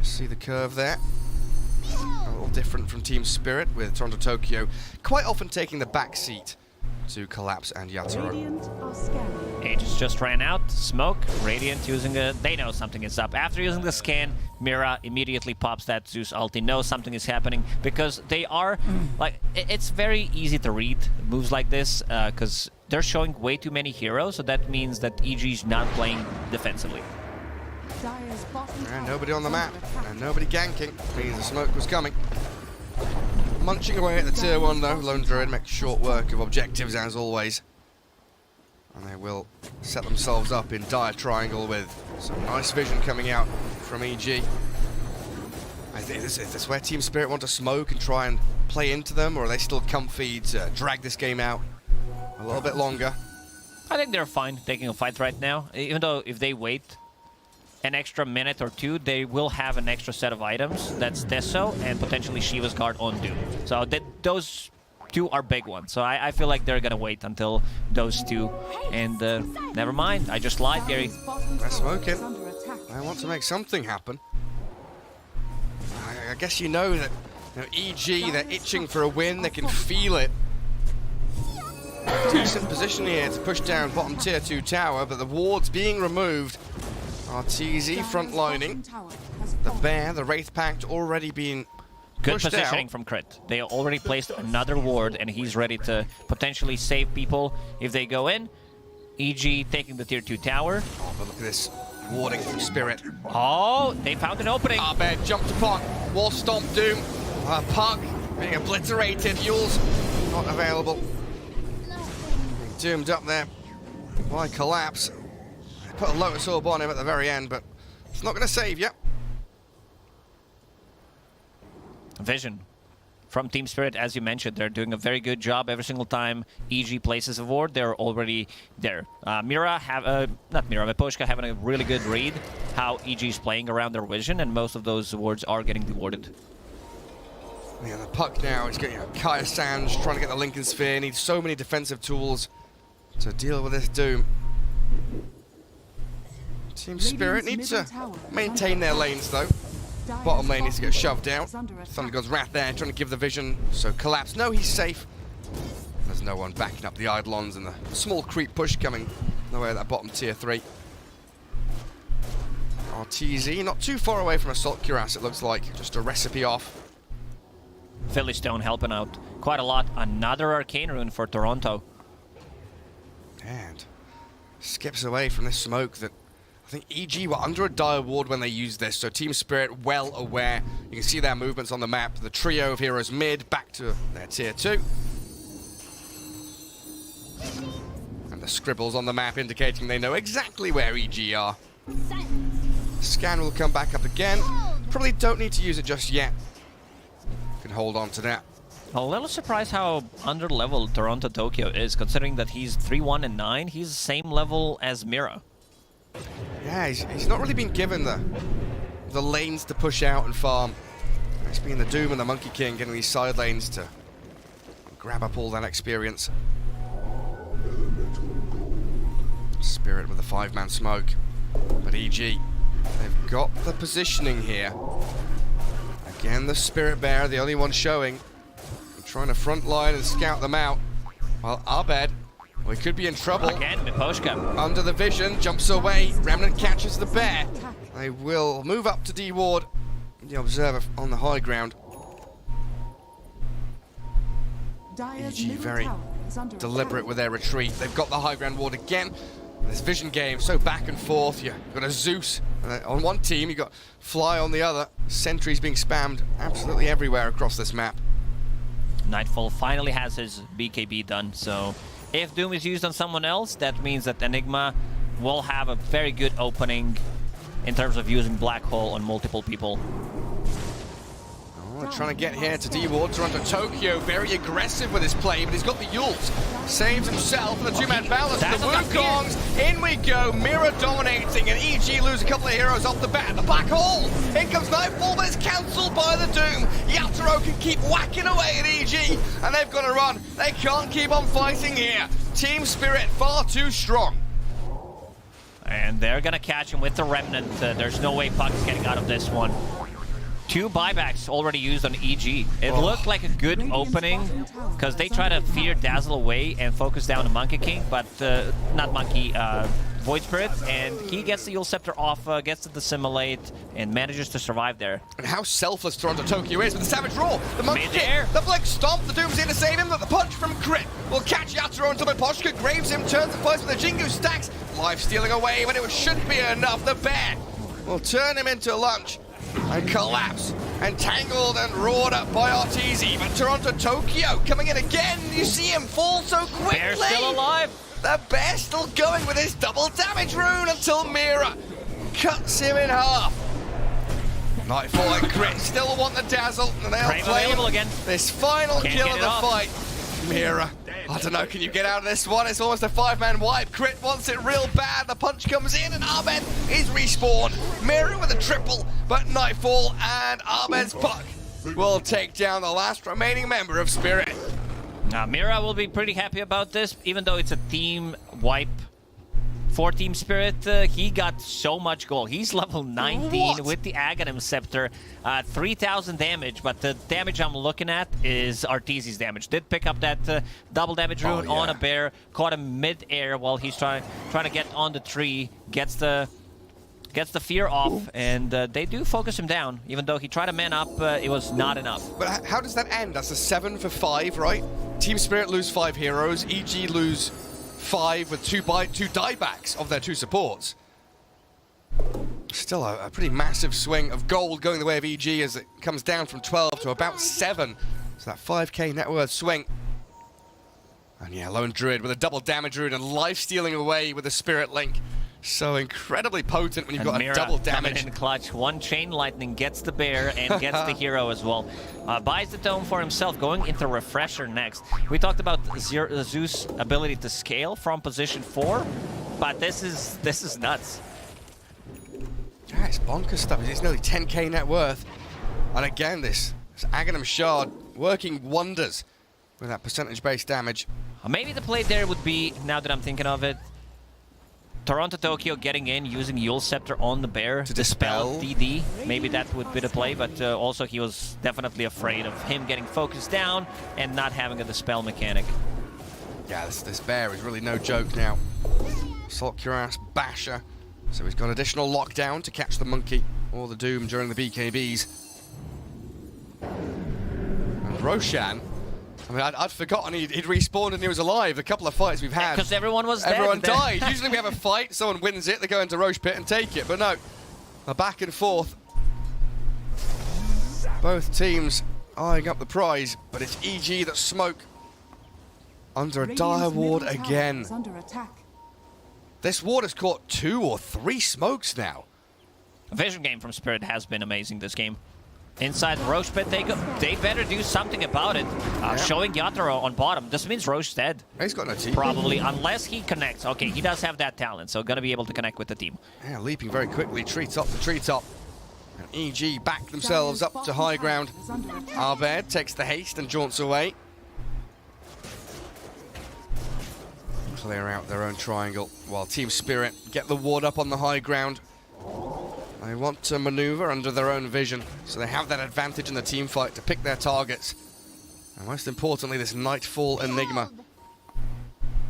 See the curve there. A little different from Team Spirit, with Toronto Tokyo quite often taking the back seat to Collapse and Yatoro. Radiant are scanning. Aegis just ran out. Smoke. Radiant using a... They know something is up. After using the scan, Mira immediately pops that Zeus ulti. Knows something is happening because they are... like, it's very easy to read moves like this because they're showing way too many heroes, so that means that EG is not playing defensively. Dire's bottom And tower nobody on the is map, under attack. and nobody ganking. Means the smoke was coming. Munching away at the tier 1 though. Lone Druid makes short work of objectives as always. And they will set themselves up in dire triangle with some nice vision coming out from EG. I think is this where Team Spirit want to smoke and try and play into them, or are they still comfy to drag this game out a little bit longer? I think they're fine taking a fight right now, even though if they wait an extra minute or two, they will have an extra set of items. That's Deso and potentially Shiva's Guard on Doom. So those two are big ones. So I feel like they're gonna wait until those two. And never mind, I just lied, Gary. They're smoking. I want to make something happen. I guess you know that EG, they're itching for a win. They can feel it. Decent position here to push down bottom tier 2 tower, but the ward's being removed. RTZ frontlining. The Bear, the Wraith Pact already being Good pushed positioning out. from Crit. They already placed another ward, and he's ready to potentially save people if they go in. EG taking the tier 2 tower. Oh, but look at this warding from Spirit. Oh, they found an opening. Abed jumped upon. Wall stomp Doom. Puck being obliterated. Yule's not available. Being doomed up there by Collapse. They put a Lotus Orb on him at the very end, but it's not going to save you. Vision from Team Spirit, as you mentioned, they're doing a very good job every single time EG places a ward. They're already there. Mira Miposhka having a really good read how EG is playing around their vision, and most of those wards are getting dewarded. Yeah, the Puck now is getting Kaya Sands trying to get the Lincoln Sphere. Needs so many defensive tools to deal with this Doom. Team Spirit needs to maintain their lanes though. Bottom lane needs to get shoved out. Thunder God's Wrath there, trying to give the vision. So Collapse. No, he's safe. There's no one backing up the Eidolons, and the small creep push coming the way of that bottom tier 3. RTZ not too far away from Assault Cuirass, it looks like. Just a recipe off. Philly Stone helping out quite a lot. Another Arcane Rune for Toronto. And skips away from this smoke that I think EG were under a dire ward when they used this, so Team Spirit well aware. You can see their movements on the map. The trio of heroes mid, back to their tier 2. And the scribbles on the map indicating they know exactly where EG are. Scan will come back up again. Probably don't need to use it just yet. Can hold on to that. A little surprised how under-leveled Toronto Tokyo is, considering that he's 3-1 and 9. He's the same level as Mira. Yeah, he's not really been given the lanes to push out and farm. It's been the Doom and the Monkey King getting these side lanes to grab up all that experience. Spirit with a 5-man smoke. But EG, they've got the positioning here. Again, the Spirit Bear, the only one showing. Trying to front line and scout them out. While Abed, we could be in trouble. Again, Miposhka. Under the vision, jumps away. Remnant catches the bear. They will move up to D-Ward. The Observer on the high ground. EG very deliberate with their retreat. They've got the high ground ward again. This vision game, so back and forth. You've got a Zeus on one team, you've got Fly on the other. Sentries being spammed absolutely everywhere across this map. Nightfall finally has his BKB done, so if Doom is used on someone else, that means that Enigma will have a very good opening in terms of using Black Hole on multiple people. Oh, trying to get here to D-Ward. Toronto Tokyo very aggressive with his play, but he's got the Yules. Saves himself and the two-man balance. The Wukongs. In we go. Mira dominating, and EG lose a couple of heroes off the bat. The Black Hole. In comes Nightfall, but it's cancelled by the Doom. Yatoro can keep whacking away at EG, and they've got to run. They can't keep on fighting here. Team Spirit far too strong. And they're going to catch him with the Remnant. There's no way Puck is getting out of this one. 2 buybacks already used on EG. It looked like a good opening because they try to fear Dazzle away and focus down the Monkey King, but not Monkey, Void Spirit, and he gets the Yule Scepter off, gets to dissimulate, and manages to survive there. And how selfless Toronto Tokyo is with the Savage Roar, the Monkey King, Mid-air. the Blink Stomp, the Doom's here to save him, but the punch from Crit will catch Yatoro until Poshka graves him, turns the place with the Jingu stacks, life stealing away, but it shouldn't be enough. The bear will turn him into lunch and collapse, and tangled and roared up by Arteezy. But Toronto Tokyo coming in again. You see him fall so quickly. Bear's still alive. The bear still going with his double damage rune until Mira cuts him in half. Nightfall and Crit still want the Dazzle, and they'll play again. This final Can't kill get of it the off. fight. Mira, I don't know, can you get out of this one? It's almost a 5-man wipe. Crit wants it real bad. The punch comes in, and Ahmed is respawned. Mira with a triple, but Nightfall and Ahmed's Puck will take down the last remaining member of Spirit. Now, Mira will be pretty happy about this, even though it's a team wipe for Team Spirit. He got so much gold. He's level 19 with the Aghanim Scepter. 3,000 damage, but the damage I'm looking at is Arteezy's damage. Did pick up that double damage rune on a bear, caught him mid-air while he's trying to get on the tree, gets the fear off, and they do focus him down. Even though he tried to man up, it was not enough. But how does that end? That's a 7 for 5, right? Team Spirit lose 5 heroes, EG lose 5 with 2 diebacks of their 2 supports. Still a pretty massive swing of gold going the way of EG as it comes down from 12 to about 7. So that 5k net worth swing. And yeah, Lone Druid with a double damage rune and life stealing away with a Spirit Link. So incredibly potent when you've got Mira a double coming damage. in clutch. 1 Chain Lightning gets the bear and gets the hero as well. Buys the tome for himself, going into Refresher next. We talked about Zeus' ability to scale from position 4, but this is nuts. Yeah, it's bonkers stuff. It's nearly 10k net worth. And again, this Aghanim Shard working wonders with that percentage-based damage. Maybe the play there would be, now that I'm thinking of it, Toronto Tokyo getting in, using Yule Scepter on the bear to dispel DD. Maybe that would be the play, but also he was definitely afraid of him getting focused down and not having a dispel mechanic. Yeah, this bear is really no joke now. Assault Cuirass, Basher. So he's got additional lockdown to catch the Monkey or the Doom during the BKBs. And Roshan, I mean, I'd forgotten he'd respawned and he was alive. A couple of fights we've had. Because everyone was dead. Everyone died. Usually we have a fight, someone wins it, they go into Roche Pit and take it. But no, a back and forth. Both teams eyeing up the prize, but it's EG that smoke under a dire ward again. Under attack. This ward has caught 2 or 3 smokes now. Vision game from Spirit has been amazing this game. Inside the Roche Pit, they better do something about it. Showing Yatoro on bottom. This means Roche's dead. He's got no team. Probably, unless he connects. Okay, he does have that talent, so gonna be able to connect with the team. Yeah, leaping very quickly, treetop to treetop. And EG back themselves up to high ground. Arbed takes the haste and jaunts away. Clear out their own triangle while Team Spirit get the ward up on the high ground. They want to maneuver under their own vision, so they have that advantage in the team fight to pick their targets. And most importantly, this Nightfall Enigma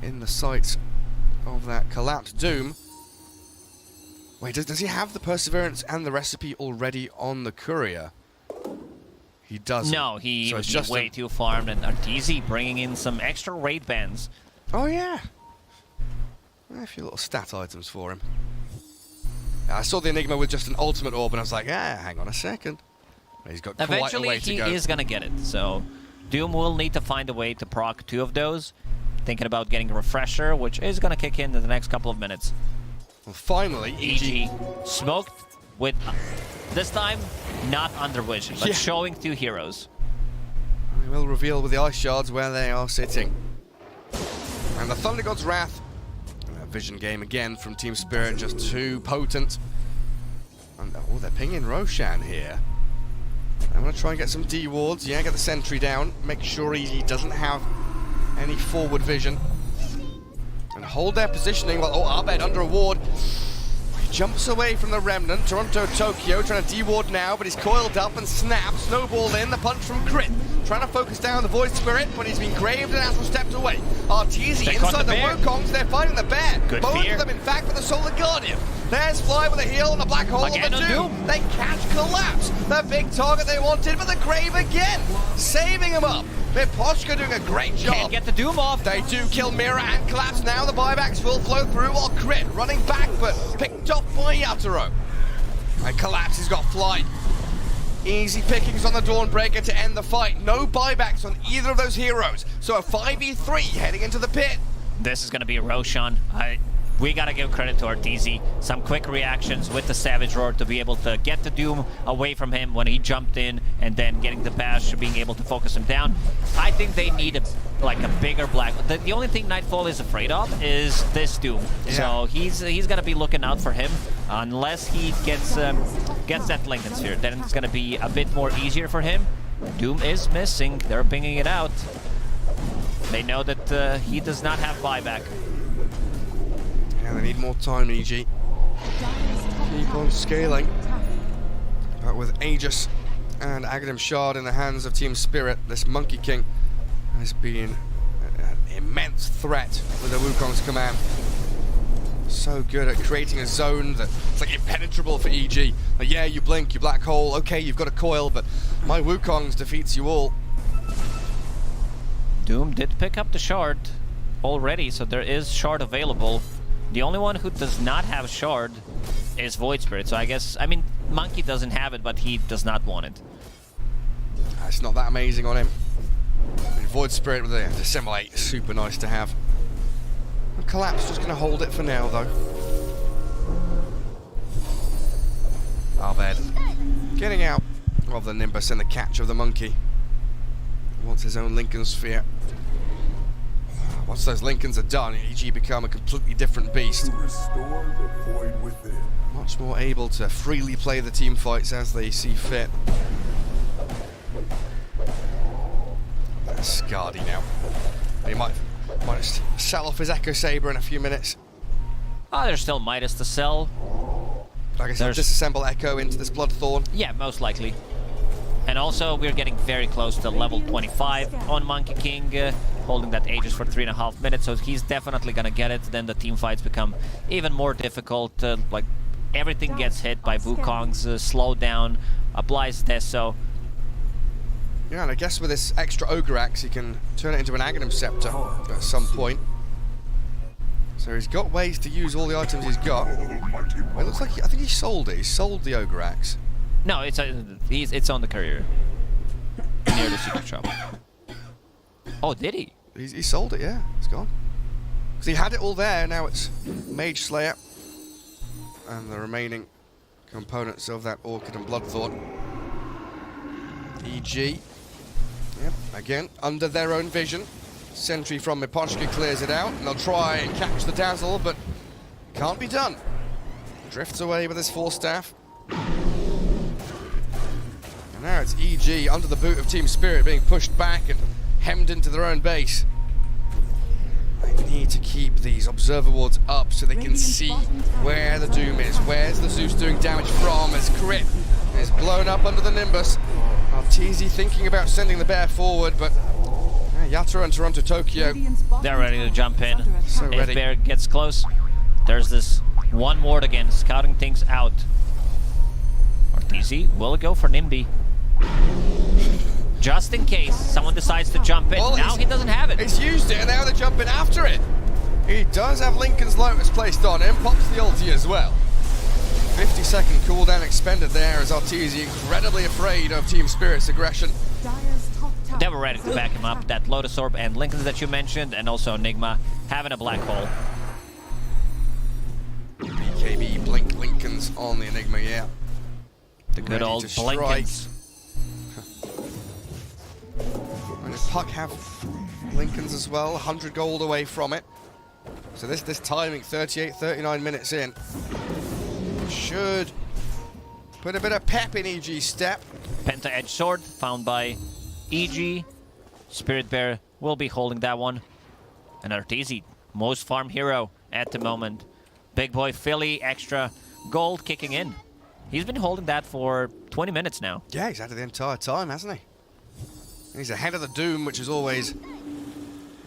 in the sights of that collapsed Doom. Wait, does he have the Perseverance and the recipe already on the Courier? He doesn't. No, he So was it's just way too farmed, and Arteezy bringing in some extra raid bands. Oh yeah. A few little stat items for him. I saw the Enigma with just an ultimate orb and I was like, hang on a second. He's got quite a Eventually, way to he go. is gonna get it, so Doom will need to find a way to proc 2 of those. Thinking about getting a Refresher, which is gonna kick in the next couple of minutes. Well, finally, EG smoked with, this time, not under vision, but showing 2 heroes. We will reveal with the Ice Shards where they are sitting. And the Thunder God's Wrath. A vision game again from Team Spirit, just too potent. And, oh, they're pinging Roshan here. I'm going to try and get some D wards. Yeah, get the sentry down. Make sure he doesn't have any forward vision. And hold their positioning while, Abed under a ward. He jumps away from the Remnant. Toronto, Tokyo trying to D-ward now, but he's coiled up and snapped. Snowballed in, the punch from Crit. Trying to focus down the Void Spirit when he's been graved and Astral stepped away. Arteezy inside the Wukongs, they're fighting the bear. Good Both fear. of them, in fact, with the Solar Guardian. There's Fly with a heal and a black hole Again on the on Doom. They catch Collapse, the big target they wanted, but the Grave again, saving him up. Miposhka doing a great job. Can't get the Doom off. They do kill Mira and Collapse now. The buybacks will flow through while Crit running back, but picked off by Yatoro. And Collapse has got Fly. Easy pickings on the Dawnbreaker to end the fight. No buybacks on either of those heroes. So a 5v3 heading into the pit. This is going to be a Roshan. We got to give credit to Arteezy. Some quick reactions with the Savage Roar to be able to get the Doom away from him when he jumped in, and then getting the bash, being able to focus him down. I think they need a bigger black. The only thing Nightfall is afraid of is this Doom. Yeah. So he's gonna be looking out for him. Unless he gets that Lincoln Sphere, then it's gonna be a bit more easier for him. Doom is missing. They're pinging it out. They know that he does not have buyback. Yeah, they need more time, EG. Keep on scaling. But with Aegis and Aghanim Shard in the hands of Team Spirit, this Monkey King has been an immense threat with the Wukong's command. So good at creating a zone that's like impenetrable for EG. Like, yeah, you blink, you black hole, okay, you've got a coil, but my Wukong's defeats you all. Doom did pick up the Shard already, so there is Shard available. The only one who does not have Shard is Void Spirit, so I mean, Monkey doesn't have it, but he does not want it. It's not that amazing on him. I mean, Void Spirit with the Dissimulate, super nice to have. And Collapse just going to hold it for now, though. Abed getting out of the Nimbus and the catch of the Monkey. He wants his own Lincoln Sphere. Once those Lincolns are done, EG become a completely different beast. To restore the void within. Much more able to freely play the team fights as they see fit. That's Scardy now. He might just sell off his Echo Saber in a few minutes. There's still Midas to sell. Like I said, disassemble Echo into this Bloodthorn. Yeah, most likely. And also, we're getting very close to level 25 on Monkey King, holding that Aegis for 3.5 minutes, so he's definitely gonna get it. Then the team fights become even more difficult. Like, everything gets hit by Wukong's slow down, applies Deso. Yeah, and I guess with this extra Ogre Axe, he can turn it into an Aghanim Scepter at some point. So he's got ways to use all the items he's got. Well, it looks like I think he sold it. He sold the Ogre Axe. No, it's on the courier near the secret shop. Oh, did he? He sold it, yeah. It's gone. Because he had it all there. Now it's Mage Slayer and the remaining components of that Orchid and Bloodthorn. EG. Yep. Again, under their own vision. Sentry from Miposhka clears it out, and they'll try and catch the Dazzle, but can't be done. Drifts away with his Force Staff. And now it's EG under the boot of Team Spirit being pushed back and hemmed into their own base. They need to keep these Observer Wards up so they can see where the Doom is. Where's the Zeus doing damage from as Crit is blown up under the Nimbus. Arteezy thinking about sending the bear forward, but Yatoro and Toronto Tokyo, they're ready to jump in. So if ready. Bear gets close, there's this one ward again, scouting things out. Arteezy will go for Nimby. Just in case someone decides to jump in. Well, now he doesn't have it. He's used it, and now they're jumping after it. He does have Lincoln's Lotus placed on him, pops the ulti as well. 50-second cooldown expended there as Arteezy incredibly afraid of Team Spirit's aggression. They were ready to back him up. That Lotus Orb and Lincolns that you mentioned, and also Enigma having a black hole. BK Blinkens on the Enigma, yeah. The good Ready old to strike. Blinkens. And does Puck have Blinkens as well? 100 gold away from it. So this timing, 38, 39 minutes in, should put a bit of pep in EG's step. Penta Edge Sword found by EG. Spirit Bear will be holding that one. And Arteezy, most farm hero at the moment. Big boy Philly, extra gold kicking in. He's been holding that for 20 minutes now. Yeah, he's had it the entire time, hasn't he? He's ahead of the Doom, which is always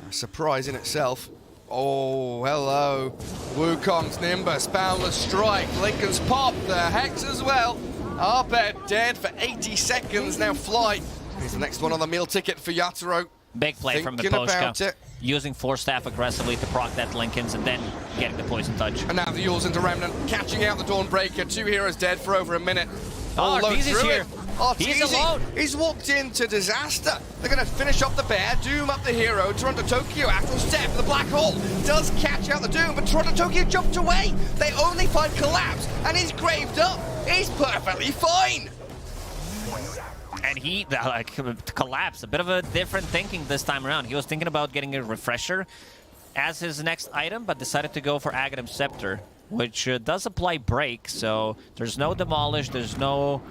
a surprise in itself. Oh, hello. Wukong's Nimbus, Boundless Strike, Lincoln's Pop, the Hex as well. Arped dead for 80 seconds, now Flight. Here's the next one on the meal ticket for Yatoro. Big play from Thinking about Miposhka. it. Using Force Staff aggressively to proc that Lincolns and then getting the Poison Touch. And now the Yules into Remnant, catching out the Dawnbreaker. 2 heroes dead for over a minute. Oh, Low Arteezy's through here. it. Arteezy, He's alone. He's walked into disaster. They're going to finish off the Bear, Doom up the hero. Toronto Tokyo, Astral Step, the Black Hole does catch out the Doom, but Toronto Tokyo jumped away. They only find Collapse, and he's graved up. He's perfectly fine. And he collapsed. A bit of a different thinking this time around. He was thinking about getting a Refresher as his next item, but decided to go for Aghanim Scepter, which does apply Break, so there's no Demolish, there's no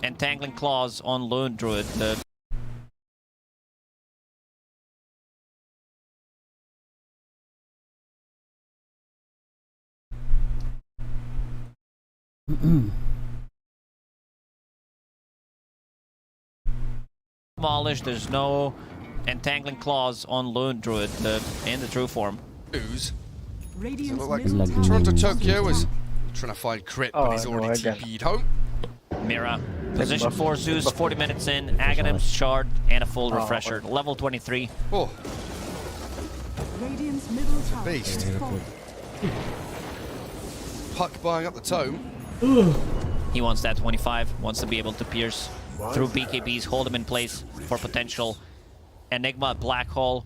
Entangling Claws on Lone Druid. Demolish, there's no Entangling Claws on Lone Druid in the true form. Does it look like middle tower Toronto is Tokyo under was attack. trying to find crit, but he's already TP'd home. Mira, position 4 Zeus, 40 minutes in, Aghanim's Shard, and a full Refresher. Level 23. Oh, Radiant's middle tower beast. is falling. Puck buying up the tome. He wants that 25, wants to be able to pierce through BKBs, hold him in place for potential Enigma, Black Hole.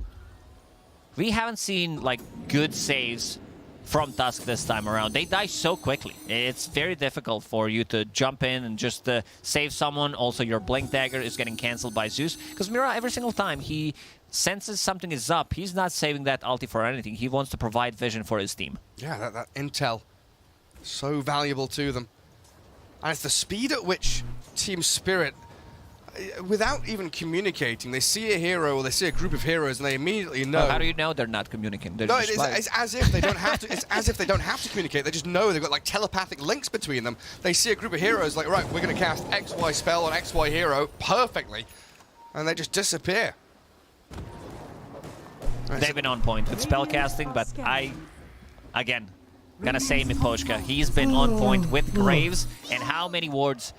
We haven't seen like good saves from Tusk this time around. They die so quickly. It's very difficult for you to jump in and just save someone. Also, your Blink Dagger is getting cancelled by Zeus. Because Mira, every single time he senses something is up, he's not saving that ulti for anything. He wants to provide vision for his team. Yeah, that intel, so valuable to them. And it's the speed at which Team Spirit, without even communicating, they see a hero or they see a group of heroes and they immediately know. Well, how do you know they're not communicating? They're No, just it's as if they don't have to. It's as if they don't have to communicate. They just know they've got like telepathic links between them. They see a group of heroes, like, right, we're going to cast XY spell on XY hero perfectly, and they just disappear. They've been on point with spellcasting, but again, gonna say Miposhka. He's been on point with Graves and how many wards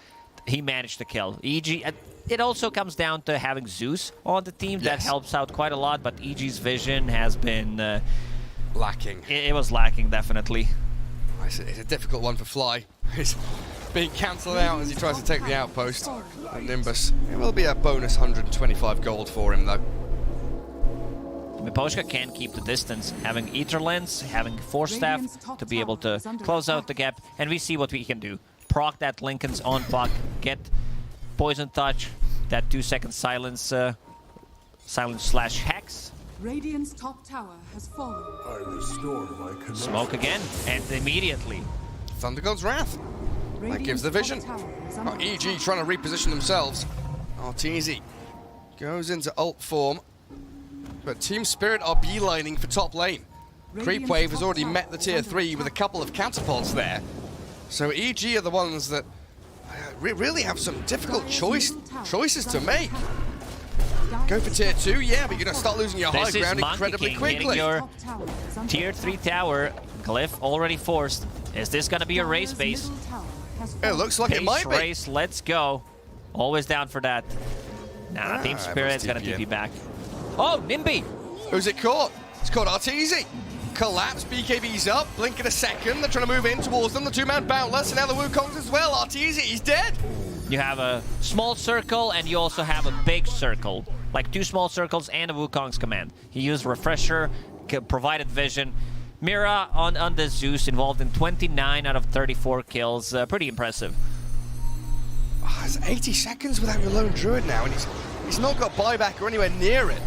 he managed to kill. EG, it also comes down to having Zeus on the team. That helps out quite a lot, but EG's vision has been lacking. It was lacking, definitely. It's a difficult one for Fly. He's being cancelled out as he tries to take the outpost. And Nimbus, it will be a bonus 125 gold for him, though. Miposhka can keep the distance, having Ether Lens, having Force Staff to be able to close out the gap, and we see what we can do. Proc that Lincoln's on Puck, get Poison Touch, that 2-second silence, silence / hex. Radiant's top tower has fallen. I restore my connection. Smoke again, and immediately. Thunder God's Wrath. That gives the vision. EG trying to reposition themselves. Arteezy goes into ult form. But Team Spirit are beelining for top lane. Creep Wave has already met the tier 3 with a couple of catapults there. So EG are the ones that really have some difficult choices to make. Go for tier 2, yeah, but you're going to start losing your high ground incredibly quickly. Your tier 3 tower, Glyph already forced. Is this going to be a race base? It looks like it might be. Race, let's go. Always down for that. Nah, Team Spirit's going to TP back. Oh, Nimby! Who's it caught? It's caught Arteezy. Collapse, BKB's up, blink in a second. They're trying to move in towards them. The two-man Boundless, and now the Wukongs as well. Arteezy, he's dead. You have a small circle, and you also have a big circle. Like 2 small circles and a Wukong's command. He used Refresher, provided vision. Mira on the Zeus involved in 29 out of 34 kills. Pretty impressive. It's 80 seconds without your lone druid now, and he's not got buyback or anywhere near it.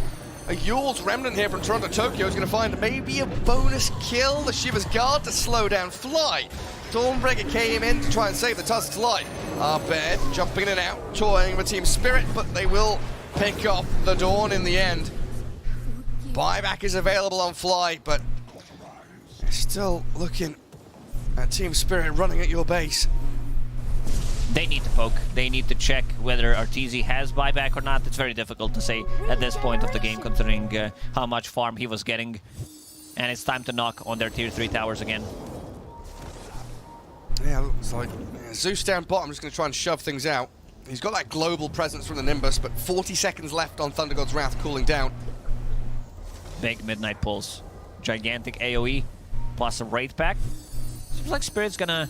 A Yule's Remnant here from Toronto Tokyo is going to find maybe a bonus kill. The Shiva's Guard to slow down Fly. Dawnbreaker came in to try and save the Tusk's life. Abed jumping in and out, toying with Team Spirit, but they will pick off the Dawn in the end. Buyback is available on Fly, but still looking at Team Spirit running at your base. They need to poke. They need to check whether Arteezy has buyback or not. It's very difficult to say at this point of the game, considering how much farm he was getting. And it's time to knock on their tier 3 towers again. Yeah, looks like Zeus down bottom, just going to try and shove things out. He's got that global presence from the Nimbus, but 40 seconds left on Thunder God's Wrath cooling down. Big Midnight Pulse. Gigantic AoE, plus a Wraith Pack. Seems like Spirit's gonna...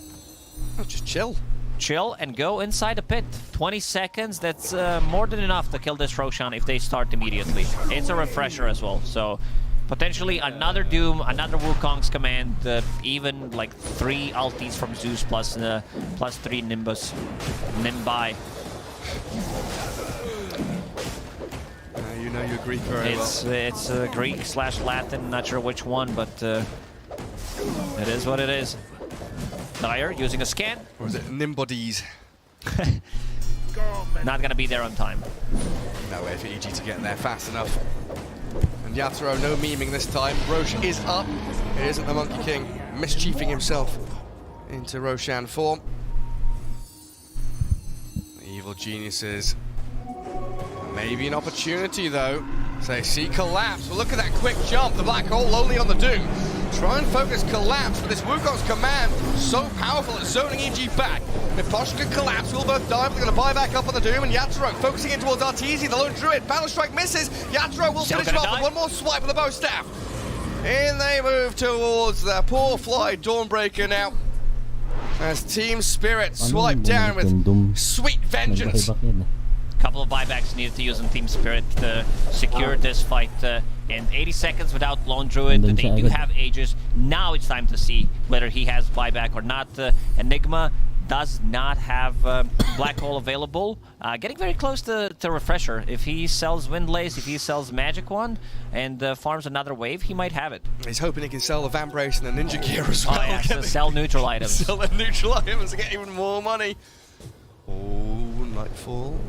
just chill. Chill and go inside the pit. 20 seconds, that's more than enough to kill this Roshan if they start immediately. It's a refresher as well, so potentially another Doom, another Wukong's command, even like 3 ultis from Zeus plus 3 Nimbus. Nimbai. You know your Greek very well. It's Greek / Latin, not sure which one, but it is what it is. Dire using a scan. Or is it Nimbodies? Not gonna be there on time. No way for EG to get there fast enough. And Yatoro, no memeing this time. Roche is up. It isn't the Monkey King mischiefing himself into Roshan form. The evil geniuses. Maybe an opportunity though. So they see Collapse. Well, look at that quick jump. The black hole only on the Doom. Try and focus Collapse with this Wukong's command. So powerful at zoning EG back. Miposhka and Collapse will both die, but they're going to buy back up on the Doom. And Yatoro focusing in towards Arteezy, the lone druid. Battle Strike misses. Yatoro will finish him off with one more swipe with the bow staff. In they move towards the poor Fly Dawnbreaker now. As Team Spirit swipe down with sweet vengeance. Couple of buybacks needed to use on Team Spirit to secure this fight. In 80 seconds without Lone Druid, they do have Aegis. Now it's time to see whether he has buyback or not. Enigma does not have Black Hole available. Getting very close to Refresher. If he sells Windlace, if he sells Magic Wand, and farms another wave, he might have it. He's hoping he can sell the Vambrace and the Ninja Gear as well. Oh yeah, so sell neutral items. Sell the neutral items to get even more money. Oh, Nightfall.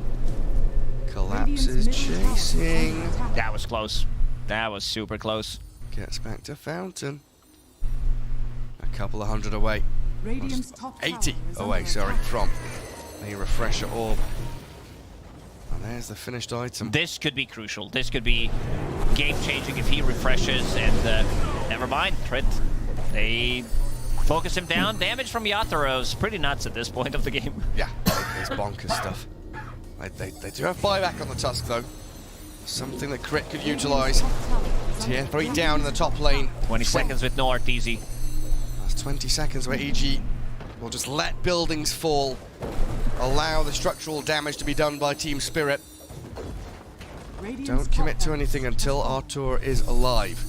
Collapses chasing. That was close. That was super close. Gets back to Fountain. A couple of hundred away. 80 away, sorry, from a Refresher Orb. And there's the finished item. This could be crucial. This could be game-changing if he refreshes, and never mind, crit. They focus him down. Damage from Yatoro's pretty nuts at this point of the game. Yeah, it's bonkers stuff. They do have buyback on the Tusk though. Something that Crit could utilize. Tier 3 down in the top lane. 20 seconds with no Arteezy. That's 20 seconds where EG will just let buildings fall. Allow the structural damage to be done by Team Spirit. Don't commit to anything until Artur is alive.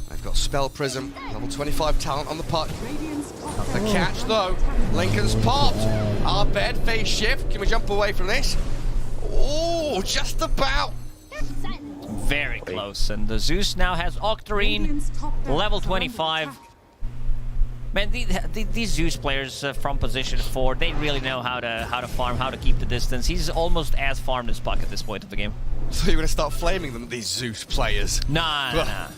They've got Spell Prism, level 25 talent on the puck. The catch though, Lincoln's popped. Abed, phase shift. Can we jump away from this? Oh, just about. Very close. And the Zeus now has Octarine, level 25. Man, these Zeus players from position 4, they really know how to farm, how to keep the distance. He's almost as farmed as Puck at this point of the game. So you're going to start flaming them, these Zeus players? Nah.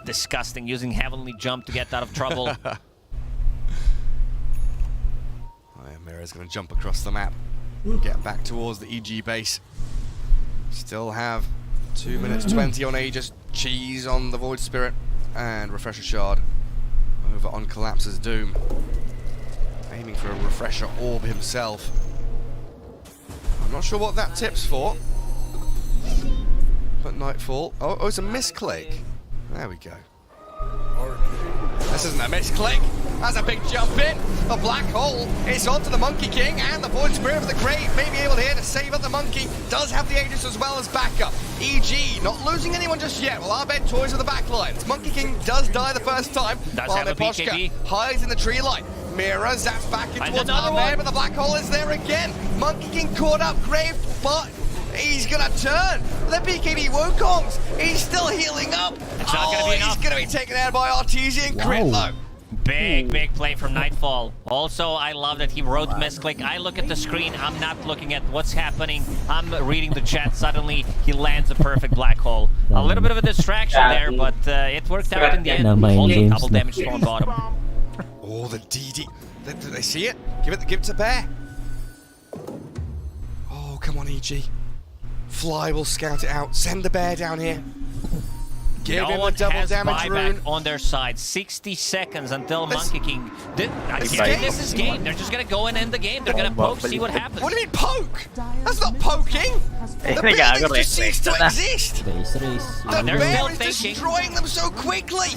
Disgusting, using Heavenly Jump to get out of trouble. Mira's going to jump across the map and get back towards the EG base. Still have 2 minutes 20 on Aegis, Cheese on the Void Spirit, and Refresher Shard over on Collapse's Doom. Aiming for a Refresher Orb himself. I'm not sure what that tip's for. But Nightfall. Oh, it's a misclick. There we go. This isn't a misclick. That's a big jump in. The Black Hole is onto the Monkey King, and the Void Spirit of the Grave may be able here to save up the Monkey. Does have the Aegis as well as backup. EG not losing anyone just yet. Well, Abed toys with the back lines. Monkey King does die the first time. Does while have a Neposhka BKB. hides in the tree line. Mira zaps back in And towards another Ahmed, one. but the Black Hole is there again. Monkey King caught up, Grave, but he's gonna turn. The BKB Wukongs, he's still healing up. It's not gonna be enough. He's gonna be taken out by Artesian Crit though. Big play from Nightfall. Also, I love that he wrote misclick. I look at the screen, I'm not looking at what's happening. I'm reading the chat. Suddenly, he lands a perfect Black Hole. A little bit of a distraction there, but it worked out in the end. Only double damage on bottom. Oh, the DD. Did they see it? Give it to Bear. Oh, come on, EG. Fly will scout it out. Send the Bear down here. Give No him one the double has damage buyback rune. on their side. 60 seconds until Monkey King. This This is game. They're just gonna go and end the game. They're gonna poke, see what happens. What do you mean poke? That's not poking. The building just ceased to exist. Space race. The They're Bear still is thinking. destroying them so quickly.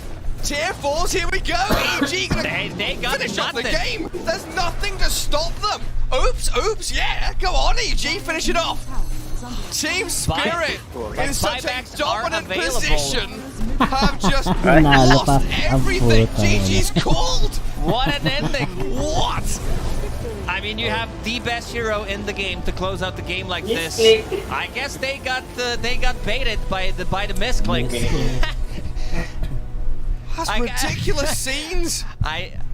Tier 4s, here we go. EG gonna They got finish off the nothing. game. There's nothing to stop them. Oops, yeah. Go on, EG, finish it off. Team Spirit, in such a buybacks dominant are available. position, have just Nanalo pa lost ang everything. puta. GG's called. What an ending. What? I mean, you have the best hero in the game to close out the game like this. I guess they got baited by the misclick. That's ridiculous scenes.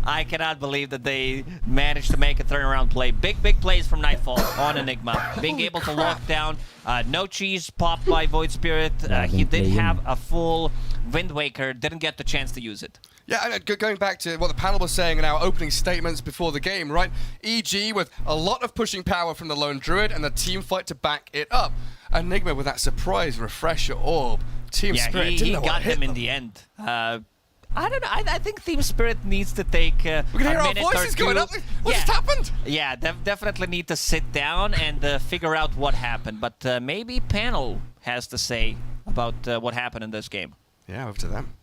I cannot believe that they managed to make a turnaround play. Big plays from Nightfall on Enigma. Being able to lock down. No cheese popped by Void Spirit. He did have a full Wind Waker. Didn't get the chance to use it. Yeah, and going back to what the panel was saying in our opening statements before the game, right? EG with a lot of pushing power from the Lone Druid and the team fight to back it up. Enigma with that surprise refresher orb. Team Spirit he didn't know what got hit them in the end. I don't know. I think Team Spirit needs to take We can hear a our minute or voices two. going up. What just happened? Yeah, they definitely need to sit down and figure out what happened. But maybe panel has to say about what happened in this game. Yeah, over to them.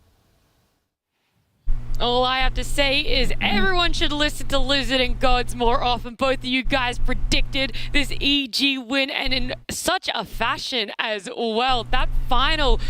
All I have to say is everyone should listen to Lizard and Gods more often. Both of you guys predicted this EG win, and in such a fashion as well. That final